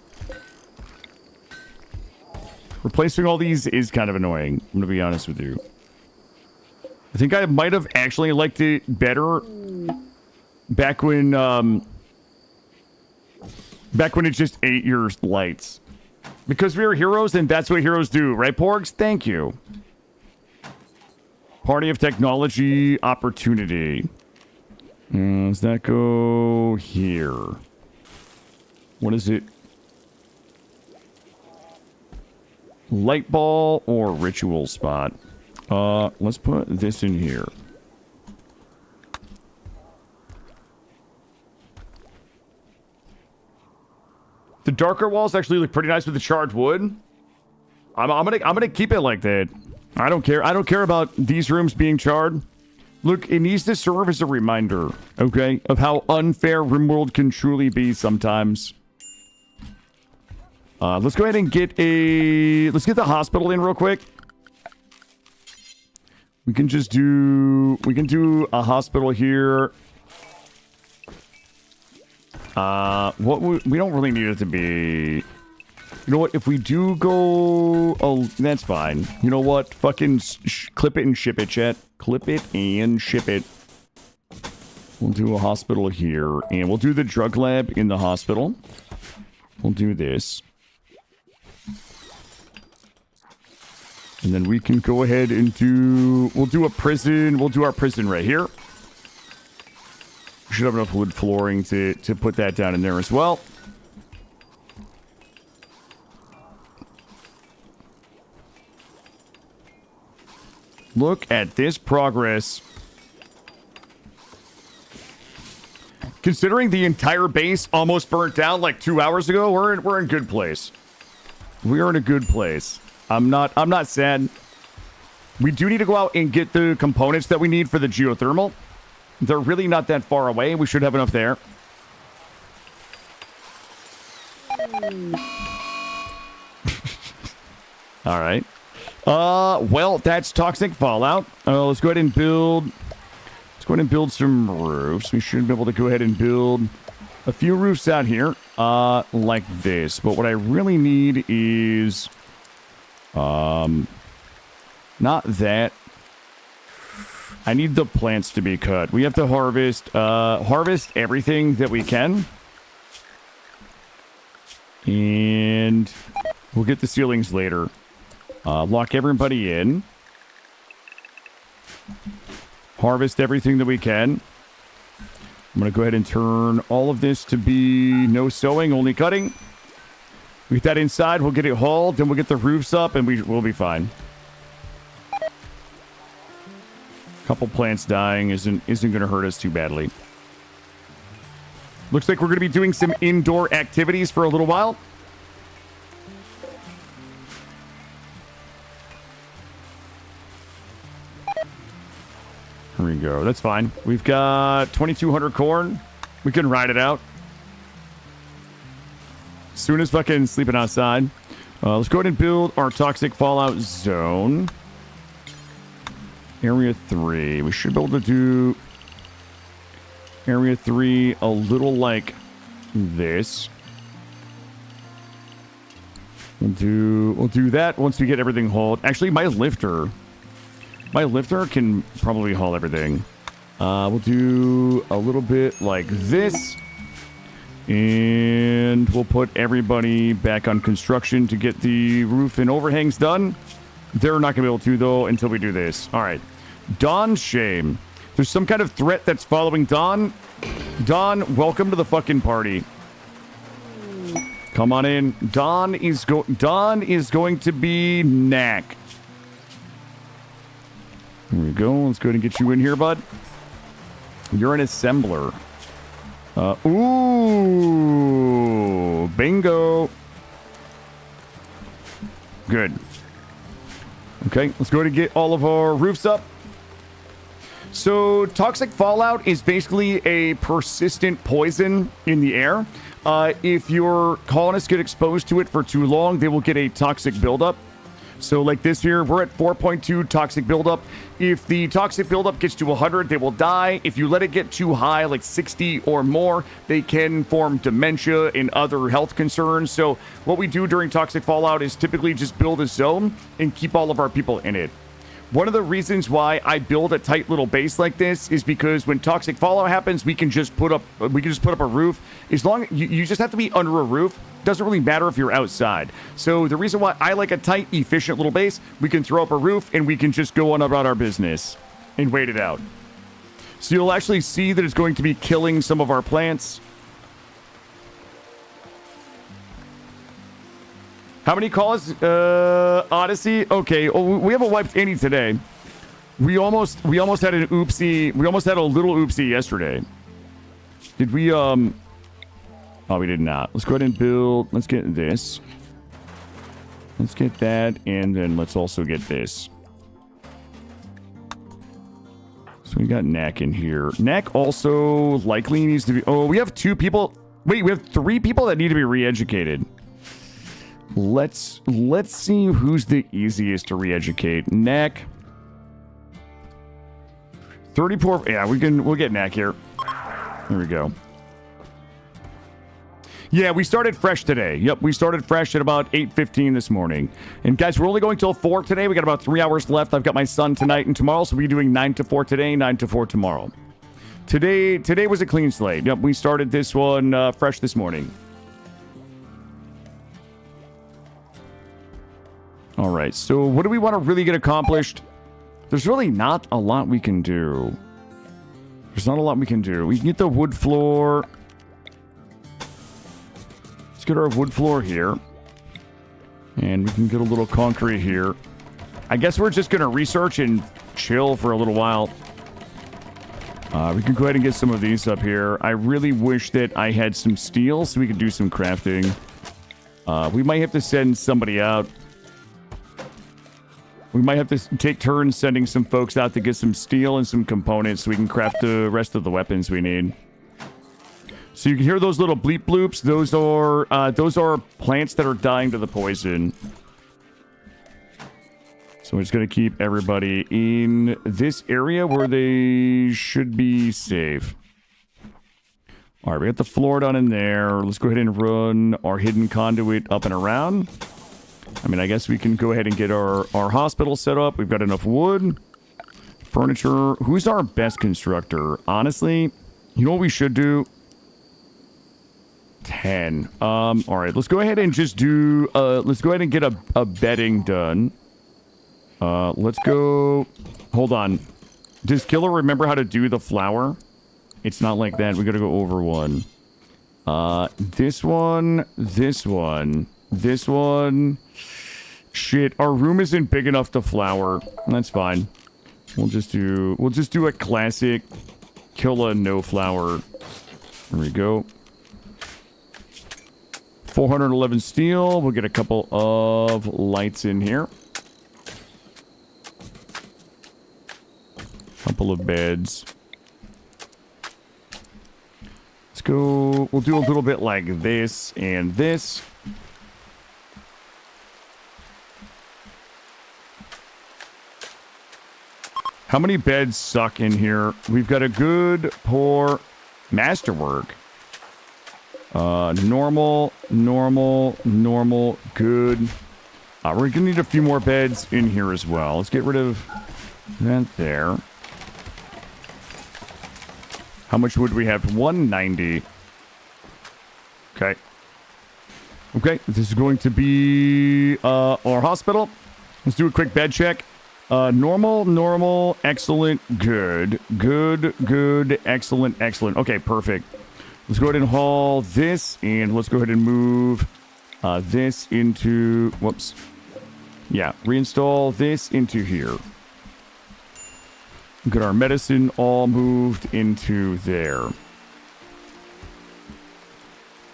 Replacing all these is kind of annoying. I'm gonna be honest with you. I think I might have actually liked it better back when it just ate your lights. Because we were heroes and that's what heroes do, right, Porgs? Thank you. Party of Technology Opportunity. Does that go here? What is it? Light ball or ritual spot? Let's put this in here. The darker walls actually look pretty nice with the charred wood. I'm gonna keep it like that. I don't care. I don't care about these rooms being charred. Look, it needs to serve as a reminder, okay, of how unfair RimWorld can truly be sometimes. Let's go ahead and get the hospital in real quick. We can do a hospital here. We don't really need it to be. You know what? If we do go, oh, that's fine. You know what? Fucking clip it and ship it, chat. Clip it and ship it. We'll do a hospital here, and we'll do the drug lab in the hospital. We'll do this. And then we can go ahead and we'll do a prison. We'll do our prison right here. We should have enough wood flooring to put that down in there as well. Look at this progress. Considering the entire base almost burnt down like 2 hours ago, we're in good place. We are in a good place. I'm not sad. We do need to go out and get the components that we need for the geothermal. They're really not that far away. We should have enough there. All right. Well, that's toxic fallout. Let's go ahead and build. Let's go ahead and build some roofs. We should be able to go ahead and build a few roofs out here, like this. But what I really need is, not that. I need the plants to be cut. We have to harvest everything that we can. And we'll get the ceilings later. Lock everybody in. Harvest everything that we can. I'm going to go ahead and turn all of this to be no sewing, only cutting. We get that inside, we'll get it hauled, then we'll get the roofs up, and we'll be fine. Couple plants dying isn't going to hurt us too badly. Looks like we're going to be doing some indoor activities for a little while. Here we go. That's fine. We've got 2,200 corn. We can ride it out. As soon as fucking sleeping outside. Let's go ahead and build our toxic fallout zone. Area 3. We should be able to do Area 3 a little like this. We'll do that once we get everything hauled. Actually, my lifter can probably haul everything. We'll do a little bit like this. And we'll put everybody back on construction to get the roof and overhangs done. They're not going to be able to, though, until we do this. All right. Dawn Shame. There's some kind of threat that's following Dawn. Dawn, welcome to the fucking party. Come on in. Dawn is going to be Knack. Here we go. Let's go ahead and get you in here, bud. You're an assembler. Ooh, bingo. Good. Okay, let's go ahead and get all of our roofs up. So toxic fallout is basically a persistent poison in the air. If your colonists get exposed to it for too long, they will get a toxic buildup. So like this here, we're at 4.2 toxic buildup. If the toxic buildup gets to 100, they will die. If you let it get too high, like 60 or more, they can form dementia and other health concerns. So what we do during toxic fallout is typically just build a zone and keep all of our people in it. One of the reasons why I build a tight little base like this is because when toxic fallout happens, we can just put up a roof. As long you just have to be under a roof. Doesn't really matter if you're outside. So the reason why I like a tight, efficient little base, we can throw up a roof and we can just go on about our business and wait it out. So you'll actually see that it's going to be killing some of our plants. How many calls? Odyssey? Okay. Oh, we haven't wiped any today. We almost had an oopsie. We almost had a little oopsie yesterday. Did we, Oh, we did not. Let's go ahead and build. Let's get this. Let's get that. And then let's also get this. So we got Knack in here. Knack also likely needs to be... Oh, we have 2 people. Wait, we have 3 people that need to be re-educated. Let's see who's the easiest to re-educate. Knack. 34. Yeah, we'll get Knack here. There we go. Yeah, we started fresh today. Yep, we started fresh at about 8:15 this morning. And guys, we're only going till 4 today. We got about 3 hours left. I've got my son tonight and tomorrow, so we'll be doing 9 to 4 today, 9 to 4 tomorrow. Today was a clean slate. Yep, we started this one fresh this morning. All right, so what do we want to really get accomplished? There's really not a lot we can do. There's not a lot we can do. We can get the wood floor... Let's get our wood floor here. And we can get a little concrete here. I guess we're just going to research and chill for a little while. We can go ahead and get some of these up here. I really wish that I had some steel so we could do some crafting. We might have to send somebody out. We might have to take turns sending some folks out to get some steel and some components so we can craft the rest of the weapons we need. So you can hear those little bleep bloops. Those are plants that are dying to the poison. So we're just going to keep everybody in this area where they should be safe. All right, we got the floor done in there. Let's go ahead and run our hidden conduit up and around. I mean, I guess we can go ahead and get our hospital set up. We've got enough wood, furniture. Who's our best constructor? Honestly, you know what we should do? 10. All right, let's go ahead and just do, let's go ahead and get a bedding done. Let's go, hold on. Does Killer remember how to do the flower? It's not like that. We gotta go over one. This one, this one, this one. Shit, our room isn't big enough to flower. That's fine. We'll just do a classic Killa no flower. There we go. 411 steel. We'll get a couple of lights in here. Couple of beds. Let's go. We'll do a little bit like this and this. How many beds suck in here? We've got a good, poor, masterwork. Normal, normal, normal, good. We're gonna need a few more beds in here as well. Let's get rid of that there. How much would we have? 190. Okay. Okay, this is going to be our hospital. Let's do a quick bed check. Normal, normal, excellent, good, good, good, excellent, excellent. Okay, perfect. Let's go ahead and haul this, and let's go ahead and move this into, whoops. Yeah, reinstall this into here. Get our medicine all moved into there. All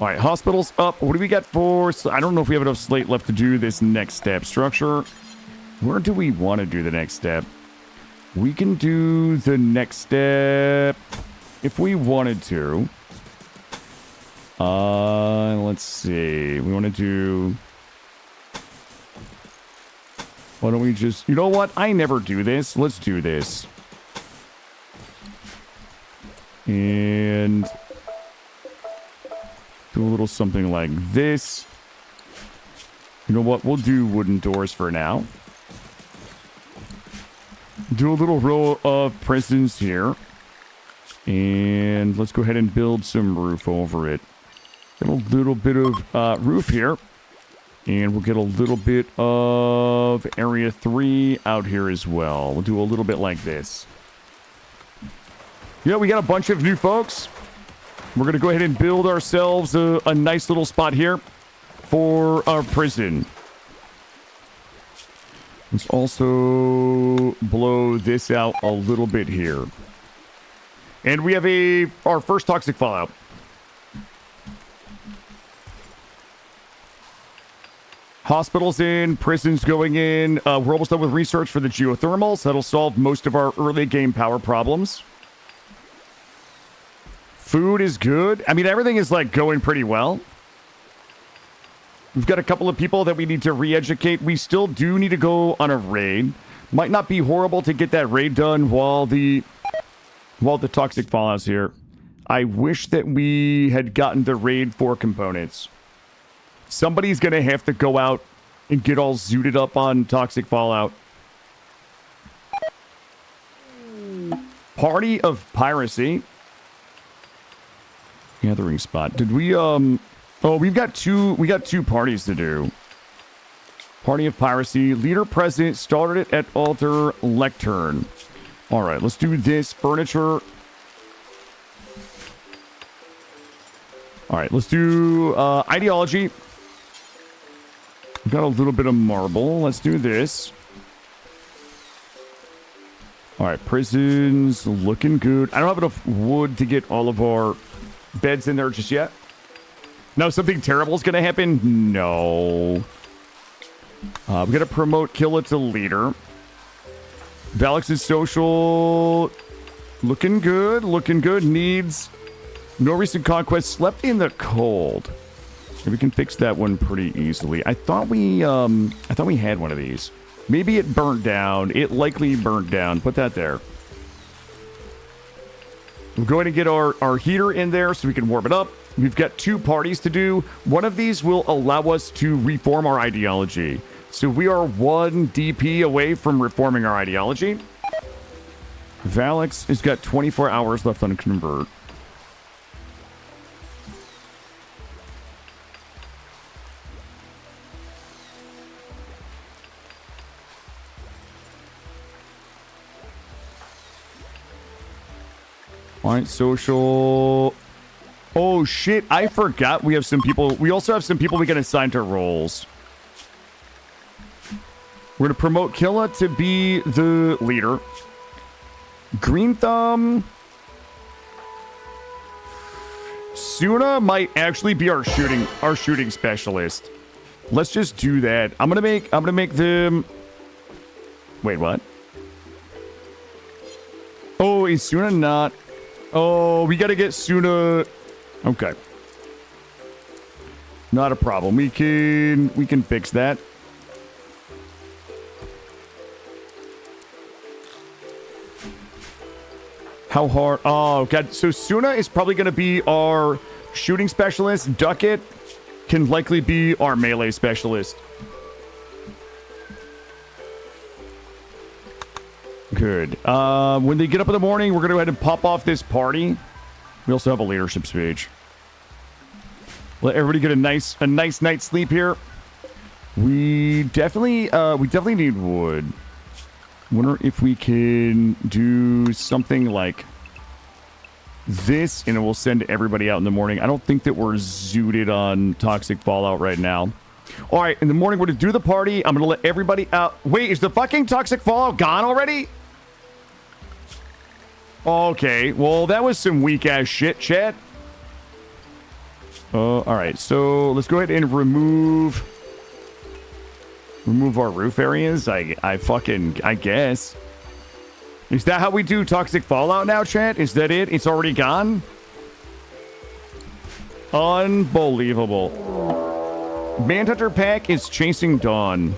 right, hospital's up. What do we got for, I don't know if we have enough slate left to do this next step. Structure. Where do we want to do the next step? We can do the next step if we wanted to. Let's see. We want to do... Why don't we just... You know what? I never do this. Let's do this. And... do a little something like this. You know what? We'll do wooden doors for now. Do a little row of prisons here. And let's go ahead and build some roof over it. Get a little bit of roof here. And we'll get a little bit of area 3 out here as well. We'll do a little bit like this. Yeah, we got a bunch of new folks. We're going to go ahead and build ourselves a nice little spot here for our prison. Let's also blow this out a little bit here. And we have our first toxic fallout. Hospitals in, prisons going in. We're almost done with research for the geothermals. That'll solve most of our early game power problems. Food is good. I mean, everything is like going pretty well. We've got a couple of people that we need to re-educate. We still do need to go on a raid. Might not be horrible to get that raid done while the toxic fallout's here. I wish that we had gotten the raid 4 components. Somebody's going to have to go out and get all zooted up on toxic fallout. Party of piracy. Gathering spot. Did we oh, we've got two parties to do. Party of piracy. Leader present. Started it at altar lectern. All right, let's do this. Furniture. All right, let's do ideology. We've got a little bit of marble. Let's do this. All right, prisons looking good. I don't have enough wood to get all of our beds in there just yet. No, something terrible is going to happen? No. We got to promote Killa to leader. Valix's social looking good. Looking good. Needs no recent conquest. Slept in the cold. We can fix that one pretty easily. I thought we had one of these. Maybe it burnt down. It likely burnt down. Put that there. We're going to get our heater in there so we can warm it up. We've got 2 parties to do. One of these will allow us to reform our ideology. So we are 1 DP away from reforming our ideology. Valix has got 24 hours left on convert. All right, social. Oh, shit. I forgot we have some people. We also have some people we can assign to roles. We're going to promote Killa to be the leader. Green Thumb. Suna might actually be our shooting specialist. Let's just do that. I'm gonna make them. Wait, what? Oh, is Suna not? Oh, we gotta get Suna. Okay. Not a problem. We can fix that. How hard? Oh, God. So Suna is probably going to be our shooting specialist. Ducket can likely be our melee specialist. Good. When they get up in the morning, we're going to go ahead and pop off this party. We also have a leadership speech. Let everybody get a nice night's sleep here. We definitely need wood. Wonder if we can do something like this, and it will send everybody out in the morning. I don't think that we're zooted on toxic fallout right now. All right, in the morning, we're going to do the party. I'm going to let everybody out. Wait, is the fucking toxic fallout gone already? Okay, well, that was some weak-ass shit, chat. All right, so let's go ahead and remove our roof areas. I guess. Is that how we do Toxic Fallout now, chat? Is that it? It's already gone? Unbelievable. Manhunter pack is chasing Dawn.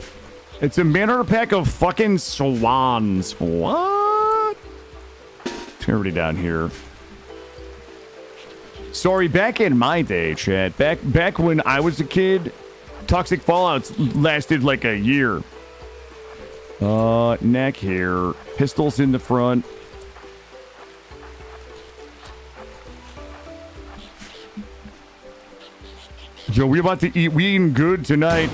It's a Manhunter pack of fucking swans. What? Everybody down here. Sorry, back in my day, chat. Back when I was a kid, Toxic Fallouts lasted like a year. Neck here. Pistols in the front. Yo, we about to eat. We eating good tonight.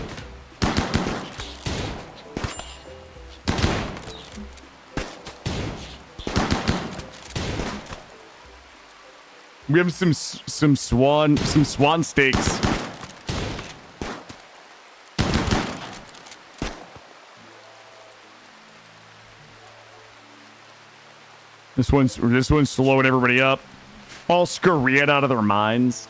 We have some swan steaks. This one's slowing everybody up. All scurried out of their minds.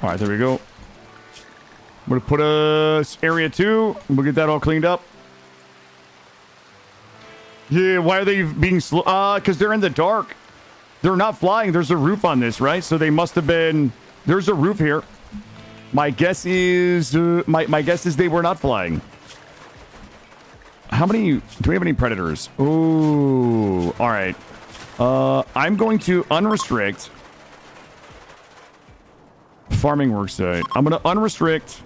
All right, there we go. I'm gonna put area 2. We'll get that all cleaned up. Yeah, why are they being slow? Because they're in the dark. They're not flying. There's a roof on this, right? So they must have been. There's a roof here. My guess is my guess is they were not flying. How many? Do we have any predators? Oh, all right. I'm going to unrestrict farming worksite. I'm going to unrestrict.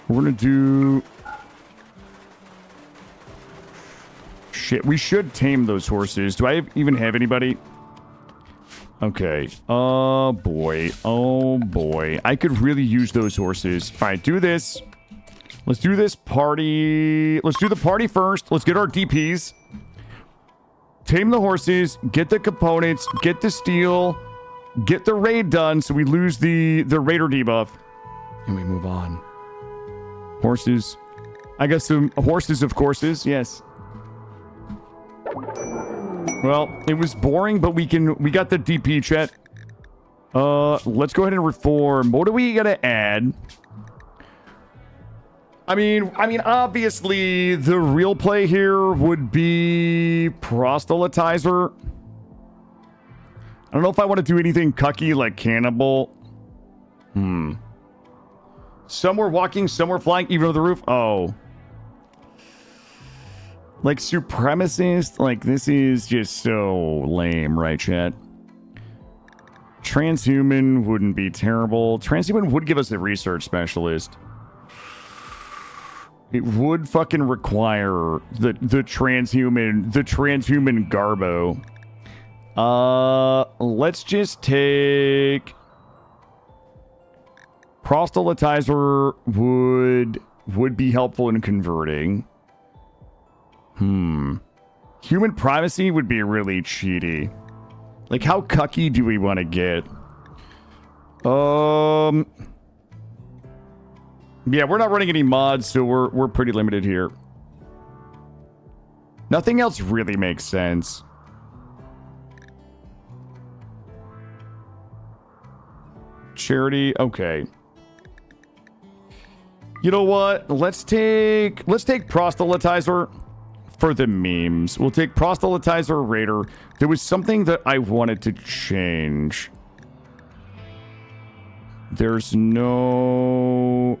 We're going to do. Shit, we should tame those horses. Do I even have anybody? Okay. Oh, boy. Oh, boy. I could really use those horses. All right, do this. Let's do this party. Let's do the party first. Let's get our DPs. Tame the horses. Get the components. Get the steel. Get the raid done so we lose the raider debuff. And we move on. Horses. I guess some horses of courses. Yes. Well, it was boring, but we got the DP, chat. Let's go ahead and reform. What do we gotta add? I mean, obviously, the real play here would be proselytizer. I don't know if I want to do anything cucky like cannibal. Some were walking, some were flying, even over the roof. Oh. Like supremacist, like this is just so lame, right, chat? Transhuman wouldn't be terrible. Transhuman would give us a research specialist. It would fucking require the transhuman garbo. Let's just take proselytizer would be helpful in converting. Human privacy would be really cheaty. Like, how cucky do we want to get? Yeah, we're not running any mods, so we're pretty limited here. Nothing else really makes sense. Charity, okay. You know what? Let's take proselytizer. For the memes. We'll take proselytizer raider. There was something that I wanted to change. There's no...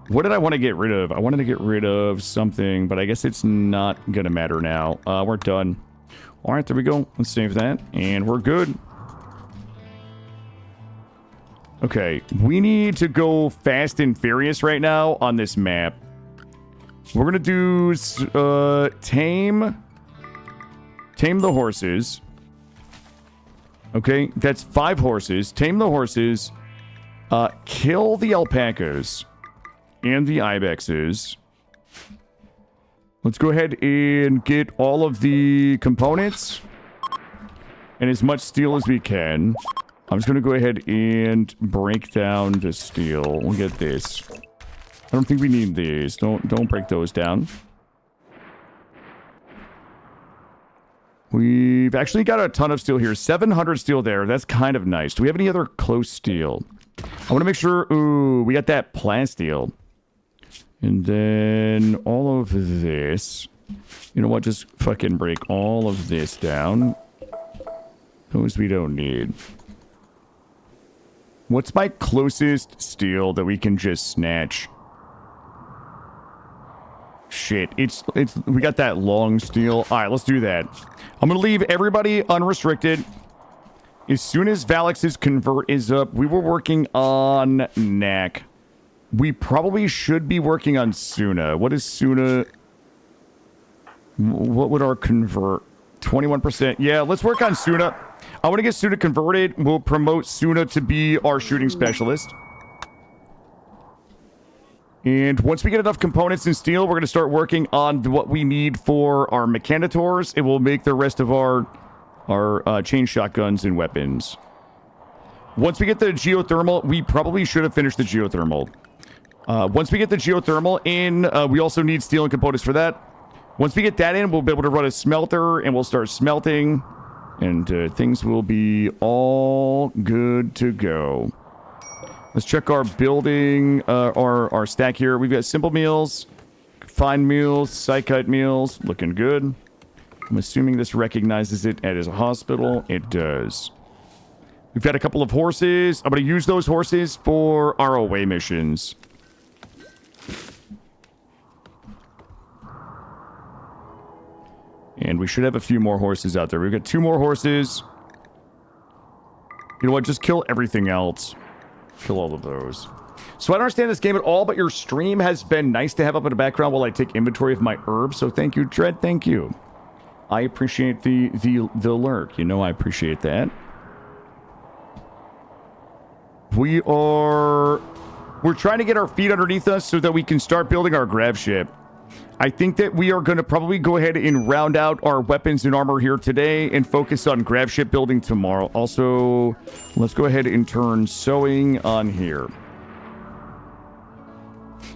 What did I want to get rid of? I wanted to get rid of something, but I guess it's not gonna matter now. We're done. All right, there we go. Let's save that, and we're good. Okay, we need to go fast and furious right now on this map. We're gonna do tame the horses. Okay, that's 5 horses. Tame the horses. Kill the alpacas and the ibexes. Let's go ahead and get all of the components and as much steel as we can. I'm just gonna go ahead and break down the steel. We'll get this. I don't think we need these. Don't break those down. We've actually got a ton of steel here. 700 steel there. That's kind of nice. Do we have any other close steel? I want to make sure... Ooh, we got that plasteel. And then all of this. You know what? Just fucking break all of this down. Those we don't need. What's my closest steel that we can just snatch? Shit, it's we got that long steel. All right, let's do that. I'm gonna leave everybody unrestricted. As soon as Valix's convert is up, we were working on Knack. We probably should be working on Suna. What is Suna? What would our convert? 21%. Yeah, let's work on Suna. I want to get Suna converted. We'll promote Suna to be our shooting specialist. And once we get enough components in steel, we're going to start working on what we need for our mechanitors. It will make the rest of our chain shotguns and weapons. Once we get the geothermal, we probably should have finished the geothermal. Once we get the geothermal in, we also need steel and components for that. Once we get that in, we'll be able to run a smelter, and we'll start smelting. And things will be all good to go. Let's check our building, our stack here. We've got simple meals, fine meals, psychite meals. Looking good. I'm assuming this recognizes it as a hospital. It does. We've got a couple of horses. I'm going to use those horses for our away missions. And we should have a few more horses out there. We've got 2 more horses. You know what? Just kill everything else. Kill all of those. So I don't understand this game at all, but your stream has been nice to have up in the background while I take inventory of my herbs. So thank you, Dread. Thank you. I appreciate the lurk. You know I appreciate that. We're trying to get our feet underneath us so that we can start building our grav ship. I think that we are going to probably go ahead and round out our weapons and armor here today and focus on grav ship building tomorrow. Also, let's go ahead and turn sewing on here.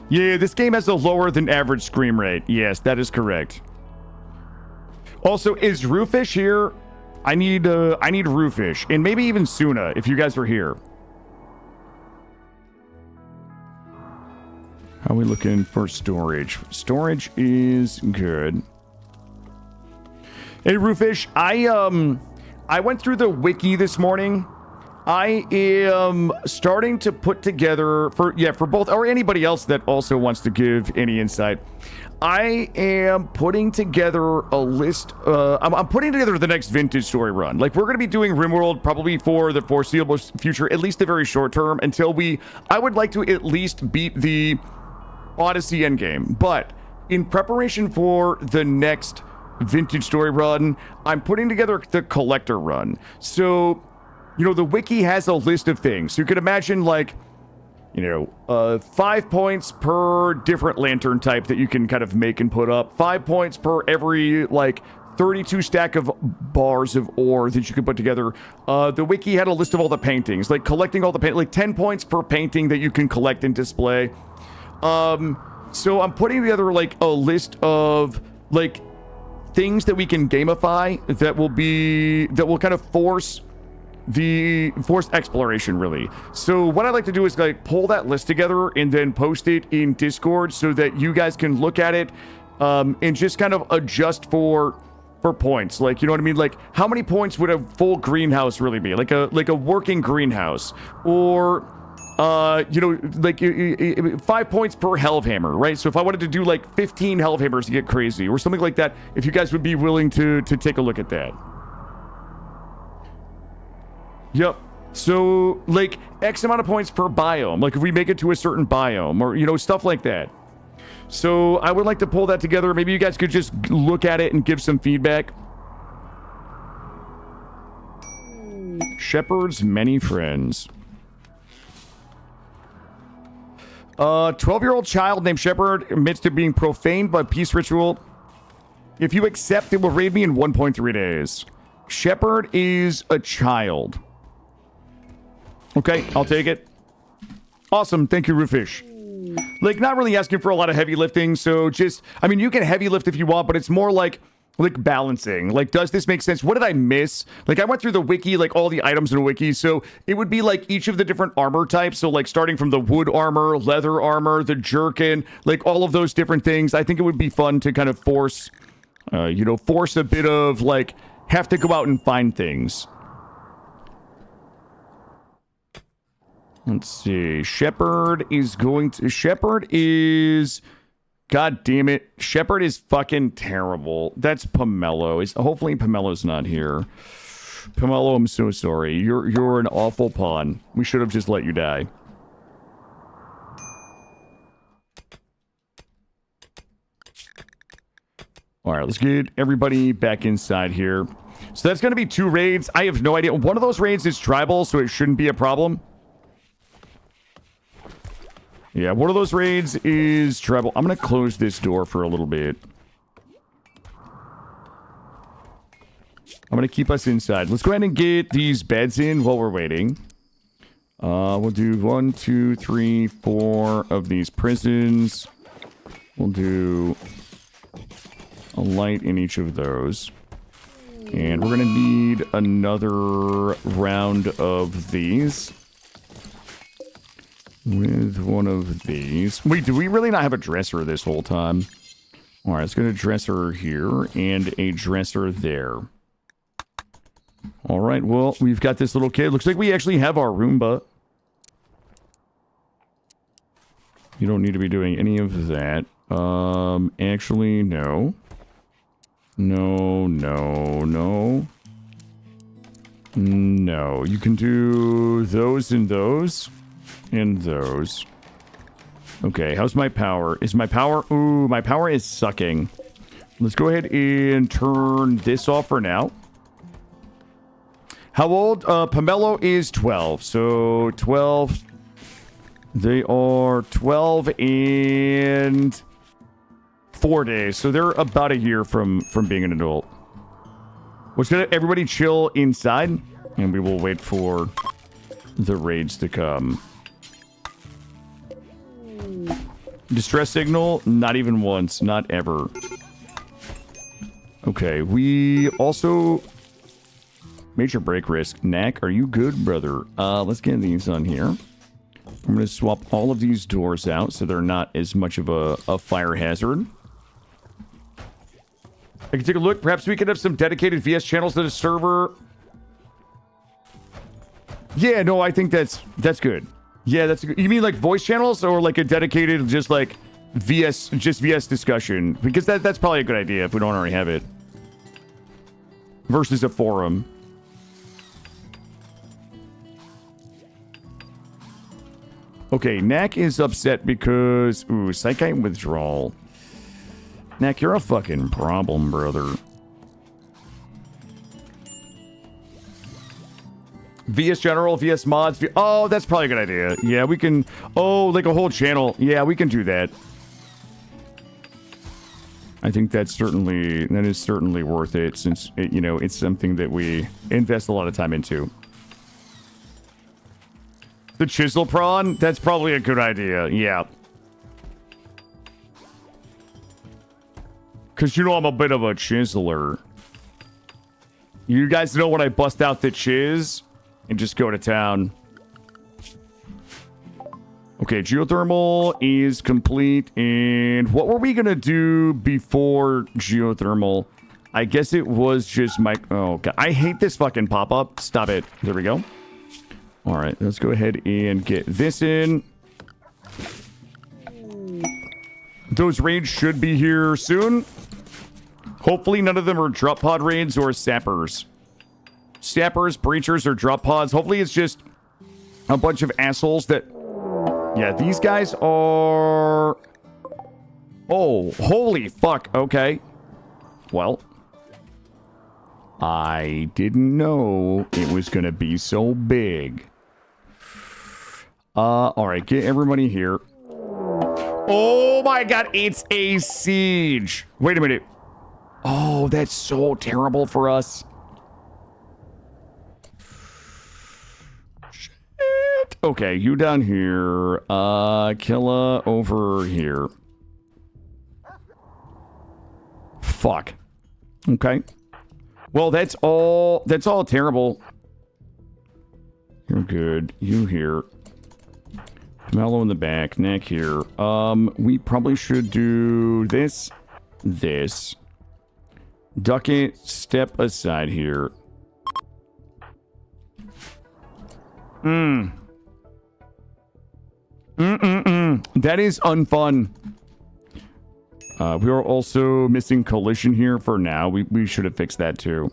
Yeah, this game has a lower than average scream rate. Yes, that is correct. Also, is Roofish here? I need Roofish and maybe even Suna if you guys are here. How are we looking for storage? Storage is good. Hey, Roofish, I went through the wiki this morning. I am starting to put together for both or anybody else that also wants to give any insight. I am putting together a list. I'm putting together the next vintage story run. Like, we're going to be doing RimWorld probably for the foreseeable future, at least the very short term, until I would like to at least beat the Odyssey endgame. But in preparation for the next vintage story run, I'm putting together the collector run. So, you know, the wiki has a list of things. So you could imagine, like, you know, 5 points per different lantern type that you can kind of make and put up. 5 points per every, like, 32 stack of bars of ore that you can put together. The wiki had a list of all the paintings, like collecting all the paint, like 10 points per painting that you can collect and display. So I'm putting together like a list of like things that we can gamify that will kind of force exploration, really. So what I'd like to do is like pull that list together and then post it in Discord so that you guys can look at it and just kind of adjust for points. Like, you know what I mean? Like, how many points would a full greenhouse really be? Like a working greenhouse, or you know, like 5 points per Hellhammer, right? So if I wanted to do like 15 Hellhammers to get crazy or something like that, if you guys would be willing to take a look at that. Yep. So like X amount of points per biome, like if we make it to a certain biome, or, you know, stuff like that. So I would like to pull that together. Maybe you guys could just look at it and give some feedback. Shepherd's many friends. 12-year-old child named Shepherd admits to being profaned by peace ritual. If you accept, it will raid me in 1.3 days. Shepherd is a child. Okay, I'll take it. Awesome. Thank you, Roofish. Like, not really asking for a lot of heavy lifting, so just, I mean, you can heavy lift if you want, but it's more like like balancing. Like, does this make sense? What did I miss? Like, I went through the wiki, like all the items in the wiki. So it would be like each of the different armor types. So like starting from the wood armor, leather armor, the jerkin, like all of those different things. I think it would be fun to kind of force, force a bit of like have to go out and find things. Let's see. Shepherd is... God damn it. Shepherd is fucking terrible. That's Pomelo. Hopefully Pomelo's not here. Pomelo, I'm so sorry. You're an awful pawn. We should have just let you die. Alright, let's get everybody back inside here. So that's going to be 2 raids. I have no idea. One of those raids is tribal, so it shouldn't be a problem. Yeah, one of those raids is tribal. I'm going to close this door for a little bit. I'm going to keep us inside. Let's go ahead and get these beds in while we're waiting. We'll do 1, 2, 3, 4 of these prisons. We'll do a light in each of those. And we're going to need another round of these. With one of these. Wait, do we really not have a dresser this whole time? Alright, let's get a dresser here and a dresser there. Alright, well, we've got this little kid. Looks like we actually have our Roomba. You don't need to be doing any of that. Actually, no. No. No, you can do those and those. And those. Okay, how's my power? Is my power... Ooh, my power is sucking. Let's go ahead and turn this off for now. How old? Pomelo is 12. So, 12... They are 12 and 4 days. So they're about a year from being an adult. Let's get everybody chill inside. And we will wait for the raids to come. Distress signal, not even once, not ever. Okay, we also... Major break risk. Knack, are you good, brother? Let's get these on here. I'm going to swap all of these doors out so they're not as much of a fire hazard. I can take a look. Perhaps we could have some dedicated VS channels to the server. Yeah, no, I think that's good. Yeah, that's good. You mean like voice channels or like a dedicated just like VS discussion? Because that's probably a good idea if we don't already have it. Versus a forum. Okay, Knack is upset because... Ooh, Psychite withdrawal. Knack, you're a fucking problem, brother. VS General, VS Mods. Oh, that's probably a good idea. Yeah, we can... Oh, like a whole channel. Yeah, we can do that. I think that is certainly worth it since, it's something that we invest a lot of time into. The Chisel prawn? That's probably a good idea. Yeah. Because I'm a bit of a chiseler. You guys know when I bust out the chiz and just go to town. Okay, geothermal is complete. And what were we going to do before geothermal? I guess it was just my... Oh, God. I hate this fucking pop-up. Stop it. There we go. All right, let's go ahead and get this in. Those raids should be here soon. Hopefully none of them are drop pod raids or sappers. Sappers, breachers, or drop pods. Hopefully it's just a bunch of assholes that... Yeah, these guys are... Oh, holy fuck. Okay. Well... I didn't know it was going to be so big. Alright, get everybody here. Oh my god, it's a siege. Wait a minute. Oh, that's so terrible for us. Shit. Okay, you down here. Killa over here. Fuck. Okay. Well, that's all terrible. You're good. You here. Mellow in the back. Neck here. We probably should do this. This. Duck it. Step aside here. That is unfun. We are also missing collision here for now. We should have fixed that too.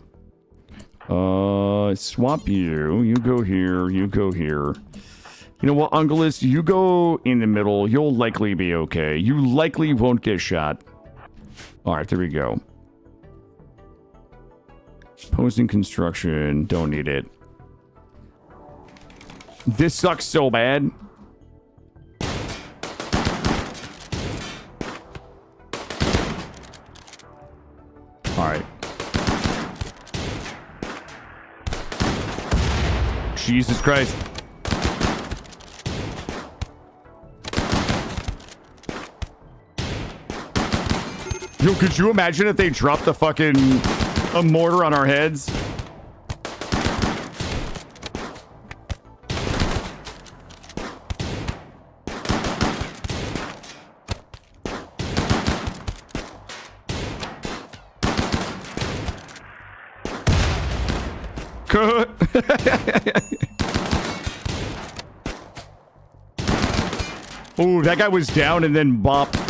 Swap you. You go here. You go here. You know what, Ungulus? You go in the middle. You'll likely be okay. You likely won't get shot. Alright, there we go. Posing construction. Don't need it. This sucks so bad. Alright. Jesus Christ. Yo, could you imagine if they dropped the fucking a mortar on our heads? Oh, that guy was down and then bopped.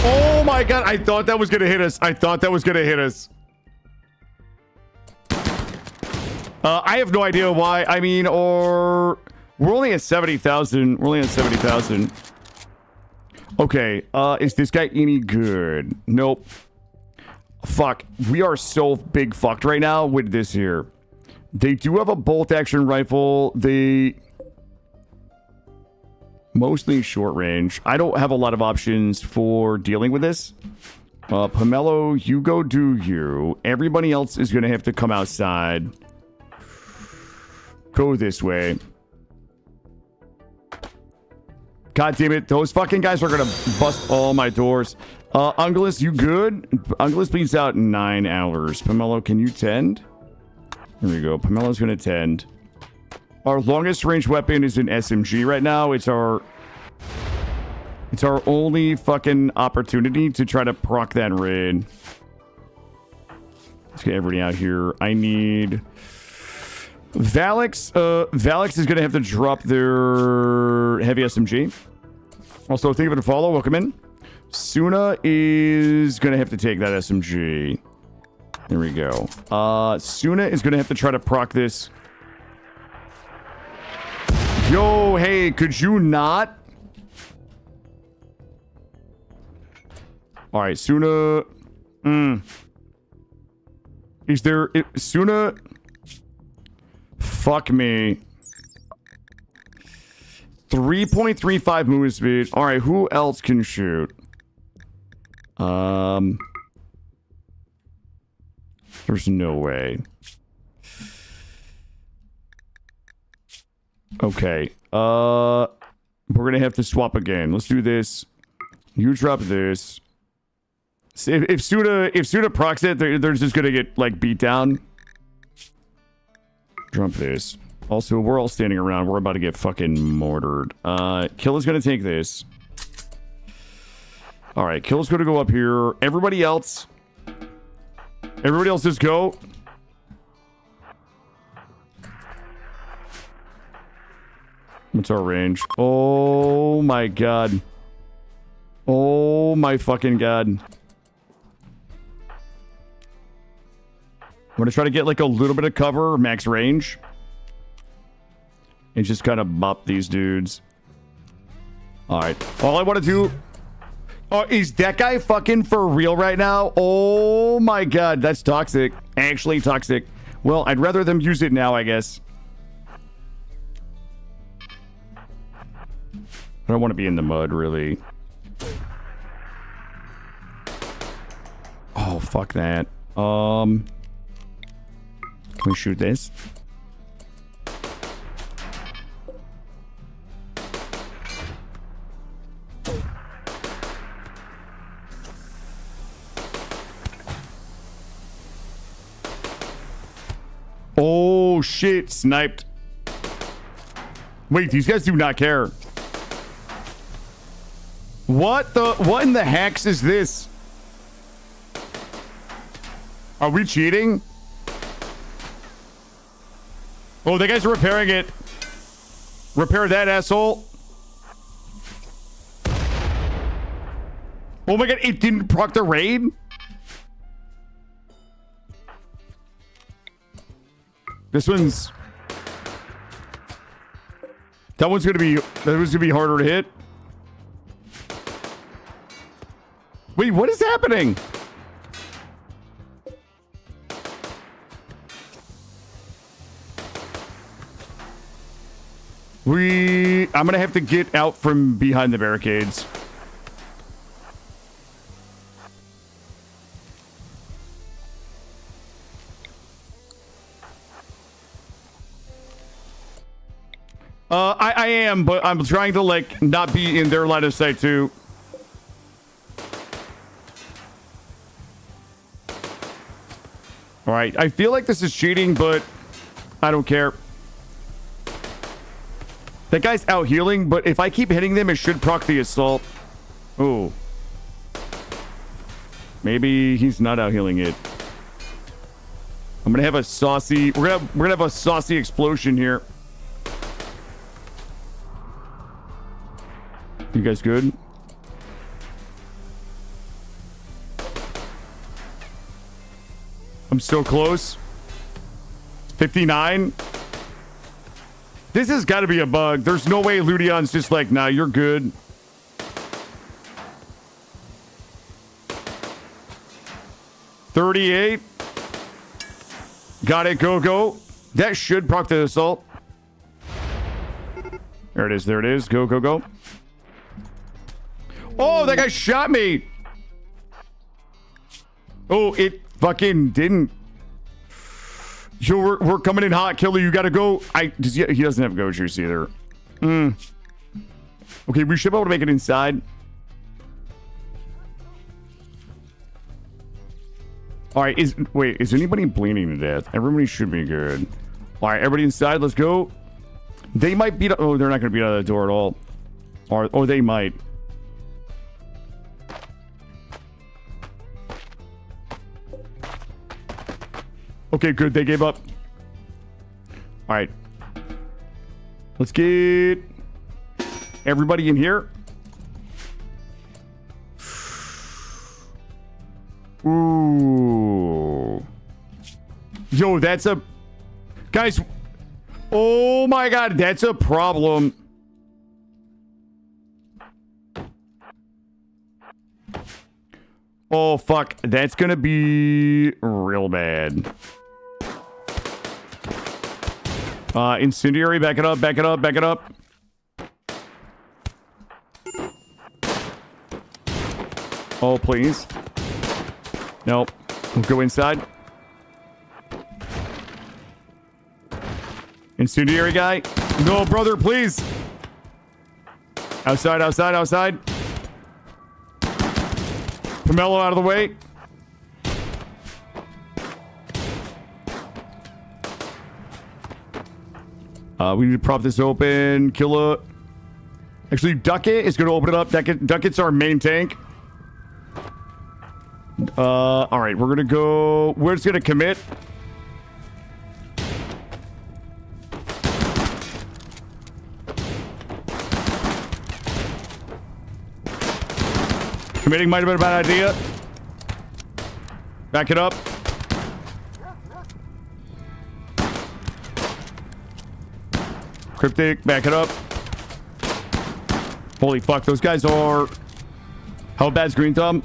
Oh my god, I thought that was gonna hit us. I thought that was gonna hit us. I have no idea why. I mean, or we're only at 70,000. We're only at 70,000. Okay, is this guy any good? Nope. Fuck, we are so big fucked right now with this here. They do have a bolt action rifle. They mostly short range. I don't have a lot of options for dealing with this. Pomelo, you go do you. Everybody else is going to have to come outside. Go this way. God damn it. Those fucking guys are going to bust all my doors. Ungulus, you good? Ungulus bleeds out in 9 hours. Pomelo, can you tend? There we go. Pomelo's going to tend. Our longest range weapon is an SMG right now. It's our only fucking opportunity to try to proc that raid. Let's get everybody out here. I need Valix. Valix is going to have to drop their heavy SMG. Also, thank you for the follow. Welcome in. Suna is going to have to take that SMG. There we go. Suna is going to have to try to proc this. Yo, hey, could you not? All right, Suna. Is there... Suna... Fuck me. 3.35 movement speed. All right, who else can shoot? There's no way. Okay. We're gonna have to swap again. Let's do this. You drop this. See, if Suna procs it, they're just gonna get like beat down. Drop this. Also, we're all standing around. We're about to get fucking mortared. Kill is gonna take this. All right, Kill's gonna go up here. Everybody else just go. What's our range? Oh my god. Oh my fucking god. I'm gonna try to get like a little bit of cover, max range. And just kind of bop these dudes. Alright. All I want to do... Oh, is that guy fucking for real right now? Oh my god, that's toxic. Actually toxic. Well, I'd rather them use it now, I guess. I don't want to be in the mud, really. Oh, fuck that. Can we shoot this? Oh, shit. Sniped. Wait, these guys do not care. What in the hex is this? Are we cheating? Oh, the guys are repairing it. Repair that, asshole. Oh my god, it didn't proc the raid? This one's... That one's gonna be harder to hit. Wait, what is happening? I'm gonna have to get out from behind the barricades. I am, but I'm trying to, like, not be in their line of sight, too. Alright, I feel like this is cheating, but I don't care. That guy's out healing, but if I keep hitting them, it should proc the assault. Ooh. Maybe he's not out healing it. I'm gonna have a saucy... We're gonna have a saucy explosion here. You guys good? I'm so close. 59. This has got to be a bug. There's no way Ludion's just like, nah, you're good. $38. Got it. Go, go. That should proc the assault. There it is. There it is. Go, go, go. Oh, that guy shot me. Oh, it fucking didn't. Yo, we're coming in hot, Killer. You gotta go. He doesn't have go juice either. Okay, we should be able to make it inside. All right, is anybody bleeding to death? Everybody should be good. All right, everybody inside. Let's go. They might beat. Oh, they're not gonna beat out of the door at all. Or they might. Okay, good. They gave up. All right. Let's get everybody in here. Ooh. Yo, that's a... Guys. Oh my god, that's a problem. Oh, fuck. That's gonna be real bad. Incendiary, back it up, back it up, back it up. Oh, please. Nope. We'll go inside. Incendiary guy. No, brother, please. Outside, outside, outside. Pomelo out of the way. We need to prop this open. Actually, Ducket is going to open it up. Ducket's our main tank. All right, we're going to go... We're just going to commit. Committing might have been a bad idea. Back it up. Cryptic, back it up. Holy fuck, those guys are... How bad's Green Thumb?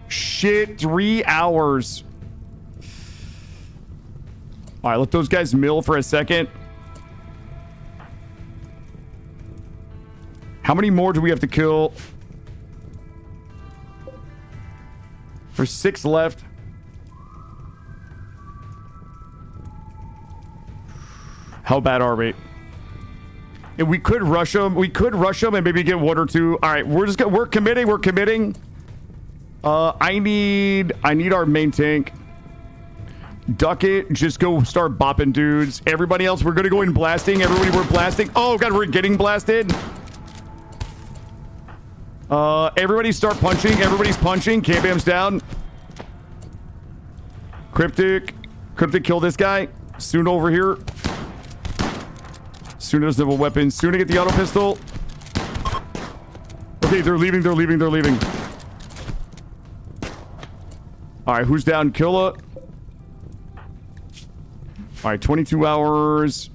Shit, 3 hours. All right, let those guys mill for a second. How many more do we have to kill? There's 6 left. How bad are we? And we could rush them. We could rush them and maybe get 1 or 2. All right, we're committing. We're committing. I need our main tank. Duck it. Just go start bopping dudes. Everybody else, we're going to go in blasting. Everybody, we're blasting. Oh, God, we're getting blasted. Everybody start punching. Everybody's punching. K-Bam's down. Cryptic. Cryptic, kill this guy. Suna over here. Suna doesn't have a weapon. Suna get the auto pistol. Okay, they're leaving. They're leaving. They're leaving. All right, who's down? Killa. All right, 22 hours.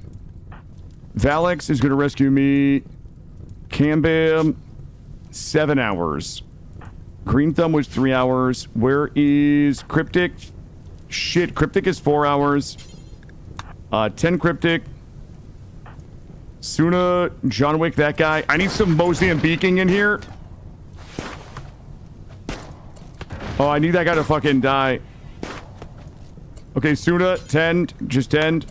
Valix is going to rescue me. Cambam, 7 hours. Green Thumb was 3 hours. Where is Cryptic? Shit, Cryptic is 4 hours. 10 Cryptic. Suna, John Wick, that guy. I need some Mozambiquing in here. Oh, I need that guy to fucking die. Okay, Suna, tend. Just tend.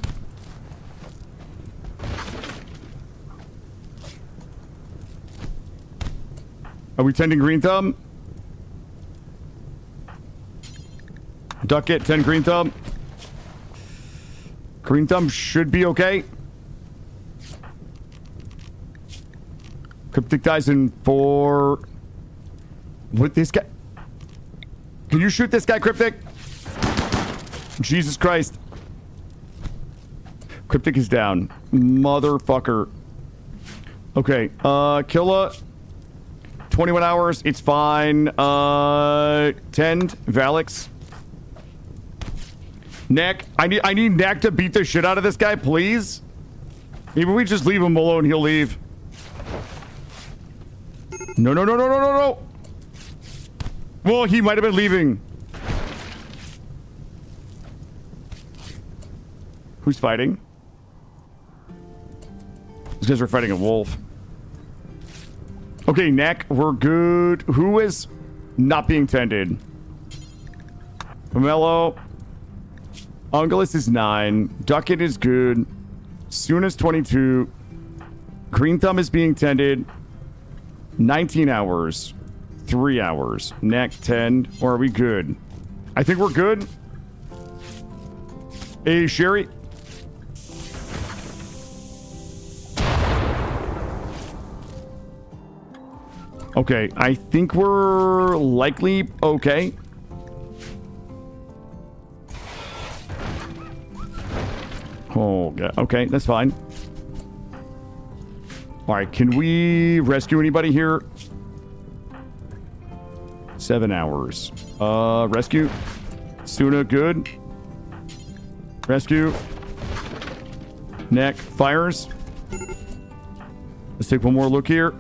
Are we tending Green Thumb? Duck it, 10 Green Thumb. Green Thumb should be okay. Cryptic dies in 4. What, this guy? Can you shoot this guy, Cryptic? Jesus Christ. Cryptic is down. Motherfucker. Okay, Killa. 21 hours, it's fine. Tend, Valix. Neck. I need Neck to beat the shit out of this guy, please. Maybe we just leave him alone, he'll leave. No, no, no, no, no, no, no. Well, he might have been leaving. Who's fighting? These guys are fighting a wolf. Okay, Neck, we're good. Who is not being tended? Pomelo. Ungulus is 9. Ducket is good. Suna's 22. Green Thumb is being tended. 19 hours. 3 hours. Neck, tend. Or are we good? I think we're good. Hey, Sherry. Okay, I think we're likely okay. Oh, God. Okay, that's fine. All right, can we rescue anybody here? 7 hours. Rescue. Suna, good. Rescue. Neck, fires. Let's take one more look here.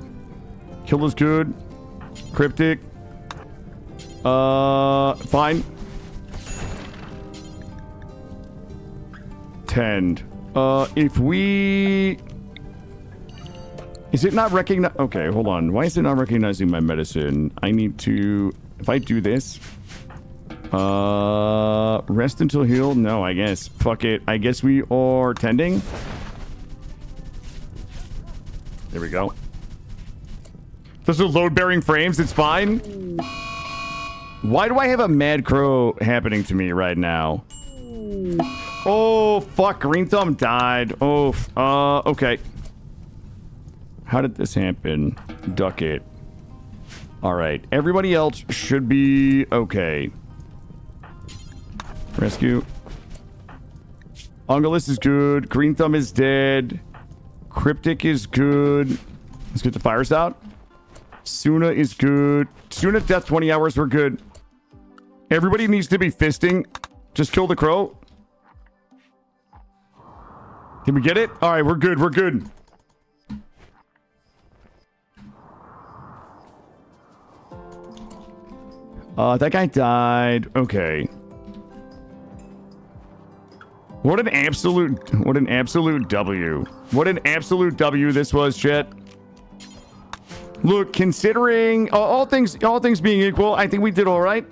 Kill is good. Cryptic. Fine. Tend. If we... Is it not recognize... Okay, hold on. Why is it not recognizing my medicine? I need to... If I do this... Rest until healed? No, I guess. Fuck it. I guess we are tending. There we go. Those are load-bearing frames. It's fine. Why do I have a Mad Crow happening to me right now? Oh, fuck. Green Thumb died. Oh, okay. How did this happen? Duck it. All right. Everybody else should be okay. Rescue. Ungulus is good. Green Thumb is dead. Cryptic is good. Let's get the fires out. Suna is good. Suna's death 20 hours. We're good. Everybody needs to be fisting. Just kill the crow. Can we get it? All right, we're good. We're good. That guy died. Okay. What an absolute W. What an absolute W this was, chat. Look, considering all things being equal, I think we did all right.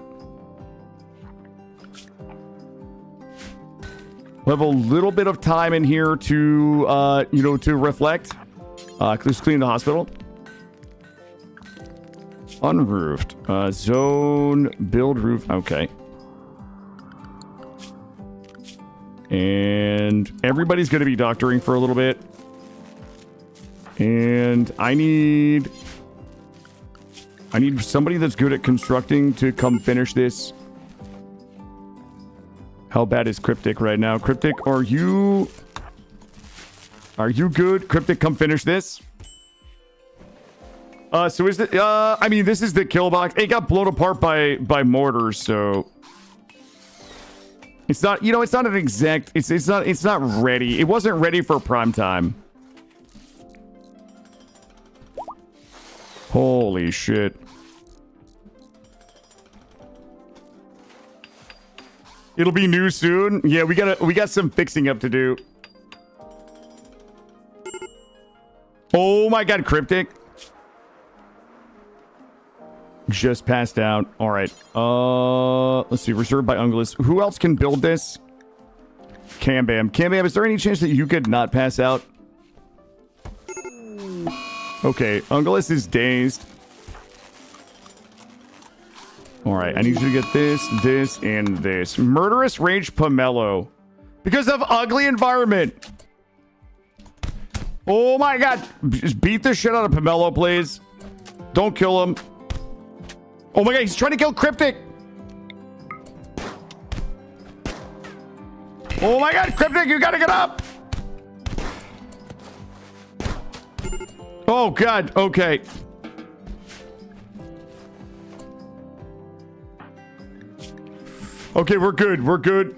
We'll have a little bit of time in here to, to reflect. Let's clean the hospital. Unroofed. Zone, build roof. Okay. And everybody's going to be doctoring for a little bit. And I need somebody that's good at constructing to come finish this. How bad is Cryptic right now? Cryptic, are you good? Cryptic, come finish this. So is it, I mean, this is the kill box. It got blown apart by mortars, so it's not, you know, it's not an exact, it's not ready. It wasn't ready for prime time. Holy shit. It'll be new soon. Yeah, we got some fixing up to do. Oh my god, Cryptic. Just passed out. All right. Let's see. Reserved by Ungulus. Who else can build this? Cambam. Cambam, is there any chance that you could not pass out? Okay. Ungulus is dazed. All right. I need you to get this, this, and this. Murderous Rage Pomelo. Because of ugly environment. Oh my god. Just beat the shit out of Pomelo, please. Don't kill him. Oh my god, he's trying to kill Cryptic. Oh my god, Cryptic, you gotta get up. Oh god, okay. Okay, we're good, we're good.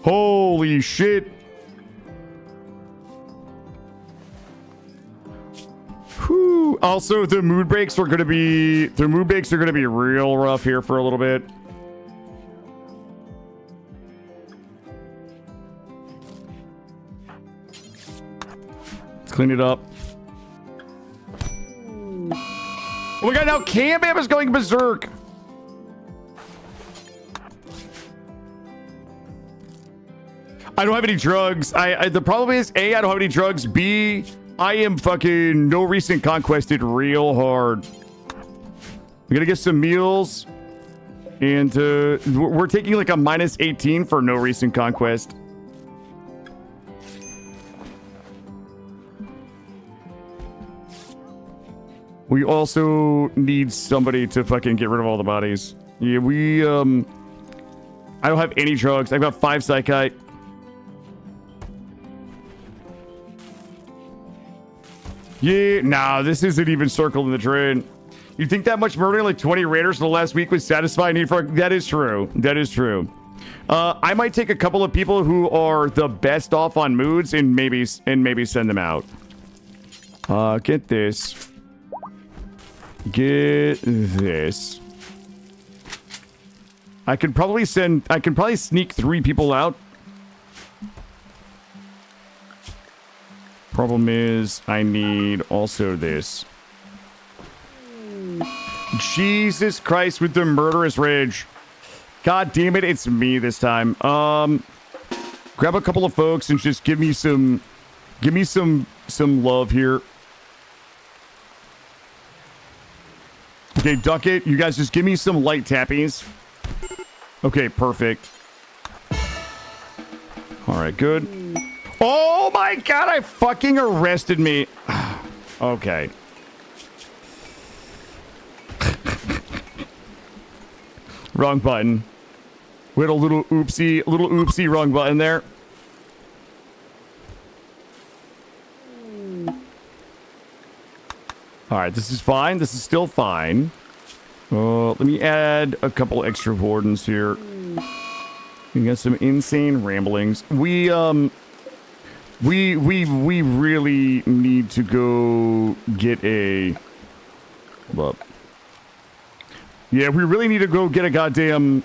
Holy shit. Whew. Also, the mood breaks are gonna be real rough here for a little bit. Let's clean it up. Oh my god, now Cambam is going berserk. I don't have any drugs. The problem is, A, I don't have any drugs. B, I am fucking no recent conquested real hard. We gotta get some meals. And we're taking like a minus 18 for no recent conquest. We also need somebody to fucking get rid of all the bodies. Yeah, I don't have any drugs. I've got 5 psychite. Yeah, nah, this isn't even circled in the train. You think that much murdering like 20 raiders in the last week would satisfy a need for... That is true. That is true. I might take a couple of people who are the best off on moods and maybe send them out. Get this. Get this. I can probably sneak 3 people out. Problem is, I need also this. Jesus Christ with the murderous rage. God damn it, it's me this time. Grab a couple of folks and just give me some love here. Okay, duck it. You guys just give me some light tappies. Okay, perfect. All right, good. Oh my god, I fucking arrested me. Okay. Wrong button. We had a little oopsie wrong button there. All right, this is fine. This is still fine. Let me add a couple extra wardens here. We got some insane ramblings. We really need to go get a... Hold up. Yeah, we really need to go get a goddamn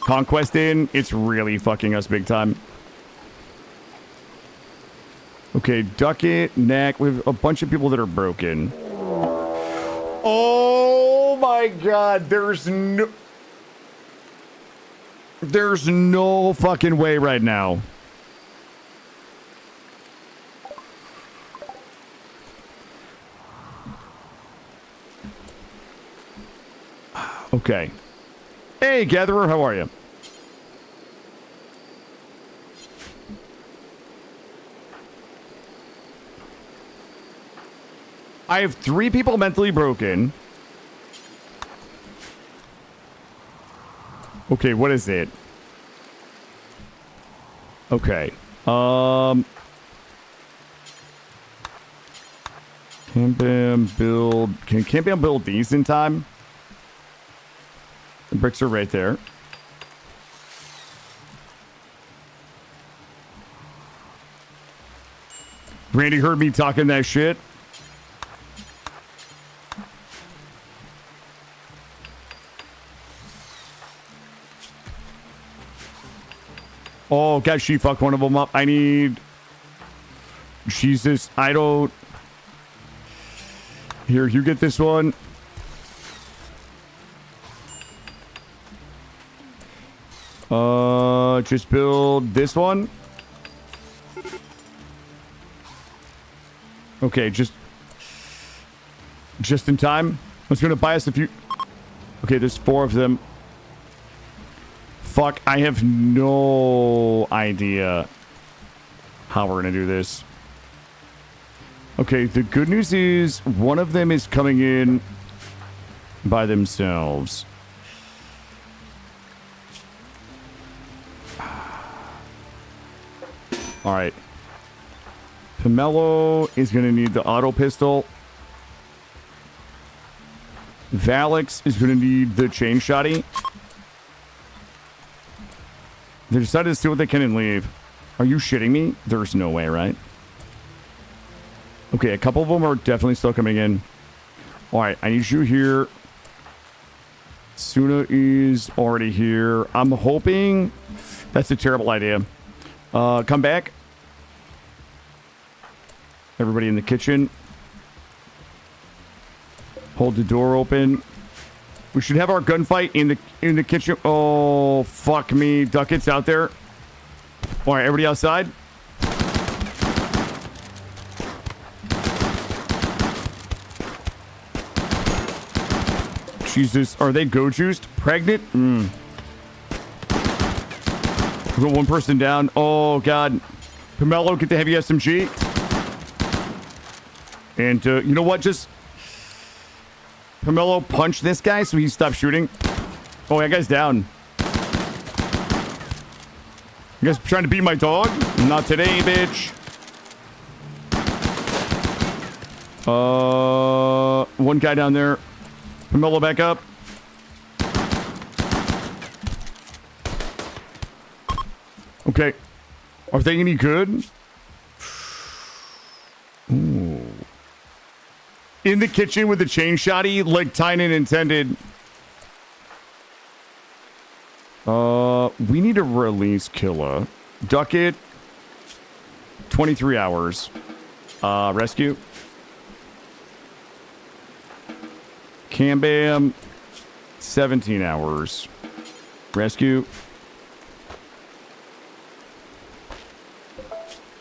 conquest in. It's really fucking us big time. Okay, duck it, neck. We have a bunch of people that are broken. Oh my god, there's no fucking way right now. Okay. Hey, Gatherer, how are you? I have 3 people mentally broken. Okay, what is it? Okay. Can Bam build these in time? The bricks are right there. Randy heard me talking that shit. Oh, God, she fucked one of them up. I need... Jesus, I don't... Here, you get this one. Just build this one. Okay, just in time. I was gonna buy us a few... Okay, there's 4 of them. Fuck, I have no idea how we're gonna do this. Okay, the good news is one of them is coming in by themselves. All right. Pomelo is going to need the auto pistol. Valix is going to need the chain shotty. They decided to see what they can and leave. Are you shitting me? There's no way, right? Okay, a couple of them are definitely still coming in. All right, I need you here. Suna is already here. I'm hoping... That's a terrible idea. Come back. Everybody in the kitchen. Hold the door open. We should have our gunfight in the kitchen. Oh, fuck me. Duckett's out there. All right, everybody outside. Jesus, are they go-juiced? Pregnant? We got one person down. Oh, God. Pomelo, get the heavy SMG. And you know what? Just Pomelo punch this guy so he stops shooting. Oh, that guy's down. You guys trying to beat my dog? Not today, bitch. One guy down there. Pomelo back up. Okay. Are they any good? Ooh. In the kitchen with the chain shotty, like Tynan intended. We need to release Killa. Ducket. 23 hours. Rescue. Cambam. 17 hours. Rescue.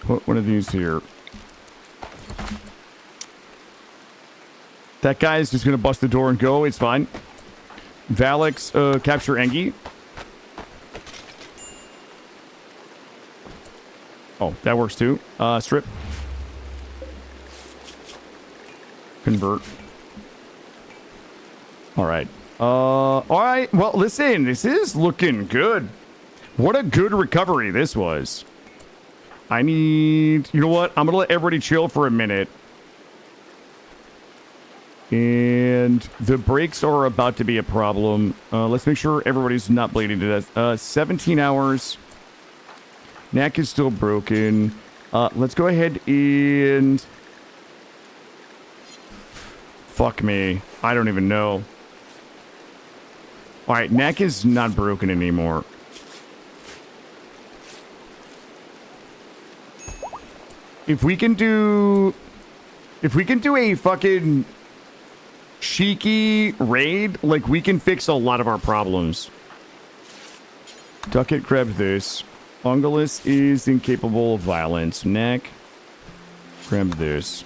Put one of these here. That guy's just going to bust the door and go. It's fine. Valix, capture Engie. Oh, that works too. Strip. Convert. All right. All right. Well, listen, this is looking good. What a good recovery this was. I need... You know what? I'm going to let everybody chill for a minute. And the brakes are about to be a problem. Let's make sure everybody's not bleeding to death. 17 hours. Neck is still broken. Let's go ahead and... Fuck me. I don't even know. Alright, neck is not broken anymore. If we can do a fucking cheeky raid, like, we can fix a lot of our problems. Ducket grabbed this. Ungulus is incapable of violence. Neck. Grab this.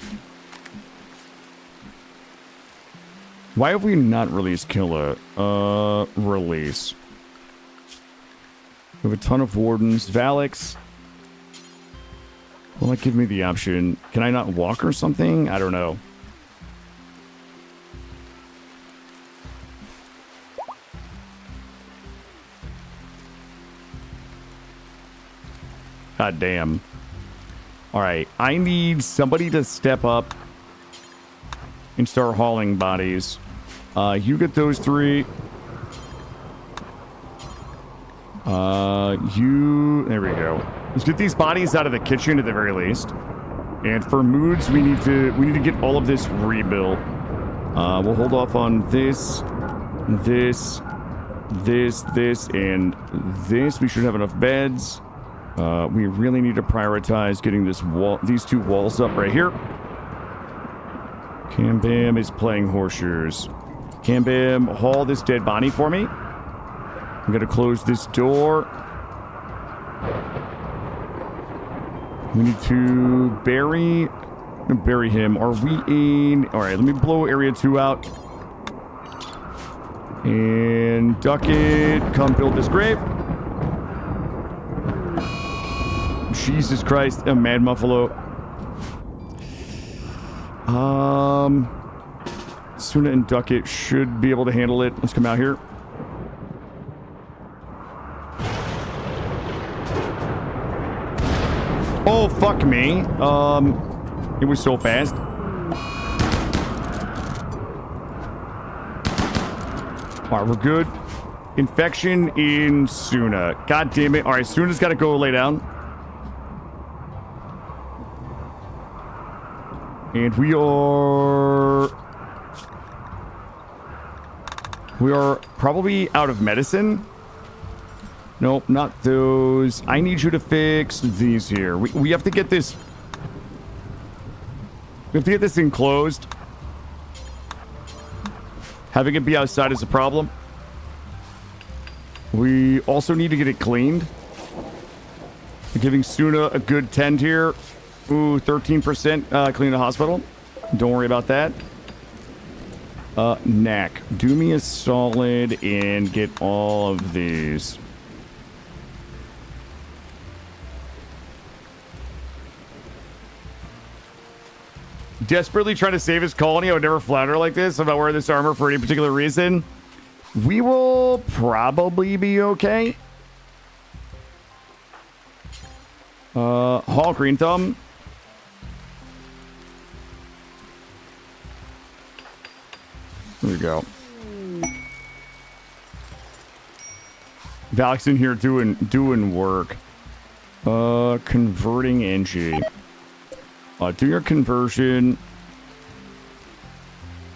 Why have we not released Killa? Release. We have a ton of wardens. Valix. Will that give me the option? Can I not walk or something? I don't know. God damn. Alright, I need somebody to step up and start hauling bodies. You get those 3. There we go. Let's get these bodies out of the kitchen at the very least. And for moods, we need to get all of this rebuilt. We'll hold off on this, and this. We should have enough beds. We really need to prioritize getting these 2 walls up right here. Cam Bam is playing horseshoes. Cam Bam, haul this dead body for me. I'm gonna close this door. We need to bury him. Are we in? All right, let me blow area 2 out. And duck it. Come build this grave. Jesus Christ, a mad muffalo. Suna and Ducket should be able to handle it. Let's come out here. Oh, fuck me. It was so fast. Alright, we're good. Infection in Suna. God damn it. Alright, Suna's got to go lay down. And we are probably out of medicine. Nope, not those. I need you to fix these here. We have to get this. We have to get this enclosed. Having it be outside is a problem. We also need to get it cleaned. We're giving Suna a good tend here. Ooh, 13% clean the hospital. Don't worry about that. Knack, do me a solid and get all of these. Desperately trying to save his colony. I would never flounder like this. I'm not wearing this armor for any particular reason. We will probably be okay. Hall Green Thumb. There we go. Valix in here doing work. Converting NG. Do your conversion.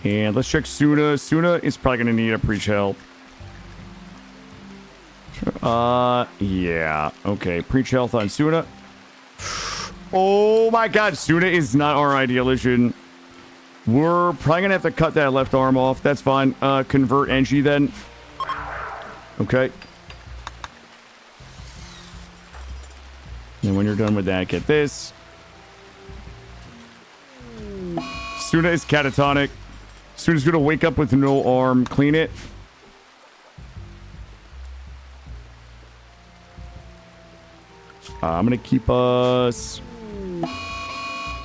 And let's check Suna. Suna is probably going to need a preach health. Yeah. Okay. Preach health on Suna. Oh my god. Suna is not our idealist. We're probably going to have to cut that left arm off. That's fine. Convert NG then. Okay. And when you're done with that, get this. Suna is catatonic. Suna's going to wake up with no arm. Clean it. I'm going to keep us...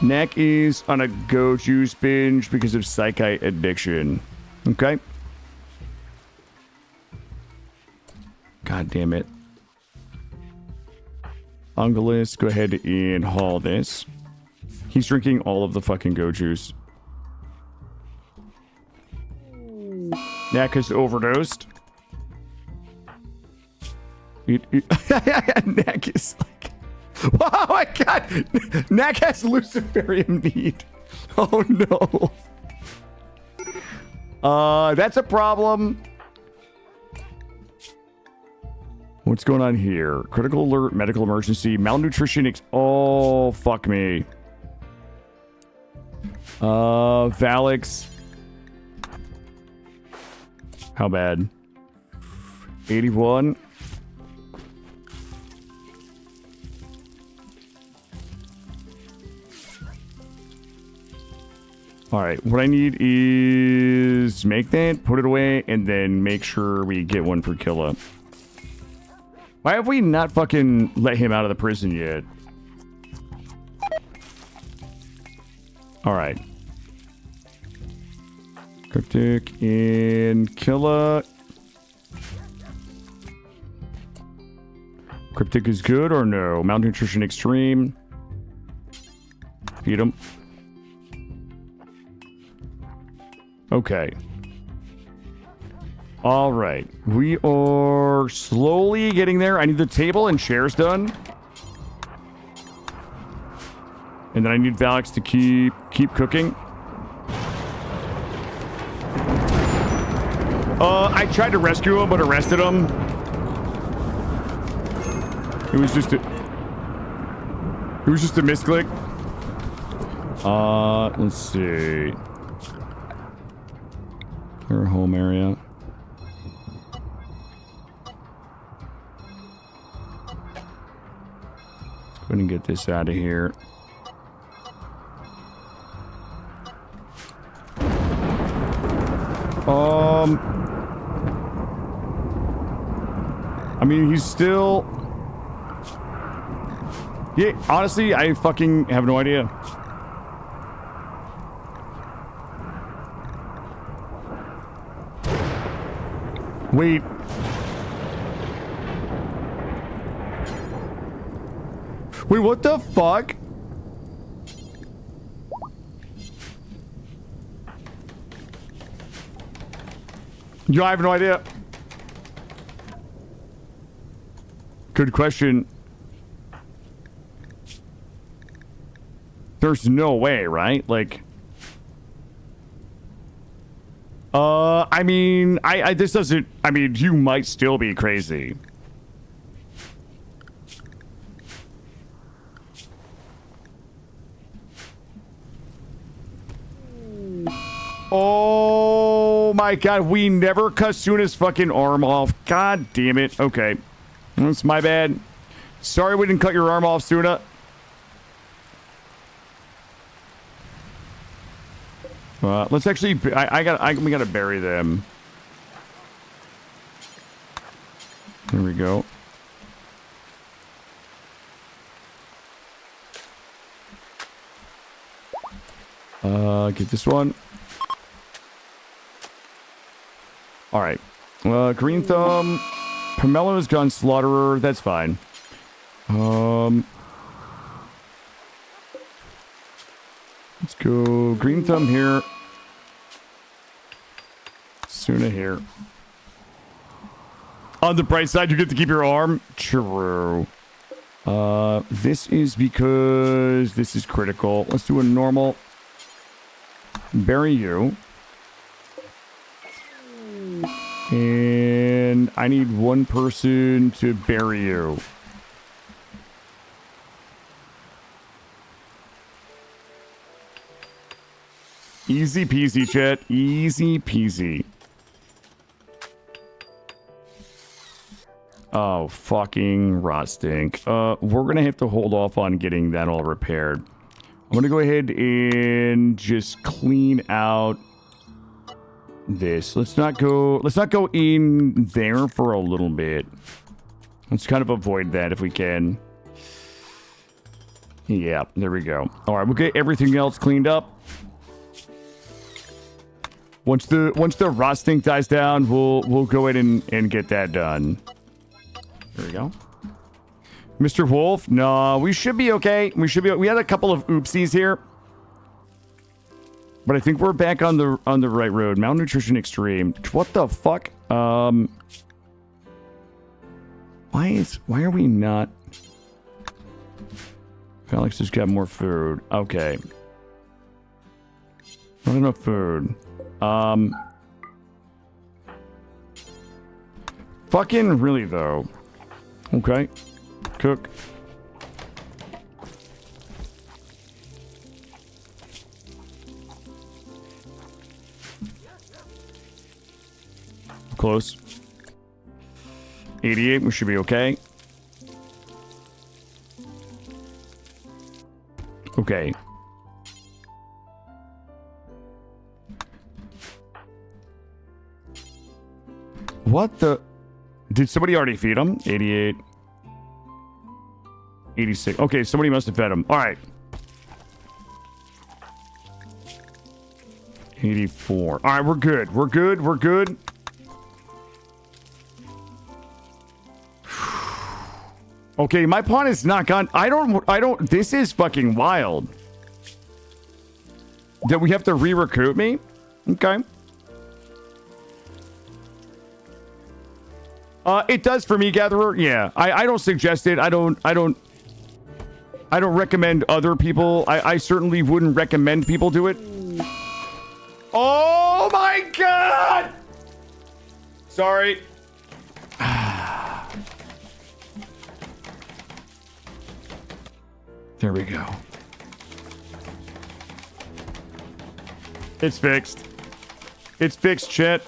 Neck is on a go juice binge because of psychite addiction. Okay. God damn it. Ungulus, go ahead and haul this. He's drinking all of the fucking go juice. Neck has overdosed. Neck is like... Oh my god! Knack has Luciferium need. Oh no. That's a problem. What's going on here? Critical alert, medical emergency, malnutrition. Oh, fuck me. Valix. How bad? 81. All right, what I need is make that, put it away, and then make sure we get one for Killa. Why have we not fucking let him out of the prison yet? All right. Cryptic and Killa. Cryptic is good or no? Malnutrition extreme. Feed him. Okay. All right. We are slowly getting there. I need the table and chairs done. And then I need Valix to keep cooking. I tried to rescue him, but arrested him. It was just a misclick. Let's see. Her home area. Let's go ahead and get this out of here. I mean, he's still... Yeah, honestly, I fucking have no idea. Wait. Wait, what the fuck? Yo, I have no idea. Good question. There's no way, right? Like... I mean, this doesn't... I mean, you might still be crazy. Oh my god, we never cut Suna's fucking arm off. God damn it. Okay. That's my bad. Sorry we didn't cut your arm off, Suna. Let's actually... we gotta bury them. There we go. Get this one. Alright. Green Thumb. Pomelo's Gun Slaughterer. That's fine. Let's go Green Thumb here. Suna here. On the bright side, you get to keep your arm. True. This is because this is critical. Let's do a normal. Bury you. And I need one person to bury you. Easy peasy, chat. Easy peasy. Oh, fucking rot stink. We're gonna have to hold off on getting that all repaired. I'm gonna go ahead and just clean out this. Let's not go in there for a little bit. Let's kind of avoid that if we can. Yeah, there we go. All right, we'll get everything else cleaned up. Once the rot stink dies down, we'll go ahead and get that done. There we go. Mr. Wolf, no, we should be okay. We had a couple of oopsies here. But I think we're back on the right road. Malnutrition extreme. What the fuck? Why are we not? Alex has got more food. Okay. Not enough food. Fucking really though. Okay. Cook. Close. 88, we should be okay. Okay. What the? Did somebody already feed him? 88. 86. Okay, somebody must have fed him. All right. 84. All right, we're good. We're good. We're good. Okay, my pawn is not gone. I don't. This is fucking wild. Did we have to re-recruit me? Okay. It does for me, Gatherer. Yeah, I don't suggest it. I don't recommend other people. I certainly wouldn't recommend people do it. Oh my god! Sorry. There we go. It's fixed. It's fixed, chat.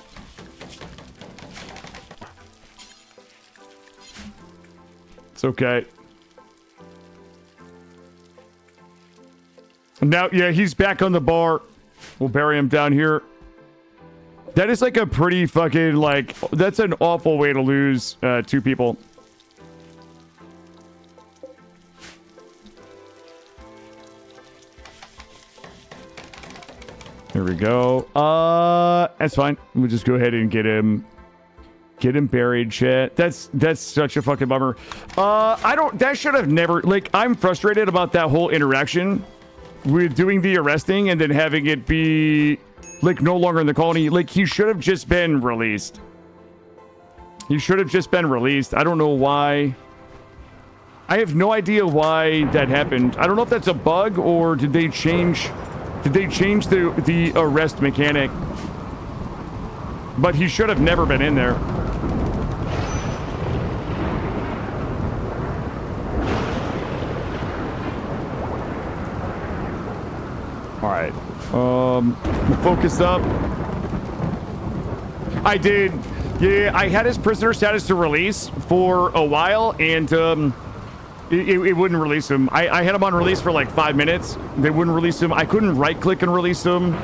It's okay. Now, yeah, he's back on the bar. We'll bury him down here. That is like a pretty fucking, like, that's an awful way to lose 2 people. There we go. That's fine. We'll just go ahead and get him buried, chat. That's such a fucking bummer. That should have never, like, I'm frustrated about that whole interaction with doing the arresting and then having it be, like, no longer in the colony. Like, he should have just been released. He should have just been released. I don't know why. I have no idea why that happened. I don't know if that's a bug or did they change the arrest mechanic? But he should have never been in there. All right. Focus up. I did. Yeah, I had his prisoner status to release for a while, and it wouldn't release him. I had him on release for like 5 minutes. They wouldn't release him. I couldn't right-click and release him.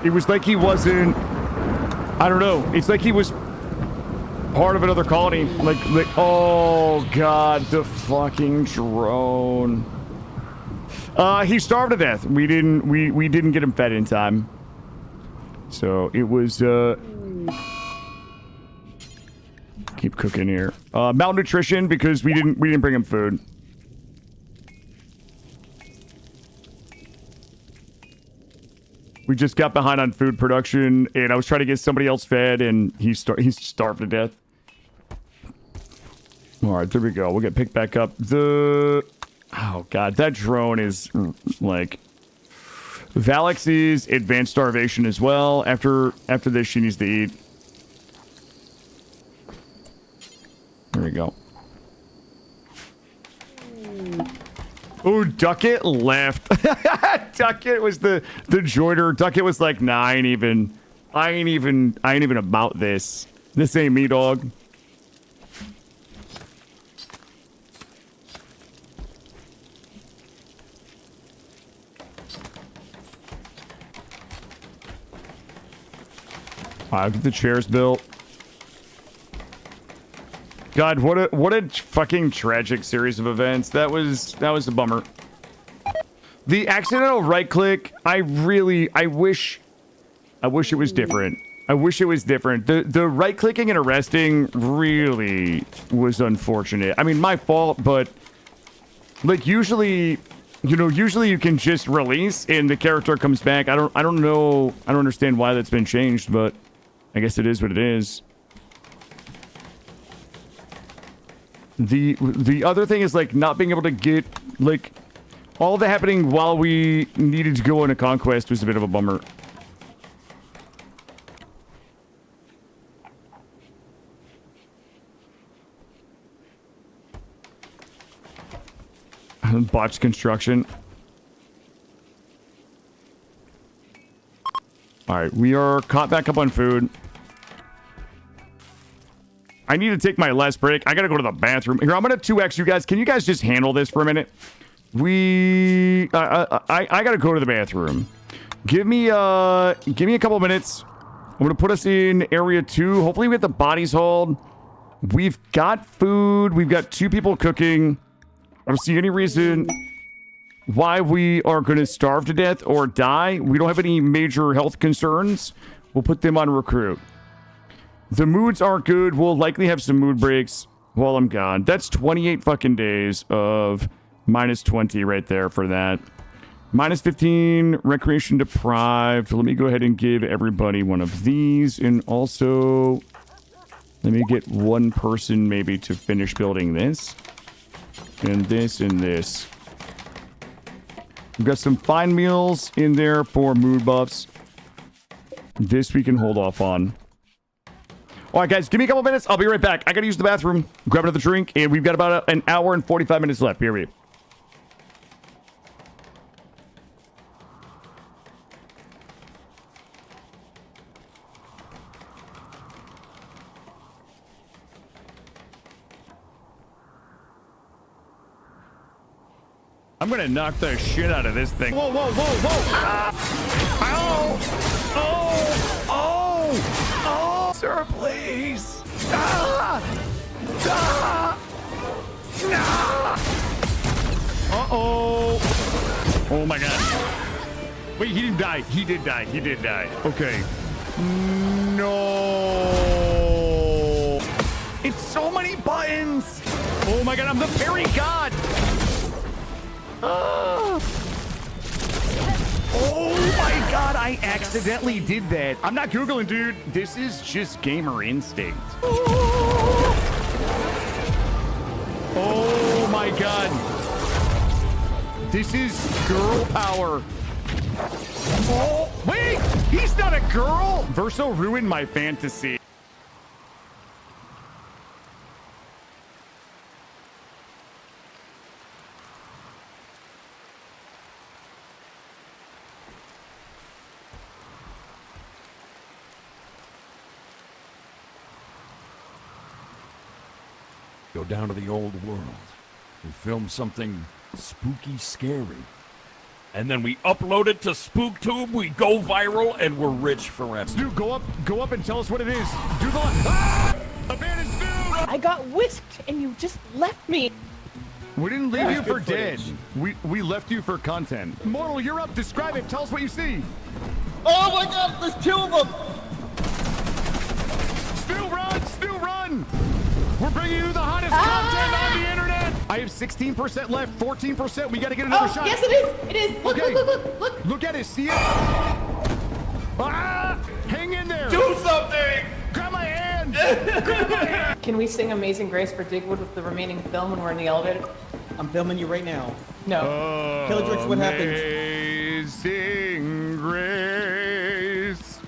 It was like he wasn't... I don't know. It's like he was part of another colony. Like oh god, the fucking drone. He starved to death. We didn't get him fed in time. So it was keep cooking here. Malnutrition because we didn't bring him food. We just got behind on food production, and I was trying to get somebody else fed, and he's starved to death. All right, there we go. We'll get picked back up. Oh god, that drone is like Valix is advanced starvation as well. After this, she needs to eat. There we go. Oh, Ducket left. Ducket was the joiner. Ducket was like, nah, I ain't even about this. This ain't me, dog. I'll get the chairs built. God, what a fucking tragic series of events. That was a bummer. The accidental right click, I wish it was different. I wish it was different. The right clicking and arresting really was unfortunate. I mean, my fault, but like usually you can just release and the character comes back. I don't know. I don't understand why that's been changed, but I guess it is what it is. The other thing is like not being able to get like all that happening while we needed to go on a conquest was a bit of a bummer. Botched construction. All right, we are caught back up on food. I need to take my last break. I gotta go to the bathroom. Here, I'm gonna 2x you guys. Can you guys just handle this for a minute? I gotta go to the bathroom. Give me a couple minutes. I'm going to put us in area 2. Hopefully we get the bodies hauled. We've got food. We've got 2 people cooking. I don't see any reason why we are going to starve to death or die. We don't have any major health concerns. We'll put them on recruit. The moods are good. We'll likely have some mood breaks while I'm gone. That's 28 fucking days of minus 20 right there for that. Minus 15, recreation deprived. Let me go ahead and give everybody one of these. And also, let me get one person maybe to finish building this. And this and this. We've got some fine meals in there for mood buffs. This we can hold off on. All right, guys, give me a couple minutes. I'll be right back. I got to use the bathroom, grab another drink, and we've got about an hour and 45 minutes left. Period. I'm gonna knock the shit out of this thing. Whoa, whoa, whoa, whoa! Ah! Ow! Oh! Oh! Oh! Sir, please! Ah! Ah! Ah! Uh-oh! Oh my god. Wait, he didn't die. He did die. He did die. Okay. No! It's so many buttons! Oh my god, I'm the fairy god! Oh my god, I accidentally did that. I'm not Googling, dude. This is just gamer instinct. Oh my god. This is girl power. Oh, wait! He's not a girl! Verso ruined my fantasy. Go down to the old world. We film something spooky scary. And then we upload it to SpookTube, we go viral, and we're rich forever. Stu, go up and tell us what it is. Do the ah! Abandoned Stu! I got whisked and you just left me. We didn't leave you for good dead. footage. We left you for content. Mortal, you're up. Describe it. Tell us what you see. Oh my god, there's 2 of them! Stu, run! Stu, run! We're bringing you the hottest content on the internet. I have 16% left. 14%. We got to get another shot. Yes, it is. It is. Look, Okay. look. Look at it. See it? Ah! Hang in there. Do something! Grab my hand. Grab my hand. Can we sing Amazing Grace for Digwood with the remaining film when we're in the elevator? I'm filming you right now. No. Killadrix, what happened? Amazing grace,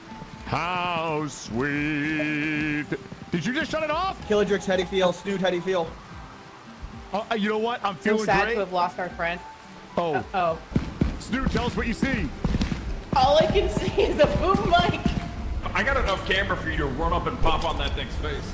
how sweet. Did you just shut it off? Killadrix, how do you feel? Snoot, how do you feel? You know what? I'm So feeling sad great. to have lost our friend. Oh, Oh. Snoot, tell us what you see. All I can see is a boom mic. I got enough camera for you to run up and pop on that thing's face.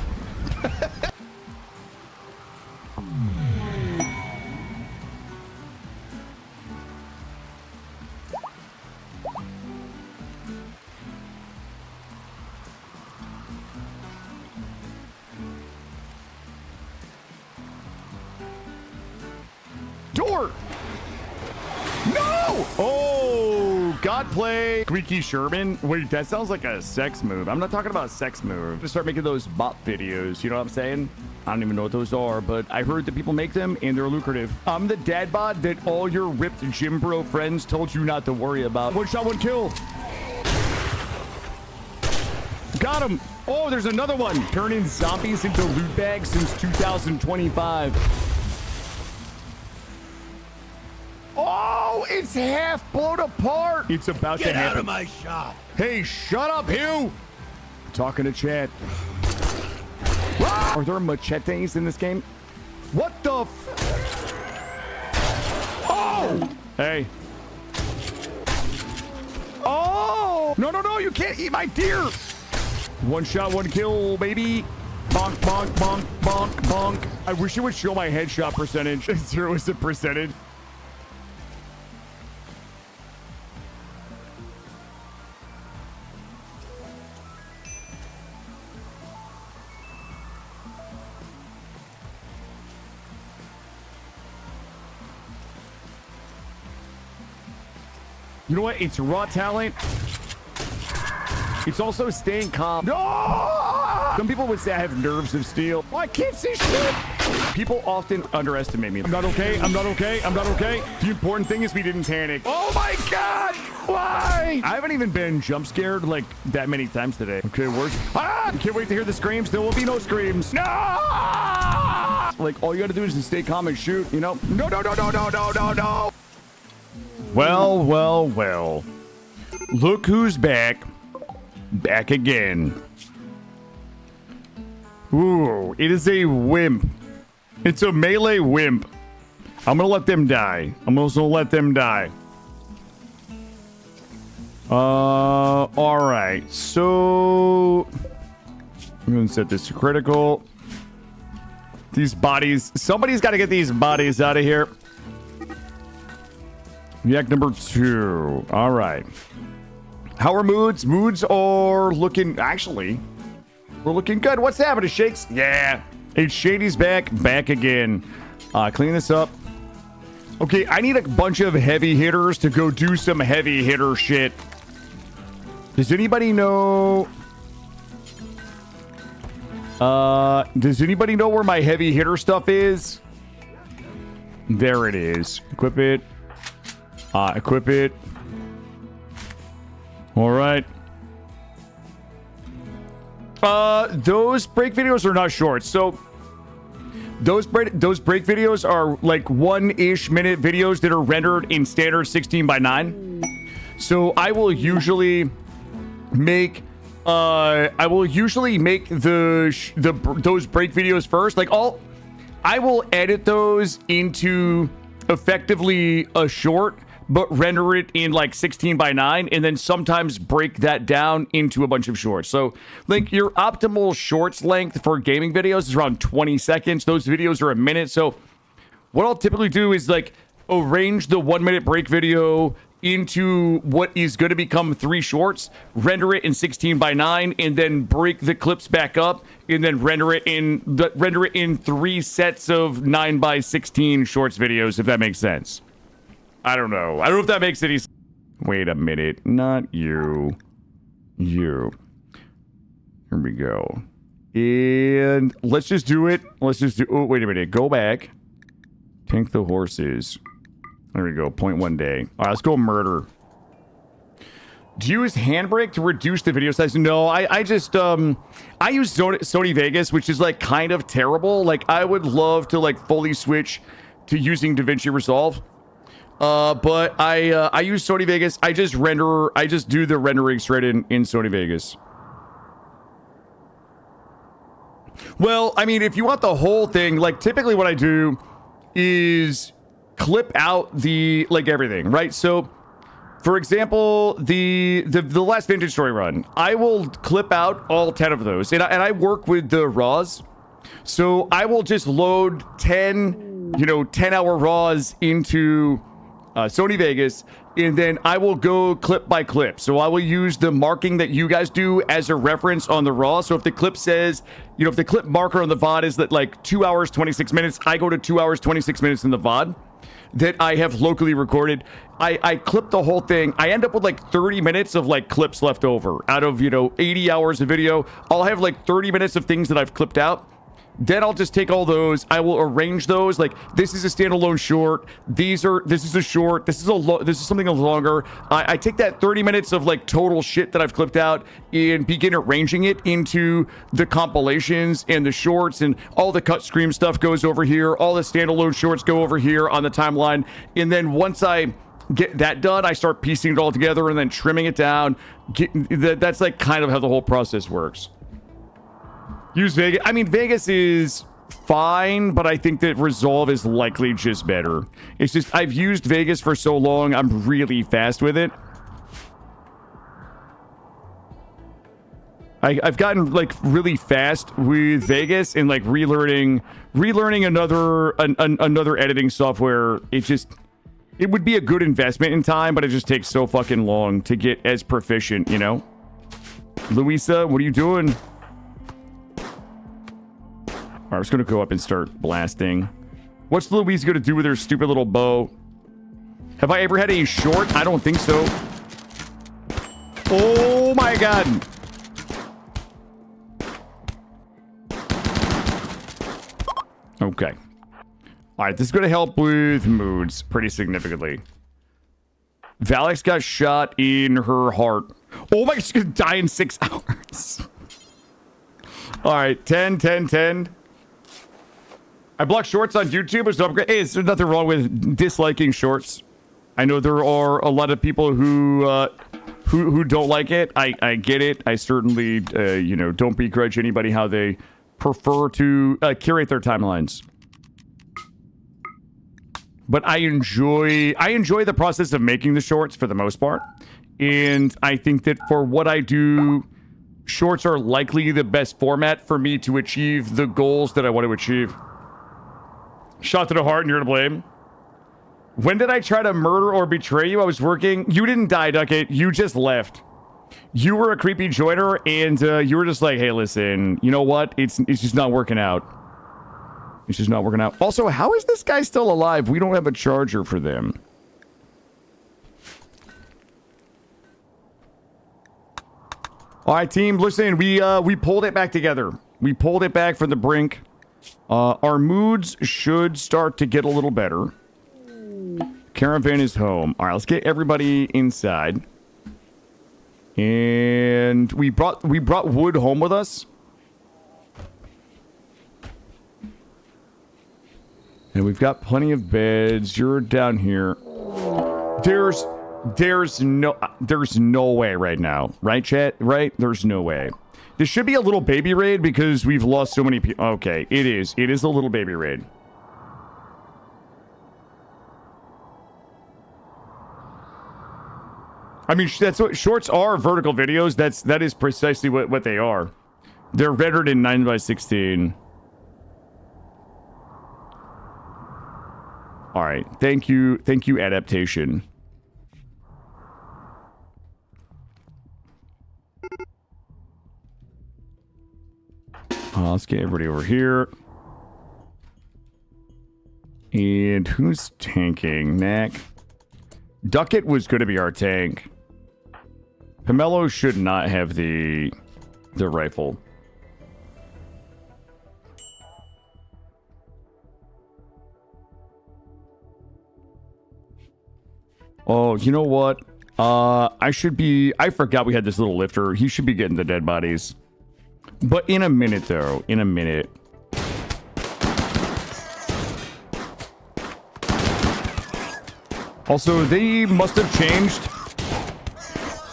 Door! No! Oh, God play. Squeaky Sherman. Wait, that sounds like a sex move. I'm not talking about a sex move. To start making those bot videos, you know what I'm saying? I don't even know what those are, but I heard that people make them and they're lucrative. I'm the dad bod that all your ripped gym bro friends told you not to worry about. One shot, one kill. Got him. Oh, there's another one. Turning zombies into loot bags since 2025. Oh, it's half blown apart. It's about to happen. Get out of my shop. Hey, shut up, Hugh. Talking to chat. Ah! Are there machetes in this game? What the f... Oh! Hey. Oh! No, no, no, you can't eat my deer. One shot, one kill, baby. Bonk, bonk, bonk, bonk, bonk. I wish it would show my headshot percentage. 0 is the percentage. You know what? It's raw talent. It's also staying calm. No! Some people would say I have nerves of steel. Oh, I can't see shit. People often underestimate me. I'm not okay. I'm not okay. I'm not okay. The important thing is we didn't panic. Oh my God! Why? I haven't even been jump scared like that many times today. Okay, worse. Ah! I can't wait to hear the screams. There will be no screams. No! Like, all you gotta do is just stay calm and shoot, you know? No, no, no, no, no, no, no, no! Well, well, well. Look who's back. Back again. Ooh, it is a wimp. It's a melee wimp. I'm gonna let them die. I'm also gonna let them die. Alright. So I'm gonna set this to critical. These bodies. Somebody's gotta get these bodies out of here. Yak number 2. Alright. How are moods? Moods are looking... Actually, we're looking good. What's happening, Shakes? Yeah. It's Shady's back. Back again. Clean this up. Okay, I need a bunch of heavy hitters to go do some heavy hitter shit. Does anybody know... does anybody know where my heavy hitter stuff is? There it is. Equip it. Equip it. All right. Those break videos are not short. So those break videos are like 1-ish minute videos that are rendered in standard 16:9. So I will usually make those break videos first. Like I will edit those into effectively a short, but render it in like 16:9 and then sometimes break that down into a bunch of shorts. So like your optimal shorts length for gaming videos is around 20 seconds. Those videos are a minute. So what I'll typically do is like arrange the 1-minute break video into what is going to become 3 shorts, render it in 16:9, and then break the clips back up and then render it in 3 sets of 9:16 shorts videos, if that makes sense. I don't know. I don't know if that makes any sense. Wait a minute. Not you. You. Here we go. And let's just do it. Let's just do... Oh, wait a minute. Go back. Tank the horses. There we go. 0.1 day. All right, let's go murder. Do you use Handbrake to reduce the video size? No, I just... I use Sony Vegas, which is, like, kind of terrible. Like, I would love to, like, fully switch to using DaVinci Resolve. But I use Sony Vegas. I just do the rendering straight in Sony Vegas. Well, I mean, if you want the whole thing, like typically what I do is clip out the, like everything, right? So for example, the last Vintage Story run, I will clip out all 10 of those and I work with the RAWs. So I will just load 10-hour RAWs into Sony Vegas, and then I will go clip by clip. So I will use the marking that you guys do as a reference on the RAW. So if the clip says, if the clip marker on the VOD is that like 2 hours, 26 minutes, I go to 2 hours, 26 minutes in the VOD that I have locally recorded. I clip the whole thing. I end up with like 30 minutes of like clips left over out of, 80 hours of video. I'll have like 30 minutes of things that I've clipped out. Then I'll just take all those. I will arrange those. Like this is a standalone short. This is a short. This is something longer. I take that 30 minutes of like total shit that I've clipped out and begin arranging it into the compilations and the shorts, and all the cut screen stuff goes over here. All the standalone shorts go over here on the timeline. And then once I get that done, I start piecing it all together and then trimming it down. That's like kind of how the whole process works. Use Vegas. I mean, Vegas is fine, but I think that Resolve is likely just better. It's just, I've used Vegas for so long, I'm really fast with it. I've gotten, like, really fast with Vegas and, like, relearning another editing software. It would be a good investment in time, but it just takes so fucking long to get as proficient, Louisa, what are you doing? I'm just gonna go up and start blasting. What's Louise gonna do with her stupid little bow? Have I ever had a short? I don't think so. Oh my god. Okay. All right, this is going to help with moods pretty significantly. Valix got shot in her heart. Oh my, she's going to die in 6 hours. All right, 10, 10, 10. I block shorts on YouTube. It's upgrade. Hey, there's nothing wrong with disliking shorts. I know there are a lot of people who don't like it. I get it. I certainly, you know, don't begrudge anybody how they prefer to curate their timelines. But I enjoy the process of making the shorts for the most part. And I think that for what I do, shorts are likely the best format for me to achieve the goals that I want to achieve. Shot to the heart and you're to blame. When did I try to murder or betray you? I was working. You didn't die, Duckett. You just left. You were a creepy joiner, and you were just like, hey, listen, you know what? It's just not working out. It's just not working out. Also, how is this guy still alive? We don't have a charger for them. All right, team, listen, we pulled it back together. We pulled it back from the brink. Our moods should start to get a little better. Caravan is home. All right, let's get everybody inside. And we brought wood home with us. And we've got plenty of beds. You're down here. There's no way right now. Right, chat? Right? There's no way. This should be a little baby raid because we've lost so many people. Okay, it is. It is a little baby raid. I mean, that's what shorts are. Vertical videos. That is precisely what they are. They're rendered in 9:16. All right. Thank you, adaptation. Let's get everybody over here. And who's tanking? Knack. Duckett was going to be our tank. Pomelo should not have the rifle. Oh, you know what? I forgot we had this little lifter. He should be getting the dead bodies. But in a minute, though. In a minute. Also, they must have changed.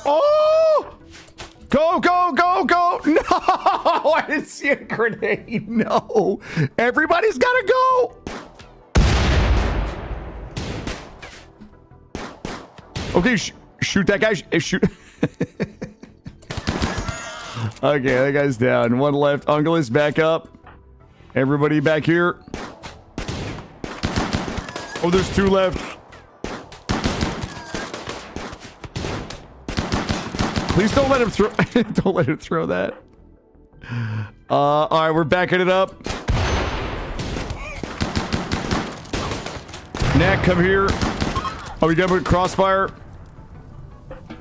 Oh! Go, go, go, go! No! I didn't see a grenade. No. Everybody's gotta go! Okay, shoot that guy. Shoot. Okay, that guy's down. One left. Uncle is back up. Everybody back here. Oh, there's 2 left. Please don't let him throw. Don't let him throw that. All right, we're backing it up. Knack, come here. Oh, we got him with crossfire.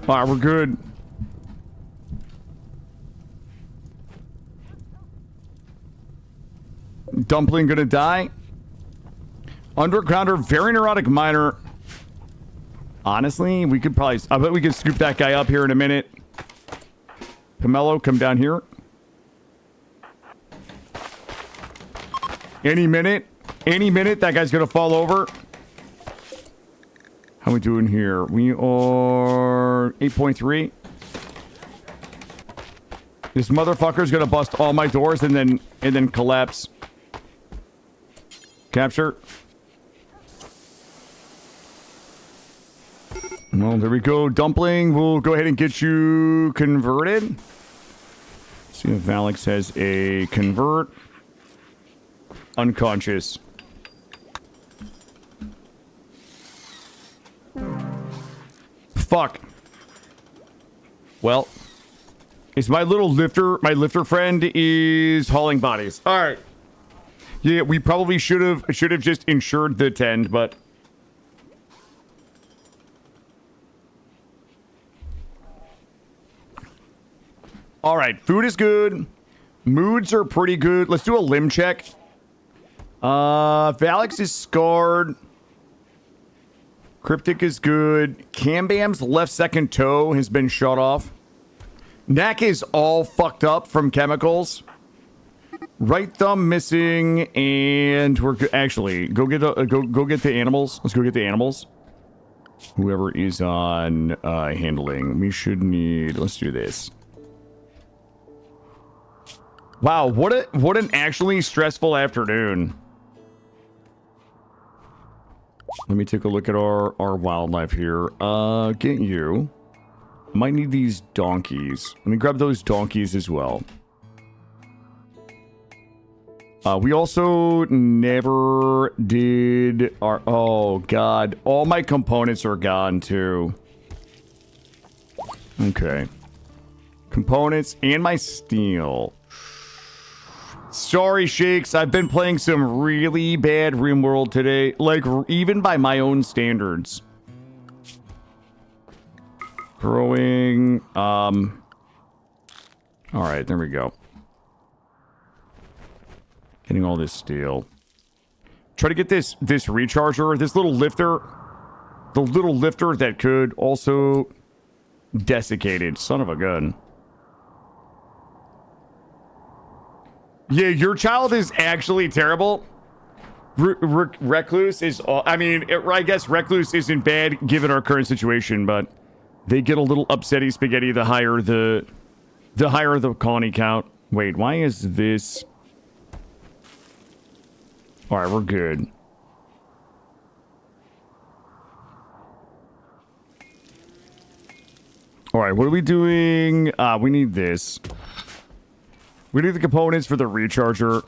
All right, we're good. Dumpling gonna die. Undergrounder, very neurotic miner. Honestly, we could probably... I bet we could scoop that guy up here in a minute. Pomelo, come down here. Any minute, that guy's gonna fall over. How we doing here? We are 8.3. This motherfucker's gonna bust all my doors and then collapse. Capture. Well, there we go. Dumpling, we'll go ahead and get you converted. See if Alex has a convert. Unconscious. Fuck. Well, it's my lifter friend is hauling bodies. All right. Yeah, we probably should have just insured the tent, but All right, food is good. Moods are pretty good. Let's do a limb check. Valix is scarred. Cryptic is good. Cambam's left second toe has been shut off. Neck is all fucked up from chemicals. Right thumb missing, and we're actually go get the animals. Let's go get the animals. Whoever is on handling, we should need. Let's do this. Wow, what an actually stressful afternoon. Let me take a look at our wildlife here. Get you. Might need these donkeys. Let me grab those donkeys as well. We also never did our... Oh, God. All my components are gone, too. Okay. Components and my steel. Sorry, Shakes. I've been playing some really bad RimWorld today. Like, even by my own standards. Growing. Alright, there we go. Getting all this steel. Try to get this recharger, this little lifter. The little lifter that could also desiccate it. Son of a gun. Yeah, your child is actually terrible. Recluse is... I mean, I guess Recluse isn't bad given our current situation, but they get a little upsetty spaghetti the higher the colony count. Wait, why is this... Alright, we're good. Alright, what are we doing? We need this. We need the components for the recharger.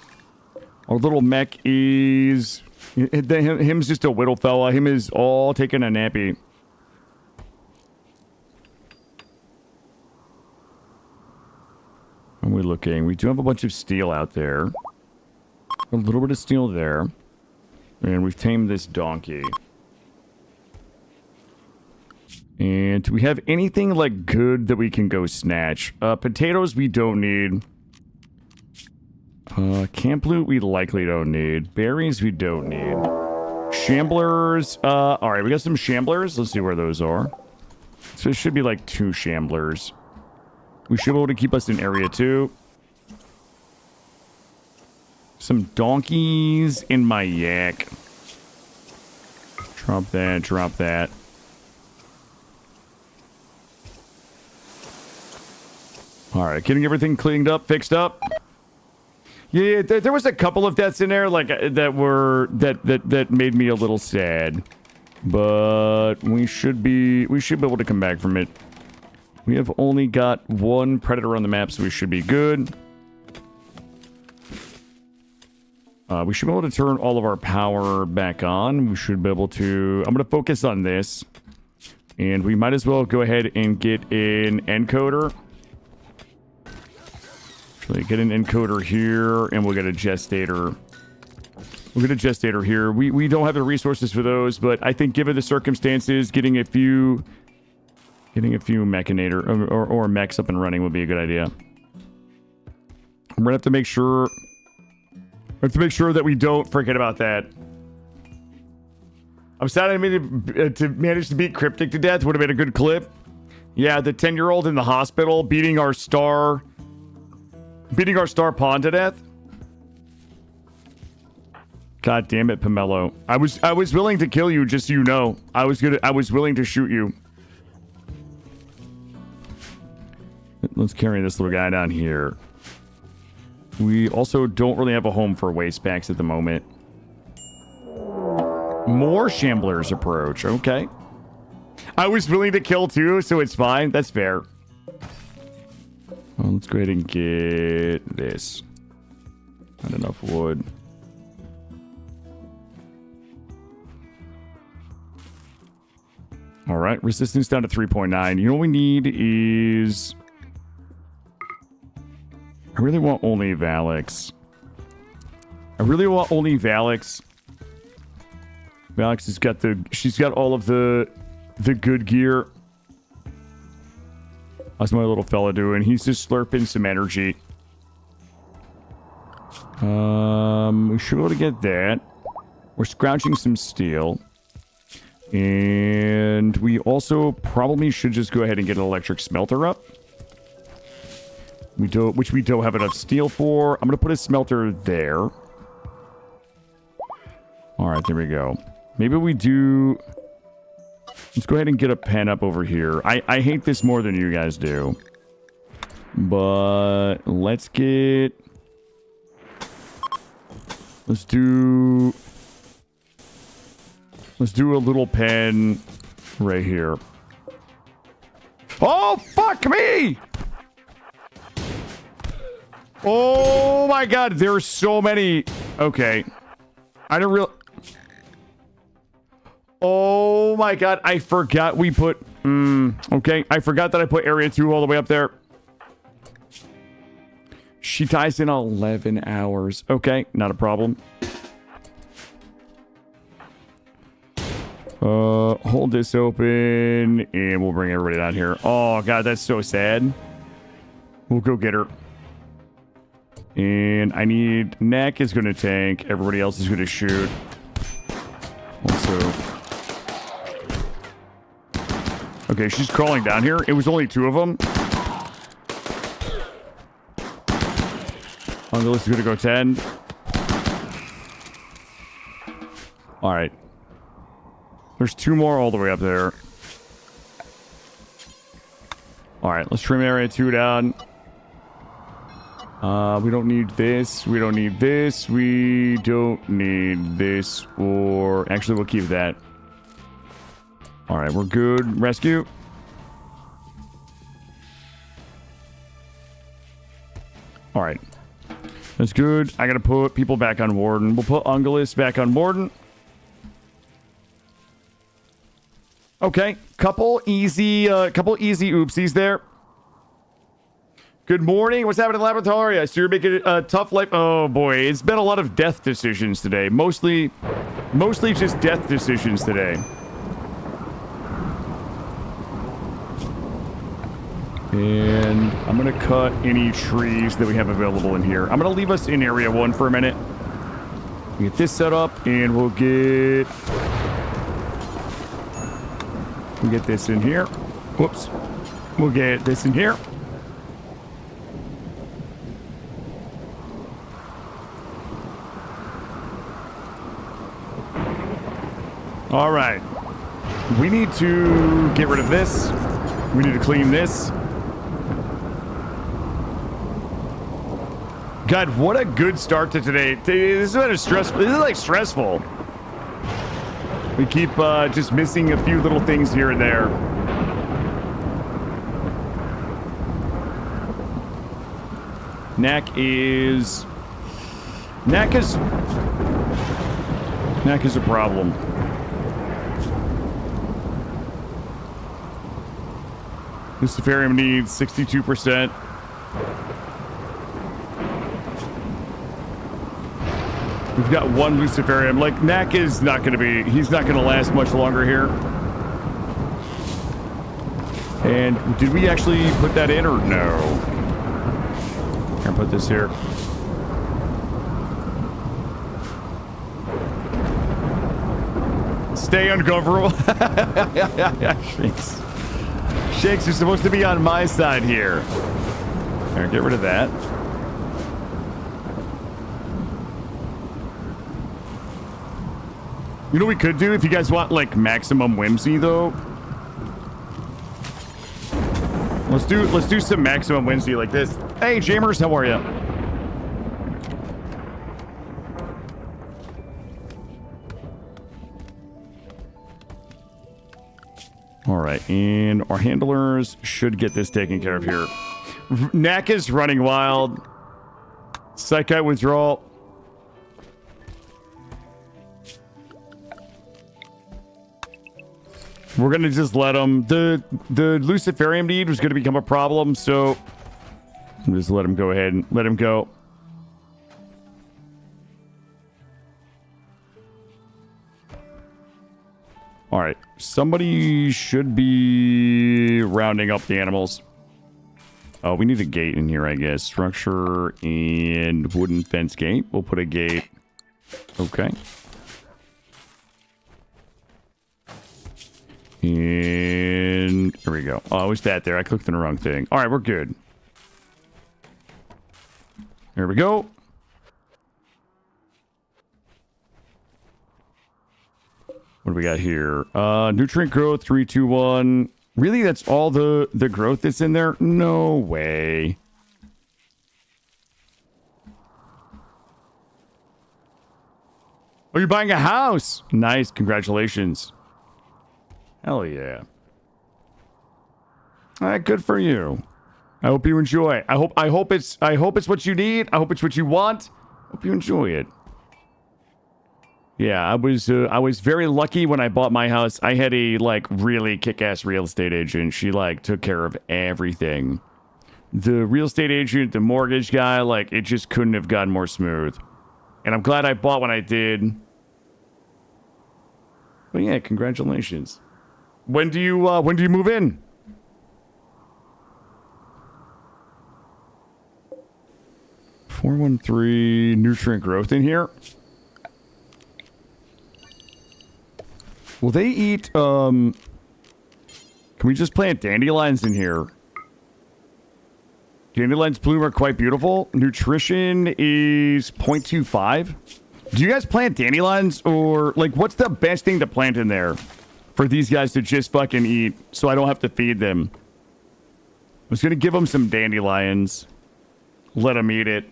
Our little mech is... Him's just a whittle fella. Him is all taking a nappy. What are we looking? We do have a bunch of steel out there. A little bit of steel there. And we've tamed this donkey. And do we have anything, like, good that we can go snatch? Potatoes we don't need. Camp loot we likely don't need. Berries we don't need. Shamblers. Alright, we got some shamblers. Let's see where those are. So it should be like 2 shamblers. We should be able to keep us in area 2. Some donkeys in my yak. Drop that, drop that. Alright, getting everything cleaned up, fixed up. Yeah, there was a couple of deaths in there, like, that made me a little sad. But we should be able to come back from it. We have only got 1 predator on the map, so we should be good. We should be able to turn all of our power back on. We should be able to... I'm going to focus on this. And we might as well go ahead and get an encoder. Actually, get an encoder here, and we'll get a gestator. We'll get a gestator here. We don't have the resources for those, but I think given the circumstances, getting a few mechanator or mechs up and running would be a good idea. I'm gonna have to make sure... that we don't forget about that. I'm sad I made to manage to beat Cryptic to death. Would have been a good clip. Yeah, the 10-year-old in the hospital beating our star pawn to death. God damn it, Pomelo. I was willing to kill you, just so you know. I was willing to shoot you. Let's carry this little guy down here. We also don't really have a home for waste packs at the moment. More shamblers approach. Okay. I was willing to kill too, so it's fine. That's fair. Well, let's go ahead and get this. Not enough wood. All right. Resistance down to 3.9. You know what we need is... I really want only Valix. Valix has got she's got all of the good gear. How's my little fella doing? He's just slurping some energy. We should be able to get that. We're scrounging some steel. And we also probably should just go ahead and get an electric smelter up. Which we don't have enough steel for. I'm going to put a smelter there. Alright, there we go. Maybe we do... Let's go ahead and get a pen up over here. I hate this more than you guys do. But let's get... Let's do a little pen right here. Oh, fuck me! Oh my god, there are so many. Okay. I don't really... Oh my god, I forgot we put... okay, I forgot that I put area 2 all the way up there. She dies in 11 hours. Okay, not a problem. Hold this open, and we'll bring everybody down here. Oh god, that's so sad. We'll go get her. And I need... Neck is going to tank. Everybody else is going to shoot. Also... Okay, she's crawling down here. It was only 2 of them. On the list is going to go 10. Alright. There's 2 more all the way up there. Alright, let's trim area 2 down. We don't need this. We don't need this. We don't need this. Or... Actually, we'll keep that. Alright, we're good. Rescue. Alright. That's good. I gotta put people back on Warden. We'll put Ungulus back on Warden. Okay. Couple easy oopsies there. Good morning. What's happening in the laboratory? I see you're making a tough life. Oh boy, it's been a lot of death decisions today. Mostly just death decisions today. And I'm gonna cut any trees that we have available in here. I'm gonna leave us in area 1 for a minute. Get this set up, and we'll get this in here. Whoops. We'll get this in here. All right. We need to get rid of this. We need to clean this. God, what a good start to today. This has been stressful. This is like stressful. We keep just missing a few little things here and there. Knack is a problem. Luciferium needs 62%. We've got 1 Luciferium. Like, Knack is not going to be... He's not going to last much longer here. And did we actually put that in or no? I'm going to put this here. Stay ungovernable. Shakes. Shakes are supposed to be on my side here. All right, get rid of that. You know what we could do if you guys want, like, maximum whimsy, though? Let's do some maximum whimsy like this. Hey, Jammers, how are you? All right, and our handlers should get this taken care of here. Knack is running wild. Psychite withdrawal. We're gonna just let him. The Luciferium need was gonna become a problem, so just let him go ahead and let him go. All right, somebody should be rounding up the animals. Oh, we need a gate in here, I guess. Structure and wooden fence gate. We'll put a gate. Okay. And there we go. Oh, it was that there. I clicked on the wrong thing. All right, we're good. There we go. What do we got here? Nutrient growth, 3, 2, 1. Really, that's all the growth that's in there? No way. Oh, you're buying a house. Nice. Congratulations. Hell yeah. All right, good for you. I hope you enjoy. I hope it's what you need. I hope it's what you want. Hope you enjoy it. Yeah, I was very lucky when I bought my house. I had a like really kick-ass real estate agent. She like took care of everything. The real estate agent, the mortgage guy, like it just couldn't have gotten more smooth. And I'm glad I bought when I did. But yeah, congratulations. When do you move in? $413 nutrient growth in here. Will they eat, can we just plant dandelions in here? Dandelions bloom are quite beautiful. Nutrition is 0.25. Do you guys plant dandelions or, like, what's the best thing to plant in there for these guys to just fucking eat so I don't have to feed them? I was gonna give them some dandelions. Let them eat it.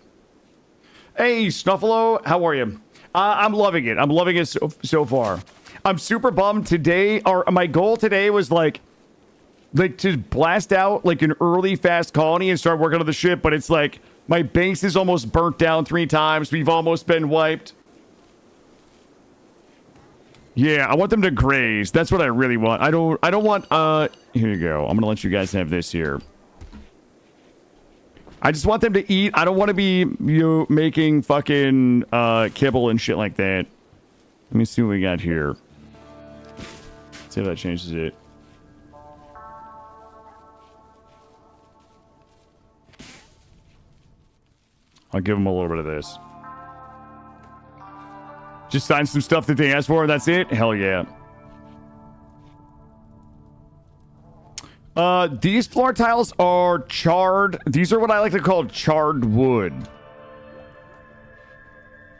Hey, Snuffalo, how are you? I'm loving it. I'm loving it so far. I'm super bummed today. My goal today was like to blast out like an early fast colony and start working on the ship, but it's like my base is almost burnt down 3 times. We've almost been wiped. Yeah, I want them to graze. That's what I really want. I don't want here you go. I'm gonna let you guys have this here. I just want them to eat. I don't want to be making fucking kibble and shit like that. Let me see what we got here. See if that changes it. I'll give them a little bit of this. Just sign some stuff that they asked for, and that's it? Hell yeah. These floor tiles are charred. These are what I like to call charred wood.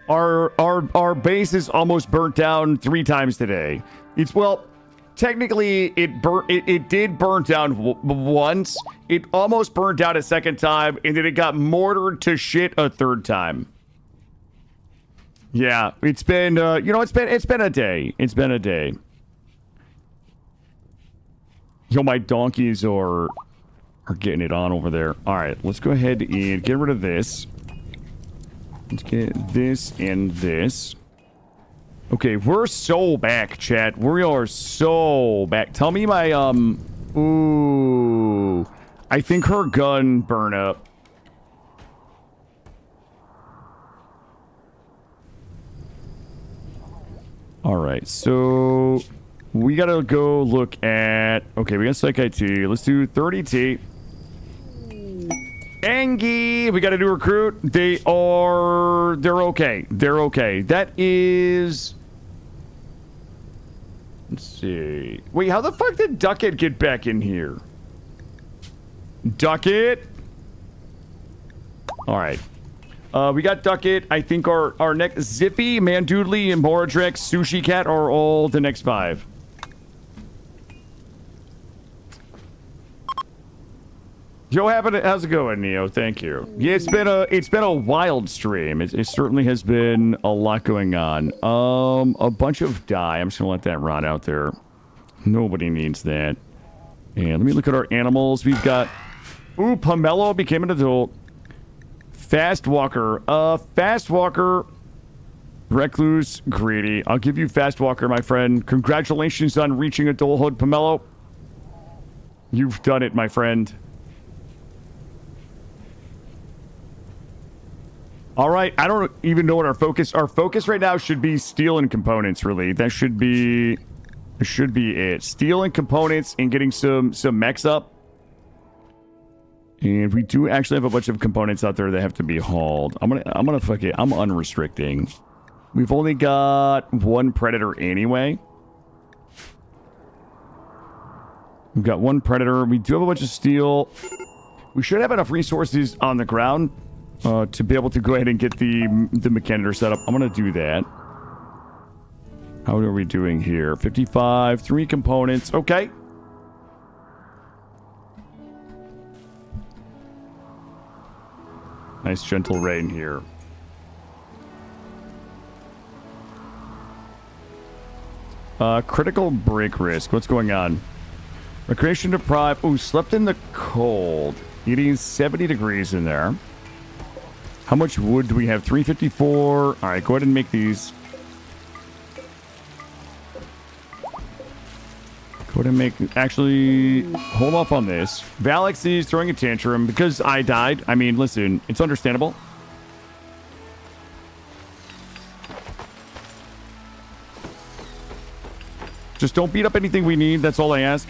Our base is almost burnt down 3 times today. It's, well, technically it did burn down once. It almost burned down a 2nd time, and then it got mortared to shit a 3rd time. Yeah, it's been it's been a day. It's been a day. Yo, my donkeys are getting it on over there. All right, let's go ahead and get rid of this. Let's get this and this. Okay, we're so back, chat. We are so back. Tell me my, ooh. I think her gun burned up. All right, so we gotta go look at... Okay, we got Psych IT. Let's do 30T. Angie, we got a new recruit. They're okay. They're okay. That is... Let's see. Wait, how the fuck did Duckett get back in here? Duckett? All right. We got Duckett. I think our next... Zippy, Mandoodly, and Moradrex, Sushi Cat are all the next 5. Yo, how's it going, Neo? Thank you. Yeah, it's been a wild stream. It certainly has been a lot going on. A bunch of dye. I'm just gonna let that rot out there. Nobody needs that. And let me look at our animals. We've got... Ooh, Pomelo became an adult. Fast Walker. Fast Walker. Recluse. Greedy. I'll give you Fast Walker, my friend. Congratulations on reaching adulthood, Pomelo. You've done it, my friend. All right, I don't even know what our focus right now should be steel and components, really. That should be it. Steel and components and getting some mechs up. And we do actually have a bunch of components out there that have to be hauled. I'm gonna fuck it. I'm unrestricting. We've only got one predator anyway. We've got one predator. We do have a bunch of steel. We should have enough resources on the ground to be able to go ahead and get the mechanitor set up. I'm gonna do that. How are we doing here? 55, 3 components. Okay. Nice gentle rain here. Critical break risk. What's going on? Recreation deprived. Ooh, slept in the cold. It is 70 degrees in there. How much wood do we have? 354. All right, go ahead and make these. Go ahead and make... Actually, hold off on this. Valix is throwing a tantrum because I died. I mean, listen, it's understandable. Just don't beat up anything we need. That's all I ask.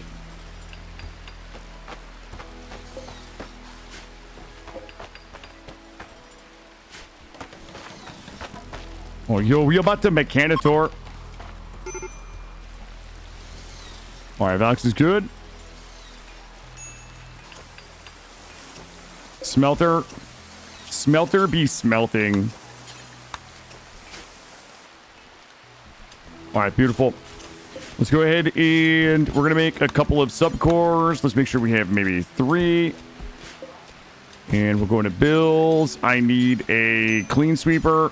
Oh, yo, we about to Mechanitor. All right, Valix is good. Smelter. Smelter be smelting. All right, beautiful. Let's go ahead and we're going to make a couple of subcores. Let's make sure we have maybe 3. And we'll go into bills. I need a clean sweeper.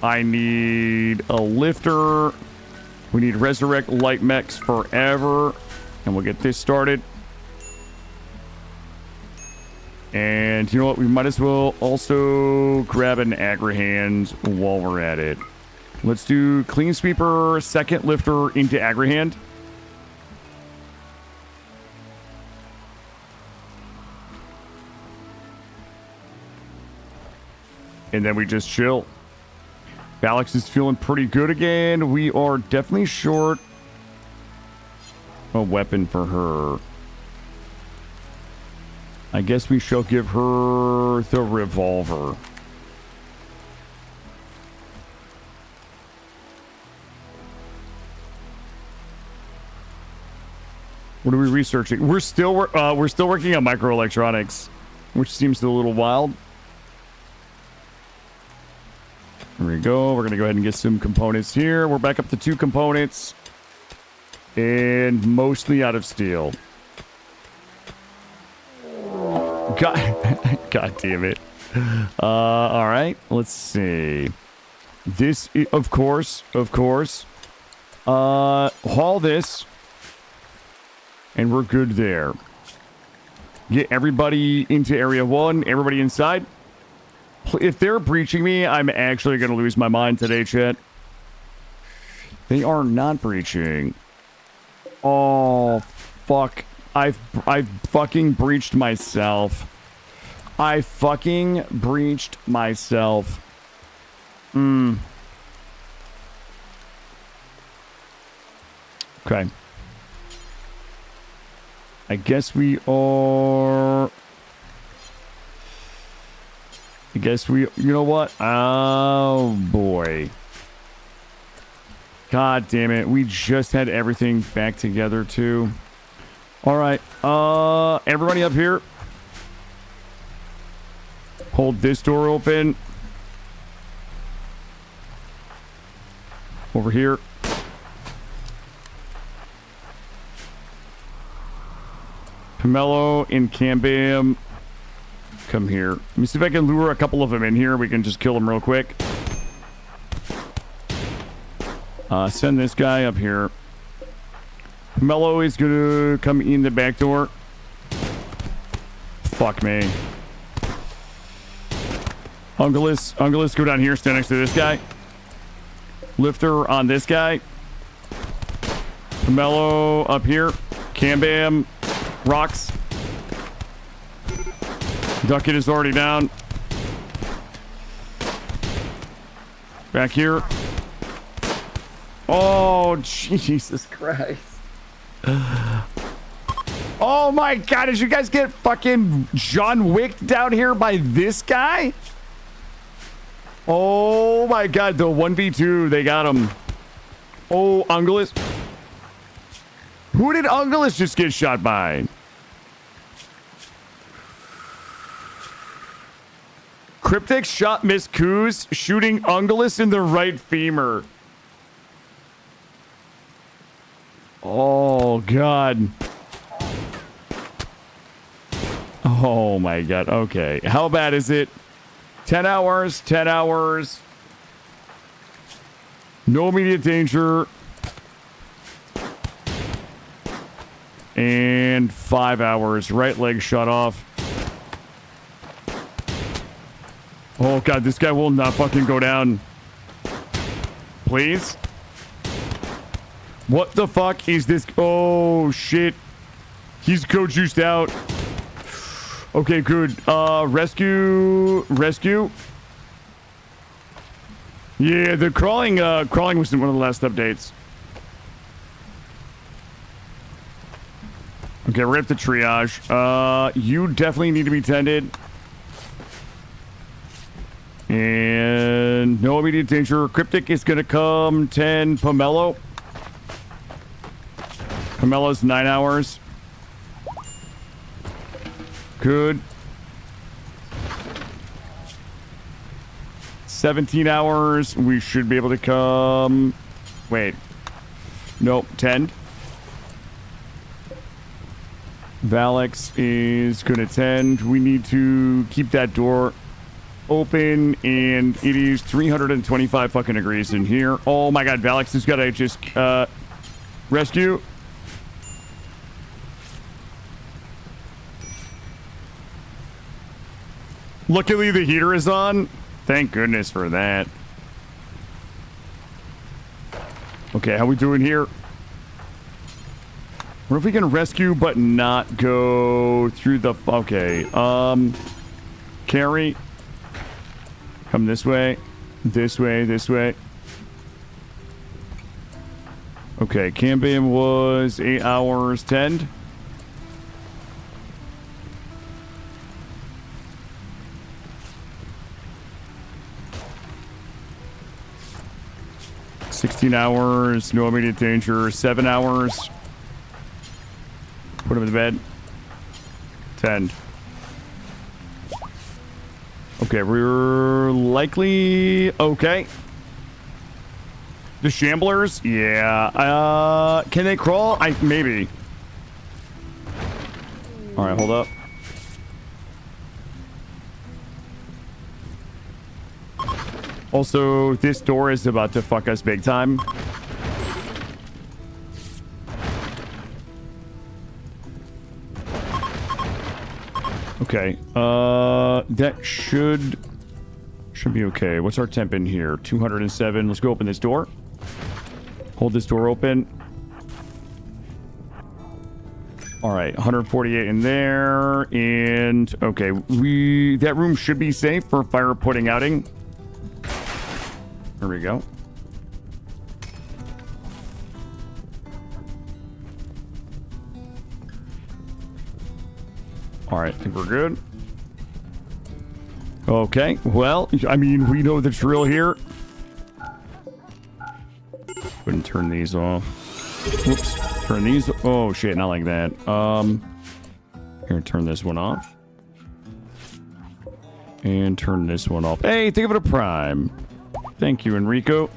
I need a lifter. We need resurrect light mechs forever. And we'll get this started. And you know what? We might as well also grab an Agrihand while we're at it. Let's do clean sweeper, second lifter into Agrihand. And then we just chill. Alex is feeling pretty good again. We are definitely short a weapon for her. I guess we shall give her the revolver. What are we researching? We're still working on microelectronics, which seems a little wild. Here we go. We're going to go ahead and get some components here. We're back up to 2 components. And mostly out of steel. God damn it. All right. Let's see. This, of course. Haul this. And we're good there. Get everybody into area 1. Everybody inside. If they're breaching me, I'm actually going to lose my mind today, chat. They are not breaching. Oh, fuck. I fucking breached myself. I fucking breached myself. Okay. I guess we are... you know what? Oh, boy. God damn it. We just had everything back together, too. All right. Everybody up here. Hold this door open. Over here. Pomelo and Cambam. Come here. Let me see if I can lure a couple of them in here. We can just kill them real quick. Send this guy up here. Pomelo is gonna come in the back door. Fuck me. Ungalus, go down here. Stand next to this guy. Lifter on this guy. Pomelo up here. Cambam. Rocks. Ducket is already down. Back here. Oh, Jesus Christ. Oh my god, did you guys get fucking John Wick down here by this guy? Oh my god, the 1v2, they got him. Oh, Ungulus. Who did Ungulus just get shot by? Cryptic shot Miss Coos, shooting Ungulus in the right femur. Oh god. Oh my god. Okay. How bad is it? 10 hours, 10 hours. No immediate danger. And 5 hours. Right leg shut off. Oh god, this guy will not fucking go down. Please? What the fuck is this? Oh shit. He's co-juiced out. Okay, good. Rescue. Yeah, the crawling was in one of the last updates. Okay, we're at the triage. You definitely need to be tended. And no immediate danger. Cryptic is gonna come 10. Pomelo. Pomelo's 9 hours. Good. 17 hours. We should be able to come. Wait. Nope. 10. Valix is going to tend. We need to keep that door open, and it is 325 fucking degrees in here. Oh my god, Valix has got to just rescue. Luckily, the heater is on. Thank goodness for that. Okay, how we doing here? What if we can rescue but not go through the... Okay, carry. Come this way. This way, this way. Okay, Cambium was 8 hours, 10. $16, no immediate danger. 7 hours. Put him in the bed. 10. Okay, we're likely okay. The Shamblers? Yeah. Can they crawl? Maybe. Alright, hold up. Also, this door is about to fuck us big time. Okay, that should be okay. What's our temp in here? 207. Let's go open this door. Hold this door open. All right, 148 in there, and okay, that room should be safe for fire reporting outing. There we go. All right, I think we're good. Okay, well, I mean, we know the drill here. Go ahead and turn these off. Whoops, turn these. Oh shit, not like that. Here, turn this one off. And turn this one off. Hey, think of it a prime. Thank you, Enrico.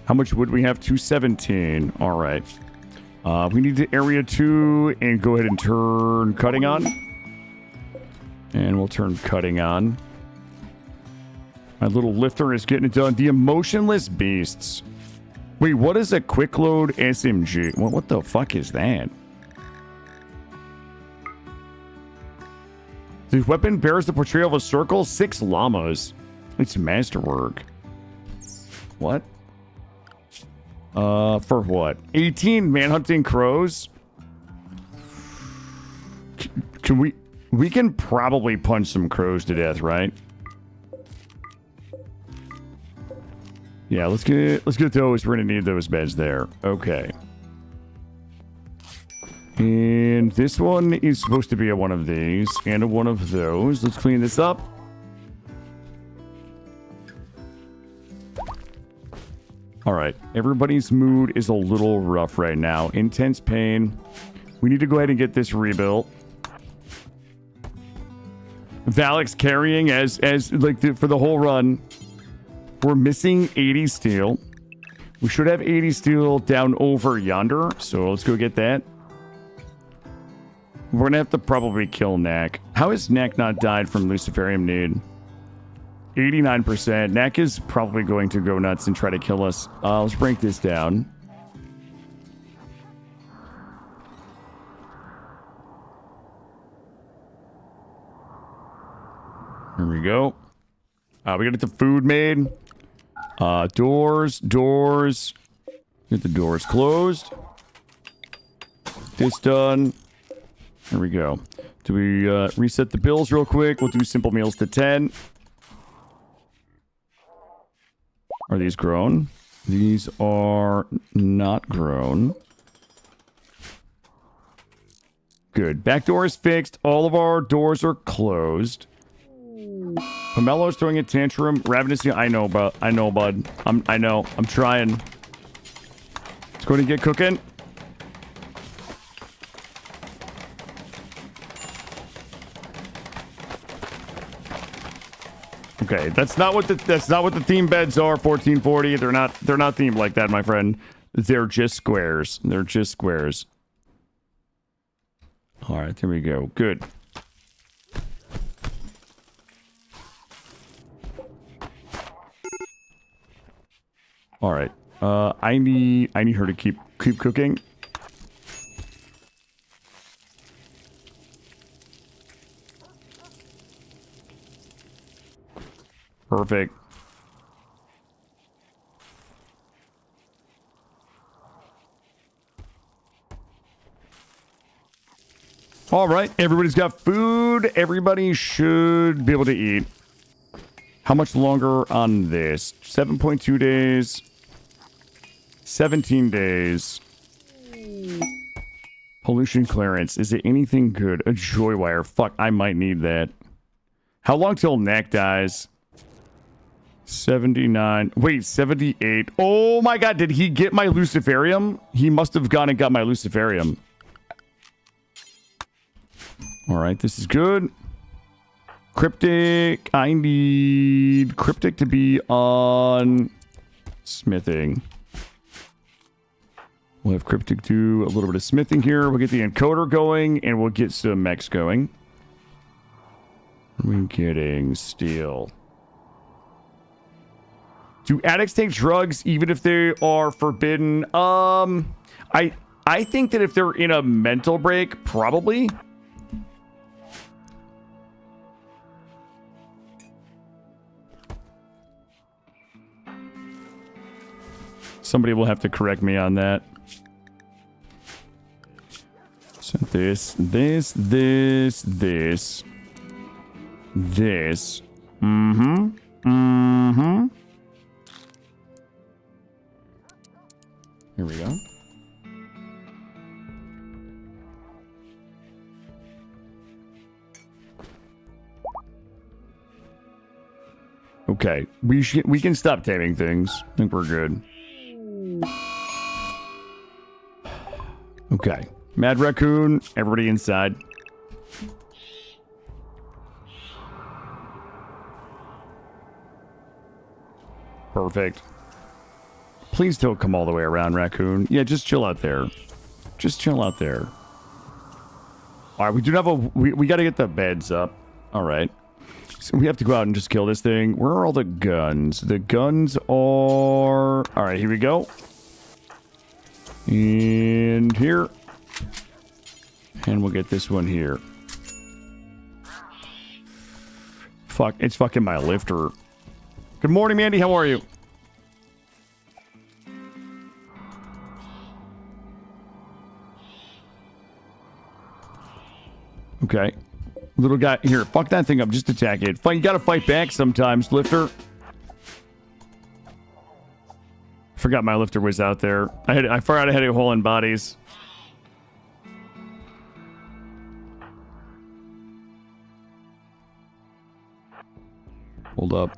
How much would we have? 217. All right. We need to area 2 and go ahead and turn cutting on. And we'll turn cutting on. My little lifter is getting it done. The emotionless beasts. Wait, what is a quick load SMG? What the fuck is that? The weapon bears the portrayal of a circle. 6 llamas. It's masterwork. What? For what? 18 manhunting crows? Can we can probably punch some crows to death, right? Yeah, let's get those. We're gonna need those beds there. Okay. And this one is supposed to be a one of these and a one of those. Let's clean this up. All right. Everybody's mood is a little rough right now. Intense pain. We need to go ahead and get this rebuilt. Valak's carrying as for the whole run. We're missing 80 steel. We should have 80 steel down over yonder. So let's go get that. We're going to have to probably kill Knack. How has Knack not died from Luciferium need? 89%. Knack is probably going to go nuts and try to kill us. Let's break this down. Here we go. We gotta get the food made. Doors. Get the doors closed. This done. Here we go. Do we reset the bills real quick? We'll do simple meals to 10. Are these grown? These are not grown. Good. Back door is fixed. All of our doors are closed. Pomelo's throwing a tantrum. Ravenous, I know, bud. I know. I'm trying. Let's go and get cooking. Okay, that's not what the theme beds are. 1440. They're not themed like that, my friend. They're just squares. They're just squares. All right, there we go. Good. All right. I need her to keep cooking. Perfect. All right. Everybody's got food. Everybody should be able to eat. How much longer on this? 7.2 days. 17 days. Pollution clearance. Is it anything good? A joy wire. Fuck, I might need that. How long till Knack dies? 79. Wait, 78. Oh my god, did he get my Luciferium? He must have gone and got my Luciferium. Alright, this is good. Cryptic. I need Cryptic to be on smithing. We'll have Cryptic do a little bit of smithing here. We'll get the encoder going, and we'll get some mechs going. We're getting steel. Do addicts take drugs even if they are forbidden? I think that if they're in a mental break, probably. Somebody will have to correct me on that. So this. Here we go. Okay, we can stop taming things. I think we're good. Okay, Mad Raccoon, everybody inside. Perfect. Please don't come all the way around, Raccoon. Yeah, just chill out there. Just chill out there. All right, we do have a... We got to get the beds up. All right. So we have to go out and just kill this thing. Where are all the guns? The guns are... All right, here we go. And here. And we'll get this one here. Fuck, it's fucking my lifter. Good morning, Mandy. How are you? Okay. Little guy. Here, fuck that thing up. Just attack it. You gotta fight back sometimes, lifter. Forgot my lifter was out there. I forgot I had a hole in bodies. Hold up.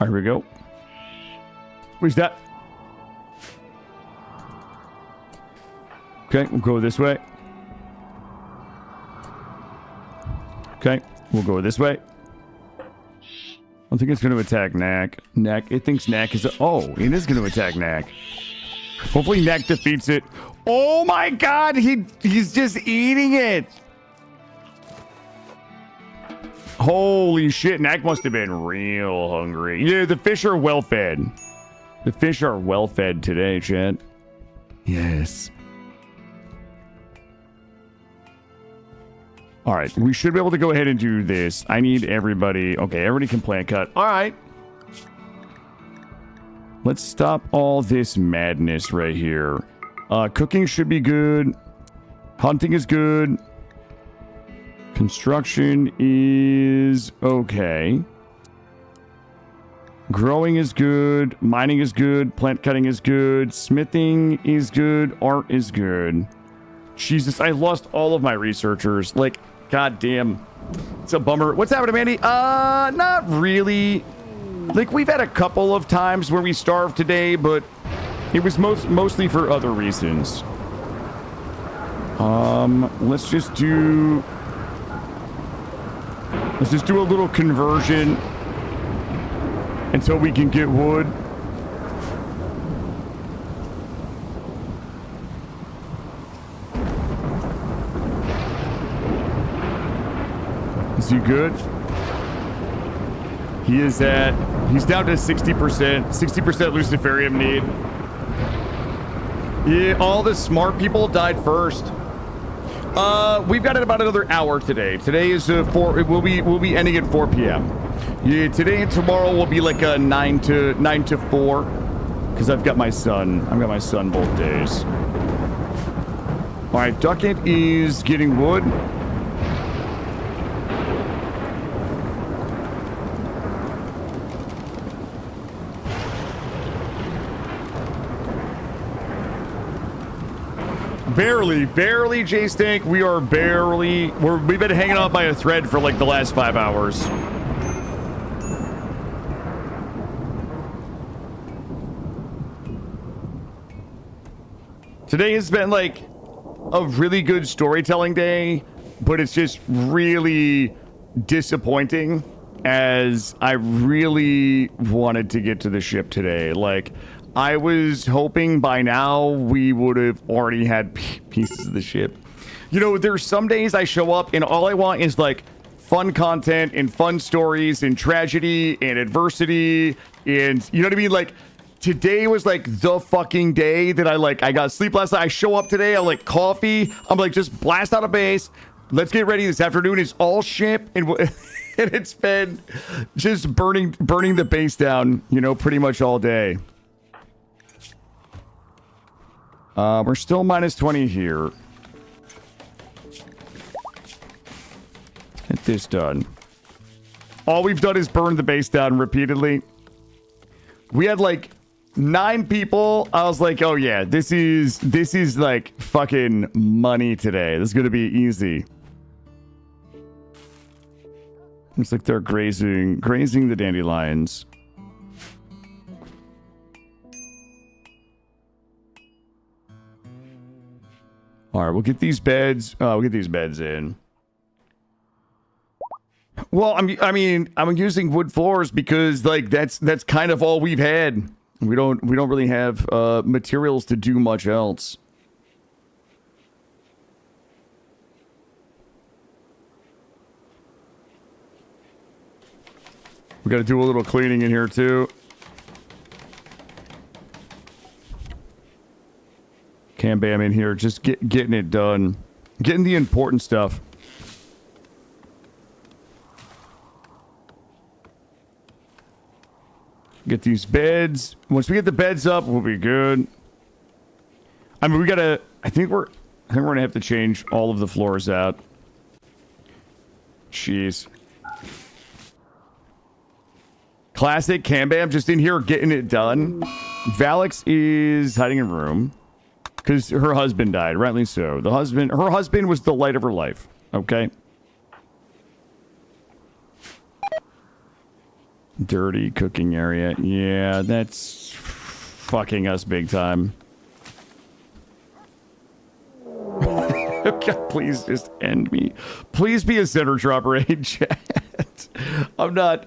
All right, here we go. Where's that? Okay, we'll go this way. Okay, we'll go this way. I don't think it's going to attack Knack. Knack, it thinks Knack is... Oh, it is going to attack Knack. Hopefully Knack defeats it. Oh my god, he's just eating it. Holy shit, Knack must have been real hungry. Yeah, the fish are well fed. The fish are well fed today, chat. Yes. All right, we should be able to go ahead and do this. I need everybody. Okay, everybody can plant cut. All right. Let's stop all this madness right here. Cooking should be good. Hunting is good. Construction is okay. Growing is good. Mining is good. Plant cutting is good. Smithing is good. Art is good. Jesus, I lost all of my researchers. Like, goddamn. It's a bummer. What's happening, Mandy? Not really. Like, we've had a couple of times where we starved today, but it was mostly for other reasons. Let's just do a little conversion until we can get wood. Is he good? He's down to 60%. 60% Luciferium need. Yeah, all the smart people died first. We've got about another hour today. Today is 4. We'll be ending at 4 p.m. Yeah, today and tomorrow will be like a 9 to 4, because I've got my son. I've got my son both days. All right, Ducket is getting wood. Barely, J-Stank. We've been hanging on by a thread for like the last 5 hours. Today has been like a really good storytelling day, but it's just really disappointing as I really wanted to get to the ship today. Like, I was hoping by now we would have already had pieces of the ship. You know, there's some days I show up and all I want is like fun content and fun stories and tragedy and adversity and, you know what I mean? Like, today was like the fucking day that I got sleep last night. I show up today, I like coffee. I'm like, just blast out of base. Let's get ready. This afternoon is all ship and and it's been just burning the base down, you know, pretty much all day. We're still minus 20 here. Get this done. All we've done is burn the base down repeatedly. We had like 9 people. I was like, oh yeah, this is like fucking money today. This is gonna be easy. Looks like they're grazing the dandelions. All right, we'll get these beds. We'll get these beds in. Well, I mean, I'm using wood floors because like that's kind of all we've had. We don't really have materials to do much else. We got to do a little cleaning in here too. Cam Bam in here, just getting it done. Getting the important stuff. Get these beds. Once we get the beds up, we'll be good. I mean, I think we're gonna have to change all of the floors out. Jeez. Classic Cam Bam just in here getting it done. Valix is hiding in a room. Because her husband died, rightly so. Her husband was the light of her life. Okay. Dirty cooking area. Yeah, that's fucking us big time. God, please just end me. Please be a center drop raid, chat. I'm not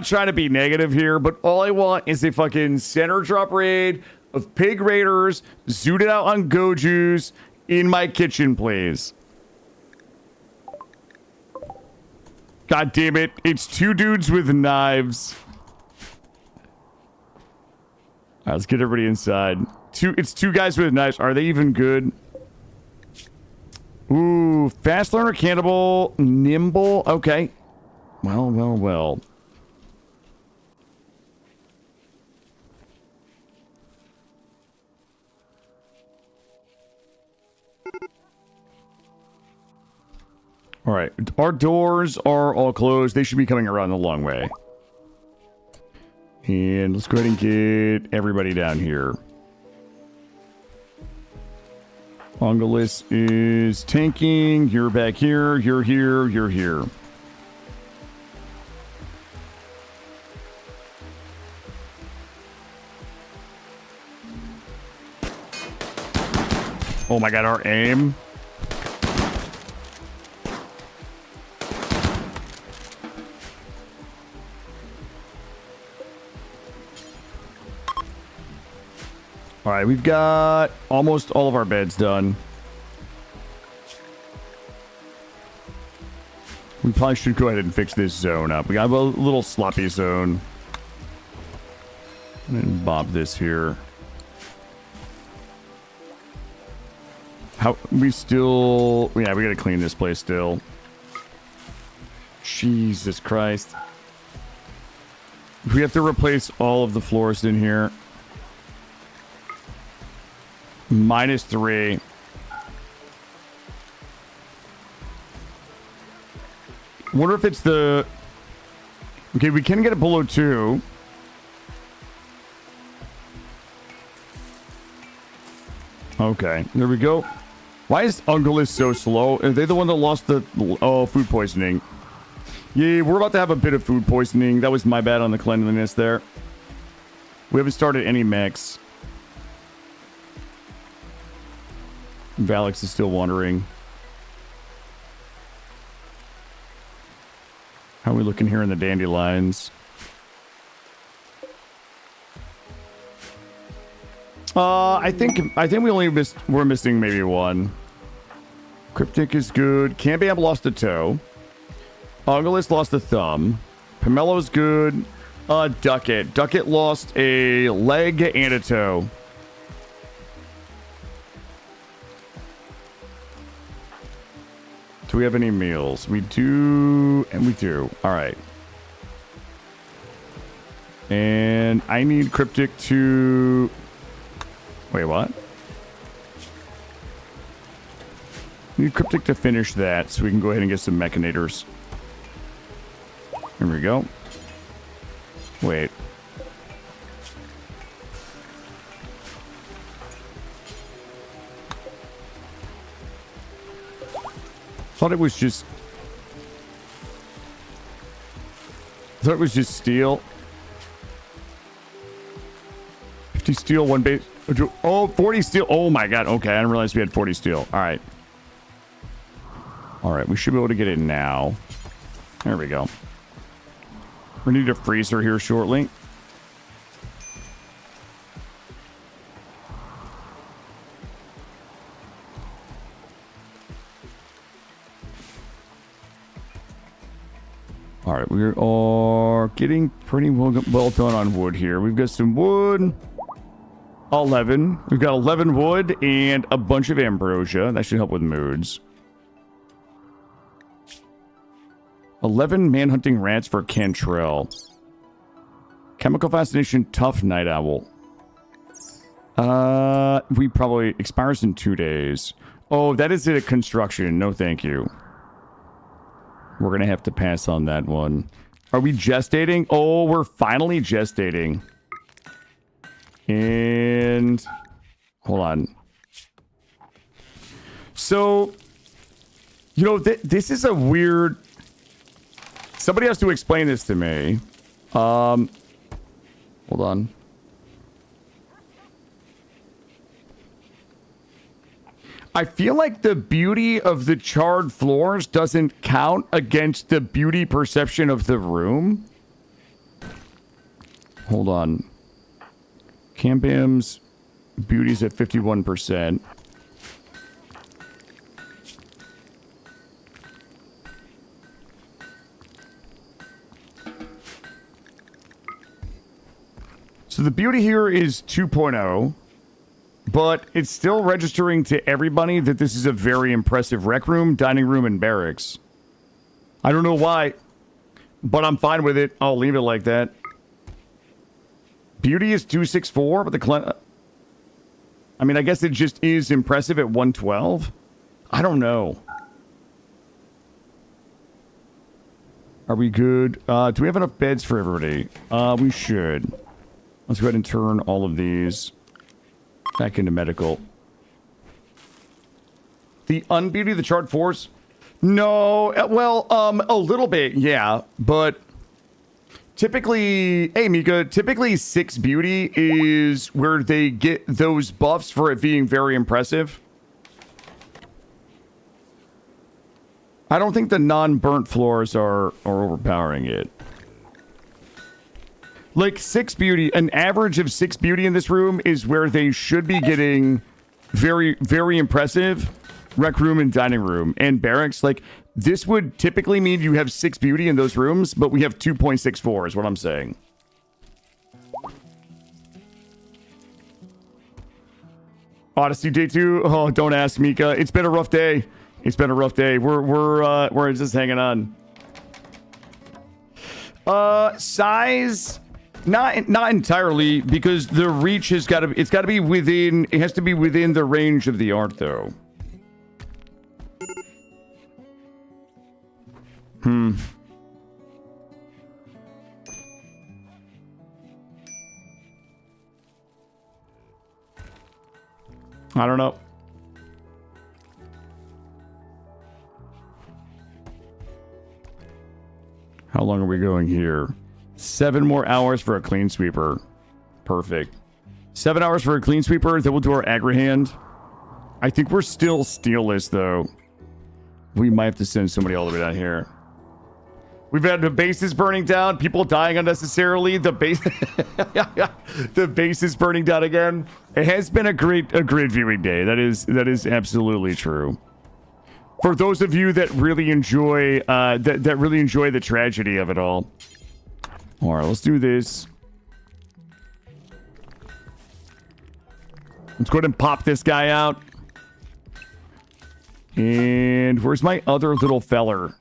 trying to be negative here, but all I want is a fucking center drop raid of pig raiders zooted out on Gojus in my kitchen, please. God damn it. It's two dudes with knives. All right, let's get everybody inside. It's two guys with knives. Are they even good? Ooh, fast learner, cannibal, nimble. Okay. Well, well, well. All right, our doors are all closed. They should be coming around the long way. And let's go ahead and get everybody down here. Ongolis is tanking. You're back here. You're here. You're here. Oh my god, our aim. All right, we've got almost all of our beds done. We probably should go ahead and fix this zone up. We got a little sloppy zone. And bob this here. How we still... Yeah, we gotta clean this place still. Jesus Christ. We have to replace all of the floors in here. -3. Wonder if it's the... Okay, we can get it below 2. Okay, there we go. Why is Ungolis so slow? Are they the one that lost the... Oh, food poisoning. Yeah, we're about to have a bit of food poisoning. That was my bad on the cleanliness there. We haven't started any mechs. Valix is still wandering. How are we looking here in the dandelions? I think we only we're missing maybe one. Cryptic is good. Cambam lost a toe. Ongolis lost a thumb. Pomelo's good. Ducket. Ducket lost a leg and a toe. Do we have any meals? We do, and we do. All right. And I need Cryptic to... Wait, what? I need Cryptic to finish that so we can go ahead and get some Mechanators. Here we go. Wait. Thought it was just steel. 50 steel, 1 base. Oh, 40 steel. Oh my god. Okay, I didn't realize we had 40 steel. All right. All right, we should be able to get it now. There we go. We need a freezer here shortly. All right, we are getting pretty well done on wood here. We've got some wood. 11. We've got 11 wood and a bunch of ambrosia. That should help with moods. 11 man-hunting rats for Cantrell. Chemical fascination, tough night owl. We probably expires in 2 days. Oh, that is a construction. No, thank you. We're going to have to pass on that one. Are we gestating? Oh, we're finally gestating. And hold on. So, you know, this is a weird... Somebody has to explain this to me. Hold on. I feel like the beauty of the charred floors doesn't count against the beauty perception of the room. Hold on. Campam's beauty's at 51%. So the beauty here is 2.0, but it's still registering to everybody that this is a very impressive rec room, dining room, and barracks. I don't know why, but I'm fine with it. I'll leave it like that. Beauty is 264, but the I mean, I guess it just is impressive at 112. I don't know. Are we good? Do we have enough beds for everybody? We should. Let's go ahead and turn all of these back into medical. The unbeauty of the chart force? No, well, a little bit, yeah, but typically, hey Mika, typically 6 beauty is where they get those buffs for it being very impressive. I don't think the non-burnt floors are overpowering it. Like 6 beauty, an average of 6 beauty in this room is where they should be getting very, very impressive rec room and dining room. And barracks, like, this would typically mean you have 6 beauty in those rooms, but we have 2.64 is what I'm saying. Odyssey day 2. Oh, don't ask, Mika. It's been a rough day. It's been a rough day. We're just hanging on. Size... Not entirely, because the reach has got to be within, it has to be within the range of the art, though. I don't know. How long are we going here? 7 more hours for a clean sweeper. Perfect. 7 hours for a clean sweeper. Then we'll do our agri-hand. I think we're still steelless, though. We might have to send somebody all the way down here. We've had the bases burning down. People dying unnecessarily. The base... the base is burning down again. It has been a great viewing day. That is absolutely true. For those of you that really enjoy... that really enjoy the tragedy of it all. All right, let's do this. Let's go ahead and pop this guy out. And where's my other little feller?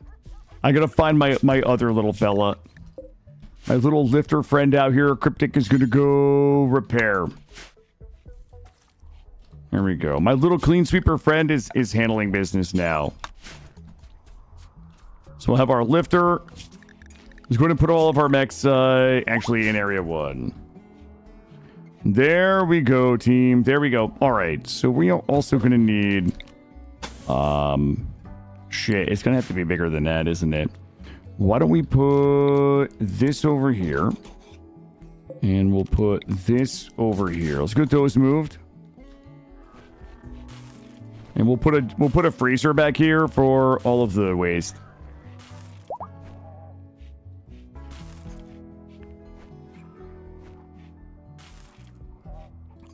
I gotta find my other little fella. My little lifter friend out here. Cryptic is gonna go repair. There we go. My little clean sweeper friend is handling business now. So we'll have our lifter. He's going to put all of our mechs actually in area 1. There we go, team. There we go. All right. So we are also going to need... shit. It's going to have to be bigger than that, isn't it? Why don't we put this over here? And we'll put this over here. Let's get those moved. And we'll put a freezer back here for all of the waste.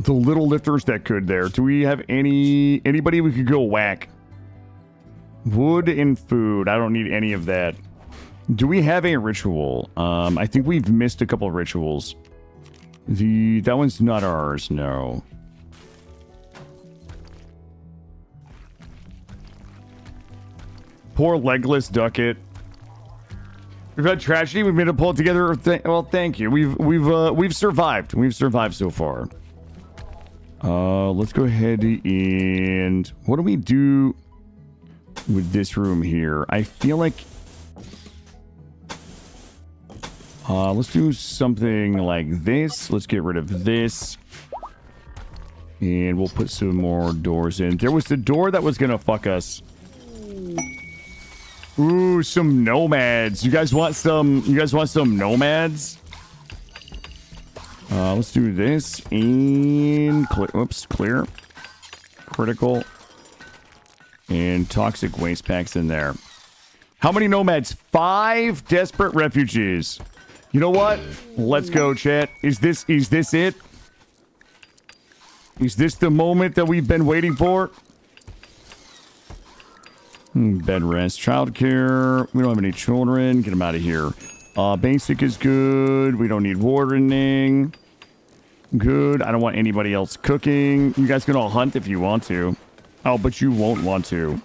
The little lifters that could there. Do we have anybody we could go whack? Wood and food. I don't need any of that. Do we have a ritual? I think we've missed a couple of rituals. That one's not ours, no. Poor legless ducket. We've had tragedy. We've made it pull it together. Well, thank you. We've survived. We've survived so far. Let's go ahead and what do we do with this room here? I feel like let's do something like this. Let's get rid of this. And we'll put some more doors in. There was the door that was gonna fuck us. Ooh, some nomads. You guys want some nomads? Let's do this and clear. Oops, clear. Critical. And toxic waste packs in there. How many nomads? 5 desperate refugees. You know what? Let's go, chat. Is this it? Is this the moment that we've been waiting for? Bed rest, childcare. We don't have any children. Get them out of here. Basic is good. We don't need wardening. Good. I don't want anybody else cooking. You guys can all hunt if you want to. Oh, but you won't want to.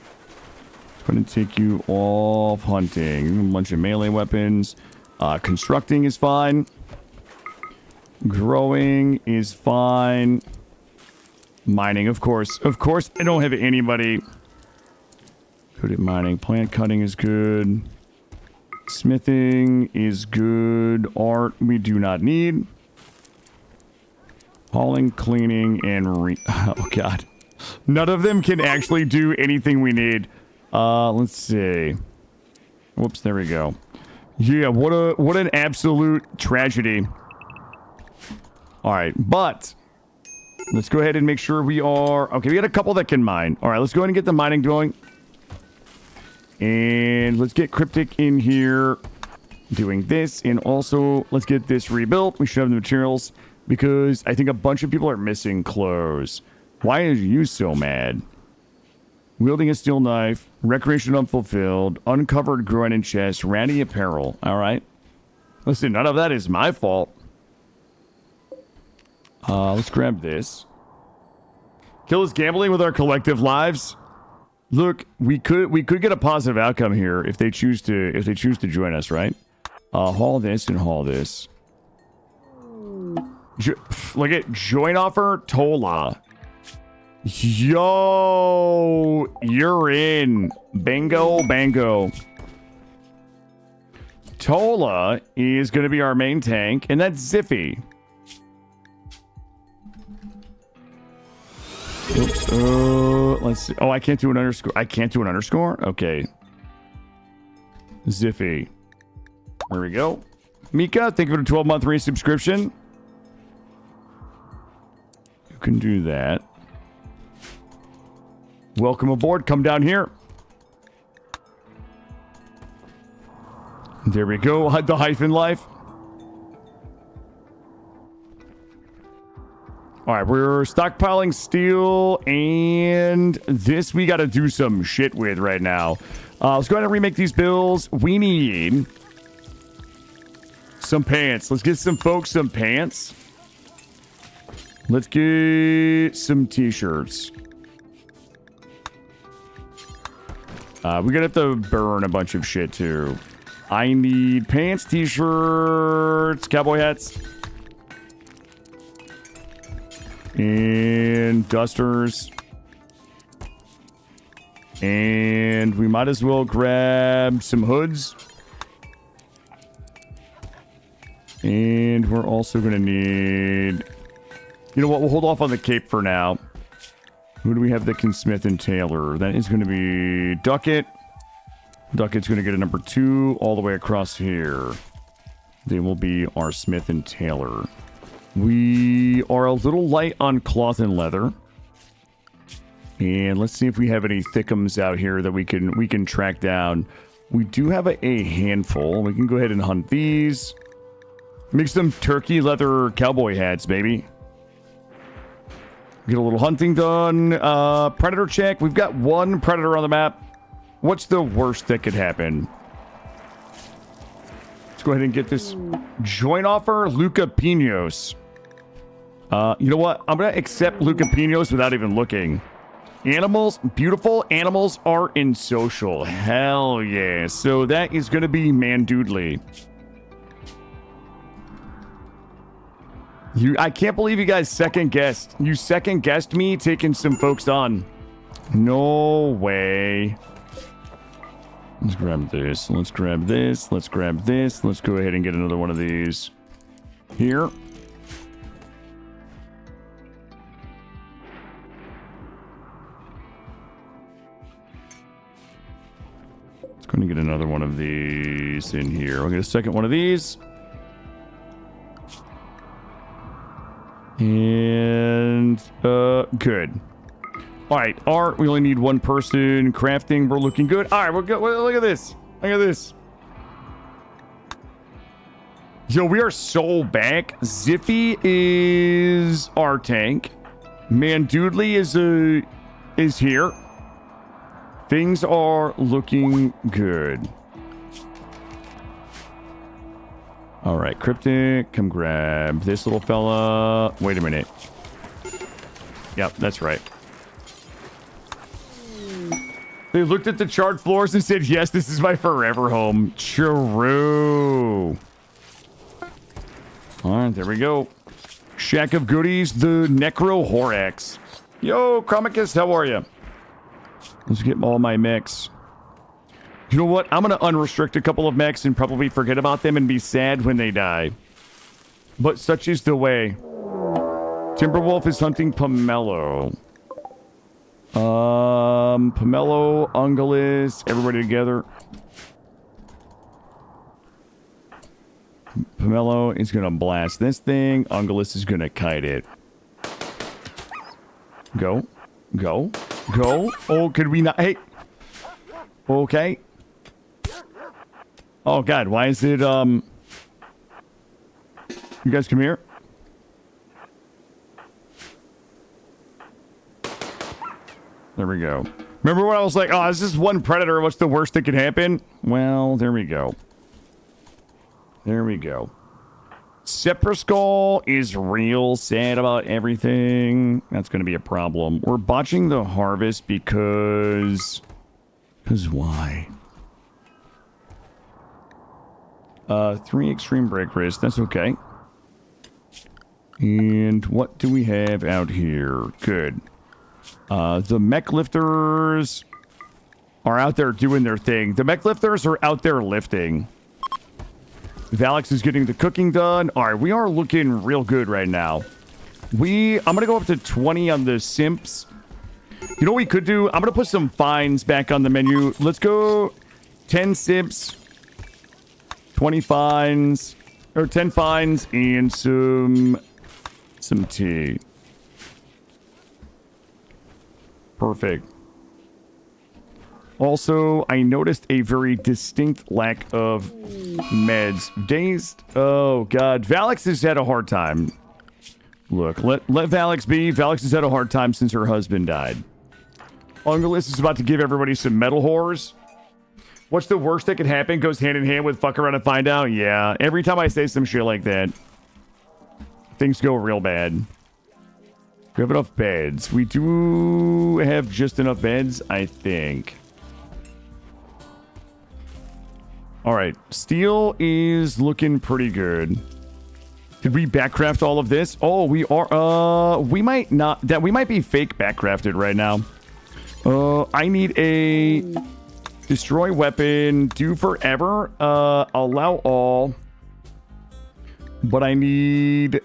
It's going to take you off hunting. A bunch of melee weapons. Constructing is fine. Growing is fine. Mining, of course. Of course, I don't have anybody good at mining. Plant cutting is good. Smithing is good. Art, we do not need. Hauling, cleaning, and oh, God. None of them can actually do anything we need. Let's see. Whoops, there we go. Yeah, what an absolute tragedy. All right, but let's go ahead and make sure we are... Okay, we got a couple that can mine. All right, let's go ahead and get the mining going. And let's get Cryptic in here doing this. And also, let's get this rebuilt. We should have the materials because I think a bunch of people are missing clothes. Why are you so mad? Wielding a steel knife, recreation unfulfilled, uncovered groin and chest, ratty apparel. All right. Listen, none of that is my fault. Let's grab this. Kill is gambling with our collective lives. Look, we could get a positive outcome here if they choose to join us, right? Haul this and haul this. Look at join offer Tola. Yo, you're in. Bango, bango. Tola is going to be our main tank, and that's Ziffy. Oops. Let's see. Oh, I can't do an underscore. I can't do an underscore? Okay. Ziffy. There we go. Mika, thank you for the 12-month resubscription. You can do that. Welcome aboard. Come down here. There we go. The hyphen life. All right, we're stockpiling steel, and this we got to do some shit with right now. Let's go ahead and remake these bills. We need some pants. Let's get some folks some pants. Let's get some t-shirts. We're gonna have to burn a bunch of shit too. I need pants, t-shirts, cowboy hats, and dusters. And we might as well grab some hoods. And we're also gonna need... You know what? We'll hold off on the cape for now. Who do we have that can Smith and Tailor? That is going to be Duckett. Duckett's going to get a number 2 all the way across here. They will be our Smith and Tailor. We are a little light on cloth and leather. And let's see if we have any thickums out here that we can track down. We do have a handful. We can go ahead and hunt these. Make some turkey leather cowboy hats, baby. Get a little hunting done. Predator check. We've got 1 predator on the map. What's the worst that could happen? Let's go ahead and get this joint offer. Luca Pinos. You know what? I'm going to accept Luca Pinos without even looking. Animals. Beautiful animals are in social. Hell yeah. So that is going to be Mandoodly. I can't believe you guys second guessed. You second guessed me taking some folks on. No way. Let's grab this. Let's grab this. Let's grab this. Let's go ahead and get another one of these here. Gonna get another one of these in here. I'll get a second one of these. And good. All right, art. We only need one person. Crafting. We're looking good. All right, we're good. Look at this. Look at this. Yo, we are so back. Zippy is our tank. Mandoodly is here. Things are looking good. All right, Cryptic, come grab this little fella. Wait a minute. Yep, that's right. They looked at the charred floors and said, yes, this is my forever home. True. All right, there we go. Shack of goodies, the Necro Horax. Yo, Chromicus, how are you? Let's get all my mechs. You know what? I'm going to unrestrict a couple of mechs and probably forget about them and be sad when they die. But such is the way. Timberwolf is hunting Pomelo. Pomelo, Ungulus, everybody together. Pomelo is going to blast this thing. Ungulus is going to kite it. Go. Go. Go. Oh, could we not? Hey. Okay. Oh, God. Why is it, You guys come here. There we go. Remember when I was like, oh, is this one predator? What's the worst that could happen? Well, there we go. There we go. Sepraskull is real sad about everything. That's going to be a problem. We're botching the harvest because... Because why? 3 extreme break risk. That's okay. And what do we have out here? Good. The mech lifters are out there doing their thing. The mech lifters are out there lifting. Valix is getting the cooking done. All right, we are looking real good right now. I'm going to go up to 20 on the simps. You know what we could do? I'm going to put some fines back on the menu. Let's go 10 simps, 20 fines, or 10 fines, and some tea. Perfect. Also, I noticed a very distinct lack of meds. Dazed. Oh, God. Valix has had a hard time. Look, let Valix be. Valix has had a hard time since her husband died. Ungulus is about to give everybody some metal whores. What's the worst that could happen? Goes hand in hand with fuck around and find out? Yeah. Every time I say some shit like that, things go real bad. We have enough beds. We do have just enough beds, I think. All right, steel is looking pretty good. Did we backcraft all of this? Oh, we are. We might not. We might be fake backcrafted right now. I need a destroy weapon. Do forever. Allow all. But I need.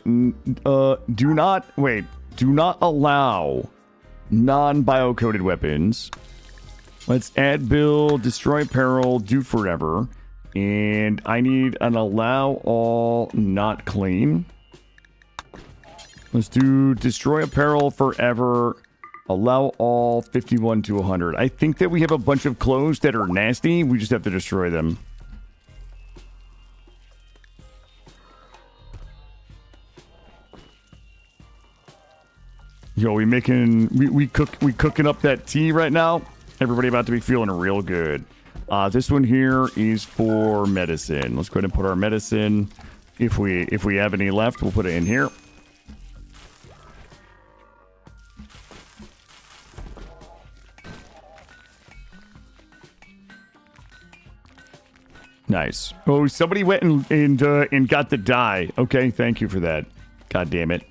Do not allow non-biocoded weapons. Let's add build, destroy peril, do forever. And I need an allow all not clean. Let's do destroy apparel forever. Allow all 51 to 100. I think that we have a bunch of clothes that are nasty. We just have to destroy them. Yo, we cooking up that tea right now. Everybody about to be feeling real good. This one here is for medicine. Let's go ahead and put our medicine. If we have any left, we'll put it in here. Nice. Oh, somebody went and got the dye. Okay, thank you for that. God damn it.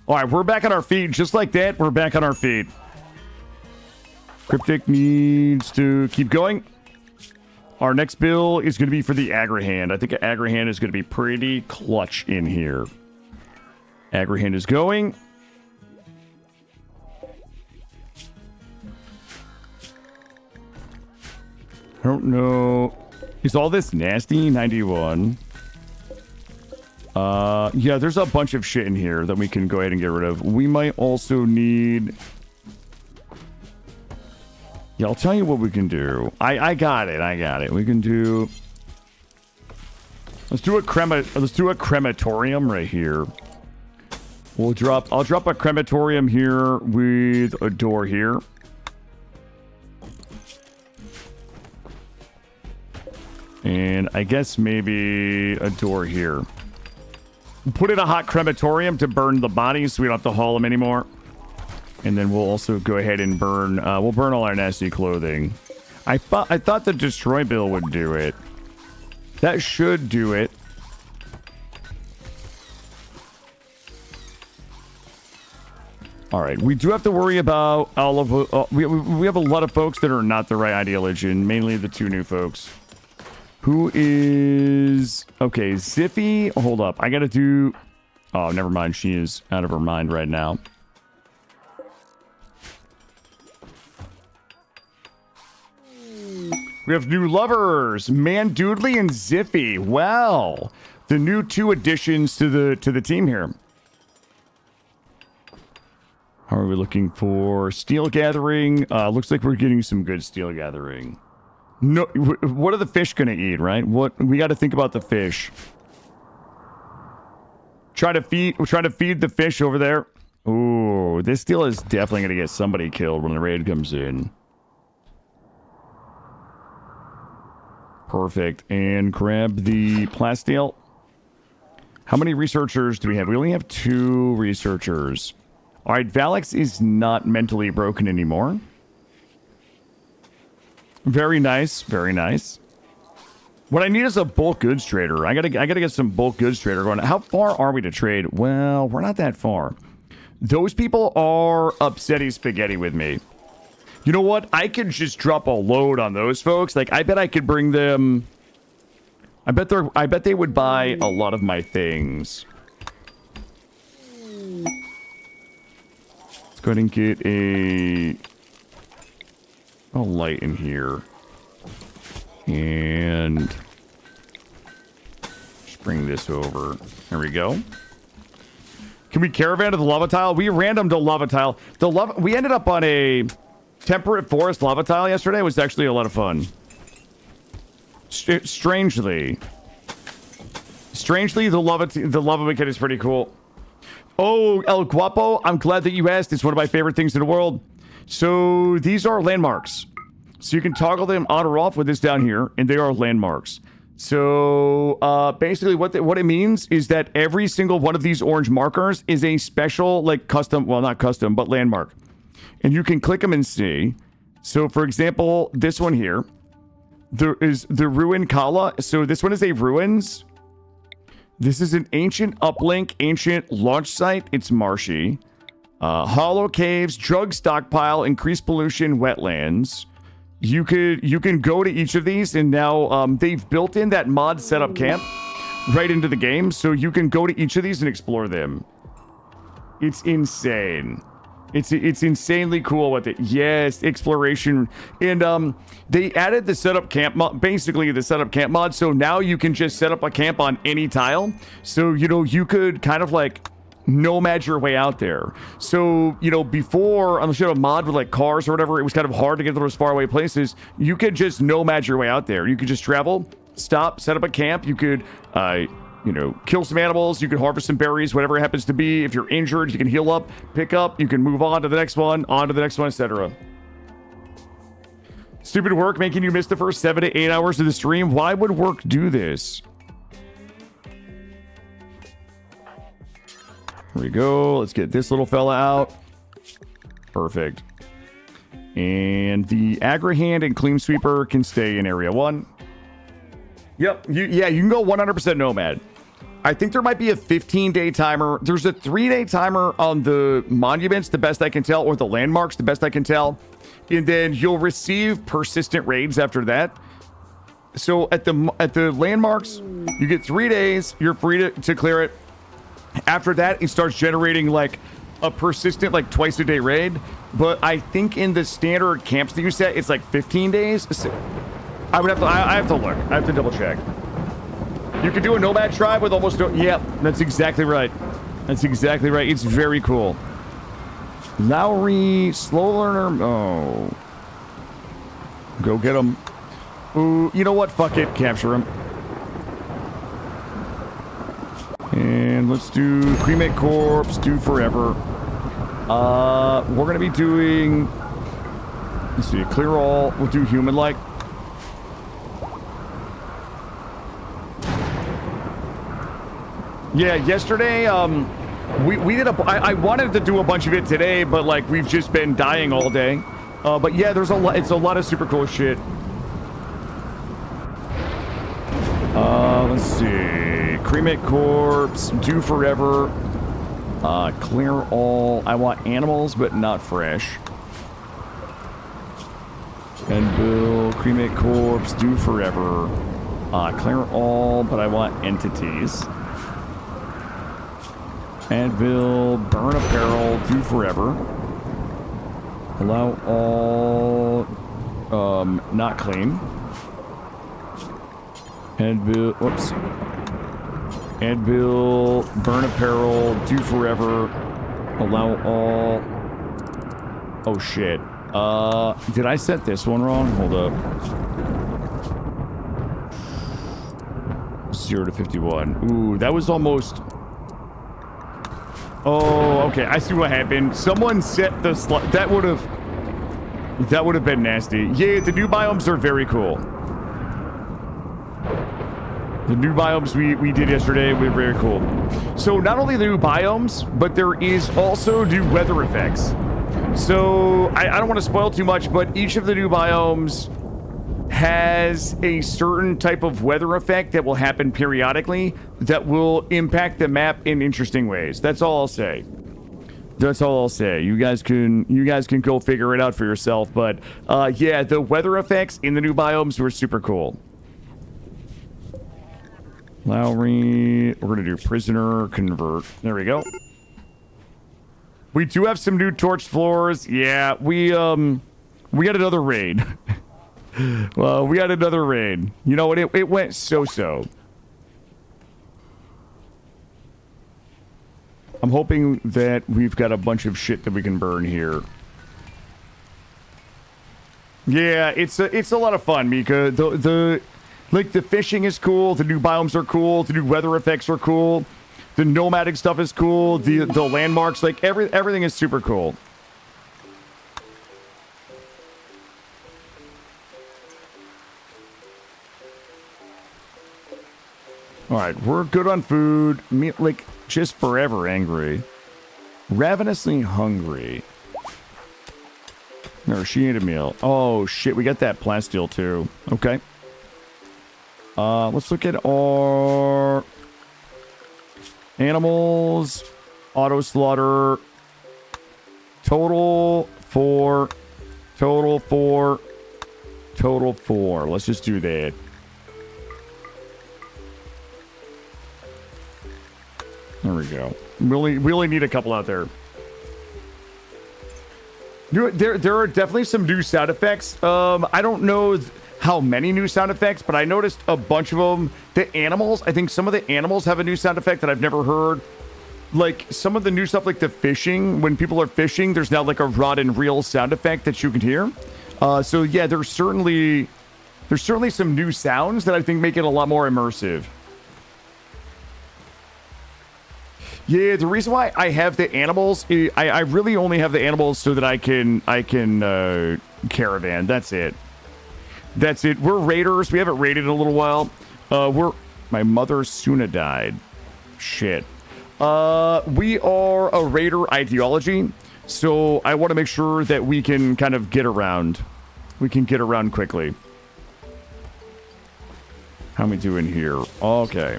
All right, we're back on our feet. Just like that, we're back on our feet. Cryptic needs to keep going. Our next bill is going to be for the Agrihand. I think an Agrihand is going to be pretty clutch in here. Agrihand is going. I don't know. Is all this nasty? 91. Yeah, there's a bunch of shit in here that we can go ahead and get rid of. We might also need... Yeah, I'll tell you what we can do. I got it. We can do... Let's do a crematorium right here. I'll drop a crematorium here with a door here. And I guess maybe a door here. Put in a hot crematorium to burn the bodies so we don't have to haul them anymore. And then we'll also go ahead and burn, we'll burn all our nasty clothing. I thought the destroy bill would do it. That should do it. All right, we do have to worry about all of, we have a lot of folks that are not the right ideology, mainly the two new folks. Who is... Okay, Zippy. Hold up. I gotta do... Oh, never mind. She is out of her mind right now. We have new lovers. Mandoodly and Zippy. Well, the new 2 additions to the team here. How are we looking for? Steel gathering. Looks like we're getting some good steel gathering. No, what are the fish gonna eat, right? What we got to think about the fish. Try to feed the fish over there. Ooh, this steel is definitely gonna get somebody killed when the raid comes in. Perfect. And grab the plasteel. How many researchers do we have? We only have 2 researchers. All right, Valix is not mentally broken anymore. Very nice, very nice. What I need is a bulk goods trader. I gotta get some bulk goods trader going. How far are we to trade? Well, we're not that far. Those people are upsetty spaghetti with me. You know what? I could just drop a load on those folks. Like, I bet I could bring them. I bet they would buy a lot of my things. Let's go ahead and get a light in here. And just bring this over. There we go. Can we caravan to the lava tile? We random to lava tile. We ended up on a temperate forest lava tile yesterday. It was actually a lot of fun. Strangely, the lava wicket is pretty cool. Oh, El Guapo, I'm glad that you asked. It's one of my favorite things in the world. So these are landmarks. So you can toggle them on or off with this down here, and they are landmarks. So basically what it means is that every single one of these orange markers is a special, like custom, well, not custom, but landmark. And you can click them and see. So for example, this one here, there is the Ruin Kala. So this one is a ruins. This is an ancient uplink, ancient launch site. It's marshy. Hollow caves, drug stockpile, increased pollution, wetlands. You can go to each of these, and now they've built in that mod setup camp right into the game, so you can go to each of these and explore them. It's insane. It's insanely cool with it. Yes, exploration. And they added the setup camp mod, basically the setup camp mod, so now you can just set up a camp on any tile. So, you know, you could kind of like nomad your way out there. So, you know, before, unless you had a mod with like cars or whatever, it was kind of hard to get to those faraway places. You could just nomad your way out there. You could just travel, stop, set up a camp. You could, you know, kill some animals. You can harvest some berries, whatever it happens to be. If you're injured, you can heal up, pick up. You can move on to the next one, etc. Stupid work making you miss the first 7 to 8 hours of the stream. Why would work do this? Here we go. Let's get this little fella out. Perfect. And the Agri-Hand and Clean Sweeper can stay in Area 1. Yep. Yeah, you can go 100% Nomad. I think there might be a 15-day timer. There's a 3-day timer on the monuments, the best I can tell, or the landmarks, the best I can tell. And then you'll receive persistent raids after that. So at the landmarks, you get 3 days. You're free to clear it. After that, it starts generating like a persistent, like twice-a-day raid. But I think in the standard camps that you set, it's like 15 days. So I would have to. I have to look. I have to double check. You could do a nomad tribe with almost no. Yep, that's exactly right. That's exactly right. It's very cool. Lowry, slow learner. Oh, go get him. Ooh, you know what? Fuck it. Capture him. And let's do cremate corpse. Do forever. We're gonna be doing. Let's see. Clear all. We'll do human like. Yeah, yesterday, we did I wanted to do a bunch of it today, but like we've just been dying all day. But yeah, there's a lot. It's a lot of super cool shit. Let's see. Cremate corpse. Do forever. Clear all. I want animals, but not fresh. And Bill. Cremate corpse. Do forever. Clear all, but I want entities. Anvil, burn apparel, do forever. Allow all, not clean. Anvil, whoops. Anvil, burn apparel, do forever. Allow all. Oh shit. Did I set this one wrong? Hold up. 0 to 51. Ooh, that was almost. Oh, okay. I see what happened. Someone set the slot. That would have been nasty. Yeah, the new biomes are very cool. The new biomes we did yesterday were very cool. So not only the new biomes, but there is also new weather effects. So I don't want to spoil too much, but each of the new biomes has a certain type of weather effect that will happen periodically that will impact the map in interesting ways. That's all I'll say. That's all I'll say. You guys can go figure it out for yourself. But yeah, the weather effects in the new biomes were super cool. Lowry, we're gonna do prisoner convert. There we go. We do have some new torched floors. Yeah, we got another raid. Well, we got another raid. You know what? It went so-so. I'm hoping that we've got a bunch of shit that we can burn here. Yeah, it's a lot of fun, Mika. The fishing is cool. The new biomes are cool. The new weather effects are cool. The nomadic stuff is cool. The landmarks, like everything is super cool. All right, we're good on food. Like, just forever angry. Ravenously hungry. No, she ate a meal. Oh, shit, we got that plasteel, too. Okay. Let's look at our animals. Auto slaughter. Total 4. Total 4. Total 4. Let's just do that. There we go. We only need a couple out there. There are definitely some new sound effects. I don't know how many new sound effects, but I noticed a bunch of them. The animals, I think some of the animals have a new sound effect that I've never heard. Like some of the new stuff, like the fishing. When people are fishing, there's now like a rod and reel sound effect that you can hear. So yeah, there's certainly some new sounds that I think make it a lot more immersive. Yeah, the reason why I have the animals, I really only have the animals so that I can caravan. That's it. That's it. We're raiders. We haven't raided in a little while. My mother Suna died. Shit. We are a raider ideology, so I want to make sure that we can kind of get around. We can get around quickly. How we doing here? Okay.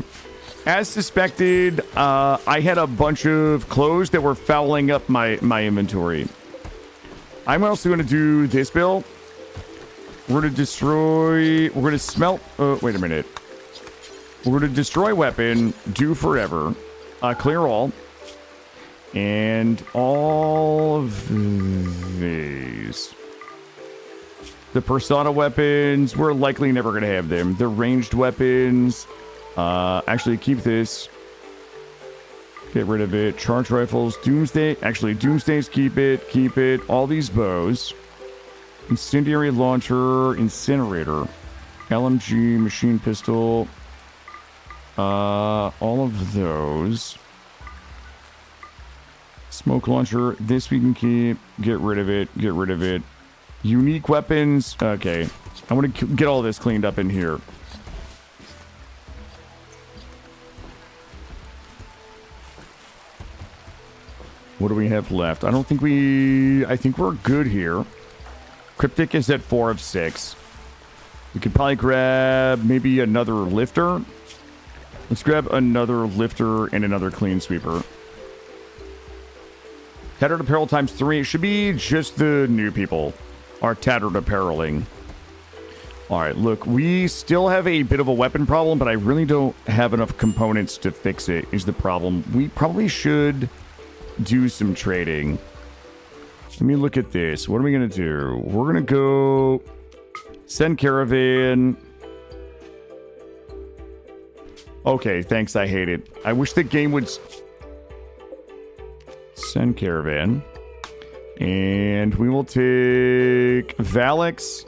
As suspected, I had a bunch of clothes that were fouling up my inventory. I'm also going to do this build. We're going to destroy... We're going to smelt... wait a minute. We're going to destroy weapon, do forever, clear all, and all of these. The persona weapons, we're likely never going to have them. The ranged weapons, actually keep this. Get rid of it. Charge rifles, Doomsday. Actually, Doomsdays, keep it. Keep it. All these bows. Incendiary launcher, incinerator. LMG, machine pistol. All of those. Smoke launcher, this we can keep. Get rid of it. Get rid of it. Unique weapons. Okay. I want to get all this cleaned up in here. What do we have left? I don't think I think we're good here. Cryptic is at 4 of 6. We could probably grab maybe another lifter. Let's grab another lifter and another clean sweeper. Tattered apparel times 3. It should be just the new people are tattered apparaling. All right, look, we still have a bit of a weapon problem, but I really don't have enough components to fix it, is the problem. We probably should do some trading. Let me look at this. What are we going to do? We're going to go send caravan. Okay, thanks. I hate it. I wish the game would send caravan. And we will take Valix,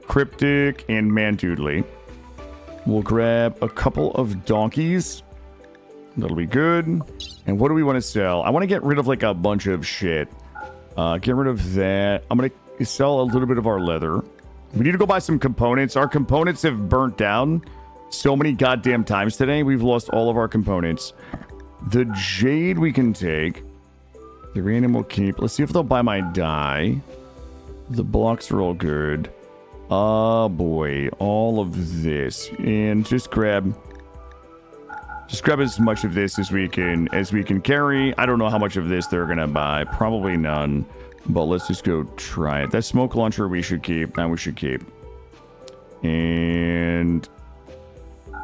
Cryptic, and Mandoodly. We'll grab a couple of donkeys. That'll be good. And what do we want to sell? I want to get rid of like a bunch of shit. Get rid of that. I'm going to sell a little bit of our leather. We need to go buy some components. Our components have burnt down so many goddamn times today. We've lost all of our components. The jade we can take. The random we'll keep. Let's see if they'll buy my dye. The blocks are all good. Oh boy. All of this. And just grab as much of this as we can carry. I don't know how much of this they're gonna buy. Probably none. But let's just go try it. That smoke launcher we should keep. Now we should keep. And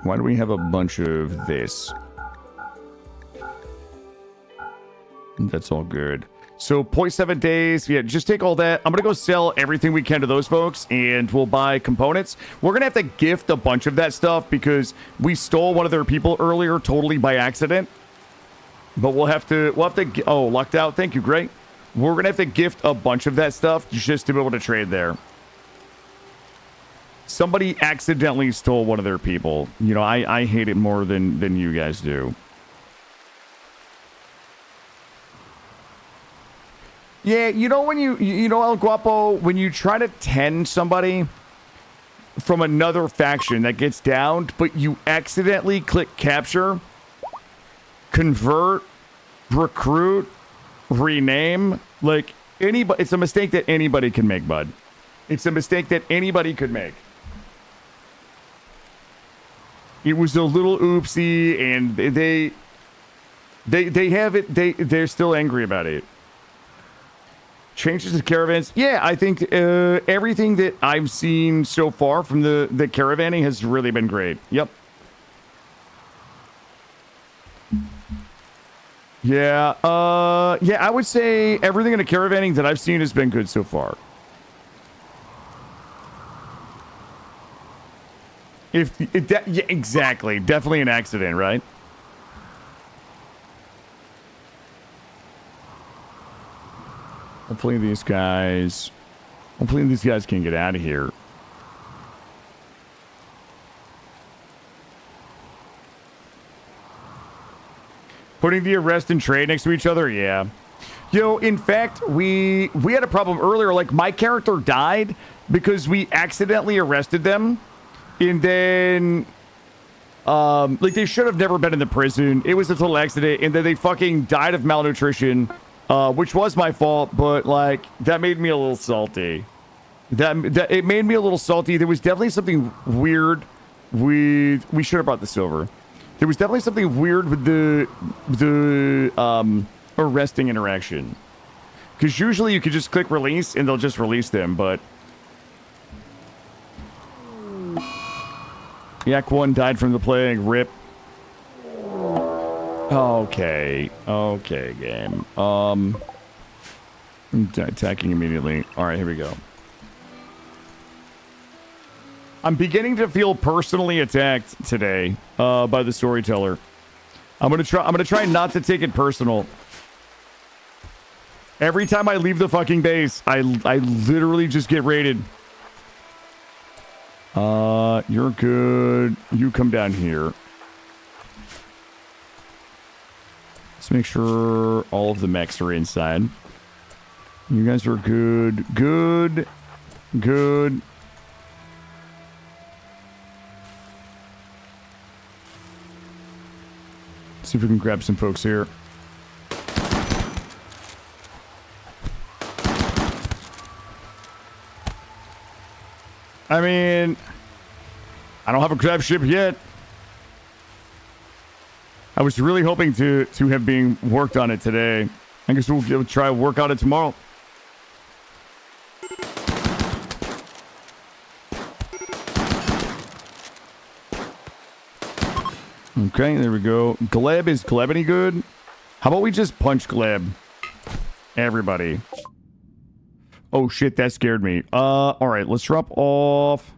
why do we have a bunch of this? That's all good. So 0.7 days. Yeah, just take all that. I'm going to go sell everything we can to those folks, and we'll buy components. We're going to have to gift a bunch of that stuff because we stole one of their people earlier totally by accident. But we'll have to, oh, locked out. Thank you. Great. We're going to have to gift a bunch of that stuff just to be able to trade there. Somebody accidentally stole one of their people. You know, I hate it more than you guys do. Yeah, you know when you know El Guapo, when you try to tend somebody from another faction that gets downed, but you accidentally click capture, convert, recruit, rename, like anybody, it's a mistake that anybody can make, bud. It's a mistake that anybody could make. It was a little oopsie, and they have it. They're still angry about it. Changes to caravans. Yeah, I think everything that I've seen so far from the caravanning has really been great. Yep. Yeah. Yeah, I would say everything in the caravanning that I've seen has been good so far. Yeah, exactly. Definitely an accident, right? Hopefully these guys can get out of here. Putting the arrest and trade next to each other, yeah. Yo, in fact, we had a problem earlier. Like, my character died because we accidentally arrested them. And then, like, they should have never been in the prison. It was a total accident. And then they fucking died of malnutrition. Which was my fault, but like that made me a little salty. That it made me a little salty. There was definitely something weird with. We should have brought the silver. There was definitely something weird with the arresting interaction. Because usually you could just click release and they'll just release them, but Yak 1 died from the plague. Rip. Okay, game. Attacking immediately. All right, here we go. I'm beginning to feel personally attacked today by the storyteller. I'm gonna try not to take it personal. Every time I leave the fucking base, I literally just get raided. You're good. You come down here. Let's make sure all of the mechs are inside. You guys are good. Good. Good. See if we can grab some folks here. I mean, I don't have a grab ship yet. I was really hoping to have been worked on it today. I guess we'll try to work on it tomorrow. Okay, there we go. Gleb, is Gleb any good? How about we just punch Gleb? Everybody. Oh shit, that scared me. Alright, let's drop off.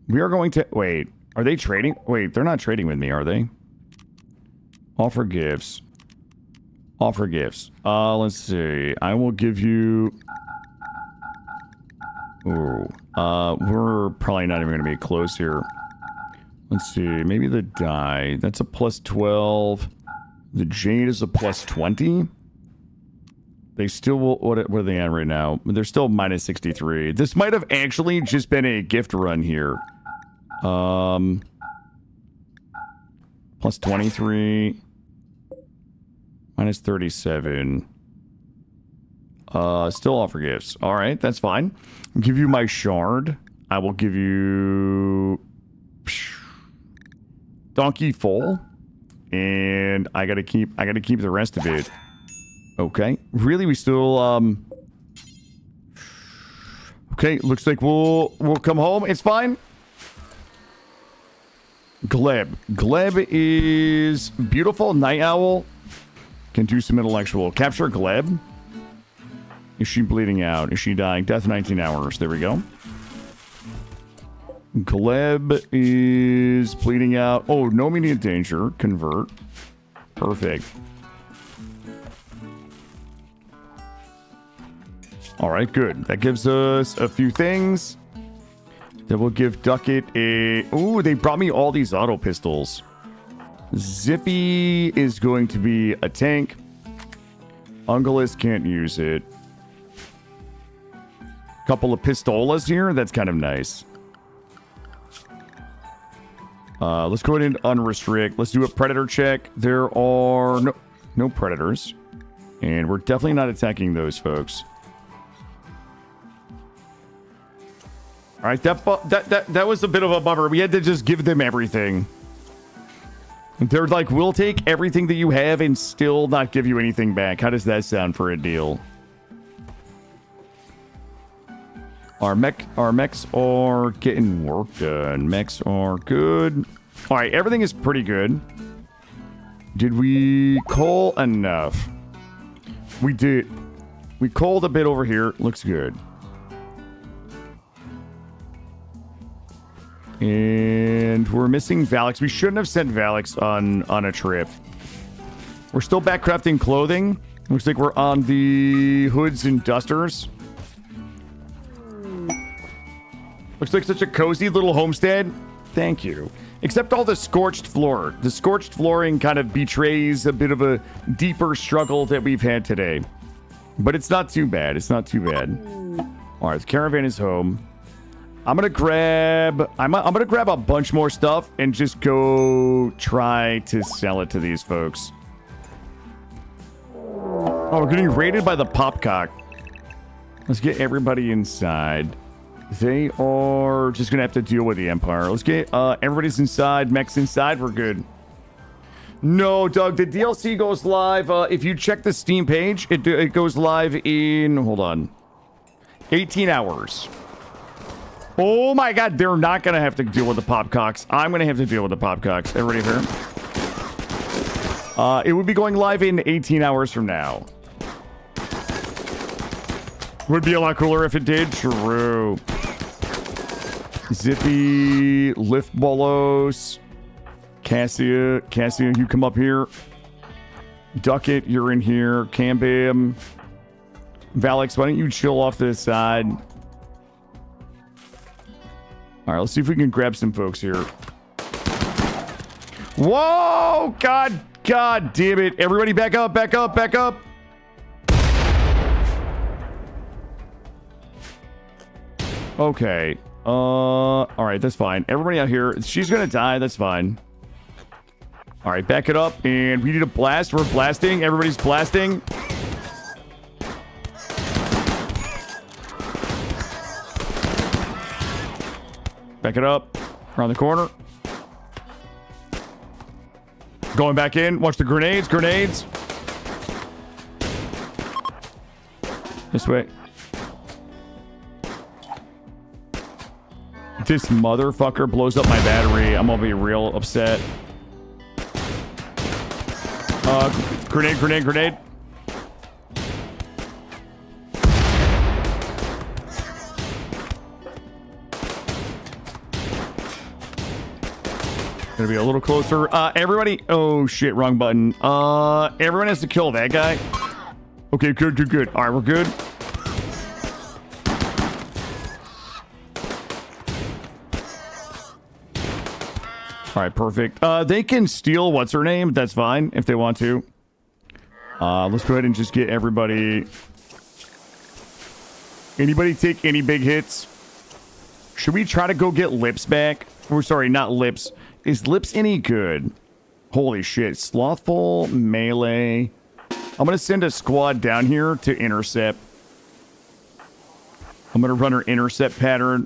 We are going to... Wait, are they trading? Wait, they're not trading with me, are they? Offer gifts. Offer gifts. Let's see. I will give you... Ooh. We're probably not even going to be close here. Let's see. Maybe the dye. That's a plus 12. The jade is a plus 20. They still will... What are they at right now? They're still minus 63. This might have actually just been a gift run here. Plus 23. Minus 37. Still offer gifts. Alright, that's fine. I'll give you my shard. I will give you... Donkey full. And I gotta keep the rest of it. Okay. Really, we still, Okay, looks like we'll come home. It's fine. Gleb. Gleb is beautiful. Night owl. Can do some intellectual. Capture Gleb. Is she bleeding out? Is she dying? Death 19 hours. There we go. Gleb is bleeding out. Oh, no immediate danger. Convert. Perfect. Alright, good. That gives us a few things. That will give Ducket a... Ooh, they brought me all these auto pistols. Zippy is going to be a tank. Ungulus can't use it. Couple of pistolas here. That's kind of nice. Let's go ahead and unrestrict. Let's do a predator check. There are no predators. And we're definitely not attacking those folks. Alright, that was a bit of a bummer. We had to just give them everything. They're like, we'll take everything that you have and still not give you anything back. How does that sound for a deal? Our mechs are getting work done. Mechs are good. Alright, everything is pretty good. Did we coal enough? We did. We coaled a bit over here. Looks good. And we're missing Valix. We shouldn't have sent Valix on a trip. We're still back crafting clothing. Looks like we're on the hoods and dusters. Looks like such a cozy little homestead. Thank you. Except all the scorched floor. The scorched flooring kind of betrays a bit of a deeper struggle that we've had today. But it's not too bad. It's not too bad. All right, the caravan is home. I'm gonna grab a bunch more stuff and just go try to sell it to these folks. Oh, we're getting raided by the popcock. Let's get everybody inside. They are just gonna have to deal with the Empire. Let's get everybody's inside, mechs inside, we're good. No, Doug, the DLC goes live. If you check the Steam page, it goes live in, hold on, 18 hours. Oh my god, they're not gonna have to deal with the popcocks. I'm gonna have to deal with the popcocks. Everybody here? It would be going live in 18 hours from now. Would be a lot cooler if it did. True. Zippy, Lift Bolos, Cassia, you come up here. Ducket, you're in here. Cambam, Valix, why don't you chill off to the side? All right, let's see if we can grab some folks here. Whoa! God damn it. Everybody back up, back up, back up. Okay. All right, that's fine. Everybody out here, she's gonna die, that's fine. All right, back it up, and we need a blast. We're blasting. Everybody's blasting. Back it up. Around the corner. Going back in. Watch the grenades. Grenades. This way. This motherfucker blows up my battery. I'm gonna be real upset. Grenade, grenade, grenade. Gonna be a little closer. Everybody. Oh shit, wrong button. Everyone has to kill that guy. Okay, good. All right, we're good. All right, perfect. They can steal what's her name. That's fine if they want to. Let's go ahead and just get everybody. Anybody take any big hits? Should we try to go get Lips back? Or sorry, not Lips. Is Lips any good? Holy shit. Slothful, melee. I'm going to send a squad down here to intercept. I'm going to run her intercept pattern.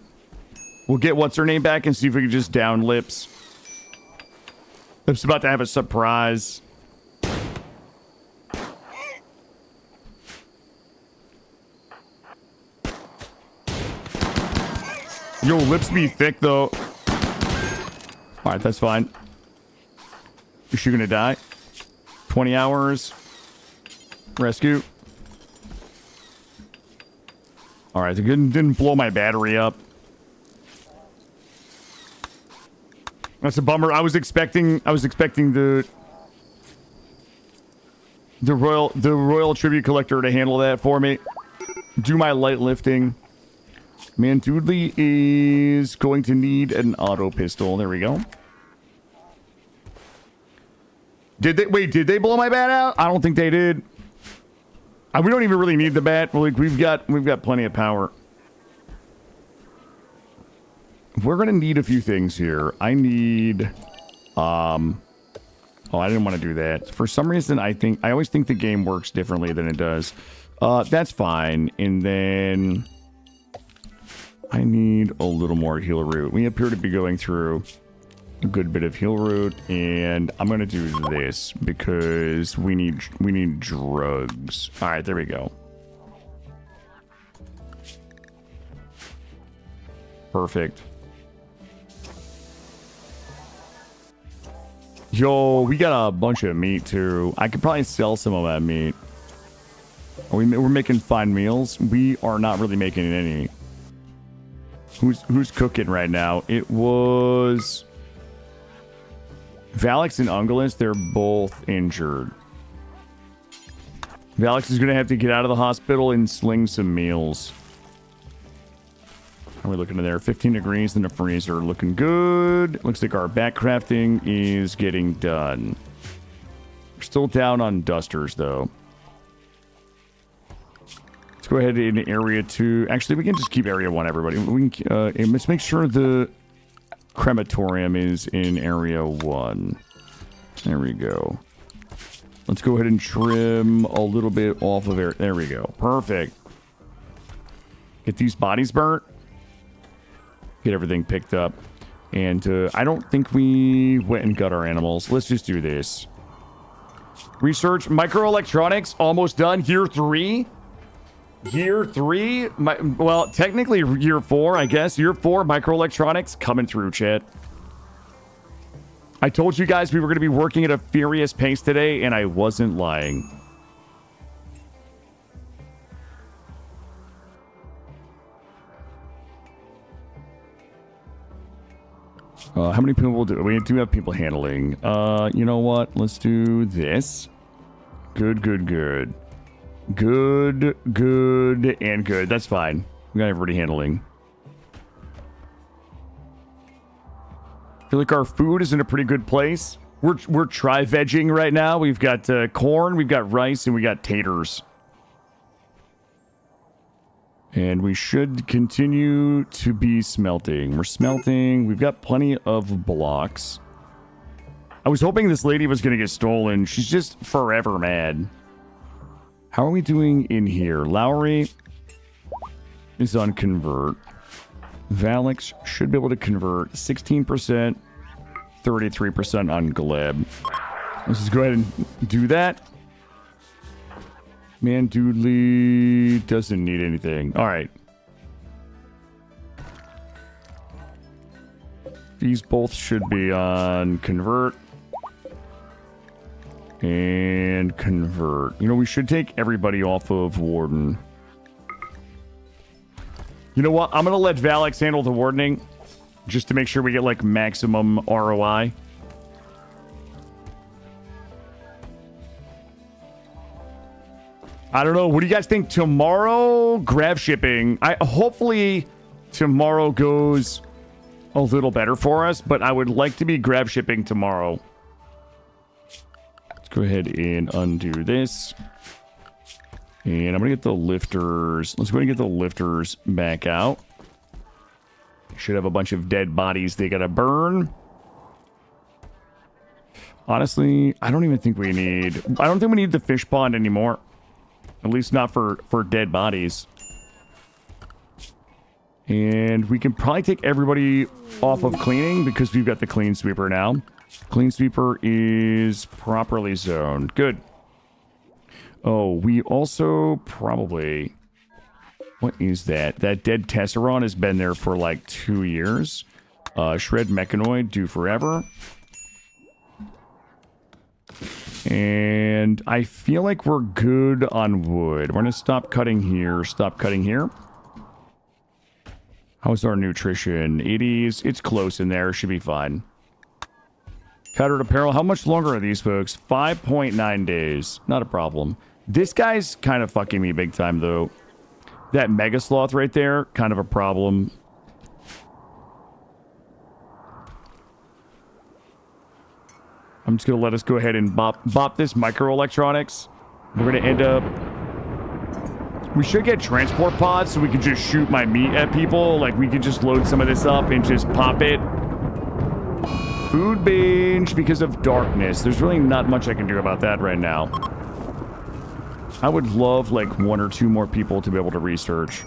We'll get what's her name back and see if we can just down Lips. Lips about to have a surprise. Yo, Lips be thick though. Alright, that's fine. Is she gonna die? 20 hours. Rescue. Alright, it didn't blow my battery up. That's a bummer. I was expecting the royal tribute collector to handle that for me. Do my light lifting. Man, Doodley is going to need an auto pistol. There we go. Did they blow my bat out? I don't think they did. We don't even really need the bat. We've got plenty of power. We're gonna need a few things here. I need oh, I didn't want to do that. For some reason I always think the game works differently than it does. That's fine. And then I need a little more heal root. We appear to be going through a good bit of heal root, and I'm gonna do this because we need drugs. All right, there we go. Perfect. Yo, we got a bunch of meat too. I could probably sell some of that meat. We're making fine meals. We are not really making any. Who's cooking right now? It was Valix and Ungulus. They're both injured. Valix is gonna have to get out of the hospital and sling some meals. How are we looking in there? 15 degrees in the freezer. Looking good. Looks like our back crafting is getting done. We're still down on dusters, though. Let's go ahead in area 2. Actually, we can just keep area 1, everybody. We can, let's make sure the crematorium is in area 1. There we go. Let's go ahead and trim a little bit off of it. There we go. Perfect. Get these bodies burnt. Get everything picked up. And I don't think we went and got our animals. Let's just do this. Research microelectronics almost done. Year 3. Year 3. Well, technically year 4, I guess. Year 4 microelectronics coming through, chat. I told you guys we were going to be working at a furious pace today, and I wasn't lying. How many people do we do have people handling? You know what? Let's do this. Good, good, good. Good, good, and good. That's fine. We got everybody handling. I feel like our food is in a pretty good place. We're tri-vegging right now. We've got corn, we've got rice, and we got taters. And we should continue to be smelting. We're smelting. We've got plenty of blocks. I was hoping this lady was going to get stolen. She's just forever mad. How are we doing in here? Lowry is on convert. Valix should be able to convert 16%, 33% on Gleb. Let's just go ahead and do that. Man Doodly doesn't need anything. All right. These both should be on convert. And convert. You know, we should take everybody off of Warden. You know what? I'm going to let Valix handle the wardening. Just to make sure we get, like, maximum ROI. I don't know. What do you guys think? Tomorrow, grab shipping. Hopefully tomorrow goes a little better for us, but I would like to be grab shipping tomorrow. Let's go ahead and undo this. And I'm going to get the lifters. Let's go ahead and get the lifters back out. Should have a bunch of dead bodies they got to burn. Honestly, I don't even think we need... I don't think we need the fish pond anymore. At least not for dead bodies. And we can probably take everybody off of cleaning because we've got the clean sweeper now. Clean sweeper is properly zoned. Good. Oh, we also probably... What is that? That dead Tesseron has been there for like 2 years. Shred Mechanoid, do forever. And I feel like we're good on wood. We're going to stop cutting here. Stop cutting here. How's our nutrition? 80s. It's close in there. Should be fine. Powdered apparel. How much longer are these folks? 5.9 days. Not a problem. This guy's kind of fucking me big time, though. That Mega Sloth right there, kind of a problem. I'm just going to let us go ahead and bop this microelectronics. We're going to end up... We should get transport pods so we can just shoot my meat at people. Like, we could just load some of this up and just pop it. Food binge because of darkness. There's really not much I can do about that right now. I would love, like, 1 or 2 more people to be able to research.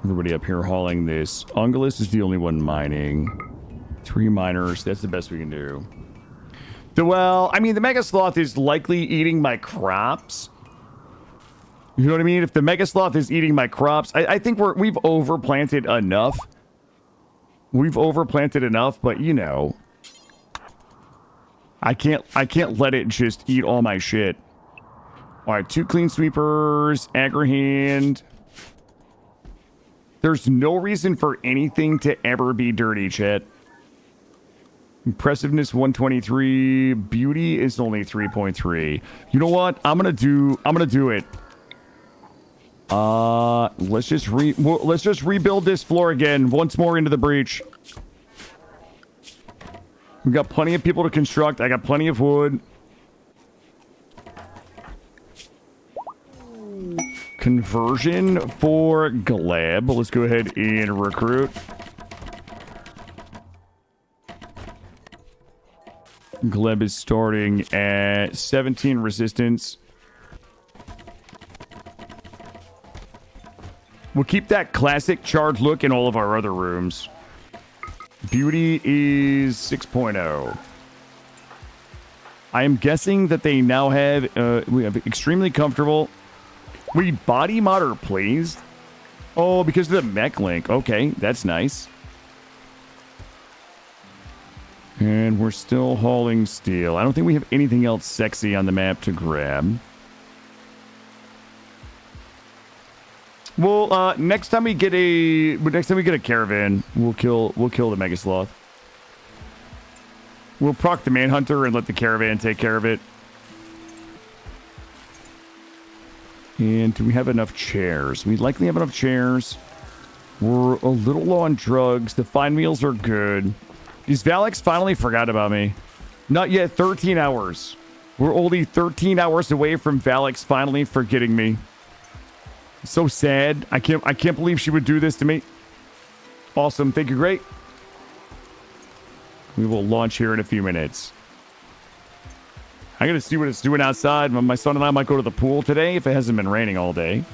Everybody up here hauling this. Ungulus is the only one mining. 3 miners. That's the best we can do. Well, I mean, the Mega Sloth is likely eating my crops. You know what I mean? If the Mega Sloth is eating my crops, I think we've overplanted enough. We've overplanted enough, but you know, I can't let it just eat all my shit. All right, 2 clean sweepers, Agrihand. There's no reason for anything to ever be dirty, chat. Impressiveness 123. Beauty is only 3.3. You know what? I'm gonna do it. Let's just rebuild this floor again once more into the breach. We've got plenty of people to construct. I got plenty of wood. Conversion for Gleb. Let's go ahead and recruit. Gleb is starting at 17 resistance. We'll keep that classic charred look in all of our other rooms. Beauty is 6.0. I am guessing that they now have, we have extremely comfortable. We body mod or pleased? Oh, because of the mech link. Okay, that's nice. And we're still hauling steel. I don't think we have anything else sexy on the map to grab. Well, next time we get a caravan, we'll kill the Mega Sloth. We'll proc the Manhunter and let the caravan take care of it. And do we have enough chairs? We likely have enough chairs. We're a little low on drugs. The fine meals are good. These Valaks finally forgot about me. Not yet. 13 hours. We're only 13 hours away from Valaks finally forgetting me. So sad. I can't believe she would do this to me. Awesome. Thank you. Great. We will launch here in a few minutes. I gotta see what it's doing outside. My son and I might go to the pool today if it hasn't been raining all day.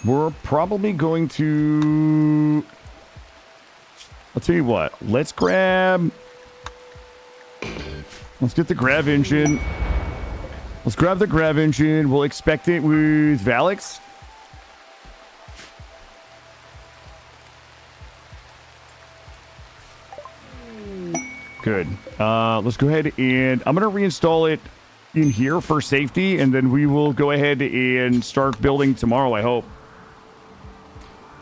We're probably going to... I'll tell you what. Let's get the grav engine. Let's grab the grav engine. We'll expect it with Valaks. Good. Let's go ahead and I'm going to reinstall it in here for safety, and then we will go ahead and start building tomorrow, I hope.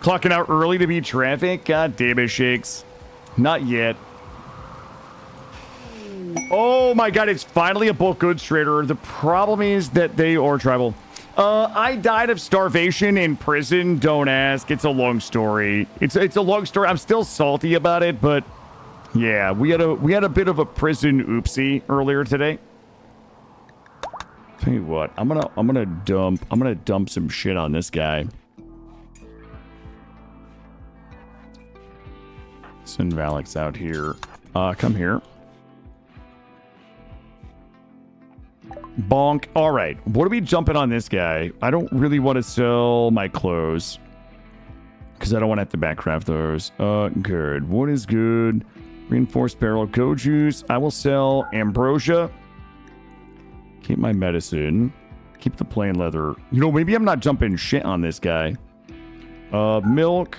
Clocking out early to beat traffic? God damn it, Shakes. Not yet. Oh my god, it's finally a bulk goods trader. The problem is that they are tribal. I died of starvation in prison. Don't ask. It's a long story. It's a long story. I'm still salty about it, but... Yeah, we had a bit of a prison oopsie earlier today. Tell you what, I'm gonna dump some shit on this guy. Send Valaks out here. Come here. Bonk. All right, what are we jumping on this guy? I don't really want to sell my clothes because I don't want to have to backcraft those. Good. What is good? Reinforced barrel, go juice. I will sell ambrosia. Keep my medicine. Keep the plain leather. You know, maybe I'm not jumping shit on this guy. Milk.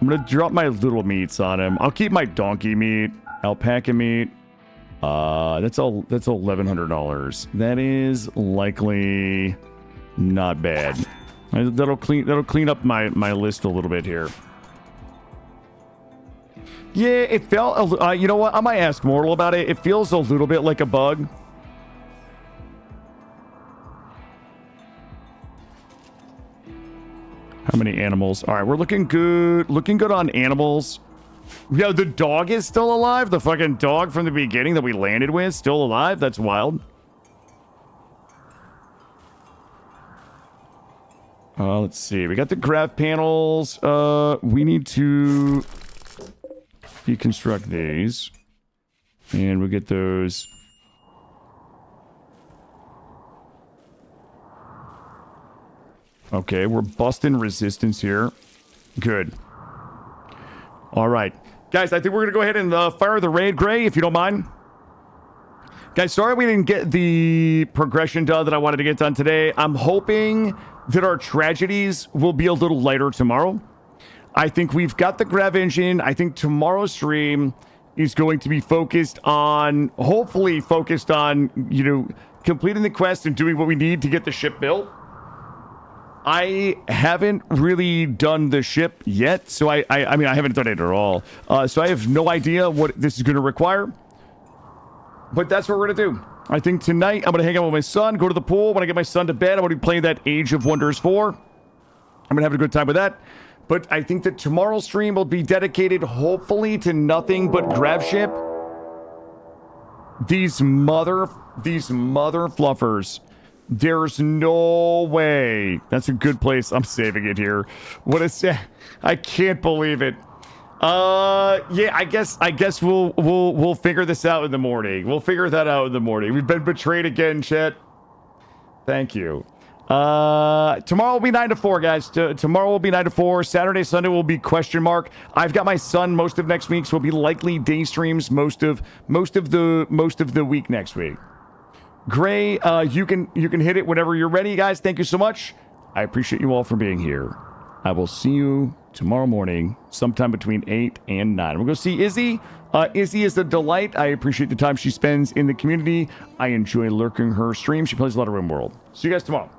I'm gonna drop my little meats on him. I'll keep my donkey meat, alpaca meat. That's $1,100. That is likely not bad. That'll clean up my list a little bit here. Yeah, it felt, you know what? I might ask Mortal about it. It feels a little bit like a bug. How many animals? All right, we're looking good. Looking good on animals. Yeah, the dog is still alive. The fucking dog from the beginning that we landed with, still alive. That's wild. Let's see. We got the graph panels. We need to... deconstruct these, and we'll get those. Okay, we're busting resistance here. Good. All right, guys, I think we're gonna go ahead and fire the raid, Gray, if you don't mind. Guys, sorry we didn't get the progression done that I wanted to get done today. I'm hoping that our tragedies will be a little lighter tomorrow. I think we've got the grav engine. I think tomorrow's stream is going to be focused on, hopefully focused on, you know, completing the quest and doing what we need to get the ship built. I haven't really done the ship yet, so I mean, I haven't done it at all. So I have no idea what this is going to require. But that's what we're going to do. I think tonight I'm going to hang out with my son, go to the pool. When I get my son to bed, I'm going to be playing that Age of Wonders 4. I'm going to have a good time with that. But I think that tomorrow's stream will be dedicated, hopefully, to nothing but grab ship. These mother fluffers. There's no way. That's a good place. I'm saving it here. What is it? I can't believe it. Yeah, I guess we'll figure this out in the morning. We'll figure that out in the morning. We've been betrayed again, chat. Thank you. Tomorrow will be 9 to 4, guys. Tomorrow will be 9 to 4. Saturday, Sunday will be question mark. I've got my son most of next week, so will be likely day streams most of the week next week. Gray, you can hit it whenever you're ready, guys. Thank you so much. I appreciate you all for being here. I will see you tomorrow morning, sometime between 8 and 9. We'll go see Izzy Izzy is a delight. I appreciate the time she spends in the community. I enjoy lurking her stream. She plays a lot of RimWorld. See you guys tomorrow.